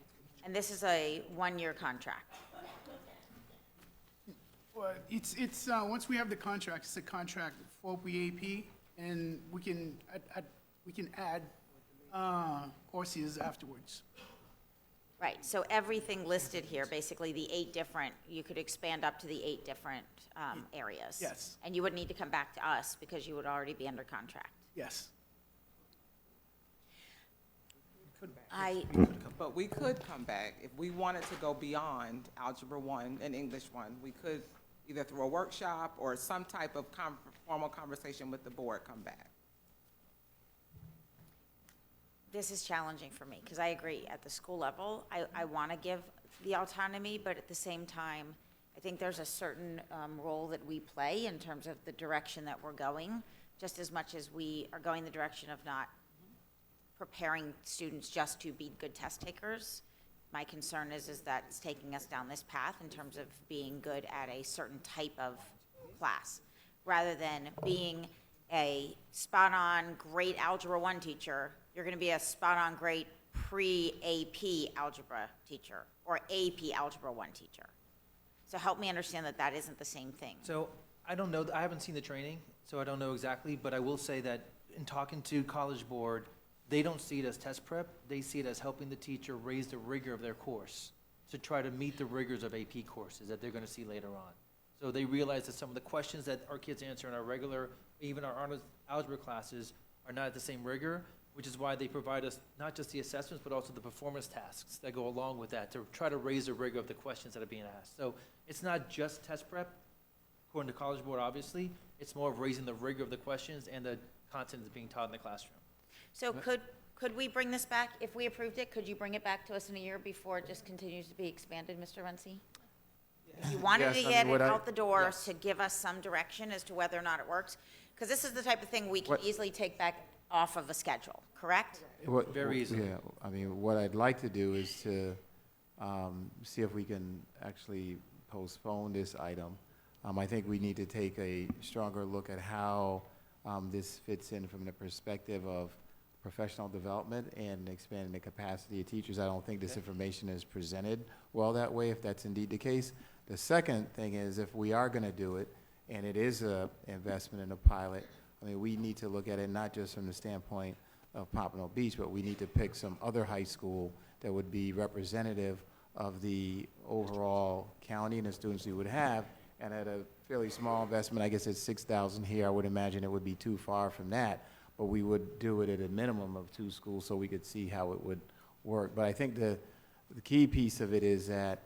and this is a one-year contract? Well, it's once we have the contract, it's a contract for PAP, and we can add courses afterwards. Right, so everything listed here, basically the 8 different, you could expand up to the 8 different areas? Yes. And you wouldn't need to come back to us because you would already be under contract? Yes. But we could come back. If we wanted to go beyond Algebra 1 and English 1, we could either through a workshop or some type of formal conversation with the board come back. This is challenging for me, because I agree, at the school level, I want to give the autonomy, but at the same time, I think there's a certain role that we play in terms of the direction that we're going, just as much as we are going the direction of not preparing students just to be good test takers. My concern is that it's taking us down this path in terms of being good at a certain type of class, rather than being a spot-on great Algebra 1 teacher. You're going to be a spot-on great pre-AP algebra teacher or AP Algebra 1 teacher. So help me understand that that isn't the same thing. So I don't know, I haven't seen the training, so I don't know exactly, but I will say that in talking to College Board, they don't see it as test prep, they see it as helping the teacher raise the rigor of their course to try to meet the rigors of AP courses that they're going to see later on. So they realize that some of the questions that our kids answer in our regular, even our honors algebra classes, are not at the same rigor, which is why they provide us not just the assessments, but also the performance tasks that go along with that to try to raise the rigor of the questions that are being asked. So it's not just test prep, according to College Board, obviously. It's more of raising the rigor of the questions and the content that's being taught in the classroom. So could we bring this back, if we approved it, could you bring it back to us in a year before it just continues to be expanded, Mr. Runcie? If you wanted to get it out the door to give us some direction as to whether or not it works, because this is the type of thing we can easily take back off of a schedule, correct? Very easy. Yeah, I mean, what I'd like to do is to see if we can actually postpone this item. I think we need to take a stronger look at how this fits in from the perspective of professional development and expanding the capacity of teachers. I don't think this information is presented well that way, if that's indeed the case. The second thing is, if we are going to do it, and it is an investment in a pilot, I mean, we need to look at it not just from the standpoint of Pompano Beach, but we need to pick some other high school that would be representative of the overall county and the students we would have. And at a fairly small investment, I guess it's $6,000 here, I would imagine it would be too far from that. But we would do it at a minimum of 2 schools so we could see how it would work. But I think the key piece of it is that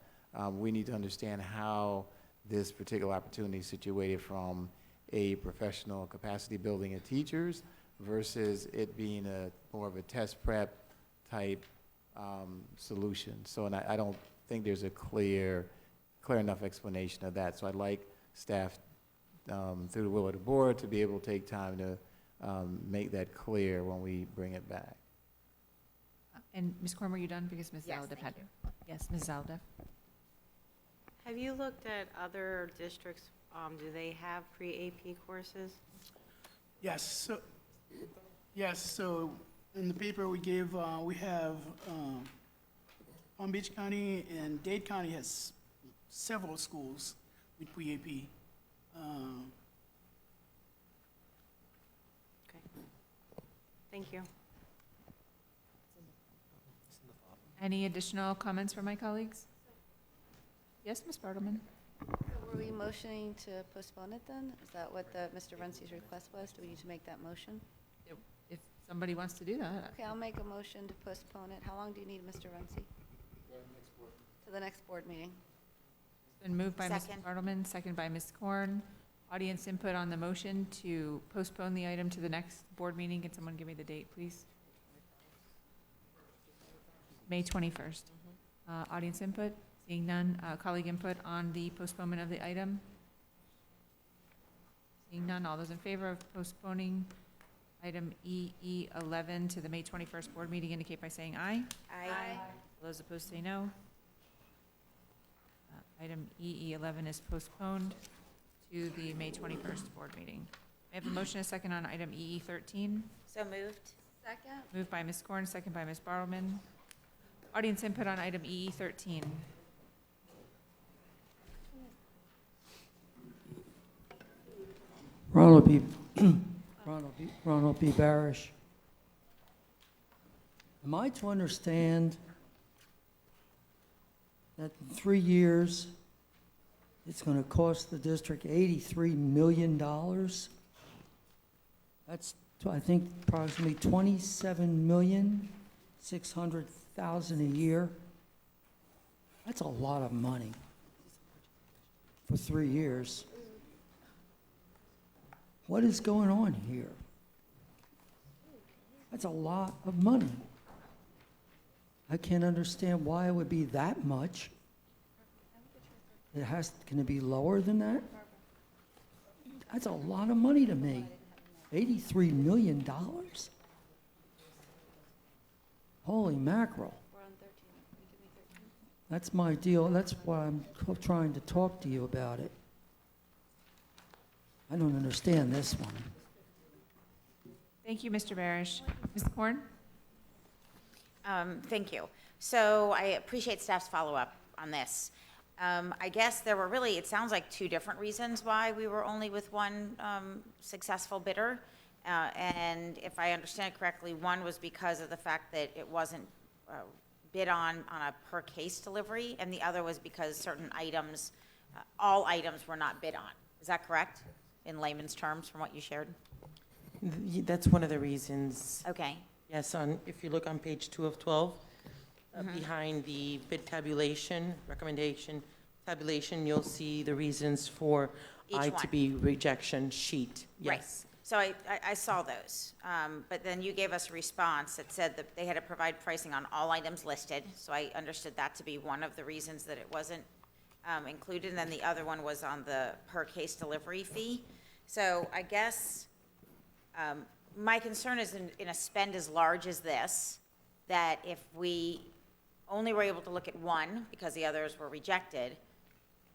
we need to understand how this particular opportunity is situated from a professional capacity building of teachers, versus it being more of a test prep type solution. So, and I don't think there's a clear enough explanation of that. So I'd like staff, through the will of the board, to be able to take time to make that clear when we bring it back. And Ms. Corn, were you done? Because Ms. Yes, Zaldiff thank had. Yes, Ms. Zaldiff. Have you looked at other districts? Do they have pre-AP courses? Yes, so in the paper we gave, we have Palm Beach County and Dade County has several schools with pre-AP. Okay. Thank you. Any additional comments from my colleagues? Yes, Ms. Bartleman? Were we motioning to postpone it then? Is that what Mr. Runcy's request was? Do we need to make that motion? If somebody wants to do that. Okay, I'll make a motion to postpone it. How long do you need, Mr. Runcy? To the next board meeting. It's been moved by Ms. Second. Bartleman, second by Ms. Corn. Audience input on the motion to postpone the item to the next board meeting. Can someone give me the date, please? May 21st. Audience input, seeing none. Colleague input on the postponement of the item. Seeing none. All those in favor of postponing item EE11 to the May 21st board meeting indicate by saying aye. Aye. Those opposed say no. Item EE11 is postponed to the May 21st board meeting. May I have a motion and a second on item EE13? So moved. Second? Moved by Ms. Corn, second by Ms. Bartleman. Audience input on item EE13. Ronald B. Barish. Am I to understand that in 3 years, it's going to cost the district $83 million? That's, I think, approximately $27,600,000 a year. That's a lot of money for 3 years. What is going on here? That's a lot of money. I can't understand why it would be that much. Can it be lower than that? That's a lot of money to me. $83 million? Holy mackerel. We're on 13. Can you give me 13? That's my deal. That's why I'm trying to talk to you about it. I don't understand this one. Thank you, Mr. Barish. Ms. Corn? Thank you. So I appreciate staff's follow-up on this. I guess there were really, it sounds like 2 different reasons why we were only with one successful bidder. And if I understand correctly, one was because of the fact that it wasn't bid on a per case delivery, and the other was because certain items, all items were not bid on. Is that correct, in layman's terms, from what you shared? That's one of the reasons. Okay. Yes, if you look on page 2 of 12, behind the bid tabulation, recommendation tabulation, you'll see the reasons for Each I one. to B rejection sheet. Right. Yes. So I saw those, but then you gave us a response that said that they had to provide pricing on all items listed, so I understood that to be one of the reasons that it wasn't included, and then the other one was on the per case delivery fee. So I guess my concern is in a spend as large as this, that if we only were able to look at one because the others were rejected,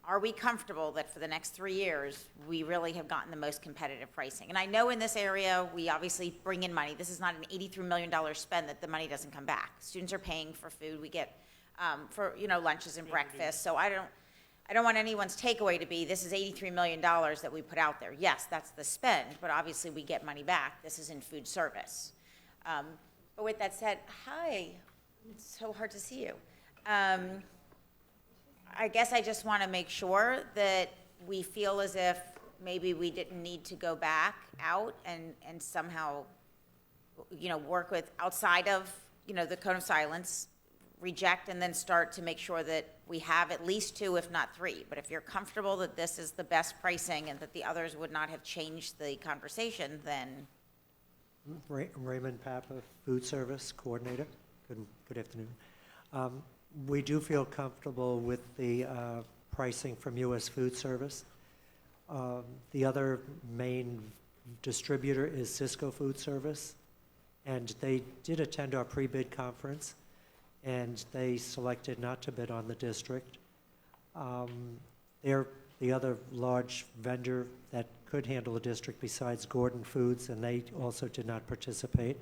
are we comfortable that for the next 3 years, we really have gotten the most competitive pricing? And I know in this area, we obviously bring in money. This is not an $83 million spend that the money doesn't come back. Students are paying for food. We get for lunches and breakfast. So I don't want anyone's takeaway to be this is $83 million that we put out there. Yes, that's the spend, but obviously we get money back. This is in food service. But with that said, hi, it's so hard to see you. I guess I just want to make sure that we feel as if maybe we didn't need to go back out and somehow, work with outside of, the cone of silence, reject, and then start to make sure that we have at least 2, if not 3. But if you're comfortable that this is the best pricing and that the others would not have changed the conversation, then. Raymond Papa, Food Service Coordinator. Good afternoon. We do feel comfortable with the pricing from U.S. Food Service. The other main distributor is Cisco Food Service, and they did attend our pre-bid conference, and they selected not to bid on the district. They're the other large vendor that could handle the district besides Gordon Foods, and they also did not participate.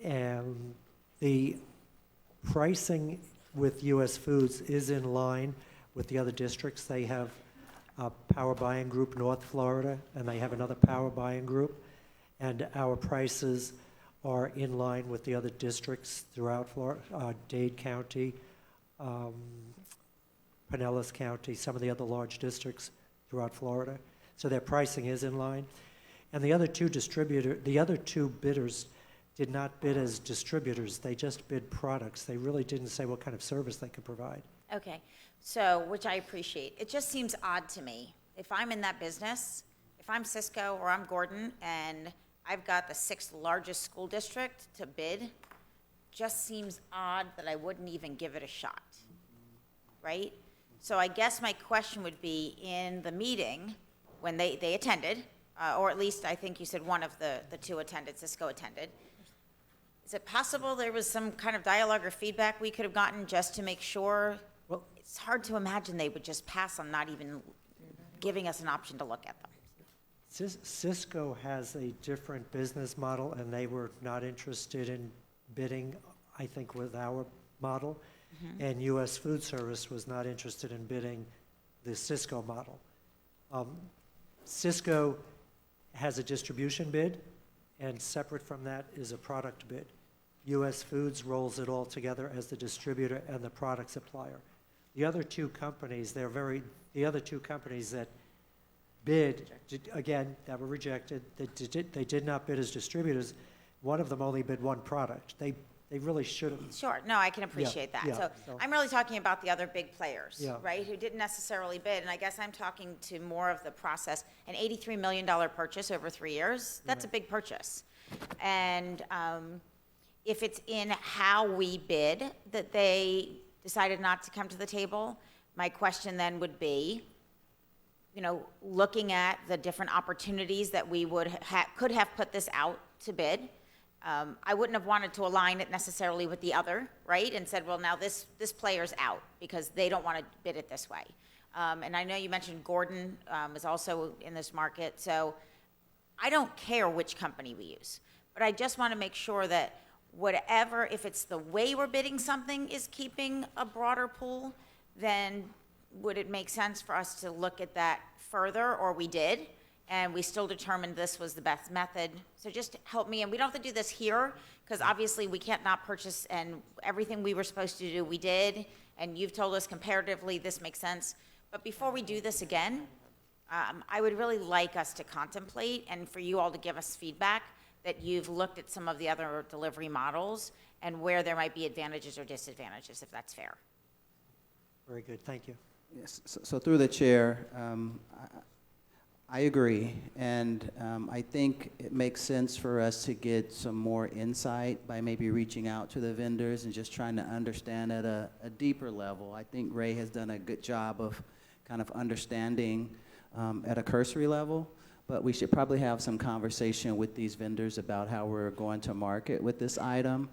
And the pricing with U.S. Foods is in line with the other districts. They have a power buying group, North Florida, and they have another power buying group. And our prices are in line with the other districts throughout Florida, Dade County, Pinellas County, some of the other large districts throughout Florida. So their pricing is in line. And the other two bidders did not bid as distributors. They just bid products. They really didn't say what kind of service they could provide. Okay, so, which I appreciate. It just seems odd to me. If I'm in that business, if I'm Cisco or I'm Gordon and I've got the 6th largest school district to bid, just seems odd that I wouldn't even give it a shot, right? So I guess my question would be, in the meeting, when they attended, or at least I think you said one of the two attended, Cisco attended, is it possible there was some kind of dialogue or feedback we could have gotten just to make sure? Well, it's hard to imagine they would just pass on not even giving us an option to look at them. Cisco has a different business model, and they were not interested in bidding, I think, with our model. And U.S. Food Service was not interested in bidding the Cisco model. Cisco has a distribution bid, and separate from that is a product bid. U.S. Foods rolls it all together as the distributor and the product supplier. The other two companies, the other two companies that bid, again, that were rejected, they did not bid as distributors. One of them only bid one product. They really should have. Sure, no, I can appreciate that. So I'm really talking about the other big players, right, who didn't necessarily bid. And I guess I'm talking to more of the process. An $83 million purchase over 3 years, that's a big purchase. And if it's in how we bid that they decided not to come to the table, my question then would be, looking at the different opportunities that we could have put this out to bid, I wouldn't have wanted to align it necessarily with the other, right? And said, well, now this player's out because they don't want to bid it this way. And I know you mentioned Gordon is also in this market. So I don't care which company we use, but I just want to make sure that whatever, if it's the way we're bidding something is keeping a broader pool, then would it make sense for us to look at that further, or we did? And we still determined this was the best method. So just help me, and we don't have to do this here, because obviously we can't not purchase, and everything we were supposed to do, we did, and you've told us comparatively this makes sense. But before we do this again, I would really like us to contemplate, and for you all to give us feedback, that you've looked at some of the other delivery models, and where there might be advantages or disadvantages, if that's fair. Very good, thank you. Yes, so through the chair, I agree, and I think it makes sense for us to get some more insight by maybe reaching out to the vendors and just trying to understand at a deeper level. I think Ray has done a good job of kind of understanding at a cursory level, but we should probably have some conversation with these vendors about how we're going to market with this item,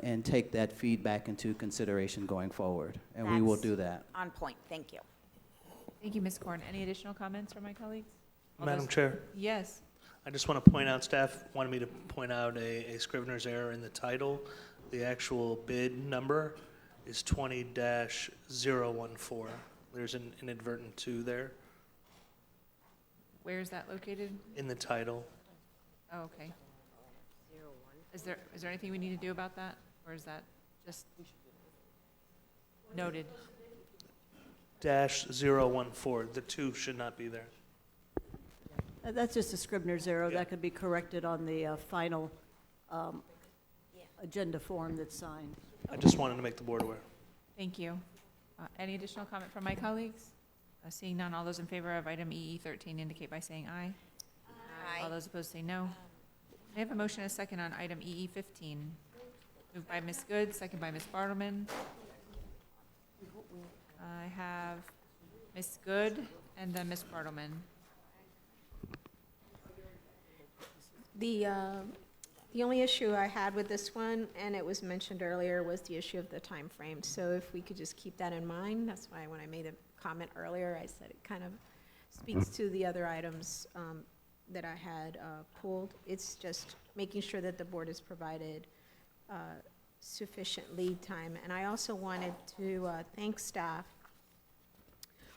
and take that feedback into consideration going forward, and we will do that. On point, thank you. Thank you, Ms. Korn. Any additional comments from my colleagues? Madam Chair, Yes. I just want to point out, staff wanted me to point out a Scrivener's error in the title. The actual bid number is 20-014. There's an inadvertent 2 there Where is that located? in the title. Oh, okay. Is there anything we need to do about that, or is that just noted? -014. The 2 should not be there. That's just a Scribner's error. That could be corrected on the final agenda form that's signed. I just wanted to make the board aware. Thank you. Any additional comment from my colleagues? Seeing none, all those in favor of item EE13 indicate by saying aye. Aye. All those opposed say no. I have a motion and a second on item EE 15. Moved by Ms. Good, second by Ms. Bartleman. I have Ms. Good and then Ms. Bartleman. The only issue I had with this one, and it was mentioned earlier, was the issue of the time frame. So if we could just keep that in mind, that's why when I made a comment earlier, I said it kind of speaks to the other items that I had pulled. It's just making sure that the board has provided sufficient lead time. And I also wanted to thank staff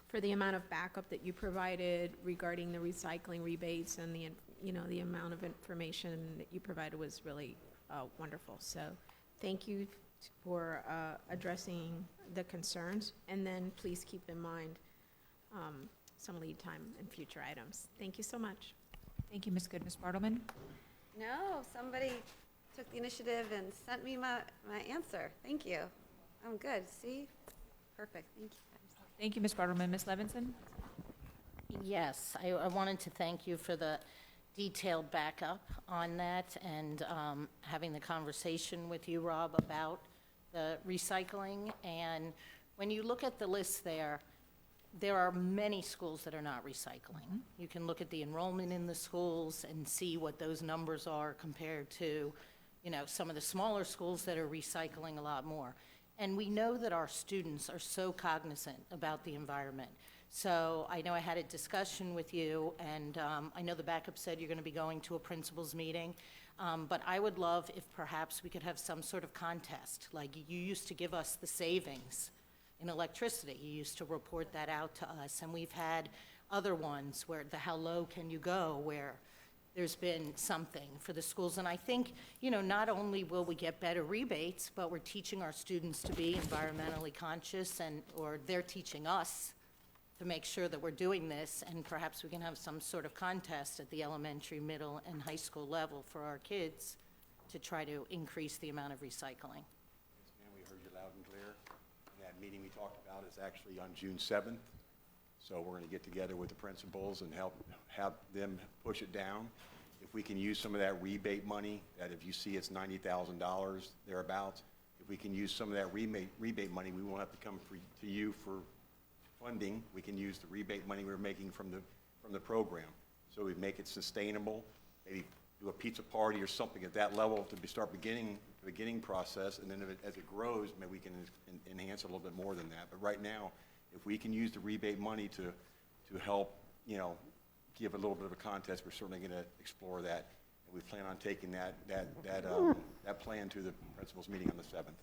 for the amount of backup that you provided regarding the recycling rebates, and the, you know, the amount of information that you provided was really wonderful. So thank you for addressing the concerns, and then please keep in mind some lead time in future items. Thank you so much. Thank you, Ms. Good. Ms. Bartleman? No, somebody took the initiative and sent me my answer. Thank you. I'm good. See? Perfect. Thank you. Thank you, Ms. Bartleman. Ms. Levinson? Yes, I wanted to thank you for the detailed backup on that, and having the conversation with you, Rob, about the recycling. And when you look at the list there are many schools that are not recycling. You can look at the enrollment in the schools and see what those numbers are compared to, you know, some of the smaller schools that are recycling a lot more. And we know that our students are so cognizant about the environment. So I know I had a discussion with you, and I know the backup said you're going to be going to a principals meeting, but I would love if perhaps we could have some sort of contest. Like you used to give us the savings in electricity. You used to report that out to us, and we've had other ones where the how low can you go, where there's been something for the schools. And I think, you know, not only will we get better rebates, but we're teaching our students to be environmentally conscious, or they're teaching us to make sure that we're doing this, and perhaps we can have some sort of contest at the elementary, middle, and high school level for our kids to try to increase the amount of recycling. Yes, ma'am, we heard you loud and clear. And that meeting we talked about is actually on June 7th. So we're going to get together with the principals and have them push it down. If we can use some of that rebate money, that if you see it's $90,000 thereabouts, if we can use some of that rebate money, we won't have to come to you for funding. We can use the rebate money we're making from the program. So we make it sustainable, maybe do a pizza party or something at that level to start the beginning process, and then as it grows, maybe we can enhance it a little bit more than that. But right now, if we can use the rebate money to help, you know, give a little bit of a contest, we're certainly going to explore that. And we plan on taking that plan to the principals meeting on the 7th.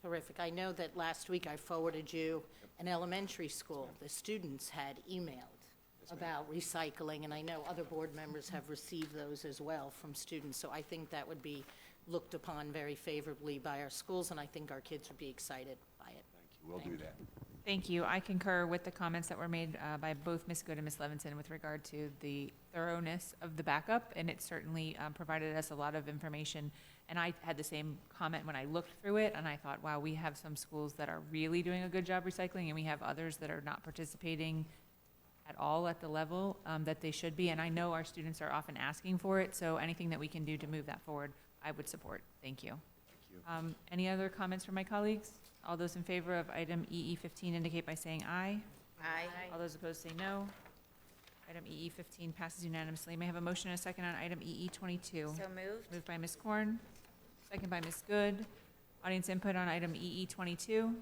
Terrific. I know that last week I forwarded you an elementary school. The students had emailed about recycling, and I know other board members have received those as well from students. So I think that would be looked upon very favorably by our schools, and I think our kids would be excited by it. Thank you. We'll do that. Thank you. I concur with the comments that were made by both Ms. Good and Ms. Levinson with regard to the thoroughness of the backup, and it certainly provided us a lot of information. And I had the same comment when I looked through it, and I thought, wow, we have some schools that are really doing a good job recycling, and we have others that are not participating at all at the level that they should be. And I know our students are often asking for it, so anything that we can do to move that forward, I would support. Thank you. Thank you. Any other comments from my colleagues? All those in favor of item EE 15 indicate by saying aye. Aye. All those opposed say no. Item EE 15 passes unanimously. May I have a motion and a second on item EE 22? So moved. Moved by Ms. Korn, second by Ms. Good. Audience input on item EE 22?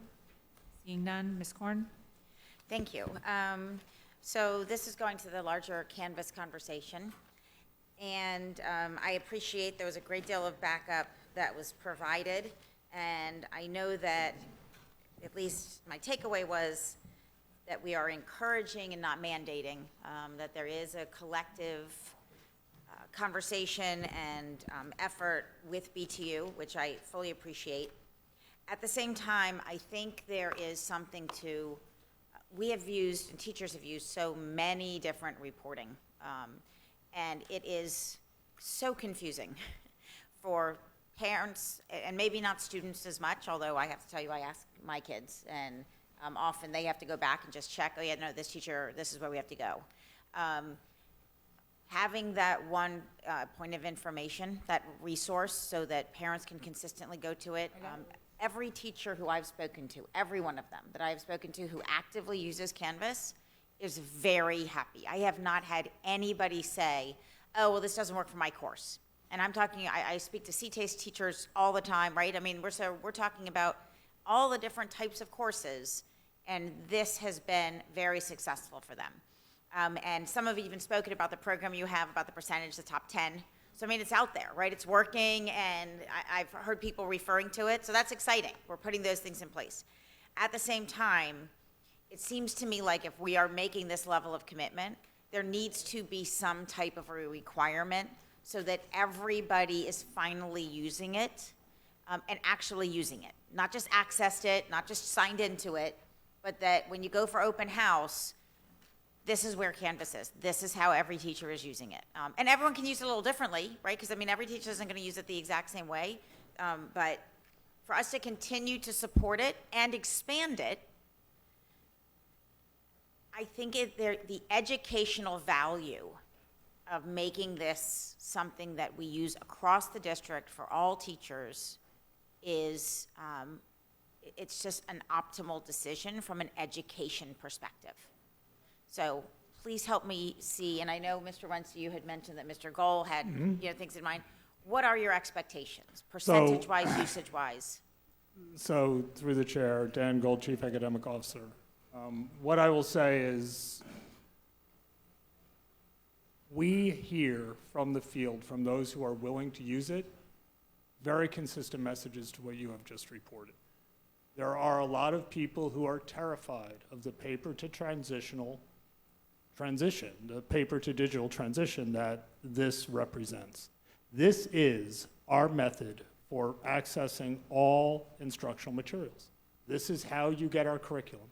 Seeing none, Ms. Korn? Thank you. So this is going to the larger Canvas conversation. And I appreciate there was a great deal of backup that was provided. And I know that, at least my takeaway was that we are encouraging and not mandating, that there is a collective conversation and effort with BTU, which I fully appreciate. At the same time, I think there is something to, we have used, and teachers have used, so many different reporting. And it is so confusing for parents, and maybe not students as much, although I have to tell you, I ask my kids, and often they have to go back and just check, oh yeah, no, this teacher, this is where we have to go. having that one point of information, that resource, so that parents can consistently go to it. Every teacher who I've spoken to, every one of them that I've spoken to who actively uses Canvas is very happy. I have not had anybody say, oh, well, this doesn't work for my course. And I'm talking, I speak to CTASE teachers all the time, right? I mean, we're talking about all the different types of courses, and this has been very successful for them. And some have even spoken about the program you have, about the percentage, the top 10. So, I mean, it's out there, right? It's working, and I've heard people referring to it, so that's exciting. We're putting those things in place. At the same time, it seems to me like if we are making this level of commitment, there needs to be some type of a requirement so that everybody is finally using it and actually using it. Not just accessed it, not just signed into it, but that when you go for open house, this is where Canvas is. This is how every teacher is using it. And everyone can use it a little differently, right? Because, I mean, every teacher isn't going to use it the exact same way. But for us to continue to support it and expand it, I think the educational value of making this something that we use across the district for all teachers is, it's just an optimal decision from an education perspective. So please help me see, and I know Mr. Runcie, you had mentioned that Mr. Gohl had things in mind. What are your expectations, percentage-wise, usage-wise? So through the chair, Dan Gold, Chief Academic Officer. What I will say is we hear from the field, from those who are willing to use it, very consistent messages to what you have just reported. There are a lot of people who are terrified of the paper to transition, the paper to digital transition that this represents. This is our method for accessing all instructional materials. This is how you get our curriculum.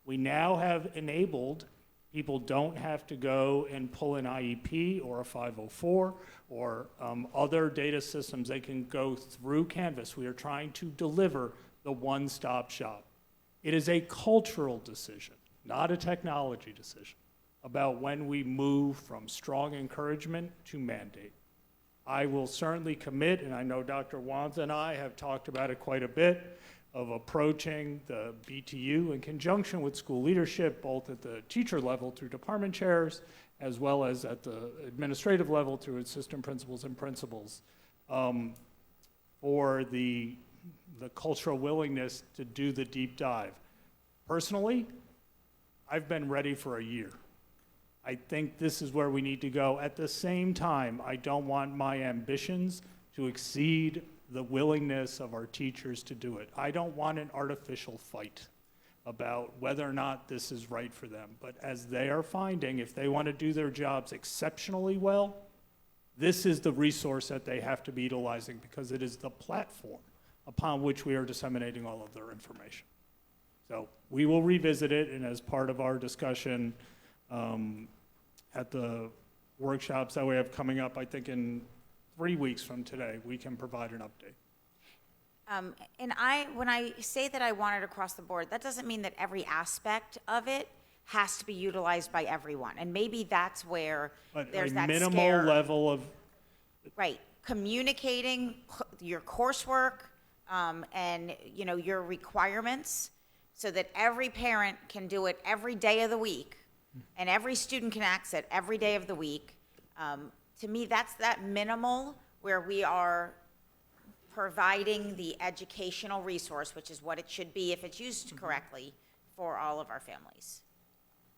We now have enabled, people don't have to go and pull an IEP or a 504 or other data systems. They can go through Canvas. We are trying to deliver the one-stop shop. It is a cultural decision, not a technology decision, about when we move from strong encouragement to mandate. I will certainly commit, and I know Dr. Wanza and I have talked about it quite a bit, of approaching the BTU in conjunction with school leadership, both at the teacher level through department chairs, as well as at the administrative level through assistant principals and principals, for the cultural willingness to do the deep dive. Personally, I've been ready for a year. I think this is where we need to go. At the same time, I don't want my ambitions to exceed the willingness of our teachers to do it. I don't want an artificial fight about whether or not this is right for them. But as they are finding, if they want to do their jobs exceptionally well, this is the resource that they have to be utilizing because it is the platform upon which we are disseminating all of their information. So we will revisit it, and as part of our discussion at the workshops that we have coming up, I think in 3 weeks from today, we can provide an update. And when I say that I want it across the board, that doesn't mean that every aspect of it has to be utilized by everyone. And maybe that's where there's that minimal scare. level of Right, communicating your coursework and your requirements so that every parent can do it every day of the week and every student can access it every day of the week. To me, that's that minimal where we are providing the educational resource, which is what it should be if it's used correctly for all of our families.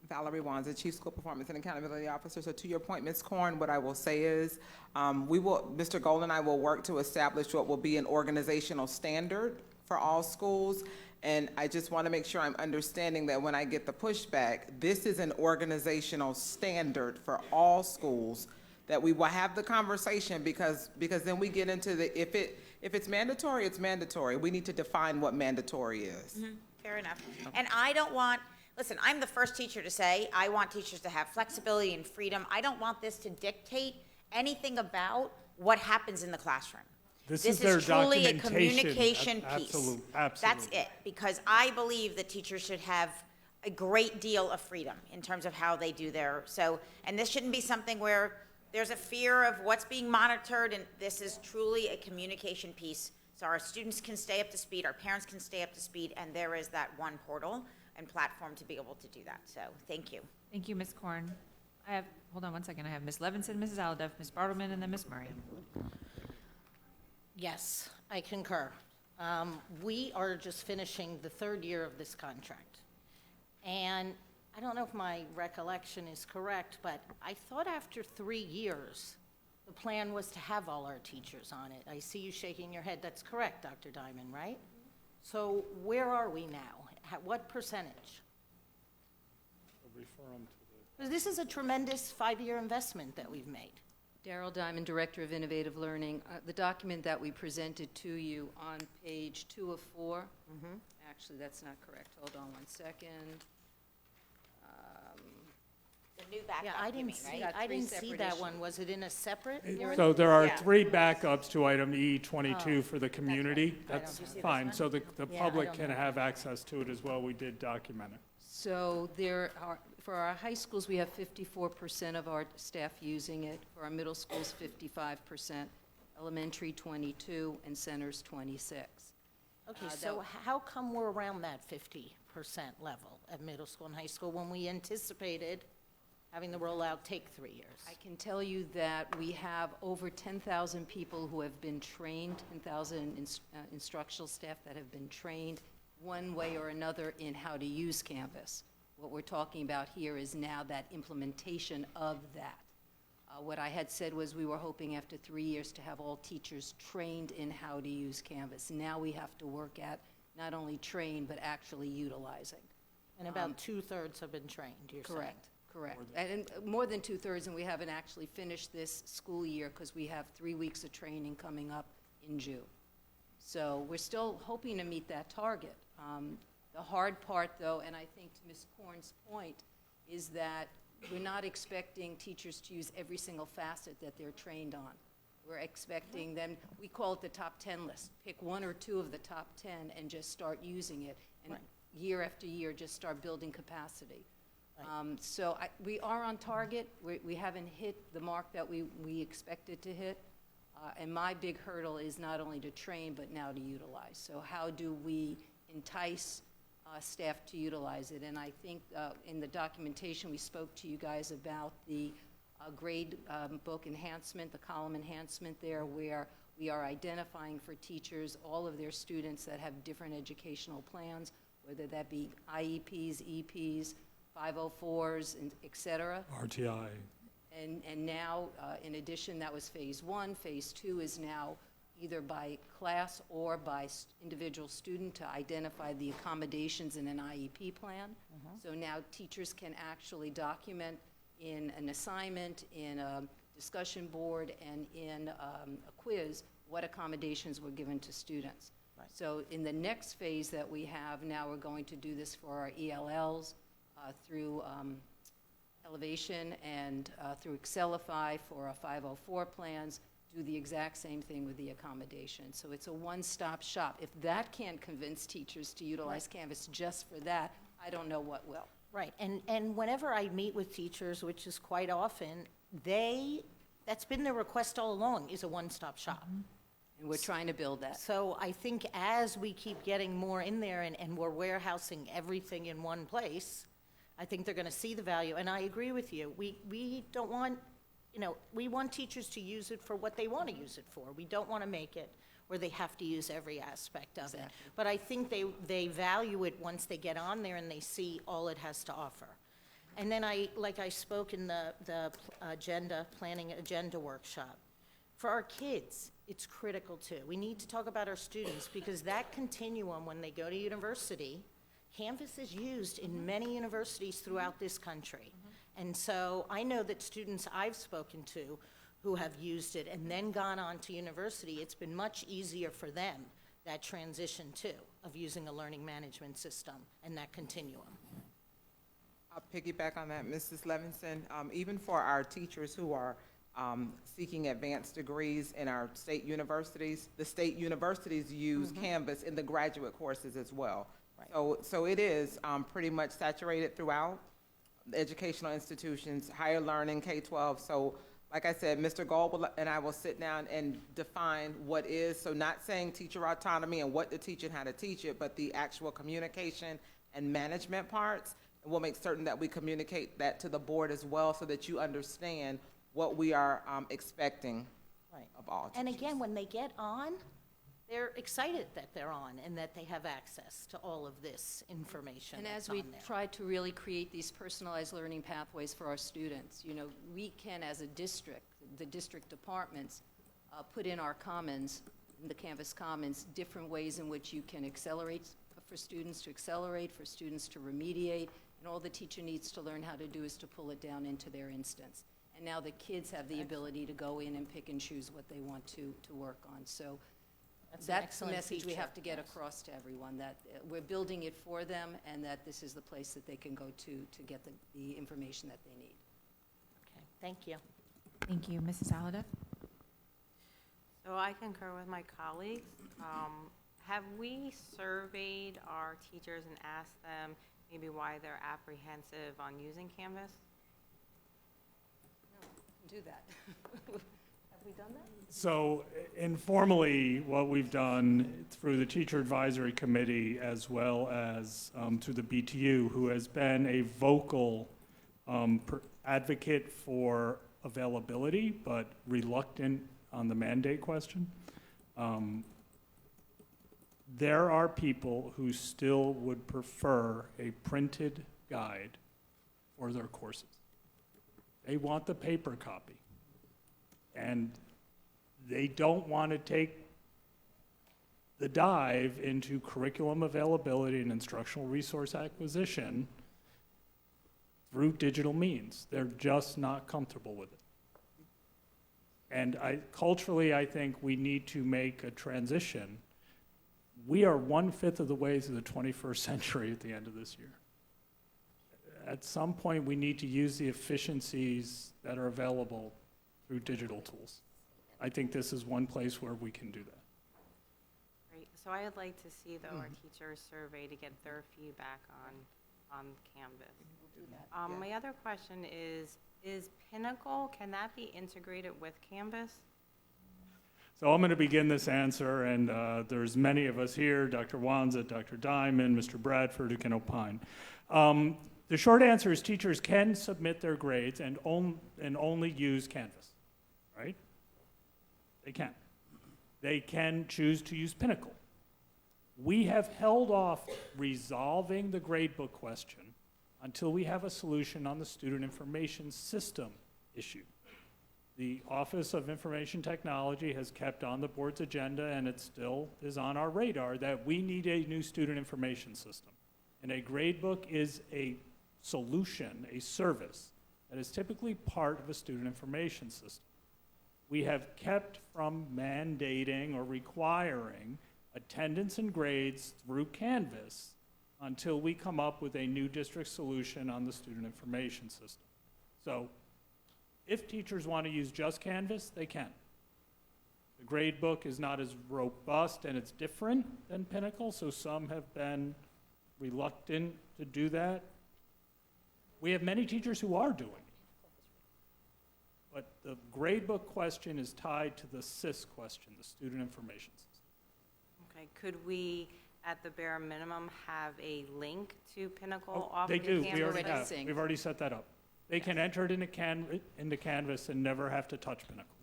Valerie Wanza, Chief School Performance and Accountability Officer. So to your point, Ms. Korn, what I will say is Mr. Gold and I will work to establish what will be an organizational standard for all schools. And I just want to make sure I'm understanding that when I get the pushback, this is an organizational standard for all schools, that we will have the conversation because then we get into if it's mandatory, it's mandatory. We need to define what mandatory is. Mm-hmm. Fair enough. And I don't want, listen, I'm the first teacher to say I want teachers to have flexibility and freedom. I don't want this to dictate anything about what happens in the classroom. This is their truly a documentation. communication piece. Absolutely. That's it, because I believe that teachers should have a great deal of freedom in terms of how they do and this shouldn't be something where there's a fear of what's being monitored, and this is truly a communication piece. So our students can stay up to speed, our parents can stay up to speed, and there is that one portal and platform to be able to do that. So thank you. Thank you, Ms. Korn. Hold on one second, I have Ms. Levinson, Mrs. Alduff, Ms. Bartleman, and then Ms. Murray. Yes, I concur. We are just finishing the third year of this contract. And I don't know if my recollection is correct, but I thought after 3 years, the plan was to have all our teachers on it. I see you shaking your head. That's correct, Dr. Diamond, right? So where are we now? What percentage? Because this is a tremendous 5-year investment that we've made. Daryl Diamond, Director of Innovative Learning. The document that we presented to you on page 2 of 4, actually, that's not correct. Hold on one second. The new backup, Yeah, I didn't see, Got I three didn't see separate that issues. one. Was it in a separate? So there are Yeah. 3 backups to item E22 Oh, for the community. That's Did you see this fine, one? so the Yeah, I public don't can know. have access to it as well. We did document it. So there are, for our high schools, we have 54% of our staff using it. For our middle schools, 55%, elementary 22, and centers 26. Okay, that- so how come we're around that 50% level at middle school and high school when we anticipated having the rollout take 3 years? I can tell you that we have over 10,000 people who have been trained, 10,000 instructional staff that have been trained one way or another in how to use Canvas. What we're talking about here is now that implementation of that. What I had said was we were hoping after 3 years to have all teachers trained in how to use Canvas. Now we have to work at not only train, but actually utilizing. And about 2/3 have been trained, you're saying? Correct, correct. And more than 2/3, and we haven't actually finished this school year because we have 3 weeks of training coming up in June. So we're still hoping to meet that target. The hard part, though, and I think to Ms. Korn's point, is that we're not expecting teachers to use every single facet that they're trained on. We're expecting them, we call it the top 10 list. Pick 1 or 2 of the top 10 and just start using it. And year after year, just start building capacity. So we are on target. We haven't hit the mark that we expected to hit. And my big hurdle is not only to train, but now to utilize. So how do we entice staff to utilize it? And I think in the documentation, we spoke to you guys about the grade book enhancement, the column enhancement there, where we are identifying for teachers all of their students that have different educational plans, whether that be IEPs, EPs, 504s, and et cetera. RTI. And now, in addition, that was phase 1. Phase 2 is now either by class or by individual student to identify the accommodations in an IEP plan. So now teachers can actually document in an assignment, in a discussion board, and in a quiz what accommodations were given to students. So in the next phase that we have, now we're going to do this for our ELLs through Elevation and through Excelify for our 504 plans, do the exact same thing with the accommodation. So it's a one-stop shop. If that can't convince teachers to utilize Canvas just for that, I don't know what will. Right, and whenever I meet with teachers, which is quite often, that's been their request all along, is a one-stop shop. And we're trying to build that. So I think as we keep getting more in there and we're warehousing everything in one place, I think they're gonna see the value, and I agree with you. We don't want, we want teachers to use it for what they wanna use it for. We don't wanna make it where they have to use every aspect of it. But I think they value it once they get on there and they see all it has to offer. And then like I spoke in the planning agenda workshop, for our kids, it's critical too. We need to talk about our students because that continuum when they go to university, Canvas is used in many universities throughout this country. And so I know that students I've spoken to who have used it and then gone on to university, it's been much easier for them, that transition too, of using a learning management system and that continuum. I'll piggyback on that, Mrs. Levinson. Even for our teachers who are seeking advanced degrees in our state universities, the state universities use Canvas in the graduate courses as well. So it is pretty much saturated throughout educational institutions, higher learning, K-12. So Like I said, Mr. Gold and I will sit down and define what is, so not saying teacher autonomy and what to teach and how to teach it, but the actual communication and management parts. And we'll make certain that we communicate that to the board as well, so that you understand what we are expecting Right. of all teachers. And again, when they get on, they're excited that they're on and that they have access to all of this information And that's as we on there. try to really create these personalized learning pathways for our students, you know, we can, as a district, the district departments, put in our commons, in the Canvas Commons, different ways in which you can accelerate, for students to accelerate, for students to remediate, and all the teacher needs to learn how to do is to pull it down into their instance. And now the kids have the ability to go in and pick and choose what they want to work on. So That's an that's the excellent message we feature, have to get yes. across to everyone, that we're building it for them and that this is the place that they can go to get the information that they need. Okay, thank you. Thank you. Mrs. Alada? So I concur with my colleagues. Have we surveyed our teachers and asked them maybe why they're apprehensive on using Canvas? Do that. Have we done that? So informally, what we've done through the Teacher Advisory Committee as well as through the BTU, who has been a vocal advocate for availability, but reluctant on the mandate question. There are people who still would prefer a printed guide for their courses. They want the paper copy. And they don't want to take the dive into curriculum availability and instructional resource acquisition through digital means. They're just not comfortable with it. And culturally, I think we need to make a transition. We are 1/5 of the way to the 21st century at the end of this year. At some point, we need to use the efficiencies that are available through digital tools. I think this is one place where we can do that. Great. So I'd like to see, though, our teachers survey to get their feedback on Canvas. We'll do that. My other question is Pinnacle, can that be integrated with Canvas? So I'm going to begin this answer, and there's many of us here, Dr. Wanza, Dr. Diamond, Mr. Bradford, who can opine. The short answer is teachers can submit their grades and only use Canvas, right? They can. They can choose to use Pinnacle. We have held off resolving the gradebook question until we have a solution on the student information system issue. The Office of Information Technology has kept on the board's agenda, and it still is on our radar, that we need a new student information system. And a gradebook is a solution, a service, that is typically part of a student information system. We have kept from mandating or requiring attendance and grades through Canvas until we come up with a new district solution on the student information system. So if teachers want to use just Canvas, they can. The gradebook is not as robust and it's different than Pinnacle, so some have been reluctant to do that. We have many teachers who are doing it. But the gradebook question is tied to the SIS question, the student information system. Okay, could we, at the bare minimum, have a link to Pinnacle off They the do, Canvas? we already have. Sync. We've already set that up. They can enter it into Canvas and never have to touch Pinnacle.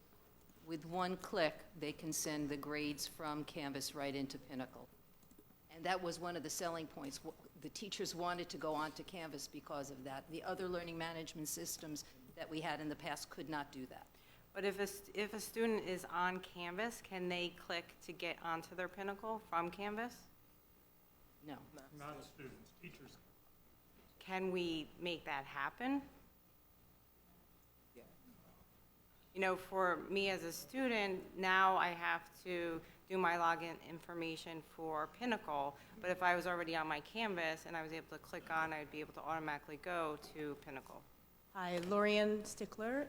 With one click, they can send the grades from Canvas right into Pinnacle. And that was one of the selling points. The teachers wanted to go onto Canvas because of that. The other learning management systems that we had in the past could not do that. But if a student is on Canvas, can they click to get onto their Pinnacle from Canvas? No. Not students, teachers. Can we make that happen? You know, for me as a student, now I have to do my login information for Pinnacle, but if I was already on my Canvas and I was able to click on, I'd be able to automatically go to Pinnacle. Hi, Lorianne Stickler,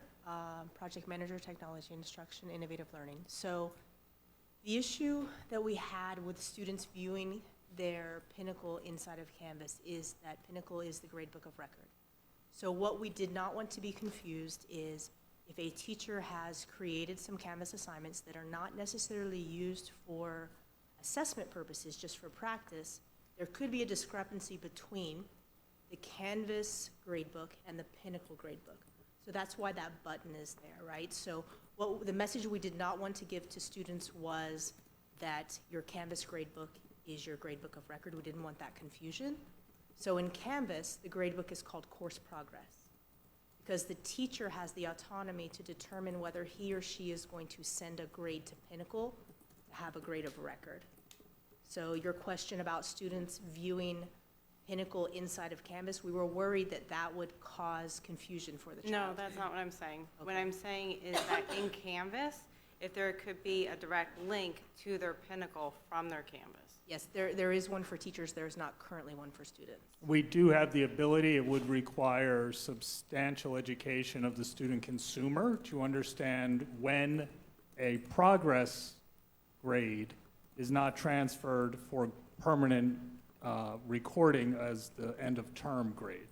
Project Manager, Technology Instruction, Innovative Learning. So the issue that we had with students viewing their Pinnacle inside of Canvas is that Pinnacle is the gradebook of record. So what we did not want to be confused is if a teacher has created some Canvas assignments that are not necessarily used for assessment purposes, just for practice, there could be a discrepancy between the Canvas gradebook and the Pinnacle gradebook. So that's why that button is there, right? So the message we did not want to give to students was that your Canvas gradebook is your gradebook of record. We didn't want that confusion. So in Canvas, the gradebook is called Course Progress, because the teacher has the autonomy to determine whether he or she is going to send a grade to Pinnacle to have a grade of record. So your question about students viewing Pinnacle inside of Canvas, we were worried that that would cause confusion for the child. No, that's not what I'm saying. What Okay. I'm saying is that in Canvas, if there could be a direct link to their Pinnacle from their Canvas. Yes, there is one for teachers. There is not currently one for students. We do have the ability, it would require substantial education of the student consumer to understand when a progress grade is not transferred for permanent recording as the end of term grade.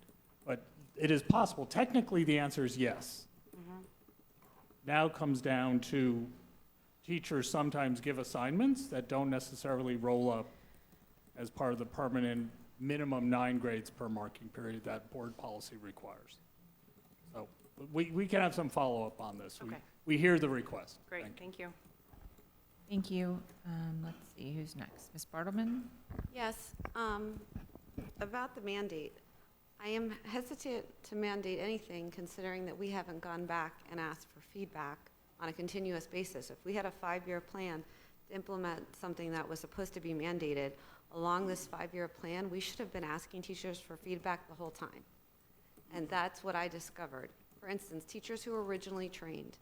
But it is possible. Technically, the answer is yes. Now comes down to teachers sometimes give assignments that don't necessarily roll up as part of the permanent minimum 9 grades per marking period that board policy requires. So we can have some follow-up on this. Okay. We hear the request. Great, thank you. Thank you. Let's see, who's next? Ms. Bartleman? Yes, about the mandate. I am hesitant to mandate anything considering that we haven't gone back and asked for feedback on a continuous basis. If we had a 5-year plan to implement something that was supposed to be mandated along this 5-year plan, we should have been asking teachers for feedback the whole time. And that's what I discovered. For instance, teachers who were originally trained.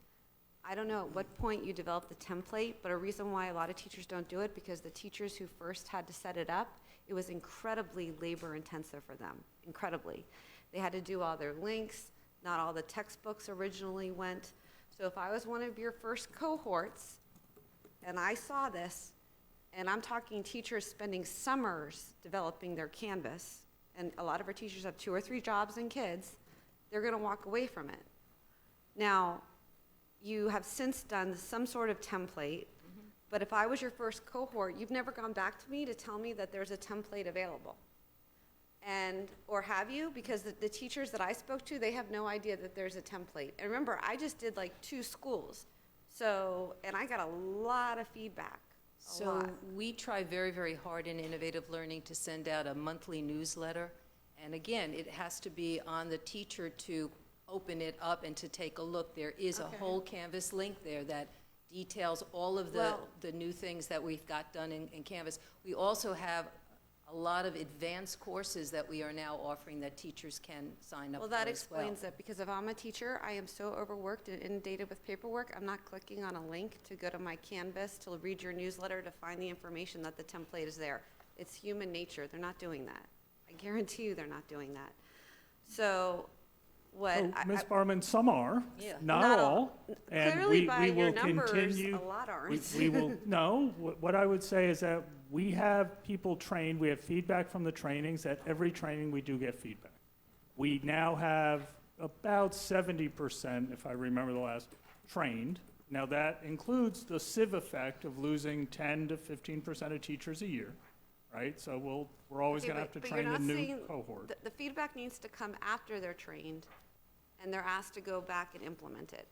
I don't know at what point you developed the template, but a reason why a lot of teachers don't do it, because the teachers who first had to set it up, it was incredibly labor intensive for them, incredibly. They had to do all their links, not all the textbooks originally went. So if I was one of your first cohorts, and I saw this, and I'm talking teachers spending summers developing their Canvas, and a lot of our teachers have 2 or 3 jobs and kids, they're gonna walk away from it. Now, you have since done some sort of template, but if I was your first cohort, you've never gone back to me to tell me that there's a template available. And, or have you? Because the teachers that I spoke to, they have no idea that there's a template. And remember, I just did like 2 schools. So, and I got a lot of feedback, a So lot. we try very, very hard in Innovative Learning to send out a monthly newsletter. And again, it has to be on the teacher to open it up and to take a look. There is a Okay. whole Canvas link there that details all of the new things that we've got done in Canvas. We also have a lot of advanced courses that we are now offering that teachers can sign up Well, for that as well. explains it, because if I'm a teacher, I am so overworked and inundated with paperwork, I'm not clicking on a link to go to my Canvas to read your newsletter to find the information that the template is there. It's human nature. They're not doing that. I guarantee you they're not doing that. So what Oh, I- Ms. Barman, some are, Yeah. not Not all. all. And Clearly by we your will numbers, continue. a lot aren't. We will, no, what I would say is that we have people trained, we have feedback from the trainings. At every training, we do get feedback. We now have about 70%, if I remember the last, trained. Now, that includes the sieve effect of losing 10 to 15% of teachers a year, right? So we're always Okay, going to have to but train you're the not new saying cohort. The feedback needs to come after they're trained, and they're asked to go back and implement it.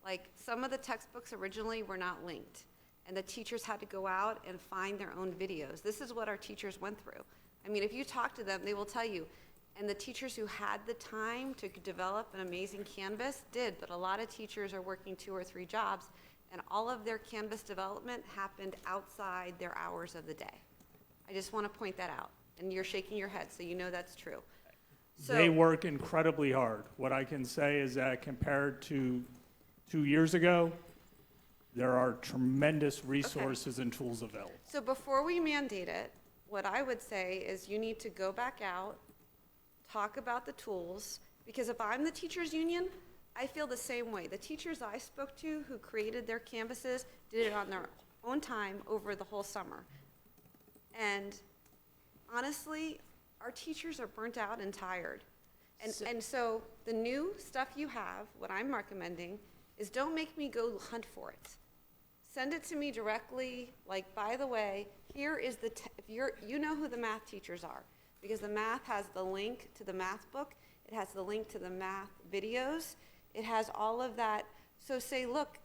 Like, some of the textbooks originally were not linked, and the teachers had to go out and find their own videos. This is what our teachers went through. I mean, if you talk to them, they will tell you. And the teachers who had the time to develop an amazing Canvas did, but a lot of teachers are working 2 or 3 jobs, and all of their Canvas development happened outside their hours of the day. I just want to point that out, and you're shaking your head, so you know that's true. They work incredibly hard. What I can say is that compared to 2 years ago, there are tremendous resources and tools available. So before we mandate it, what I would say is you need to go back out, talk about the tools, because if I'm the teachers union, I feel the same way. The teachers I spoke to who created their Canvases did it on their own time over the whole summer. And honestly, our teachers are burnt out and tired. And so the new stuff you have, what I'm recommending, is don't make me go hunt for it. Send it to me directly, like, by the way, here is the, if you know who the math teachers are, because the math has the link to the math book, it has the link to the math videos, it has all of that. So say, look,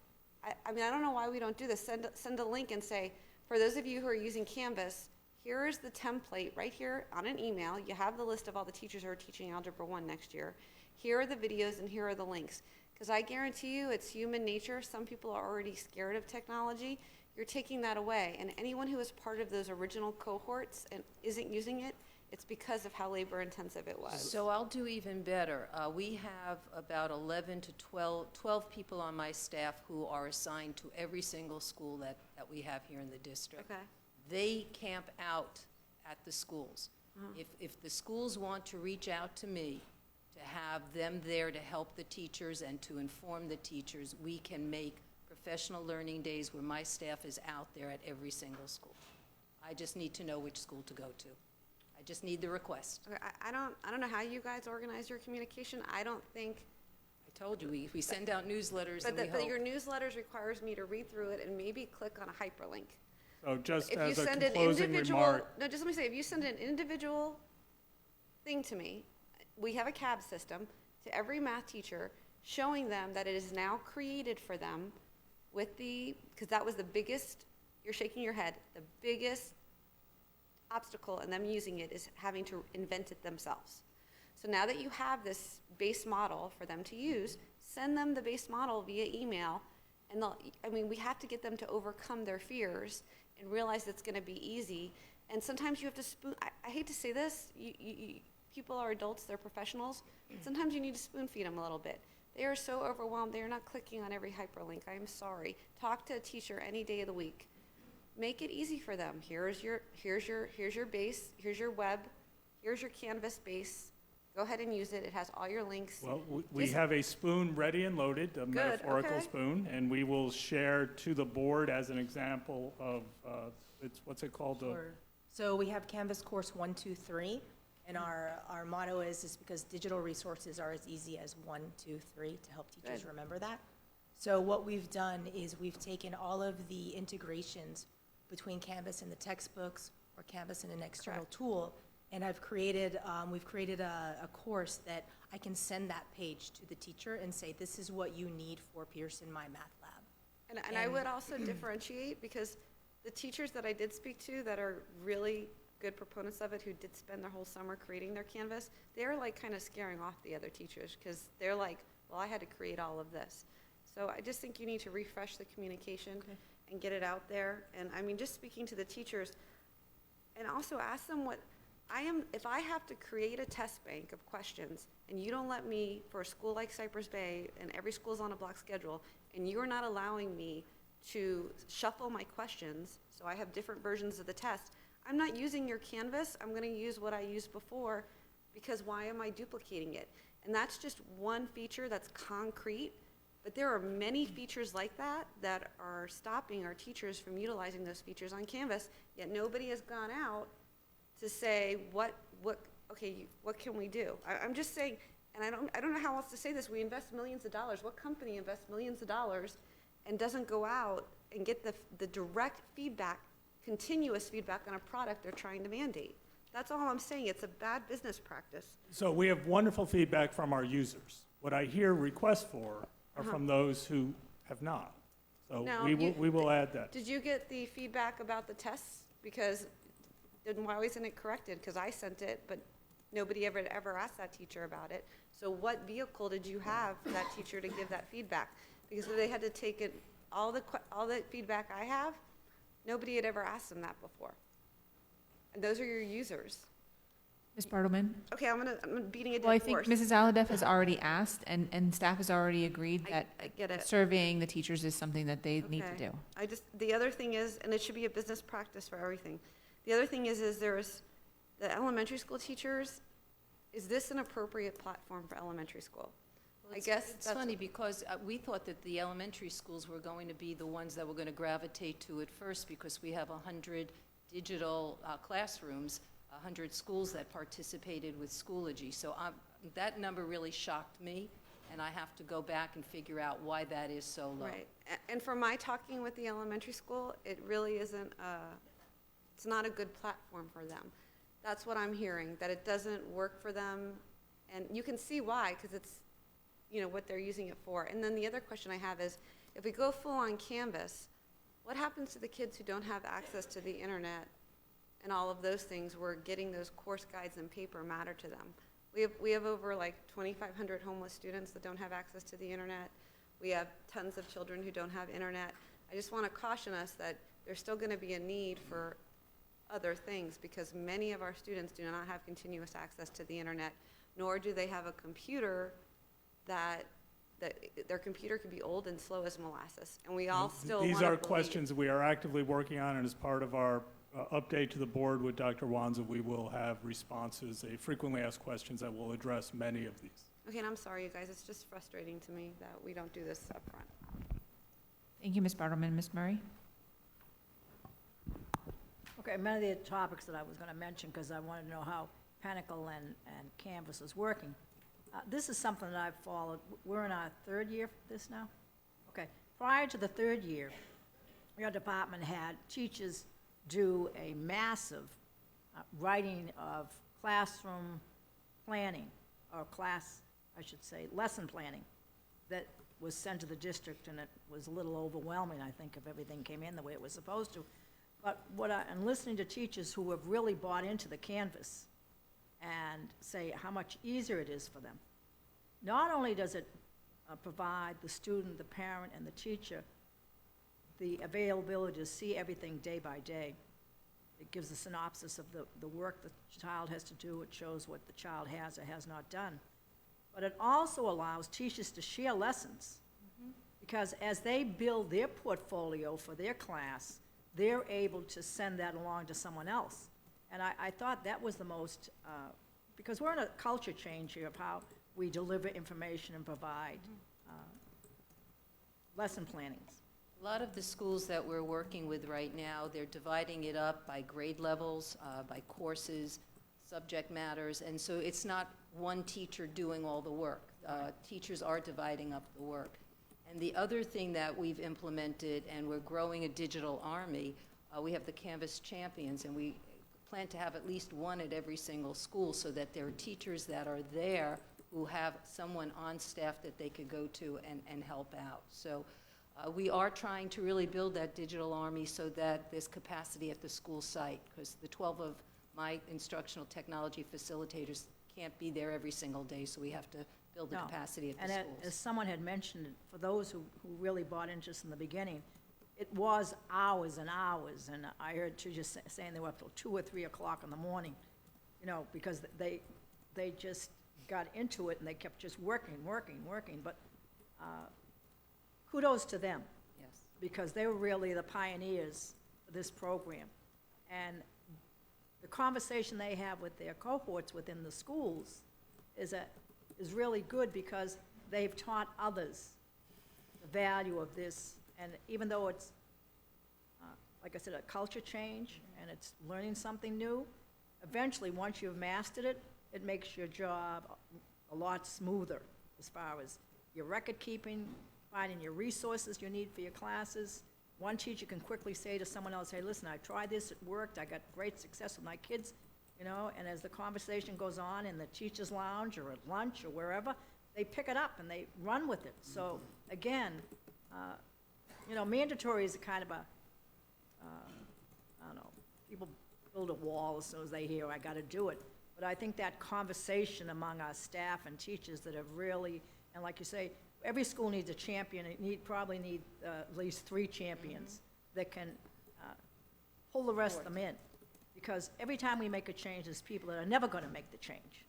I mean, I don't know why we don't do this. Send a link and say, for those of you who are using Canvas, here is the template right here on an email. You have the list of all the teachers who are teaching Algebra 1 next year. Here are the videos and here are the links. Because I guarantee you, it's human nature. Some people are already scared of technology. You're taking that away. And anyone who is part of those original cohorts and isn't using it, it's because of how labor intensive it was. So I'll do even better. We have about 11 to 12 people on my staff who are assigned to every single school that we have here in the district. Okay. They camp out at the schools. If the schools want to reach out to me to have them there to help the teachers and to inform the teachers, we can make professional learning days where my staff is out there at every single school. I just need to know which school to go to. I just need the request. Okay, I don't know how you guys organize your communication. I don't think. I told you, we send out newsletters and we But hope. your newsletters requires me to read through it and maybe click on a hyperlink. So just If you as a send an closing individual, remark, no, just let me say, if you send an individual thing to me, we have a CAB system to every math teacher showing them that it is now created for them with the, because that was the biggest, you're shaking your head, the biggest obstacle in them using it is having to invent it themselves. So now that you have this base model for them to use, send them the base model via email, and they'll, I mean, we have to get them to overcome their fears and realize it's going to be easy. And sometimes you have to spoon, I hate to say this, people are adults, they're professionals. Sometimes you need to spoon feed them a little bit. They are so overwhelmed, they are not clicking on every hyperlink. I'm sorry. Talk to a teacher any day of the week. Make it easy for them. Here's your base, here's your web, here's your Canvas base. Go ahead and use it. It has all your links. well, we have a spoon ready and loaded, a metaphorical okay. spoon, and we will share to the board as an example of, what's it called? Sure. So we have Canvas course 1, 2, 3, and our motto is because digital resources are as easy as 1, 2, 3 to help teachers Good. remember that. So what we've done is we've taken all of the integrations between Canvas and the textbooks or Canvas and an external tool, and we've created a course that I can send that page to the teacher and say, this is what you need for Pearson My Math Lab. And I would also differentiate, because the teachers that I did speak to that are really good proponents of it, who did spend their whole summer creating their Canvas, they're like kind of scaring off the other teachers, because they're like, well, I had to create all of this. So I just think you need to refresh the communication and get it out there. And I mean, just speaking to the teachers, and also ask them what, if I have to create a test bank of questions, and you don't let me, for a school like Cypress Bay, and every school's on a block schedule, and you're not allowing me to shuffle my questions, so I have different versions of the test, I'm not using your Canvas, I'm gonna use what I used before, because why am I duplicating it? And that's just one feature that's concrete, but there are many features like that that are stopping our teachers from utilizing those features on Canvas, yet nobody has gone out to say, what can we do? I'm just saying, and I don't know how else to say this, we invest millions of dollars. What company invests millions of dollars and doesn't go out and get the direct feedback, continuous feedback on a product they're trying to mandate? That's all I'm saying. It's a bad business practice. So we have wonderful feedback from our users. What I hear requests for are from those who have not. So Now, we will add that. Did you get the feedback about the tests? Because then why wasn't it corrected? Because I sent it, but nobody ever asked that teacher about it. So what vehicle did you have for that teacher to give that feedback? Because if they had to take it, all the feedback I have, nobody had ever asked them that before. And those are your users. Ms. Bartleman? Okay, I'm beating a dead Well, I think horse. Mrs. Alhadeff has already asked, and staff has already agreed that I get it. surveying the teachers is something that they need to Okay. do. The other thing is, and it should be a business practice for everything. The other thing is there's the elementary school teachers, is this an appropriate platform for elementary school? Well, I guess it's that's- funny because we thought that the elementary schools were going to be the ones that were going to gravitate to it first, because we have 100 digital classrooms, 100 schools that participated with Schoology. So that number really shocked me. and I have to go back and figure out why that is so low. Right. And from my talking with the elementary school, it really isn't, it's not a good platform for them. That's what I'm hearing, that it doesn't work for them. And you can see why, because it's, you know, what they're using it for. And then the other question I have is, if we go full on Canvas, what happens to the kids who don't have access to the internet and all of those things where getting those course guides and paper matter to them? We have over like 2,500 homeless students that don't have access to the internet. We have tons of children who don't have internet. I just want to caution us that there's still going to be a need for other things because many of our students do not have continuous access to the internet, nor do they have a computer that their computer could be old and slow as molasses. And we all still These wanna are believe- questions we are actively working on, and as part of our update to the board with Dr. Wanza, we will have responses, frequently asked questions that will address many of these. Okay, and I'm sorry, you guys, it's just frustrating to me that we don't do this up front. Thank you, Ms. Bartleman. Ms. Murray? Okay, many of the topics that I was going to mention, because I wanted to know how Pinnacle and Canvas is working. This is something that I've followed. We're in our third year for this now? Okay. Prior to the third year, your department had teachers do a massive writing of classroom planning, or lesson planning, that was sent to the district, and it was a little overwhelming, I think, if everything came in the way it was supposed to. But I'm listening to teachers who have really bought into the Canvas and say how much easier it is for them. Not only does it provide the student, the parent, and the teacher the availability to see everything day by day. It gives a synopsis of the work the child has to do. It shows what the child has or has not done. But it also allows teachers to share lessons, because as they build their portfolio for their class, they're able to send that along to someone else. And I thought that was the most, because we're in a culture change here of how we deliver information and provide lesson plannings. A lot of the schools that we're working with right now, they're dividing it up by grade levels, by courses, subject matters, and so it's not one teacher doing all the work. Teachers are dividing up the work. And the other thing that we've implemented, and we're growing a digital army, we have the Canvas Champions, and we plan to have at least one at every single school so that there are teachers that are there who have someone on staff that they could go to and help out. So we are trying to really build that digital army so that there's capacity at the school site, because the 12 of my instructional technology facilitators can't be there every single day, so we have to build the capacity at the schools. And as someone had mentioned, for those who really bought interest in the beginning, it was hours and hours, and I heard teachers saying they were up till 2 or 3 o'clock in the morning, you know, because they just got into it and they kept just working, but kudos to them. Yes. Because they were really the pioneers of this program. And the conversation they have with their cohorts within the schools is really good, because they've taught others the value of this. And even though it's, like I said, a culture change, and it's learning something new, eventually, once you've mastered it, it makes your job a lot smoother as far as your record keeping, finding your resources you need for your classes. One teacher can quickly say to someone else, hey, listen, I tried this, it worked, I got great success with my kids, you know, and as the conversation goes on in the teacher's lounge or at lunch or wherever, they pick it up and they run with it. So again, you know, mandatory is a kind of a, I don't know, people build a wall as soon as they hear, I got to do it. But I think that conversation among our staff and teachers that have really, and like you say, every school needs a champion. It probably need at least 3 champions that can pull the rest of them in. Because every time we make a change, there's people that are never going to make the change.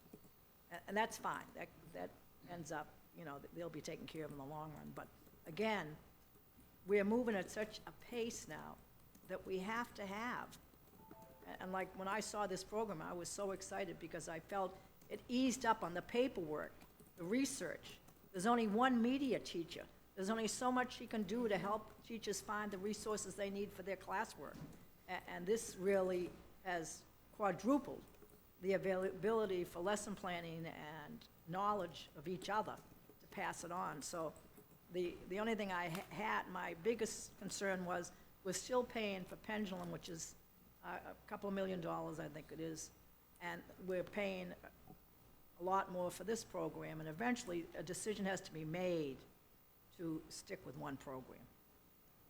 And that's fine. That ends up, you know, they'll be taken care of in the long run. But again, we're moving at such a pace now that we have to have. And like when I saw this program, I was so excited because I felt it eased up on the paperwork, the research. There's only one media teacher. There's only so much she can do to help teachers find the resources they need for their classwork. And this really has quadrupled the availability for lesson planning and knowledge of each other to pass it on. So the only thing I had, my biggest concern was, we're still paying for Pendulum, which is a couple of $1 million, I think it is, and we're paying a lot more for this program, and eventually a decision has to be made to stick with one program.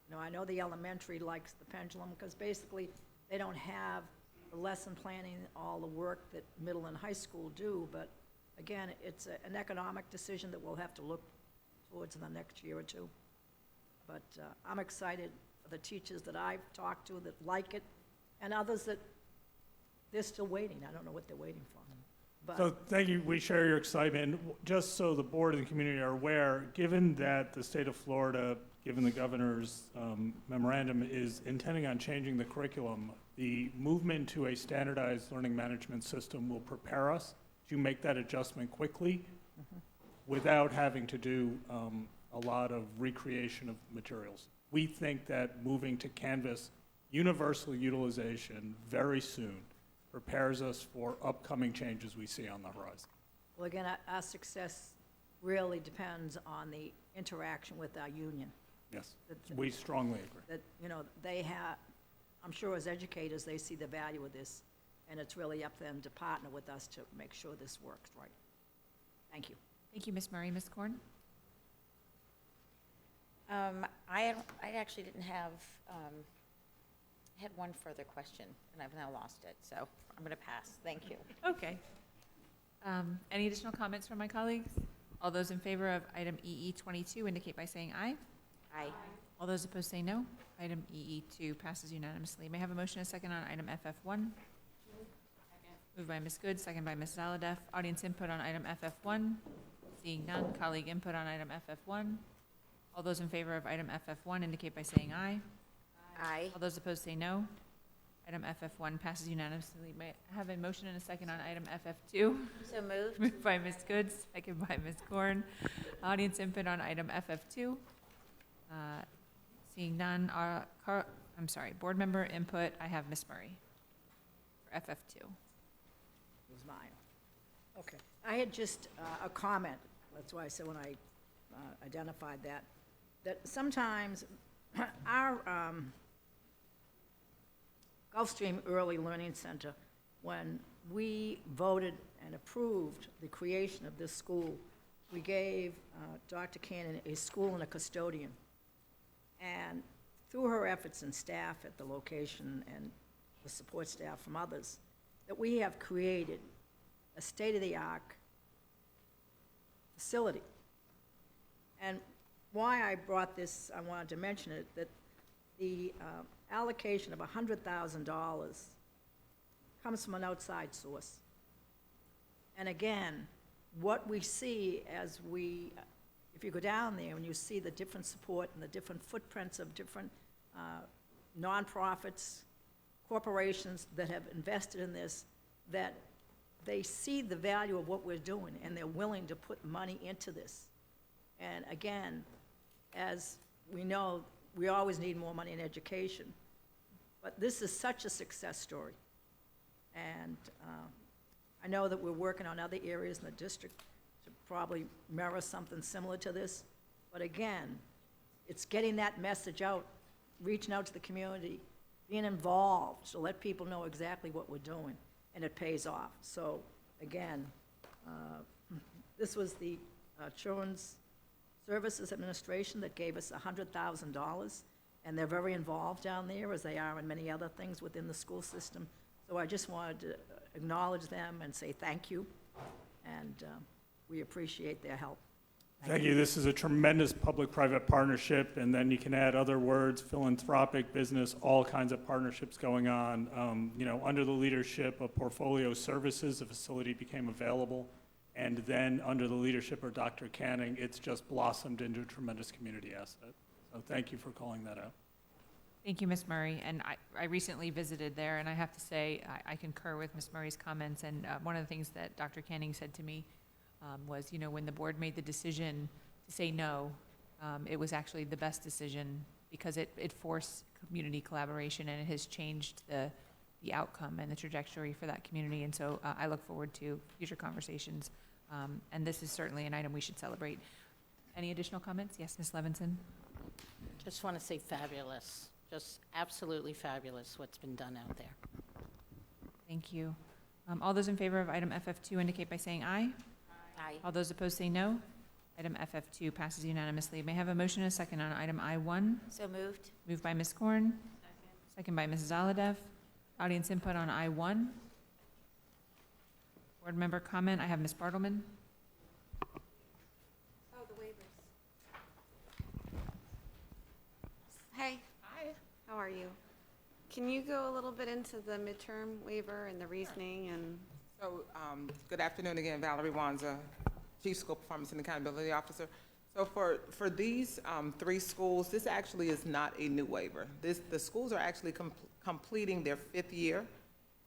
You know, I know the elementary likes the Pendulum because basically they don't have the lesson planning, all the work that middle and high school do, but again, it's an economic decision that we'll have to look towards in the next year or two. But I'm excited for the teachers that I've talked to that like it, and others that they're still waiting. I don't know what they're waiting for. But So thank you. We share your excitement. Just so the board and the community are aware, given that the state of Florida, given the governor's memorandum, is intending on changing the curriculum, the movement to a standardized learning management system will prepare us to make that adjustment quickly without having to do a lot of recreation of materials. We think that moving to Canvas universal utilization very soon prepares us for upcoming changes we see on the horizon. well, again, our success really depends on the interaction with our union. Yes, we strongly agree. That, you know, they have, I'm sure as educators, they see the value of this, and it's really up to them to partner with us to make sure this works right. Thank you. Thank you, Ms. Murray. Ms. Korn? I actually didn't have, I had one further question, and I've now lost it, so I'm going to pass. Thank you. Okay. Any additional comments from my colleagues? All those in favor of item EE22 indicate by saying aye. Aye. All those opposed say no. Item EE2 passes unanimously. May I have a motion and a second on item FF1? Moved by Ms. Good, second by Ms. Zaladef. Audience input on item FF1? Seeing none. Colleague input on item FF1? All those in favor of item FF1 indicate by saying aye. Aye. All those opposed say no. Item FF1 passes unanimously. May I have a motion and a second on item FF2? So moved. Moved by Ms. Good, second by Ms. Korn. Audience input on item FF2? Seeing none, I'm sorry, board member input, I have Ms. Murray for FF2. Was mine. Okay. I had just a comment. That's why I said when I identified that sometimes our Gulfstream Early Learning Center, when we voted and approved the creation of this school, we gave Dr. Cannon a school and a custodian. And through her efforts and staff at the location and the support staff from others, that we have created a state-of-the-art facility. And why I brought this, I wanted to mention it, that the allocation of $100,000 comes from an outside source. And again, what we see as we, if you go down there and you see the different support and the different footprints of different nonprofits, corporations that have invested in this, that they see the value of what we're doing and they're willing to put money into this. And again, as we know, we always need more money in education, but this is such a success story. And I know that we're working on other areas in the district to probably mirror something similar to this, but again, it's getting that message out, reaching out to the community, being involved to let people know exactly what we're doing, and it pays off. So again, this was the Children's Services Administration that gave us $100,000, and they're very involved down there, as they are in many other things within the school system. So I just wanted to acknowledge them and say thank you, and we appreciate their help. Thank you. This is a tremendous public-private partnership, and then you can add other words, philanthropic, business, all kinds of partnerships going on. You know, under the leadership of Portfolio Services, the facility became available, and then under the leadership of Dr. Canning, it's just blossomed into a tremendous community asset. So thank you for calling that out. Thank you, Ms. Murray. And I recently visited there, and I have to say, I concur with Ms. Murray's comments. And one of the things that Dr. Canning said to me was, you know, when the board made the decision to say no, it was actually the best decision because it forced community collaboration, and it has changed the outcome and the trajectory for that community. And so I look forward to future conversations. And this is certainly an item we should celebrate. Any additional comments? Yes, Ms. Levinson. Just want to say fabulous, just absolutely fabulous what's been done out there. Thank you. All those in favor of item FF2 indicate by saying aye. Aye. All those opposed say no. Item FF2 passes unanimously. May I have a motion and a second on item I1? So moved. Moved by Ms. Korn. Second by Mrs. Aladev. Audience input on I1. Board member comment. I have Ms. Bartleman. Oh, the waivers. Hey. Hi. How are you? Can you go a little bit into the midterm waiver and the reasoning and? So, good afternoon again, Valerie Wanza, Chief School Performance and Accountability Officer. So for these 3 schools, this actually is not a new waiver. The schools are actually completing their 5th year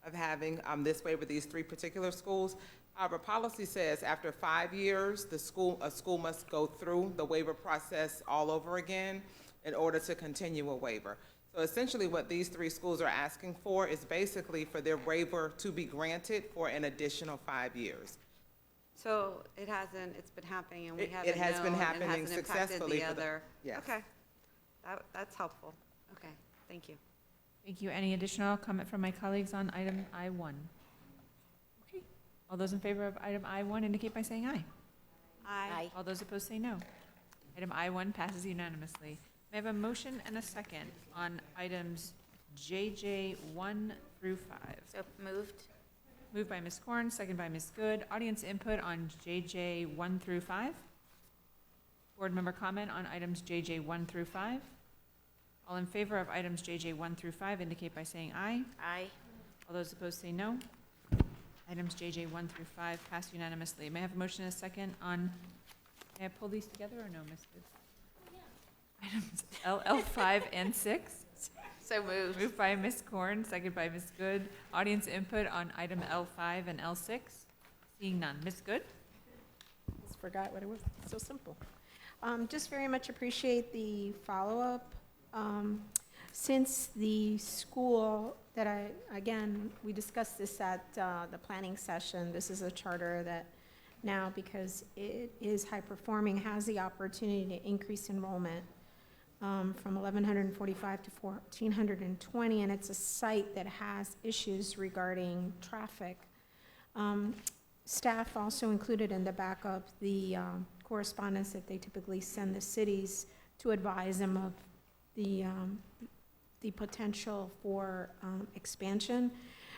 of having this waiver, these 3 particular schools. However, policy says after 5 years, a school must go through the waiver process all over again in order to continue a waiver. So essentially what these 3 schools are asking for is basically for their waiver to be granted for an additional 5 years. So it's been happening and we It haven't known. has been happening and hasn't impacted successfully the for the- other. yes. Okay. That's helpful. Okay, thank you. Thank you. Any additional comment from my colleagues on item I1? Okay. All those in favor of item I1 indicate by saying aye. Aye. All those opposed say no. Item I1 passes unanimously. May I have a motion and a second on items JJ 1 through 5? So moved. Moved by Ms. Korn, second by Ms. Good. Audience input on JJ 1 through 5? Board member comment on items JJ 1 through 5? All in favor of items JJ 1 through 5 indicate by saying aye. Aye. All those opposed say no. Items JJ 1 through 5 pass unanimously. May I have a motion and a second on, may I pull these together or no, Ms. Good? Items L5 and 6? So moved. Moved by Ms. Korn, second by Ms. Good. Audience input on item L5 and L6? Seeing none. Ms. Good? Just forgot what it was. So simple. Just very much appreciate the follow-up. Since the school that we discussed this at the planning session, this is a charter that now, because it is high-performing, has the opportunity to increase enrollment from 1,145 to 1,420, and it's a site that has issues regarding traffic. Staff also included in the backup the correspondence that they typically send the cities to advise them of the potential for expansion.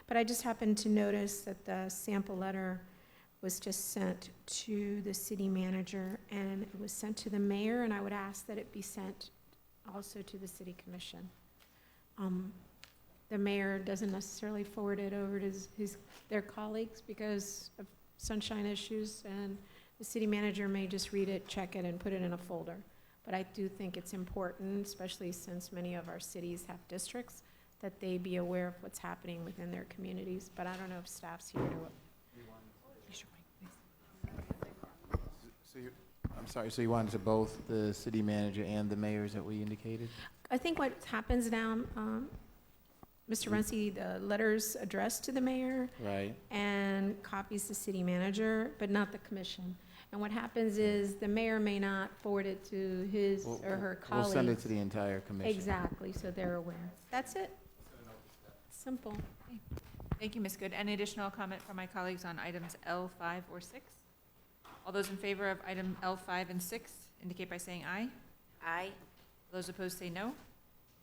But I just happened to notice that the sample letter was just sent to the city manager, and it was sent to the mayor, and I would ask that it be sent also to the city commission. The mayor doesn't necessarily forward it over to their colleagues because of sunshine issues, and the city manager may just read it, check it, and put it in a folder. But I do think it's important, especially since many of our cities have districts, that they be aware of what's happening within their communities. But I don't know if staff's here to. I'm sorry, so you wanted to both the city manager and the mayors that we indicated? I think what happens now, Mr. Runcie, the letter's addressed to the mayor. Right. And copies the city manager, but not the commission. And what happens is the mayor may not forward it to his or her colleagues. We'll send it to the entire commission. Exactly, so they're aware. That's it. Simple. Thank you, Ms. Good. Any additional comment from my colleagues on items L5 or 6? All those in favor of item L5 and 6 indicate by saying aye. Aye. Those opposed say no.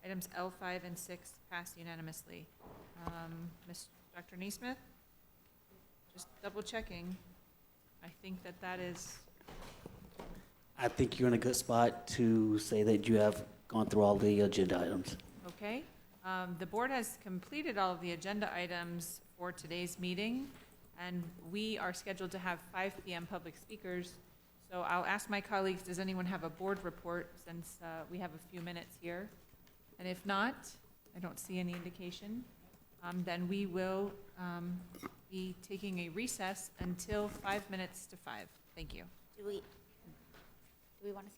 Items L5 and 6 pass unanimously. Dr. Neesmith? Just double checking. I think that is, I think you're in a good spot to say that you have gone through all the agenda items. okay. The board has completed all of the agenda items for today's meeting, and we are scheduled to have 5 p.m. public speakers. So I'll ask my colleagues, does anyone have a board report, since we have a few minutes here? And if not, I don't see any indication, then we will be taking a recess until 5 minutes to 5. Thank you. Do we want to?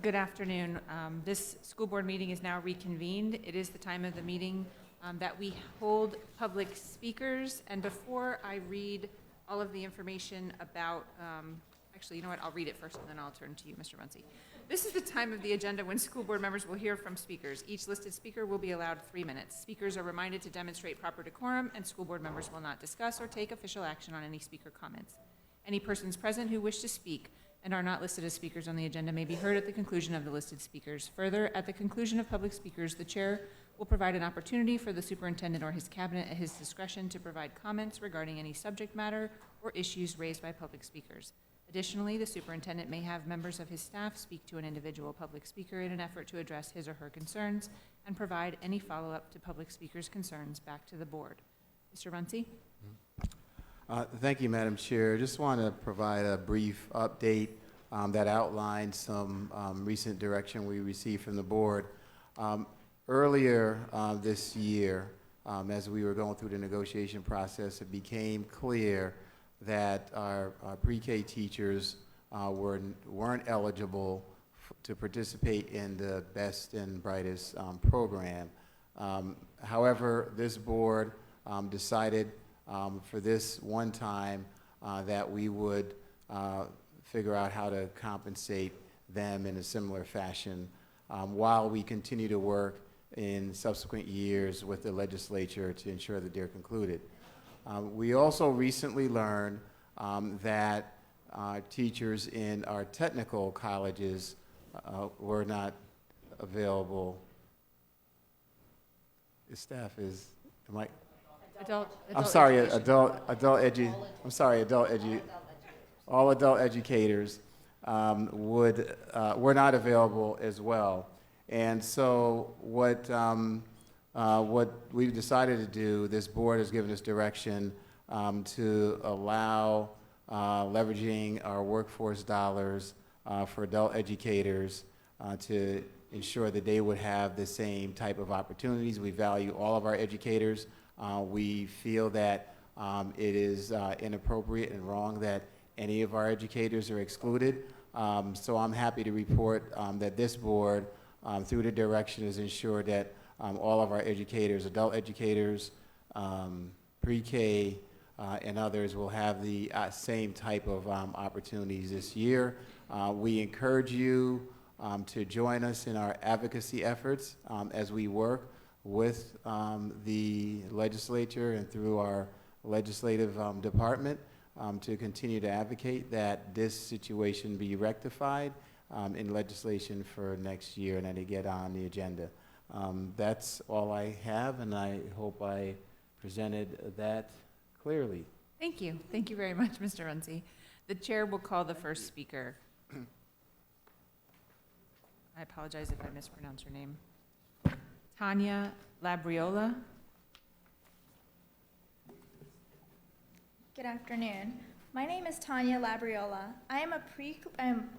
Good afternoon. This school board meeting is now reconvened. It is the time of the meeting that we hold public speakers. And before I read all of the information about, actually, you know what, I'll read it first and then I'll turn to you, Mr. Muncy. This is the time of the agenda when school board members will hear from speakers. Each listed speaker will be allowed 3 minutes. Speakers are reminded to demonstrate proper decorum, and school board members will not discuss or take official action on any speaker comments. Any persons present who wish to speak and are not listed as speakers on the agenda may be heard at the conclusion of the listed speakers. Further, at the conclusion of public speakers, the chair will provide an opportunity for the superintendent or his cabinet at his discretion to provide comments regarding any subject matter or issues raised by public speakers. Additionally, the superintendent may have members of his staff speak to an individual public speaker in an effort to address his or her concerns and provide any follow-up to public speakers' concerns back to the board. Mr. Runcie? Thank you, Madam Chair. Just want to provide a brief update that outlines some recent direction we received from the board. Earlier this year, as we were going through the negotiation process, it became clear that our pre-K teachers weren't eligible to participate in the Best and Brightest program. However, this board decided for this one time that we would figure out how to compensate them in a similar fashion while we continue to work in subsequent years with the legislature to ensure that they're concluded. We also recently learned that teachers in our technical colleges were not available. The staff is, am I? All adult educators were not available as well. And so what we've decided to do, this board has given us direction to allow leveraging our workforce dollars for adult educators to ensure that they would have the same type of opportunities. We value all of our educators. We feel that it is inappropriate and wrong that any of our educators are excluded. So I'm happy to report that this board, through the direction, has ensured that all of our educators, adult educators, pre-K, and others will have the same type of opportunities this year. We encourage you to join us in our advocacy efforts as we work with the legislature and through our legislative department to continue to advocate that this situation be rectified in legislation for next year and that it get on the agenda. That's all I have, and I hope I presented that clearly. Thank you. Thank you very much, Mr. Runcie. The chair will call the first speaker. I apologize if I mispronounce your name. Tanya Labriola. Good afternoon. My name is Tanya Labriola. I am a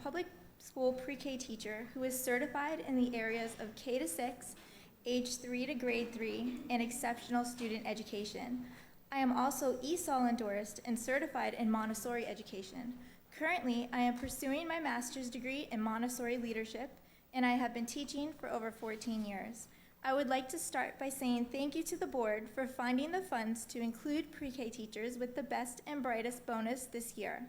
public school pre-K teacher who is certified in the areas of K to 6, age 3 to grade 3, and exceptional student education. I am also ESOL endorsed and certified in Montessori education. Currently, I am pursuing my master's degree in Montessori leadership, and I have been teaching for over 14 years. I would like to start by saying thank you to the board for finding the funds to include pre-K teachers with the Best and Brightest bonus this year.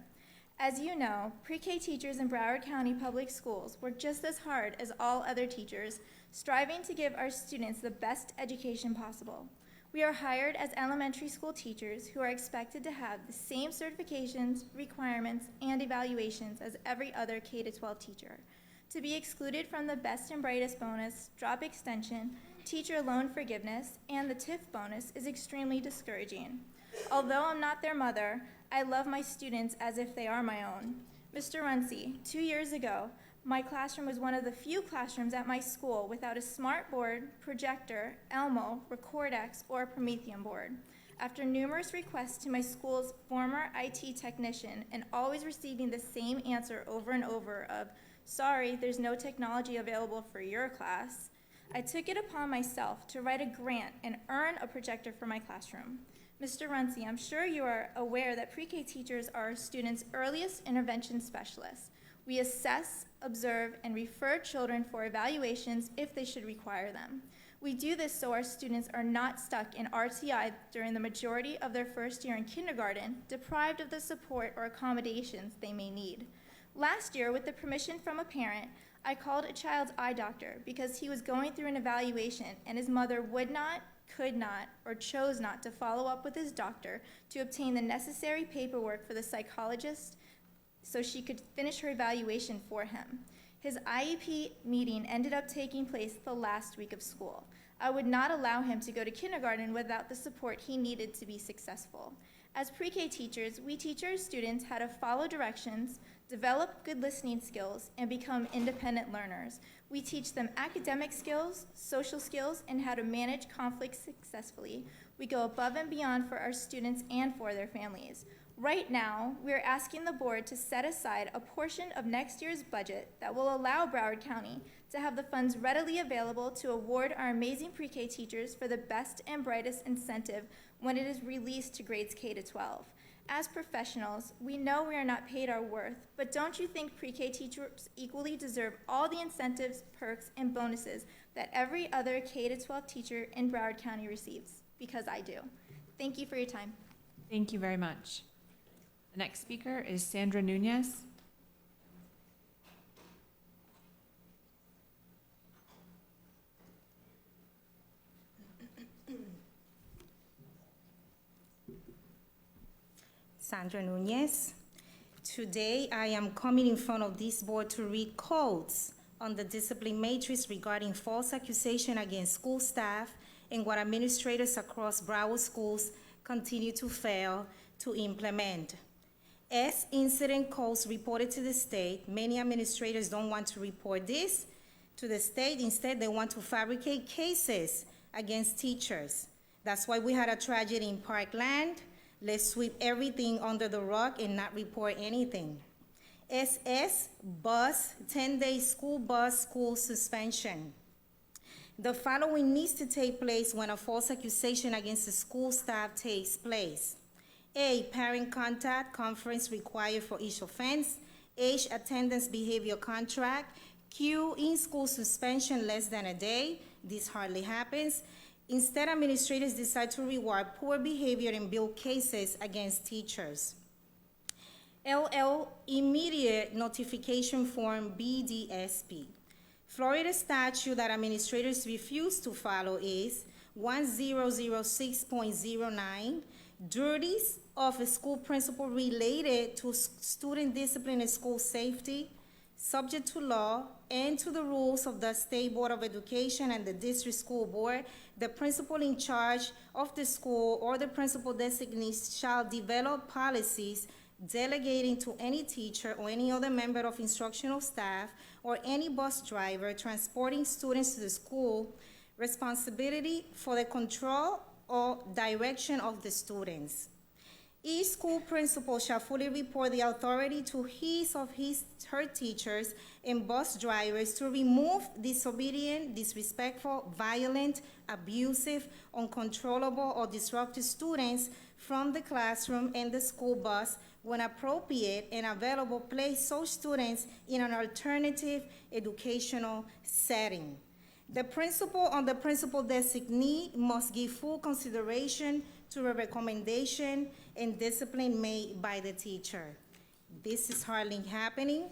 As you know, pre-K teachers in Broward County Public Schools work just as hard as all other teachers, striving to give our students the best education possible. We are hired as elementary school teachers who are expected to have the same certifications, requirements, and evaluations as every other K-12 teacher. To be excluded from the Best and Brightest bonus, drop extension, teacher loan forgiveness, and the TIF bonus is extremely discouraging. Although I'm not their mother, I love my students as if they are my own. Mr. Runcie, 2 years ago, my classroom was one of the few classrooms at my school without a smart board, projector, Elmo, Recordex, or Promethean board. After numerous requests to my school's former IT technician and always receiving the same answer over and over of, "Sorry, there's no technology available for your class," I took it upon myself to write a grant and earn a projector for my classroom. Mr. Runcie, I'm sure you are aware that pre-K teachers are our students' earliest intervention specialists. We assess, observe, and refer children for evaluations if they should require them. We do this so our students are not stuck in RTI during the majority of their first year in kindergarten, deprived of the support or accommodations they may need. Last year, with the permission from a parent, I called a child's eye doctor because he was going through an evaluation and his mother would not, could not, or chose not to follow up with his doctor to obtain the necessary paperwork for the psychologist so she could finish her evaluation for him. His IEP meeting ended up taking place the last week of school. I would not allow him to go to kindergarten without the support he needed to be successful. As pre-K teachers, we teach our students how to follow directions, develop good listening skills, and become independent learners. We teach them academic skills, social skills, and how to manage conflicts successfully. We go above and beyond for our students and for their families. Right now, we are asking the board to set aside a portion of next year's budget that will allow Broward County to have the funds readily available to award our amazing pre-K teachers for the best and brightest incentive when it is released to grades K to 12. As professionals, we know we are not paid our worth, but don't you think pre-K teachers equally deserve all the incentives, perks, and bonuses that every other K to 12 teacher in Broward County receives? Because I do. Thank you for your time. Thank you very much. The next speaker is Sandra Nunez. Sandra Nunez. Today, I am coming in front of this board to read codes on the discipline matrix regarding false accusation against school staff and what administrators across Broward schools continue to fail to implement. As incident codes reported to the state, many administrators don't want to report this to the state. Instead, they want to fabricate cases against teachers. That's why we had a tragedy in Parkland. Let's sweep everything under the rug and not report anything. SS, bus, 10-day school bus school suspension. The following needs to take place when a false accusation against the school staff takes place. A, parent contact conference required for each offense. H, attendance behavior contract. Q, in-school suspension less than a day. This hardly happens. Instead, administrators decide to reward poor behavior and build cases against teachers. LL, immediate notification form BDSP. Florida statute that administrators refuse to follow is 1006.09, duties of a school principal related to student discipline and school safety, subject to law and to the rules of the State Board of Education and the District School Board. The principal in charge of the school or the principal designee shall develop policies delegating to any teacher or any other member of instructional staff or any bus driver transporting students to the school responsibility for the control or direction of the students. Each school principal shall fully report the authority to her teachers and bus drivers to remove disobedient, disrespectful, violent, abusive, uncontrollable, or disruptive students from the classroom and the school bus. When appropriate and available, place such students in an alternative educational setting. The principal or the principal designee must give full consideration to a recommendation and discipline made by the teacher. This is hardly happening.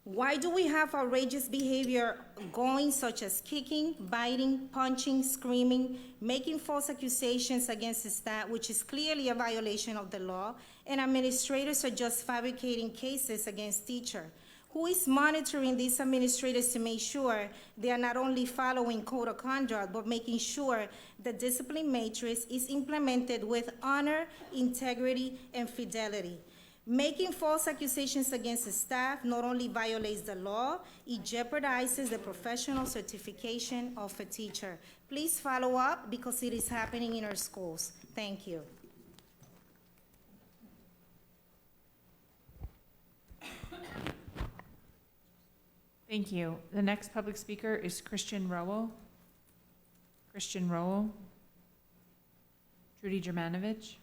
Why do we have outrageous behavior going, such as kicking, biting, punching, screaming, making false accusations against the staff, which is clearly a violation of the law, and administrators are just fabricating cases against teachers? Who is monitoring these administrators to make sure they are not only following code of conduct, but making sure the discipline matrix is implemented with honor, integrity, and fidelity? Making false accusations against the staff not only violates the law, it jeopardizes the professional certification of a teacher. Please follow up because it is happening in our schools. Thank you. Thank you. The next public speaker is Christian Rowell. Christian Rowell. Trudy Germanovich.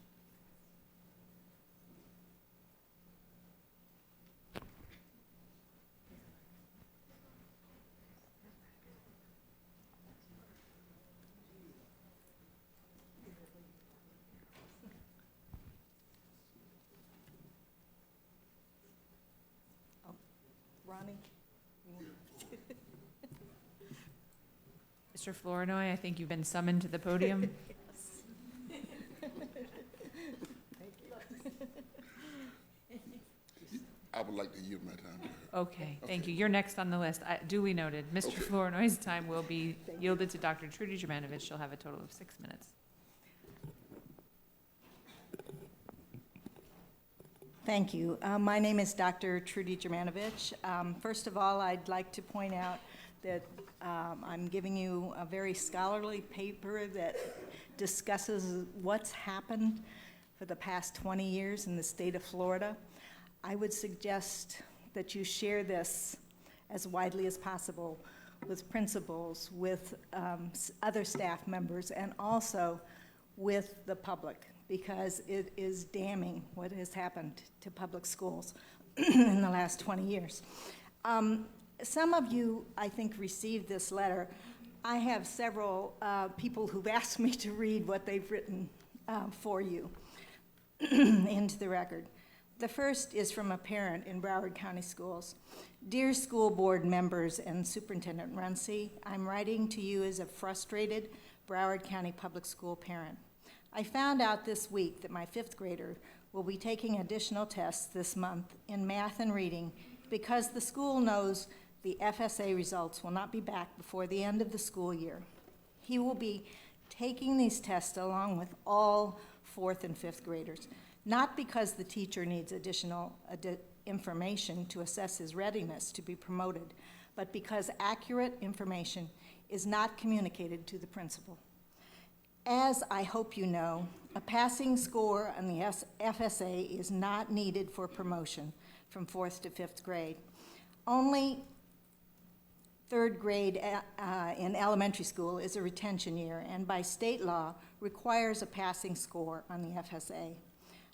Ronnie? Mr. Flournoy, I think you've been summoned to the podium. I would like to yield my time to her. Okay, thank you. You're next on the list. Duly noted. Mr. Flournoy's time will be yielded to Dr. Trudy Jurmanovich. She'll have a total of 6 minutes. Thank you. My name is Dr. Trudy Jurmanovich. First of all, I'd like to point out that I'm giving you a very scholarly paper that discusses what's happened for the past 20 years in the state of Florida. I would suggest that you share this as widely as possible with principals, with other staff members, and also with the public, because it is damning what has happened to public schools in the last 20 years. Some of you, I think, received this letter. I have several people who've asked me to read what they've written for you into the record. The first is from a parent in Broward County Schools. Dear school board members and Superintendent Runcie, I'm writing to you as a frustrated Broward County Public School parent. I found out this week that my 5th grader will be taking additional tests this month in math and reading because the school knows the FSA results will not be back before the end of the school year. He will be taking these tests along with all 4th and 5th graders, not because the teacher needs additional information to assess his readiness to be promoted, but because accurate information is not communicated to the principal. As I hope you know, a passing score on the FSA is not needed for promotion from 4th to 5th grade. Only 3rd grade in elementary school is a retention year, and by state law requires a passing score on the FSA.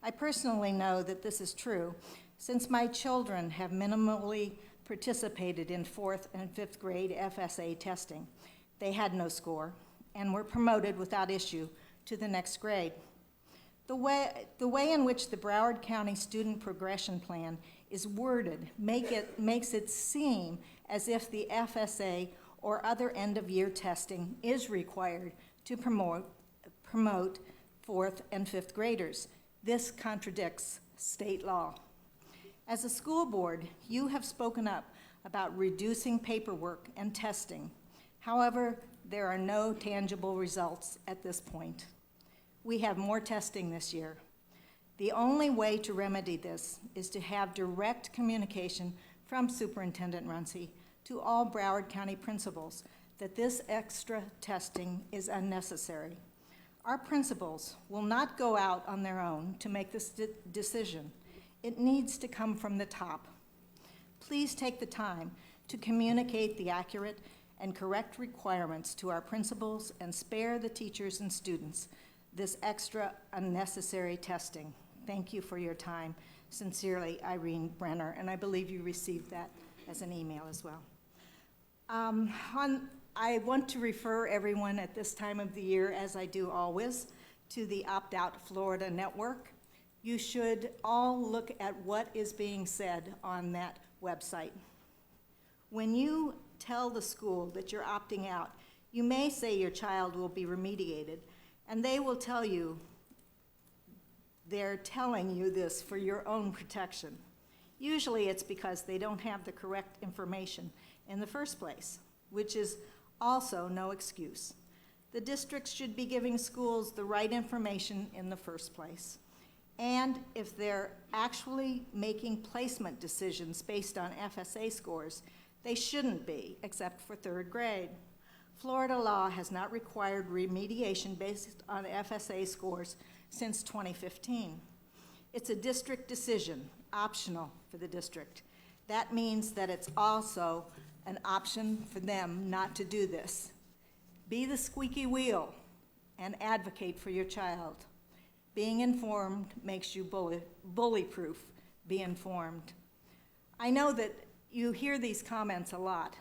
I personally know that this is true since my children have minimally participated in 4th and 5th grade FSA testing. They had no score and were promoted without issue to the next grade. The way in which the Broward County Student Progression Plan is worded makes it seem as if the FSA or other end-of-year testing is required to promote 4th and 5th graders. This contradicts state law. As a school board, you have spoken up about reducing paperwork and testing. However, there are no tangible results at this point. We have more testing this year. The only way to remedy this is to have direct communication from Superintendent Runcie to all Broward County principals that this extra testing is unnecessary. Our principals will not go out on their own to make this decision. It needs to come from the top. Please take the time to communicate the accurate and correct requirements to our principals and spare the teachers and students this extra unnecessary testing. Thank you for your time. Sincerely, Irene Brenner, and I believe you received that as an email as well. I want to refer everyone at this time of the year, as I do always, to the Opt Out Florida Network. You should all look at what is being said on that website. When you tell the school that you're opting out, you may say your child will be remediated, and they will tell you they're telling you this for your own protection. Usually it's because they don't have the correct information in the first place, which is also no excuse. The districts should be giving schools the right information in the first place. And if they're actually making placement decisions based on FSA scores, they shouldn't be, except for 3rd grade. Florida law has not required remediation based on FSA scores since 2015. It's a district decision, optional for the district. That means that it's also an option for them not to do this. Be the squeaky wheel and advocate for your child. Being informed makes you bully-proof. Be informed. I know that you hear these comments a lot,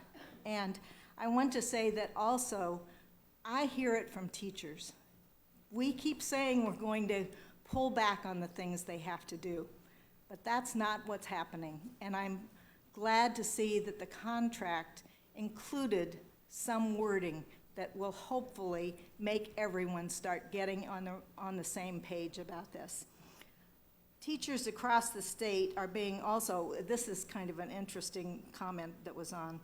and I want to say that also I hear it from teachers. We keep saying we're going to pull back on the things they have to do, but that's not what's happening, and I'm glad to see that the contract included some wording that will hopefully make everyone start getting on the same page about this. Teachers across the state are being also, this is kind of an interesting comment that was on.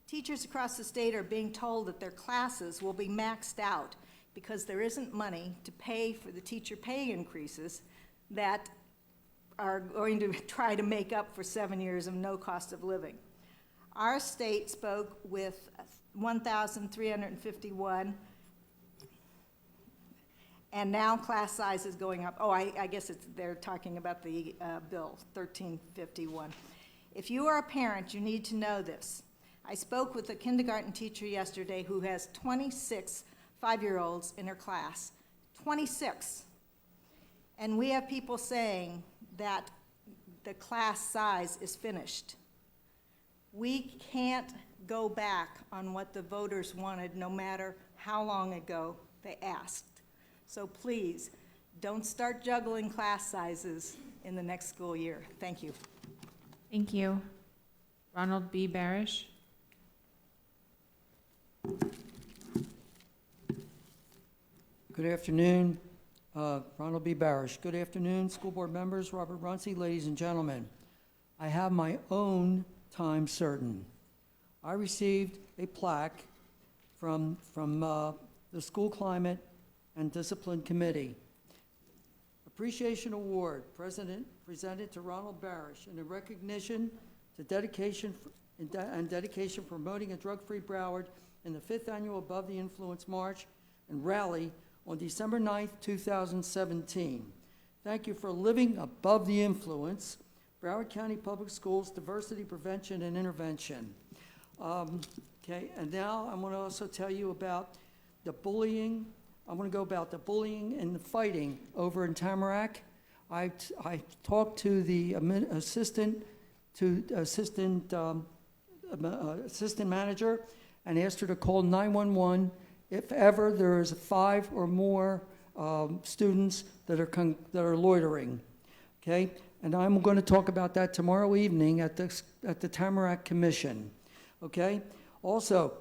Teachers across the state are being told that their classes will be maxed out because there isn't money to pay for the teacher pay increases that are going to try to make up for 7 years of no cost of living. Our state spoke with 1,351, and now class size is going up. Oh, I guess they're talking about the bill, 1351. If you are a parent, you need to know this. I spoke with a kindergarten teacher yesterday who has 26 5-year-olds in her class, 26. And we have people saying that the class size is finished. We can't go back on what the voters wanted, no matter how long ago they asked. So please, don't start juggling class sizes in the next school year. Thank you. Thank you. Ronald B. Barish. Good afternoon, Ronald B. Barish. Good afternoon, school board members, Robert Runcie, ladies and gentlemen. I have my own time certain. I received a plaque from the School Climate and Discipline Committee. Appreciation Award presented to Ronald Barish in a recognition to dedication for promoting a drug-free Broward in the 5th Annual Above the Influence March and Rally on December 9th, 2017. Thank you for living above the influence. Broward County Public Schools Diversity Prevention and Intervention. Okay, and now I'm going to also tell you about the bullying. I'm going to go about the bullying and the fighting over in Tamarack. I talked to the assistant manager and asked her to call 911 if ever there is 5 or more students that are loitering. Okay, and I'm going to talk about that tomorrow evening at the Tamarack Commission. Okay. Also,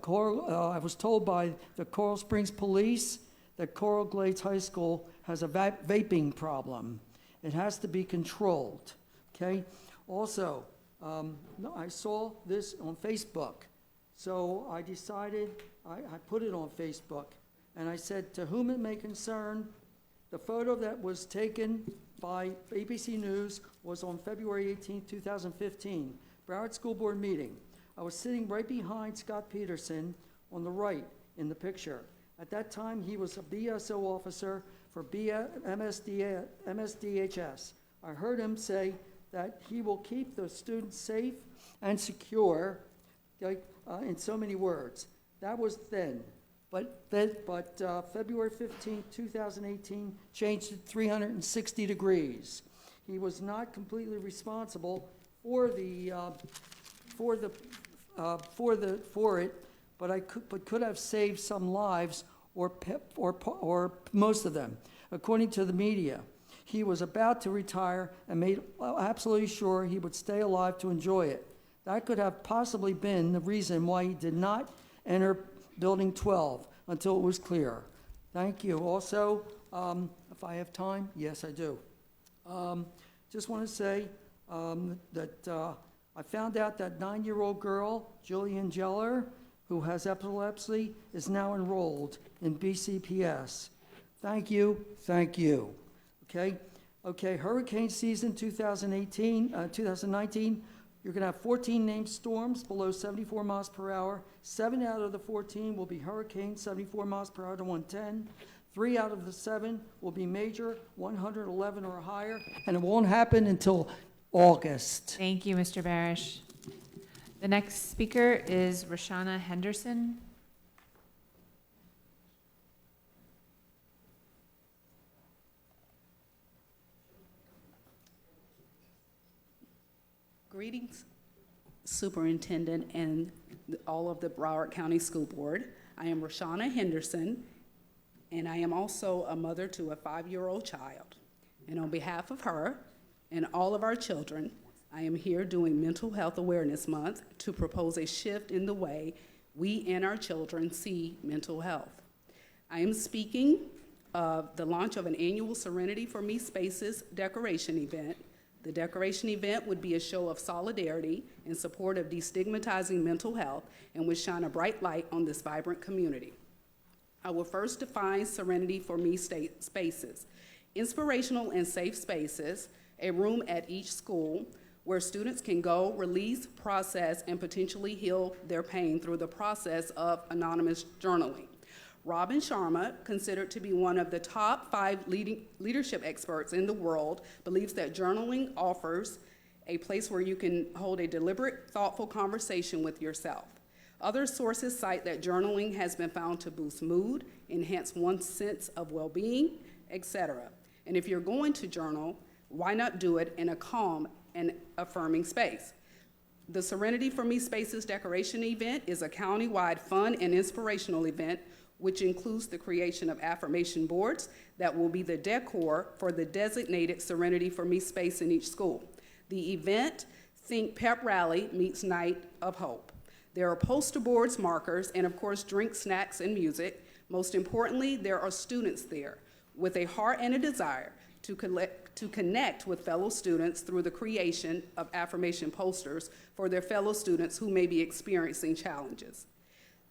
I was told by the Coral Springs Police that Coral Glades High School has a vaping problem. It has to be controlled. Okay. Also, I saw this on Facebook, so I decided I put it on Facebook, and I said, to whom it may concern, the photo that was taken by ABC News was on February 18, 2015, Broward School Board meeting. I was sitting right behind Scott Peterson on the right in the picture. At that time, he was a BSO officer for MSDHS. I heard him say that he will keep the students safe and secure, in so many words. That was then. But February 15, 2018 changed it 360 degrees. He was not completely responsible for it, but could have saved some lives or most of them. According to the media, he was about to retire and made absolutely sure he would stay alive to enjoy it. That could have possibly been the reason why he did not enter Building 12 until it was clear. Thank you. Also, if I have time, yes, I do. Just want to say that I found out that 9-year-old girl, Jillian Jeller, who has epilepsy, is now enrolled in BCPS. Thank you, thank you. Okay, hurricane season 2019, you're going to have 14 named storms below 74 miles per hour. 7 out of the 14 will be hurricanes, 74 miles per hour to 110. 3 out of the 7 will be major, 111 or higher, and it won't happen until August. Thank you, Mr. Barish. The next speaker is Roshana Henderson. Greetings, Superintendent and all of the Broward County School Board. I am Roshana Henderson, and I am also a mother to a 5-year-old child. And on behalf of her and all of our children, I am here during Mental Health Awareness Month to propose a shift in the way we and our children see mental health. I am speaking of the launch of an annual Serenity for Me Spaces decoration event. The decoration event would be a show of solidarity in support of destigmatizing mental health and would shine a bright light on this vibrant community. I will first define Serenity for Me spaces. Inspirational and safe spaces, a room at each school where students can go, release, process, and potentially heal their pain through the process of anonymous journaling. Robin Sharma, considered to be one of the top 5 leadership experts in the world, believes that journaling offers a place where you can hold a deliberate, thoughtful conversation with yourself. Other sources cite that journaling has been found to boost mood, enhance one's sense of well-being, etc. And if you're going to journal, why not do it in a calm and affirming space? The Serenity for Me Spaces decoration event is a county-wide fun and inspirational event which includes the creation of affirmation boards that will be the decor for the designated Serenity for Me space in each school. The event, think pep rally meets night of hope. There are poster boards, markers, and of course drinks, snacks, and music. Most importantly, there are students there with a heart and a desire to connect with fellow students through the creation of affirmation posters for their fellow students who may be experiencing challenges.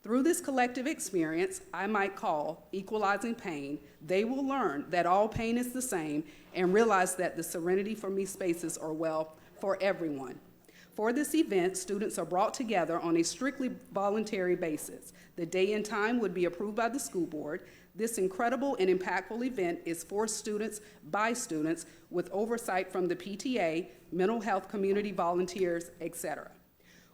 Through this collective experience, I might call equalizing pain, they will learn that all pain is the same and realize that the Serenity for Me spaces are well for everyone. For this event, students are brought together on a strictly voluntary basis. The day and time would be approved by the school board. This incredible and impactful event is for students, by students, with oversight from the PTA, mental health community volunteers, etc.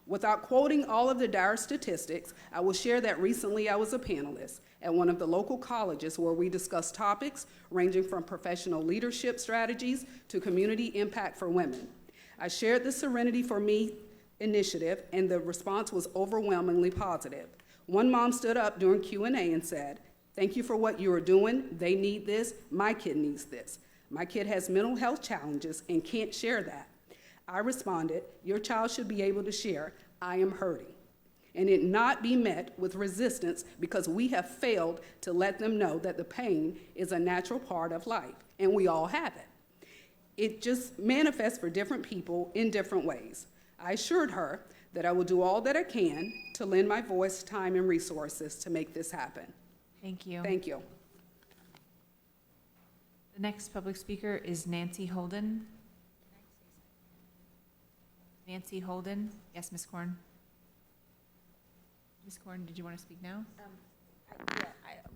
Without quoting all of the dire statistics, I will share that recently I was a panelist at one of the local colleges where we discussed topics ranging from professional leadership strategies to community impact for women. I shared the Serenity for Me initiative, and the response was overwhelmingly positive. One mom stood up during Q&A and said, "Thank you for what you are doing. They need this. My kid needs this. My kid has mental health challenges and can't share that." I responded, "Your child should be able to share, I am hurting," and it not be met with resistance because we have failed to let them know that the pain is a natural part of life, and we all have it. It just manifests for different people in different ways. I assured her that I will do all that I can to lend my voice, time, and resources to make this happen. Thank you. Thank you. The next public speaker is Nancy Holden. Nancy Holden. Yes, Ms. Korn. Ms. Korn, did you want to speak now?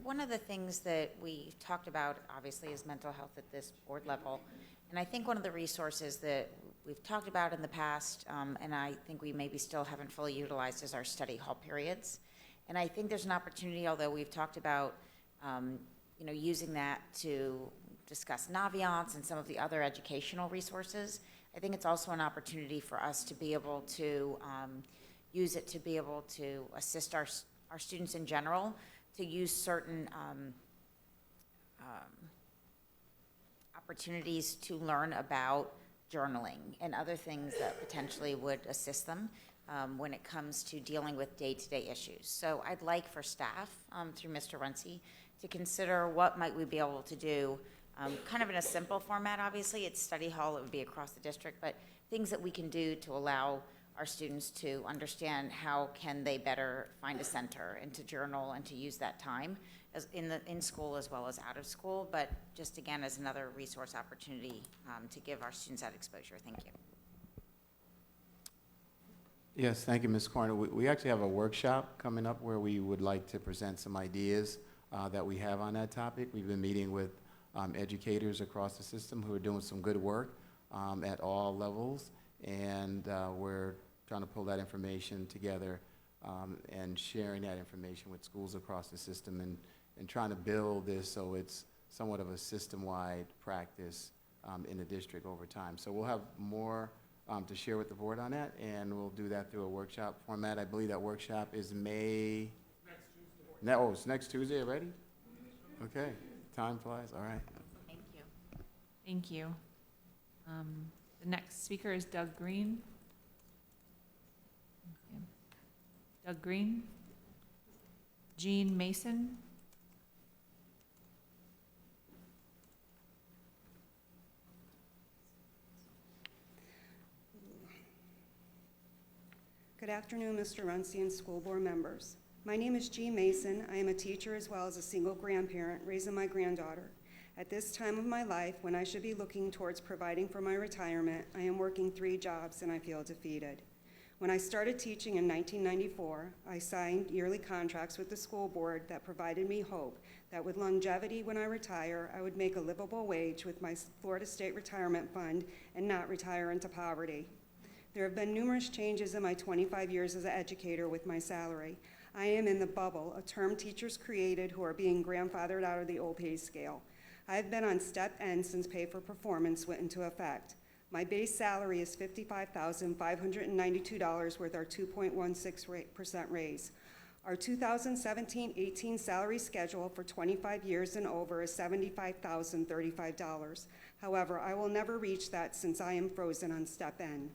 One of the things that we talked about, obviously, is mental health at this board level. And I think one of the resources that we've talked about in the past, and I think we maybe still haven't fully utilized, is our study hall periods. And I think there's an opportunity, although we've talked about using that to discuss Naviance and some of the other educational resources, I think it's also an opportunity for us to be able to use it to be able to assist our students in general to use certain opportunities to learn about journaling and other things that potentially would assist them when it comes to dealing with day-to-day issues. So I'd like for staff, through Mr. Runcie, to consider what might we be able to do, kind of in a simple format, obviously. It's study hall, it would be across the district, but things that we can do to allow our students to understand how can they better find a center and to journal and to use that time as in school as well as out of school, but just again as another resource opportunity to give our students that exposure. Thank you. Yes, thank you, Ms. Corner. We actually have a workshop coming up where we would like to present some ideas that we have on that topic. We've been meeting with educators across the system who are doing some good work at all levels, and we're trying to pull that information together and sharing that information with schools across the system and trying to build this so it's somewhat of a system-wide practice in the district over time. So we'll have more to share with the board on that, and we'll do that through a workshop format. I believe that workshop is May. It's next Tuesday already? Okay, time flies, all right. Thank you. Thank you. The next speaker is Doug Green. Okay. Doug Green. Jean Mason. Good afternoon, Mr. Runcie and school board members. My name is Jean Mason. I am a teacher as well as a single grandparent raising my granddaughter. At this time of my life, when I should be looking towards providing for my retirement, I am working 3 jobs and I feel defeated. When I started teaching in 1994, I signed yearly contracts with the school board that provided me hope that with longevity when I retire, I would make a livable wage with my Florida State Retirement Fund and not retire into poverty. There have been numerous changes in my 25 years as an educator with my salary. I am in the bubble, a term teachers created who are being grandfathered out of the old pay scale. I have been on step N since pay for performance went into effect. My base salary is $55,592 with our 2.16% raise. Our 2017-18 salary schedule for 25 years and over is $75,035. However, I will never reach that since I am frozen on step N.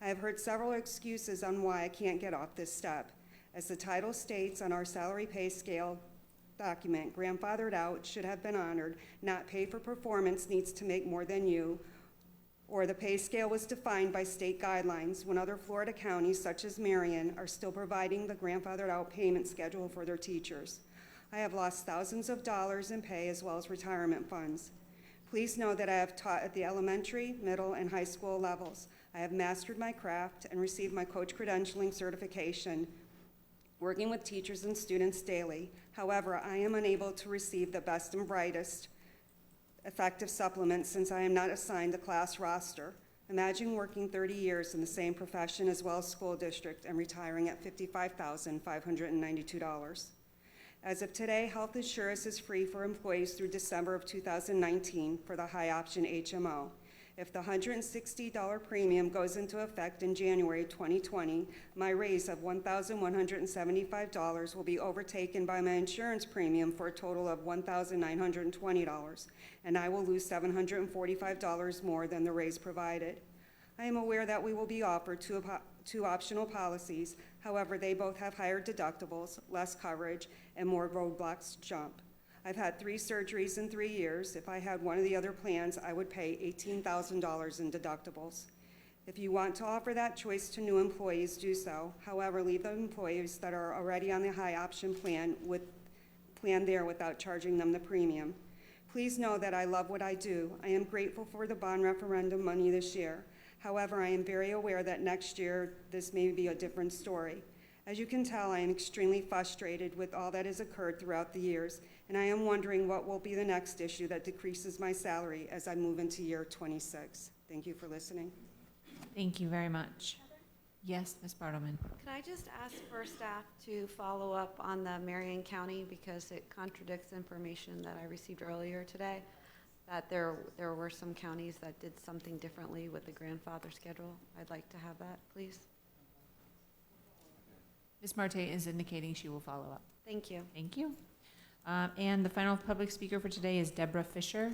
I have heard several excuses on why I can't get off this step. As the title states on our salary pay scale document, grandfathered out should have been honored, not pay for performance needs to make more than you, or the pay scale was defined by state guidelines when other Florida counties, such as Marion, are still providing the grandfathered out payment schedule for their teachers. I have lost thousands of dollars in pay as well as retirement funds. Please know that I have taught at the elementary, middle, and high school levels. I have mastered my craft and received my coach credentialing certification, working with teachers and students daily. However, I am unable to receive the best and brightest effective supplements since I am not assigned a class roster. Imagine working 30 years in the same profession as well as school district and retiring at $55,592. As of today, health insurance is free for employees through December of 2019 for the high option HMO. If the $160 premium goes into effect in January 2020, my raise of $1,175 will be overtaken by my insurance premium for a total of $1,920, and I will lose $745 more than the raise provided. I am aware that we will be offered two optional policies. However, they both have higher deductibles, less coverage, and more roadblocks to jump. I've had 3 surgeries in 3 years. If I had one of the other plans, I would pay $18,000 in deductibles. If you want to offer that choice to new employees, do so. However, leave the employees that are already on the high option plan there without charging them the premium. Please know that I love what I do. I am grateful for the bond referendum money this year. However, I am very aware that next year this may be a different story. As you can tell, I am extremely frustrated with all that has occurred throughout the years, and I am wondering what will be the next issue that decreases my salary as I move into year 26. Thank you for listening. Thank you very much. Yes, Ms. Bartleman. Could I just ask for staff to follow up on the Marion County because it contradicts information that I received earlier today, that there were some counties that did something differently with the grandfather schedule. I'd like to have that, please. Ms. Marte is indicating she will follow up. Thank you. Thank you. And the final public speaker for today is Deborah Fisher.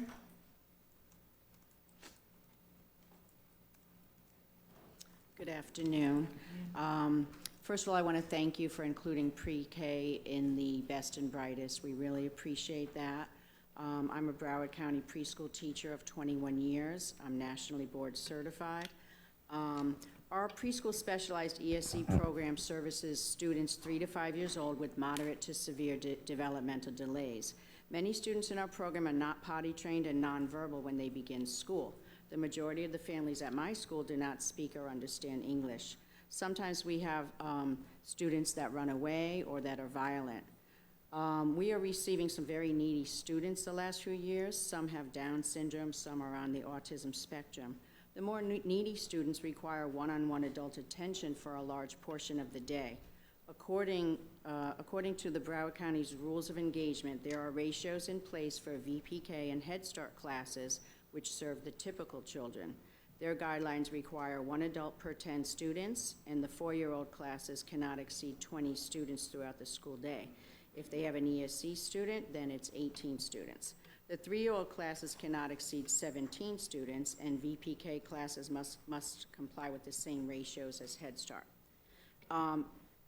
Good afternoon. First of all, I want to thank you for including pre-K in the best and brightest. We really appreciate that. I'm a Broward County preschool teacher of 21 years. I'm nationally board certified. Our preschool specialized ESC program services students 3 to 5 years old with moderate to severe developmental delays. Many students in our program are not potty trained and nonverbal when they begin school. The majority of the families at my school do not speak or understand English. Sometimes we have students that run away or that are violent. We are receiving some very needy students the last few years. Some have Down syndrome, some are on the autism spectrum. The more needy students require one-on-one adult attention for a large portion of the day. According to the Broward County's rules of engagement, there are ratios in place for VPK and Head Start classes which serve the typical children. Their guidelines require 1 adult per 10 students, and the 4-year-old classes cannot exceed 20 students throughout the school day. If they have an ESC student, then it's 18 students. The 3-year-old classes cannot exceed 17 students, and VPK classes must comply with the same ratios as Head Start.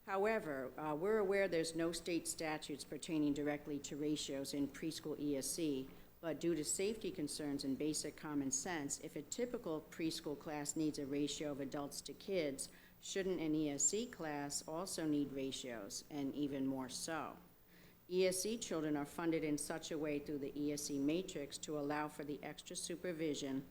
However, we're aware there's no state statutes pertaining directly to ratios in preschool ESC, but due to safety concerns and basic common sense, if a typical preschool class needs a ratio of adults to kids, shouldn't an ESC class also need ratios, and even more so? ESC children are funded in such a way through the ESC matrix to allow for the extra supervision,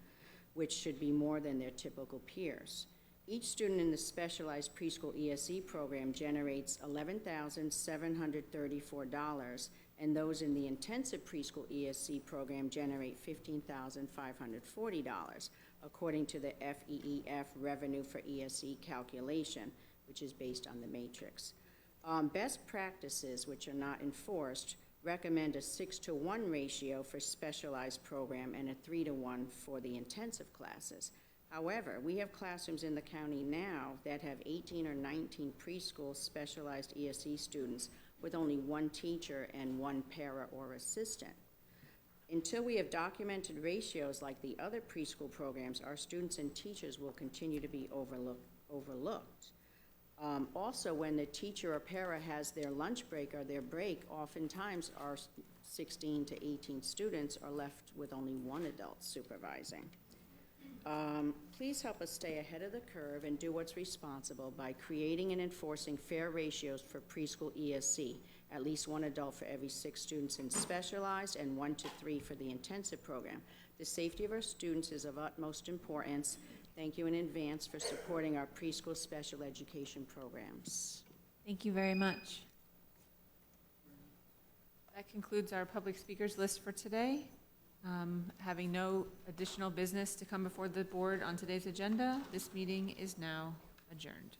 which should be more than their typical peers. Each student in the specialized preschool ESC program generates $11,734, and those in the intensive preschool ESC program generate $15,540, according to the FEEF revenue for ESC calculation, which is based on the matrix. Best practices, which are not enforced, recommend a 6-to-1 ratio for specialized program and a 3-to-1 for the intensive classes. However, we have classrooms in the county now that have 18 or 19 preschool specialized ESC students with only one teacher and one para or assistant. Until we have documented ratios like the other preschool programs, our students and teachers will continue to be overlooked. Also, when the teacher or para has their lunch break or their break, oftentimes our 16 to 18 students are left with only one adult supervising. Please help us stay ahead of the curve and do what's responsible by creating and enforcing fair ratios for preschool ESC, at least one adult for every 6 students in specialized and 1 to 3 for the intensive program. The safety of our students is of utmost importance. Thank you in advance for supporting our preschool special education programs. Thank you very much. That concludes our public speakers list for today. Having no additional business to come before the board on today's agenda, this meeting is now adjourned.